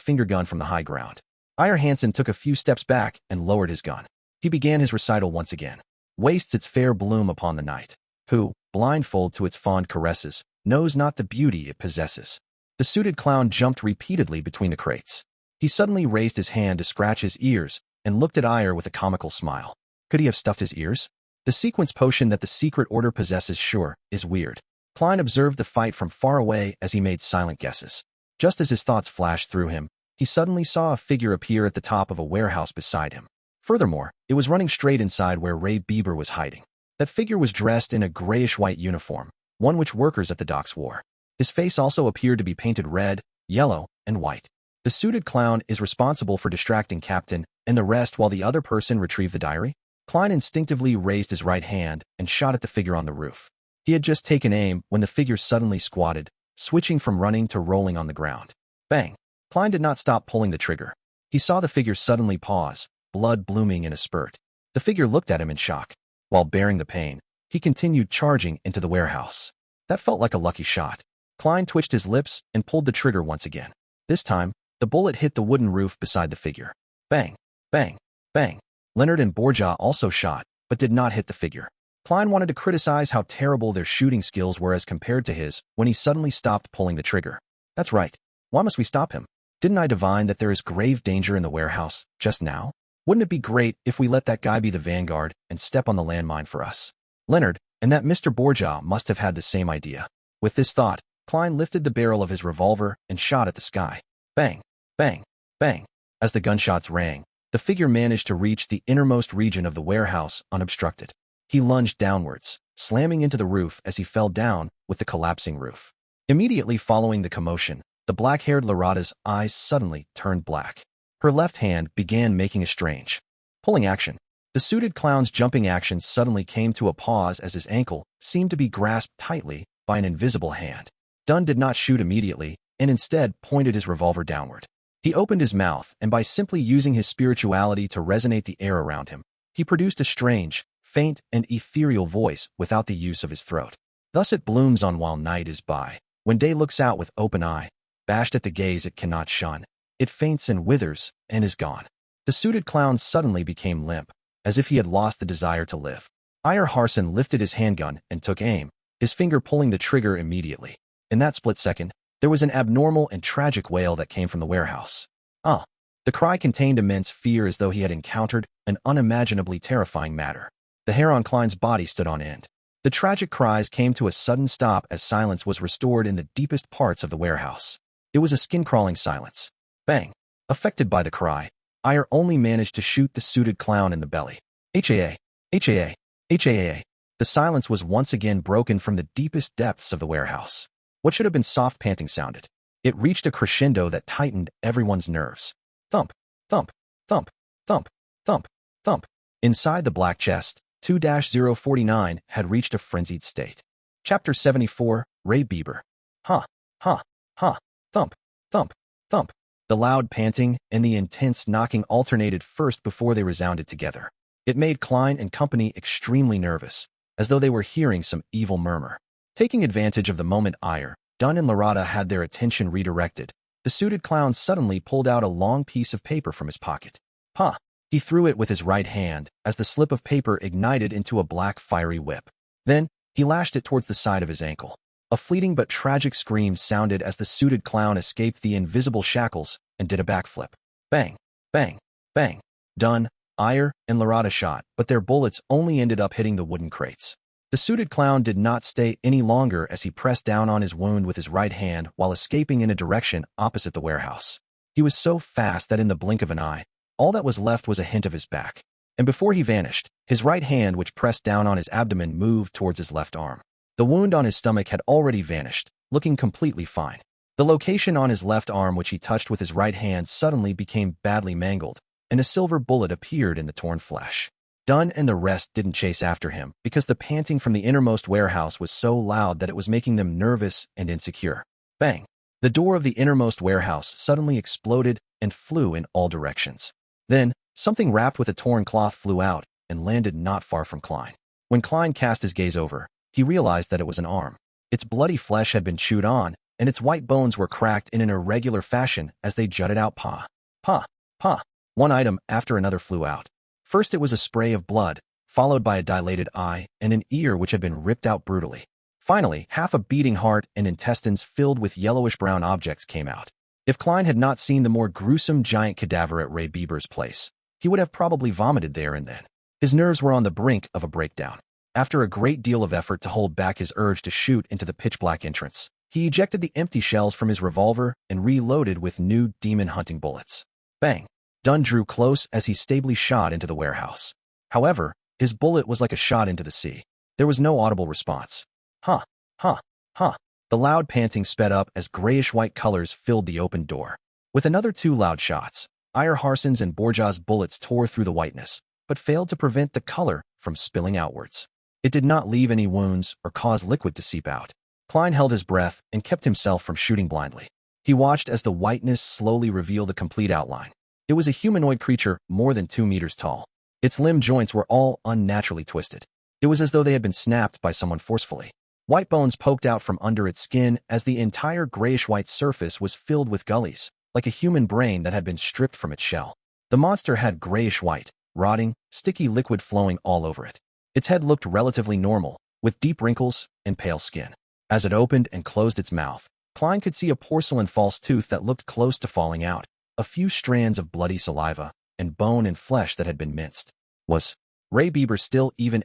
finger gun from the high ground. Iyer Hansen took a few steps back and lowered his gun. He began his recital once again. Wastes its fair bloom upon the night, who, blindfold to its fond caresses, knows not the beauty it possesses. The suited clown jumped repeatedly between the crates. He suddenly raised his hand to scratch his ears and looked at Iyer with a comical smile. Could he have stuffed his ears? The sequence potion that the secret order possesses sure is weird. Klein observed the fight from far away as he made silent guesses. Just as his thoughts flashed through him, he suddenly saw a figure appear at the top of a warehouse beside him. Furthermore, it was running straight inside where Ray Bieber was hiding. That figure was dressed in a grayish-white uniform, one which workers at the docks wore. His face also appeared to be painted red, yellow, and white. The suited clown is responsible for distracting Captain and the rest while the other person retrieved the diary? Klein instinctively raised his right hand and shot at the figure on the roof. He had just taken aim when the figure suddenly squatted, switching from running to rolling on the ground. Bang! Klein did not stop pulling the trigger. He saw the figure suddenly pause, blood blooming in a spurt. The figure looked at him in shock. While bearing the pain, he continued charging into the warehouse. That felt like a lucky shot. Klein twitched his lips and pulled the trigger once again. This time, the bullet hit the wooden roof beside the figure. Bang! Bang! Bang! Leonard and Borgia also shot, but did not hit the figure. Klein wanted to criticize how terrible their shooting skills were as compared to his when he suddenly stopped pulling the trigger. That's right. Why must we stop him? Didn't I divine that there is grave danger in the warehouse just now? Wouldn't it be great if we let that guy be the vanguard and step on the landmine for us? Leonard and that Mr. Borgia must have had the same idea. With this thought, Klein lifted the barrel of his revolver and shot at the sky. Bang! Bang! Bang! As the gunshots rang, the figure managed to reach the innermost region of the warehouse unobstructed. He lunged downwards, slamming into the roof as he fell down with the collapsing roof. Immediately following the commotion, the black-haired Lorada's eyes suddenly turned black. Her left hand began making a strange pulling action. The suited clown's jumping action suddenly came to a pause as his ankle seemed to be grasped tightly by an invisible hand. Dunn did not shoot immediately and instead pointed his revolver downward. He opened his mouth and by simply using his spirituality to resonate the air around him, he produced a strange, faint, and ethereal voice without the use of his throat. Thus it blooms on while night is by. When day looks out with open eye, bashed at the gaze it cannot shun, it faints and withers and is gone. The suited clown suddenly became limp, as if he had lost the desire to live. Iyer Harson lifted his handgun and took aim, his finger pulling the trigger immediately. In that split second, there was an abnormal and tragic wail that came from the warehouse. Ah! The cry contained immense fear as though he had encountered an unimaginably terrifying matter. The hair on Klein's body stood on end. The tragic cries came to a sudden stop as silence was restored in the deepest parts of the warehouse. It was a skin-crawling silence. Bang! Affected by the cry, Iyer only managed to shoot the suited clown in the belly. HAA! HAA! HAA! The silence was once again broken from the deepest depths of the warehouse. What should have been soft panting sounded. It reached a crescendo that tightened everyone's nerves. Thump! Thump! Thump! Thump! Thump! Thump! Inside the black chest, 2-049 had reached a frenzied state. Chapter 74, Ray Bieber. Ha! Ha! Ha! Thump! Thump! Thump! The loud panting and the intense knocking alternated first before they resounded together. It made Klein and company extremely nervous, as though they were hearing some evil murmur. Taking advantage of the moment Iyer, Dunn and Lorada had their attention redirected, the suited clown suddenly pulled out a long piece of paper from his pocket. Ha! He threw it with his right hand as the slip of paper ignited into a black fiery whip. Then, he lashed it towards the side of his ankle. A fleeting but tragic scream sounded as the suited clown escaped the invisible shackles and did a backflip. Bang! Bang! Bang! Dunn, Iyer, and Lorada shot, but their bullets only ended up hitting the wooden crates. The suited clown did not stay any longer as he pressed down on his wound with his right hand while escaping in a direction opposite the warehouse. He was so fast that in the blink of an eye, all that was left was a hint of his back. And before he vanished, his right hand which pressed down on his abdomen moved towards his left arm. The wound on his stomach had already vanished, looking completely fine. The location on his left arm which he touched with his right hand suddenly became badly mangled, and a silver bullet appeared in the torn flesh. Dunn and the rest didn't chase after him because the panting from the innermost warehouse was so loud that it was making them nervous and insecure. Bang! The door of the innermost warehouse suddenly exploded and flew in all directions. Then, something wrapped with a torn cloth flew out and landed not far from Klein. When Klein cast his gaze over, he realized that it was an arm. Its bloody flesh had been chewed on, and its white bones were cracked in an irregular fashion as they jutted out pa. Pa! Pa! One item after another flew out. First it was a spray of blood, followed by a dilated eye and an ear which had been ripped out brutally. Finally, half a beating heart and intestines filled with yellowish-brown objects came out. If Klein had not seen the more gruesome giant cadaver at Ray Bieber's place, he would have probably vomited there and then. His nerves were on the brink of a breakdown. After a great deal of effort to hold back his urge to shoot into the pitch-black entrance, he ejected the empty shells from his revolver and reloaded with new demon-hunting bullets. Bang! Dunn drew close as he stably shot into the warehouse. However, his bullet was like a shot into the sea. There was no audible response. Ha! Ha! Ha! The loud panting sped up as grayish-white colors filled the open door. With another two loud shots, Iyer Harson's and Borgia's bullets tore through the whiteness, but failed to prevent the color from spilling outwards. It did not leave any wounds or cause liquid to seep out. Klein held his breath and kept himself from shooting blindly. He watched as the whiteness slowly revealed a complete outline. It was a humanoid creature more than 2 meters tall. Its limb joints were all unnaturally twisted. It was as though they had been snapped by someone forcefully. White bones poked out from under its skin as the entire grayish-white surface was filled with gullies, like a human brain that had been stripped from its shell. The monster had grayish-white, rotting, sticky liquid flowing all over it. Its head looked relatively normal, with deep wrinkles and pale skin. As it opened and closed its mouth, Klein could see a porcelain false tooth that looked close to falling out, a few strands of bloody saliva, and bone and flesh that had been minced. Was Ray Bieber still even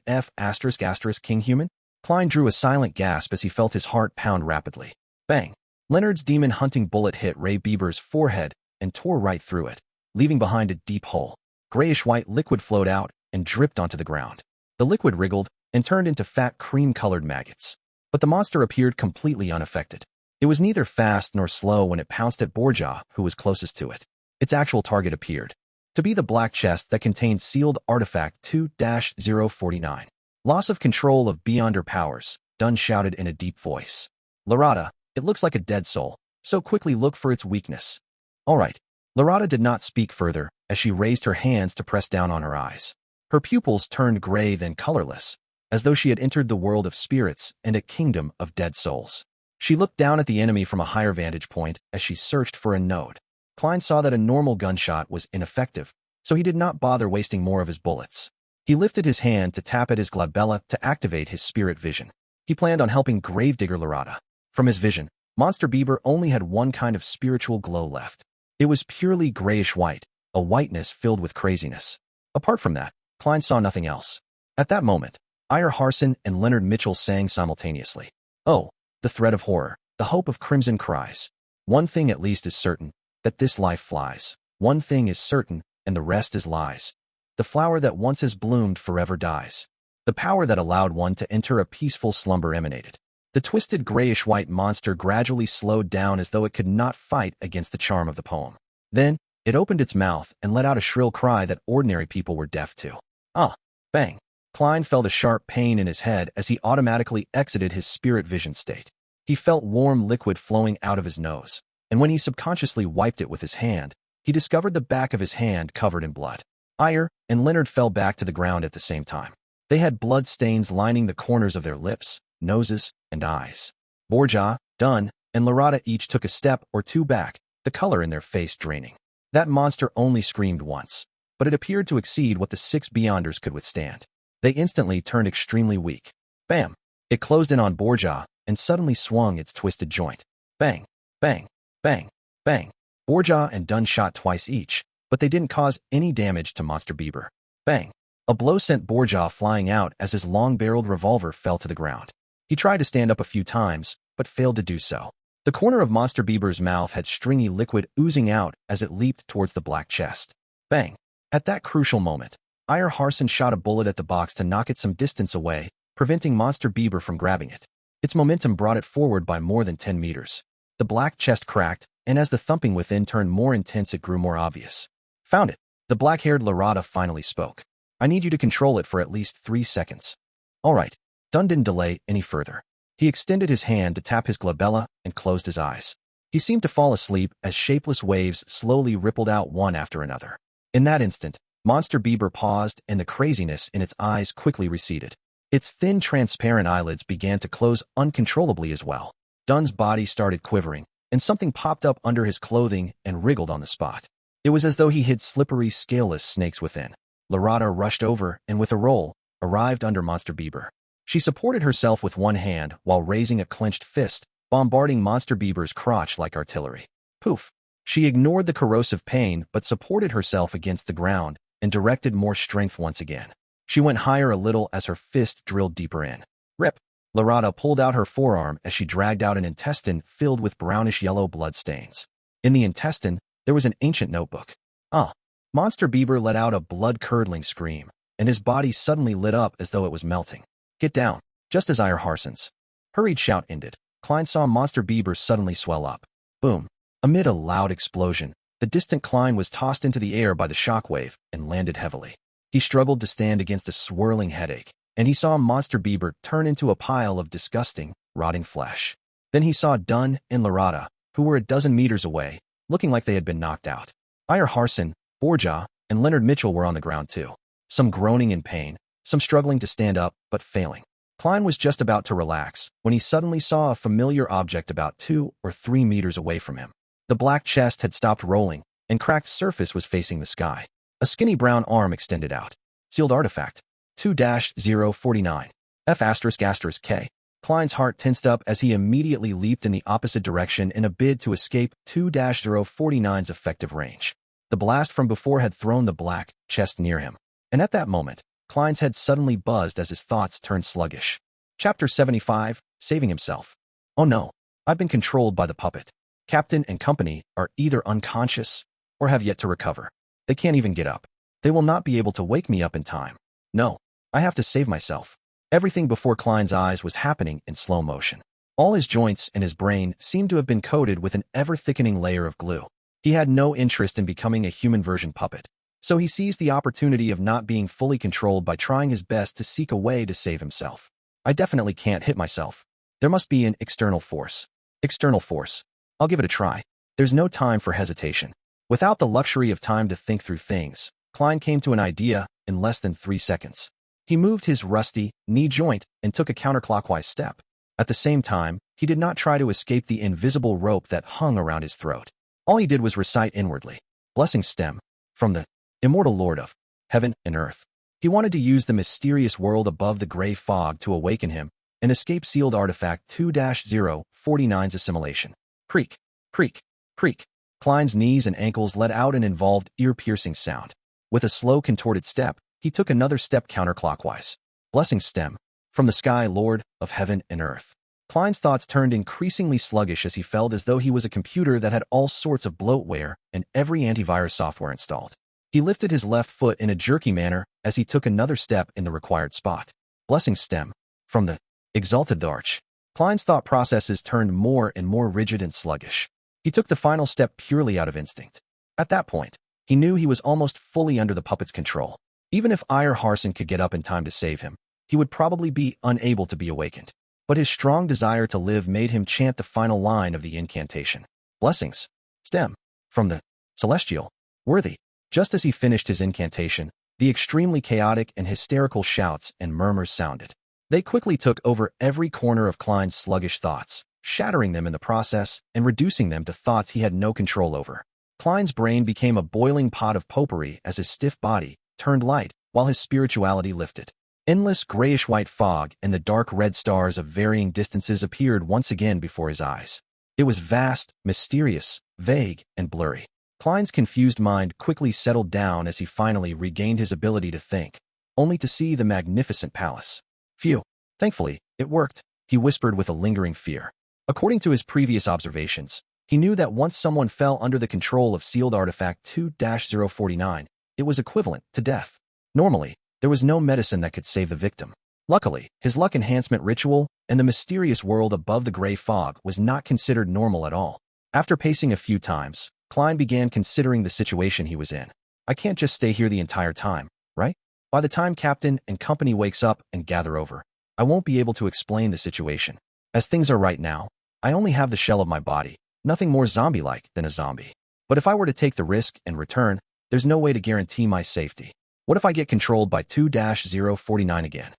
King human? Klein drew a silent gasp as he felt his heart pound rapidly. Bang! Leonard's demon-hunting bullet hit Ray Bieber's forehead and tore right through it, leaving behind a deep hole. Grayish-white liquid flowed out and dripped onto the ground. The liquid wriggled and turned into fat cream-colored maggots. But the monster appeared completely unaffected. It was neither fast nor slow when it pounced at Borgia, who was closest to it. Its actual target appeared to be the black chest that contained sealed artifact 2-049. Loss of control of Beyonder powers, Dunn shouted in a deep voice. Lorata, it looks like a dead soul, so quickly look for its weakness. All right. Lorata did not speak further as she raised her hands to press down on her eyes. Her pupils turned gray then colorless, as though she had entered the world of spirits and a kingdom of dead souls. She looked down at the enemy from a higher vantage point as she searched for a node. Klein saw that a normal gunshot was ineffective, so he did not bother wasting more of his bullets. He lifted his hand to tap at his glabella to activate his spirit vision. He planned on helping Gravedigger Lorata. From his vision, Monster Bieber only had one kind of spiritual glow left. It was purely grayish-white, a whiteness filled with craziness. Apart from that, Klein saw nothing else. At that moment, Iyer Harson and Leonard Mitchell sang simultaneously. Oh, the thread of horror, the hope of crimson cries. One thing at least is certain, that this life flies. One thing is certain, and the rest is lies. The flower that once has bloomed forever dies. The power that allowed one to enter a peaceful slumber emanated. The twisted grayish-white monster gradually slowed down as though it could not fight against the charm of the poem. Then, it opened its mouth and let out a shrill cry that ordinary people were deaf to. Ah! Bang! Klein felt a sharp pain in his head as he automatically exited his spirit vision state. He felt warm liquid flowing out of his nose, and when he subconsciously wiped it with his hand, he discovered the back of his hand covered in blood. Iyer and Leonard fell back to the ground at the same time. They had blood stains lining the corners of their lips, noses, and eyes. Borgia, Dunn, and Lorata each took a step or two back, the color in their face draining. That monster only screamed once, but it appeared to exceed what the 6 Beyonders could withstand. They instantly turned extremely weak. Bam! It closed in on Borgia and suddenly swung its twisted joint. Bang! Bang! Bang! Bang! Borgia and Dunn shot twice each, but they didn't cause any damage to Monster Bieber. Bang! A blow sent Borgia flying out as his long-barreled revolver fell to the ground. He tried to stand up a few times, but failed to do so. The corner of Monster Bieber's mouth had stringy liquid oozing out as it leaped towards the black chest. Bang! At that crucial moment, Iyer Harson shot a bullet at the box to knock it some distance away, preventing Monster Bieber from grabbing it. Its momentum brought it forward by more than 10 meters. The black chest cracked, and as the thumping within turned more intense, it grew more obvious. Found it. The black-haired Lorata finally spoke. I need you to control it for at least 3 seconds. All right. Dunn didn't delay any further. He extended his hand to tap his glabella and closed his eyes. He seemed to fall asleep as shapeless waves slowly rippled out one after another. In that instant, Monster Bieber paused and the craziness in its eyes quickly receded. Its thin, transparent eyelids began to close uncontrollably as well. Dunn's body started quivering, and something popped up under his clothing and wriggled on the spot. It was as though he hid slippery, scaleless snakes within. Lorata rushed over and with a roll, arrived under Monster Bieber. She supported herself with one hand while raising a clenched fist, bombarding Monster Bieber's crotch like artillery. Poof! She ignored the corrosive pain but supported herself against the ground and directed more strength once again. She went higher a little as her fist drilled deeper in. Rip! Lorata pulled out her forearm as she dragged out an intestine filled with brownish-yellow blood stains. In the intestine, there was an ancient notebook. Ah! Monster Bieber let out a blood-curdling scream, and his body suddenly lit up as though it was melting. Get down! Just as Iyer Harson's hurried shout ended, Klein saw Monster Bieber suddenly swell up. Boom! Amid a loud explosion, the distant Klein was tossed into the air by the shockwave and landed heavily. He struggled to stand against a swirling headache, and he saw monster Bieber turn into a pile of disgusting, rotting flesh. Then he saw Dunn and Lorata, who were a dozen meters away, looking like they had been knocked out. Iyer Harson, Borja, and Leonard Mitchell were on the ground too, some groaning in pain, some struggling to stand up, but failing. Klein was just about to relax when he suddenly saw a familiar object about 2 or 3 meters away from him. The black chest had stopped rolling, and cracked surface was facing the sky. A skinny brown arm extended out. Sealed artifact. 2-049. F***K. Klein's heart tensed up as he immediately leaped in the opposite direction in a bid to escape 2-049's effective range. The blast from before had thrown the black chest near him, and at that moment, Klein's head suddenly buzzed as his thoughts turned sluggish. Chapter 75, Saving Himself. Oh no, I've been controlled by the puppet. Captain and company are either unconscious or have yet to recover. They can't even get up. They will not be able to wake me up in time. No, I have to save myself. Everything before Klein's eyes was happening in slow motion. All his joints and his brain seemed to have been coated with an ever-thickening layer of glue. He had no interest in becoming a human version puppet, so he seized the opportunity of not being fully controlled by trying his best to seek a way to save himself. I definitely can't hit myself. There must be an external force. External force. I'll give it a try. There's no time for hesitation. Without the luxury of time to think through things, Klein came to an idea in less than 3 seconds. He moved his rusty knee joint and took a counterclockwise step. At the same time, he did not try to escape the invisible rope that hung around his throat. All he did was recite inwardly, "Blessings stem from the immortal Lord of heaven and earth." He wanted to use the mysterious world above the gray fog to awaken him and escape sealed artifact 2-049's assimilation. Creak, creak, creak. Klein's knees and ankles let out an involved, ear-piercing sound. With a slow, contorted step, he took another step counterclockwise. "Blessings stem from the sky, Lord of heaven and earth." Klein's thoughts turned increasingly sluggish as he felt as though he was a computer that had all sorts of bloatware and every antivirus software installed. He lifted his left foot in a jerky manner as he took another step in the required spot. "Blessings stem from the exalted arch." Klein's thought processes turned more and more rigid and sluggish. He took the final step purely out of instinct. At that point, he knew he was almost fully under the puppet's control. Even if Iyer Harson could get up in time to save him, he would probably be unable to be awakened. But his strong desire to live made him chant the final line of the incantation. "Blessings stem from the celestial worthy." Just as he finished his incantation, the extremely chaotic and hysterical shouts and murmurs sounded. They quickly took over every corner of Klein's sluggish thoughts, shattering them in the process and reducing them to thoughts he had no control over. Klein's brain became a boiling pot of potpourri as his stiff body turned light while his spirituality lifted. Endless grayish-white fog and the dark red stars of varying distances appeared once again before his eyes. It was vast, mysterious, vague, and blurry. Klein's confused mind quickly settled down as he finally regained his ability to think, only to see the magnificent palace. "Phew. Thankfully, it worked," he whispered with a lingering fear. According to his previous observations, he knew that once someone fell under the control of sealed artifact 2-049, it was equivalent to death. Normally, there was no medicine that could save the victim. Luckily, his luck enhancement ritual and the mysterious world above the gray fog was not considered normal at all. After pacing a few times, Klein began considering the situation he was in. "I can't just stay here the entire time, right? By the time Captain and company wakes up and gather over, I won't be able to explain the situation. As things are right now, I only have the shell of my body, nothing more zombie-like than a zombie. But if I were to take the risk and return, there's no way to guarantee my safety. What if I get controlled by 2-049 again?"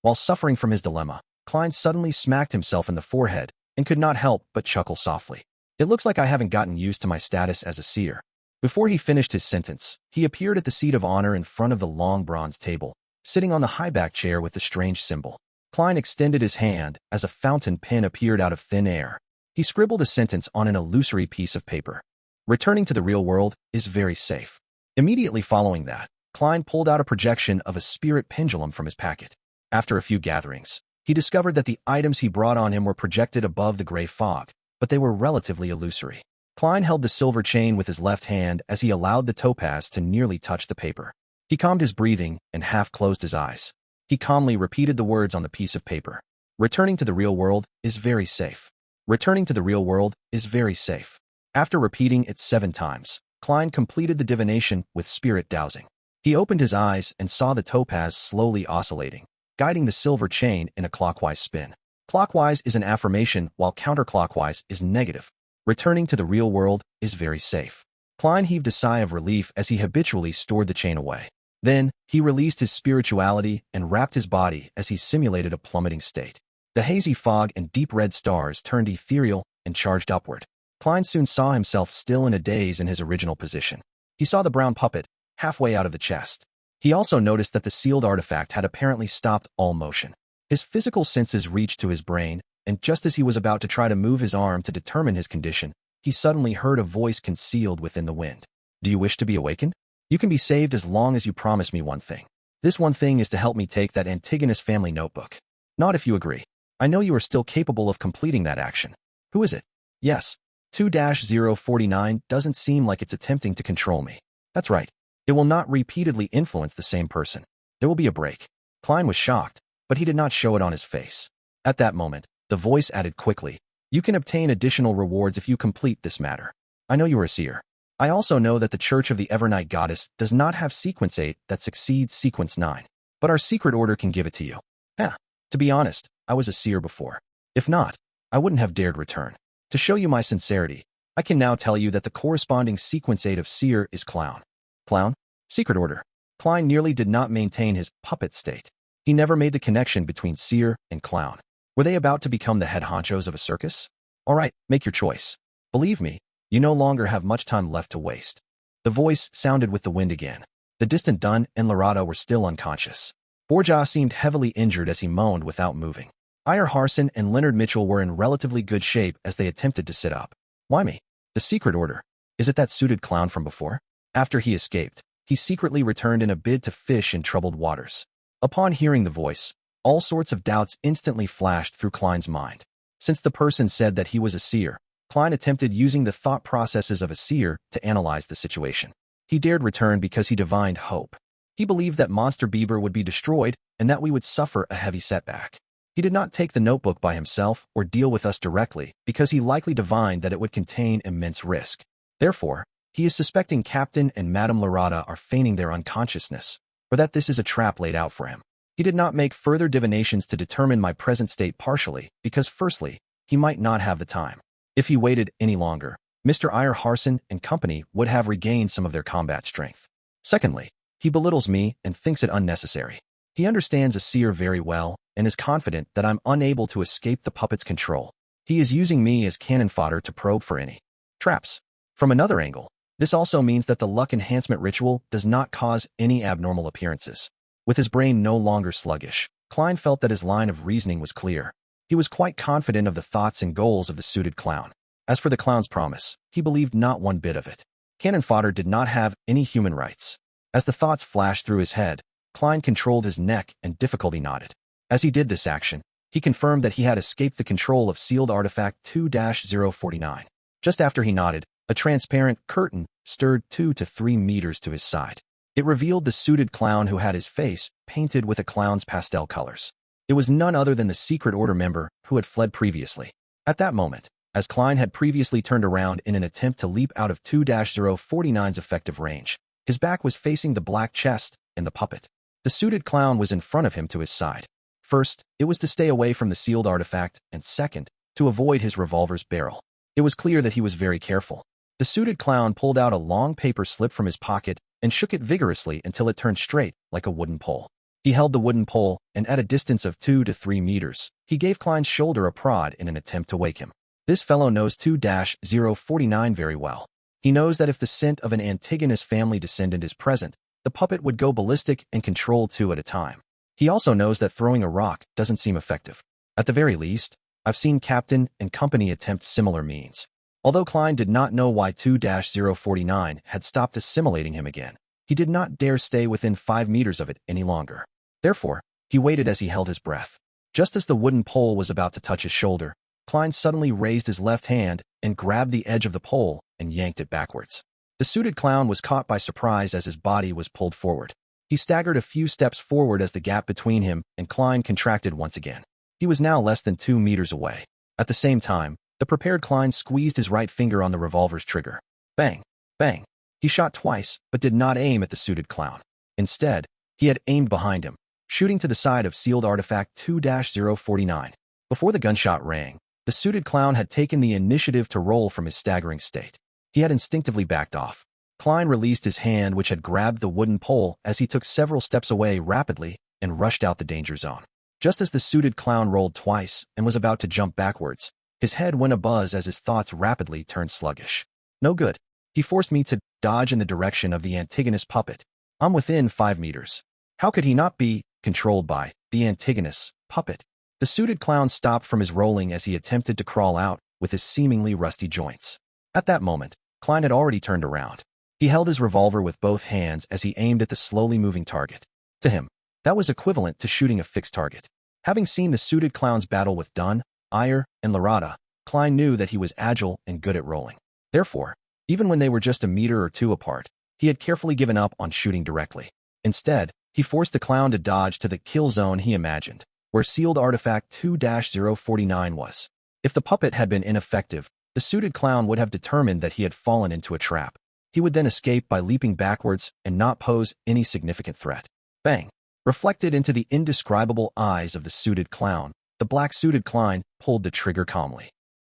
While suffering from his dilemma, Klein suddenly smacked himself in the forehead and could not help but chuckle softly. "It looks like I haven't gotten used to my status as a seer." Before he finished his sentence, he appeared at the seat of honor in front of the long bronze table, sitting on the high-back chair with the strange symbol. Klein extended his hand as a fountain pen appeared out of thin air. He scribbled a sentence on an illusory piece of paper. "Returning to the real world is very safe." Immediately following that, Klein pulled out a projection of a spirit pendulum from his packet. After a few gatherings, he discovered that the items he brought on him were projected above the gray fog, but they were relatively illusory. Klein held the silver chain with his left hand as he allowed the topaz to nearly touch the paper. He calmed his breathing and half closed his eyes. He calmly repeated the words on the piece of paper. "Returning to the real world is very safe. Returning to the real world is very safe." After repeating it 7 times, Klein completed the divination with spirit dowsing. He opened his eyes and saw the topaz slowly oscillating, guiding the silver chain in a clockwise spin. Clockwise is an affirmation, while counterclockwise is negative. Returning to the real world is very safe. Klein heaved a sigh of relief as he habitually stored the chain away. Then, he released his spirituality and wrapped his body as he simulated a plummeting state. The hazy fog and deep red stars turned ethereal and charged upward. Klein soon saw himself still in a daze in his original position. He saw the brown puppet, halfway out of the chest. He also noticed that the sealed artifact had apparently stopped all motion. His physical senses reached to his brain, and just as he was about to try to move his arm to determine his condition, he suddenly heard a voice concealed within the wind. Do you wish to be awakened? You can be saved as long as you promise me one thing. This one thing is to help me take that Antigonus family notebook. Not if you agree. I know you are still capable of completing that action. Who is it? Yes. 2-049 doesn't seem like it's attempting to control me. That's right. It will not repeatedly influence the same person. There will be a break. Klein was shocked, but he did not show it on his face. At that moment, the voice added quickly, you can obtain additional rewards if you complete this matter. I know you are a seer. I also know that the Church of the Evernight Goddess does not have sequence 8 that succeeds sequence 9, but our secret order can give it to you. To be honest, I was a seer before. If not, I wouldn't have dared return. To show you my sincerity, I can now tell you that the corresponding sequence 8 of seer is clown. Clown? Secret order. Klein nearly did not maintain his puppet state. He never made the connection between seer and clown. Were they about to become the head honchos of a circus? All right, make your choice. Believe me, you no longer have much time left to waste. The voice sounded with the wind again. The distant Dunn and Lorata were still unconscious. Borja seemed heavily injured as he moaned without moving. Iyer Harson and Leonard Mitchell were in relatively good shape as they attempted to sit up. Why me? The secret order. Is it that suited clown from before? After he escaped, he secretly returned in a bid to fish in troubled waters. Upon hearing the voice, all sorts of doubts instantly flashed through Klein's mind. Since the person said that he was a seer, Klein attempted using the thought processes of a seer to analyze the situation. He dared return because he divined hope. He believed that Monster Bieber would be destroyed and that we would suffer a heavy setback. He did not take the notebook by himself or deal with us directly because he likely divined that it would contain immense risk. Therefore, he is suspecting Captain and Madame Lorata are feigning their unconsciousness, or that this is a trap laid out for him. He did not make further divinations to determine my present state partially because, firstly, he might not have the time. If he waited any longer, Mr. Iyer Harson and company would have regained some of their combat strength. Secondly, he belittles me and thinks it unnecessary. He understands a seer very well and is confident that I'm unable to escape the puppet's control. He is using me as cannon fodder to probe for any traps. From another angle, this also means that the luck enhancement ritual does not cause any abnormal appearances. With his brain no longer sluggish, Klein felt that his line of reasoning was clear. He was quite confident of the thoughts and goals of the suited clown. As for the clown's promise, he believed not one bit of it. Cannon fodder did not have any human rights. As the thoughts flashed through his head, Klein controlled his neck and difficulty nodded. As he did this action, he confirmed that he had escaped the control of sealed artifact 2-049. Just after he nodded, a transparent curtain stirred 2 to 3 meters to his side. It revealed the suited clown who had his face painted with a clown's pastel colors. It was none other than the secret order member who had fled previously. At that moment, as Klein had previously turned around in an attempt to leap out of 2-049's effective range, his back was facing the black chest and the puppet. The suited clown was in front of him to his side. First, it was to stay away from the sealed artifact, and second, to avoid his revolver's barrel. It was clear that he was very careful. The suited clown pulled out a long paper slip from his pocket and shook it vigorously until it turned straight, like a wooden pole. He held the wooden pole, and at a distance of 2 to 3 meters, he gave Klein's shoulder a prod in an attempt to wake him. This fellow knows 2-049 very well. He knows that if the scent of an Antigonus family descendant is present, the puppet would go ballistic and control 2 at a time. He also knows that throwing a rock doesn't seem effective. At the very least, I've seen Captain and company attempt similar means. Although Klein did not know why 2-049 had stopped assimilating him again, he did not dare stay within 5 meters of it any longer. Therefore, he waited as he held his breath. Just as the wooden pole was about to touch his shoulder, Klein suddenly raised his left hand and grabbed the edge of the pole and yanked it backwards. The suited clown was caught by surprise as his body was pulled forward. He staggered a few steps forward as the gap between him and Klein contracted once again. He was now less than 2 meters away. At the same time, The prepared Klein squeezed his right finger on the revolver's trigger. Bang, bang. He shot twice, but did not aim at the suited clown. Instead, he had aimed behind him, shooting to the side of sealed artifact 2-049. Before the gunshot rang, the suited clown had taken the initiative to roll from his staggering state. He had instinctively backed off. Klein released his hand, which had grabbed the wooden pole, as he took several steps away rapidly and rushed out the danger zone. Just as the suited clown rolled twice and was about to jump backwards, his head went abuzz as his thoughts rapidly turned sluggish. No good. He forced me to dodge in the direction of the antagonist puppet. I'm within 5 meters. How could he not be controlled by the antagonist puppet? The suited clown stopped from his rolling as he attempted to crawl out with his seemingly rusty joints. At that moment, Klein had already turned around. He held his revolver with both hands as he aimed at the slowly moving target. To him, that was equivalent to shooting a fixed target. Having seen the suited clown's battle with Dunn, Iyer, and Larada, Klein knew that he was agile and good at rolling. Therefore, even when they were just a meter or two apart, he had carefully given up on shooting directly. Instead, he forced the clown to dodge to the kill zone he imagined, where sealed artifact 2-049 was. If the puppet had been ineffective, the suited clown would have determined that he had fallen into a trap. He would then escape by leaping backwards and not pose any significant threat. Bang! Reflected into the indescribable eyes of the suited clown, the black-suited Klein pulled the trigger calmly.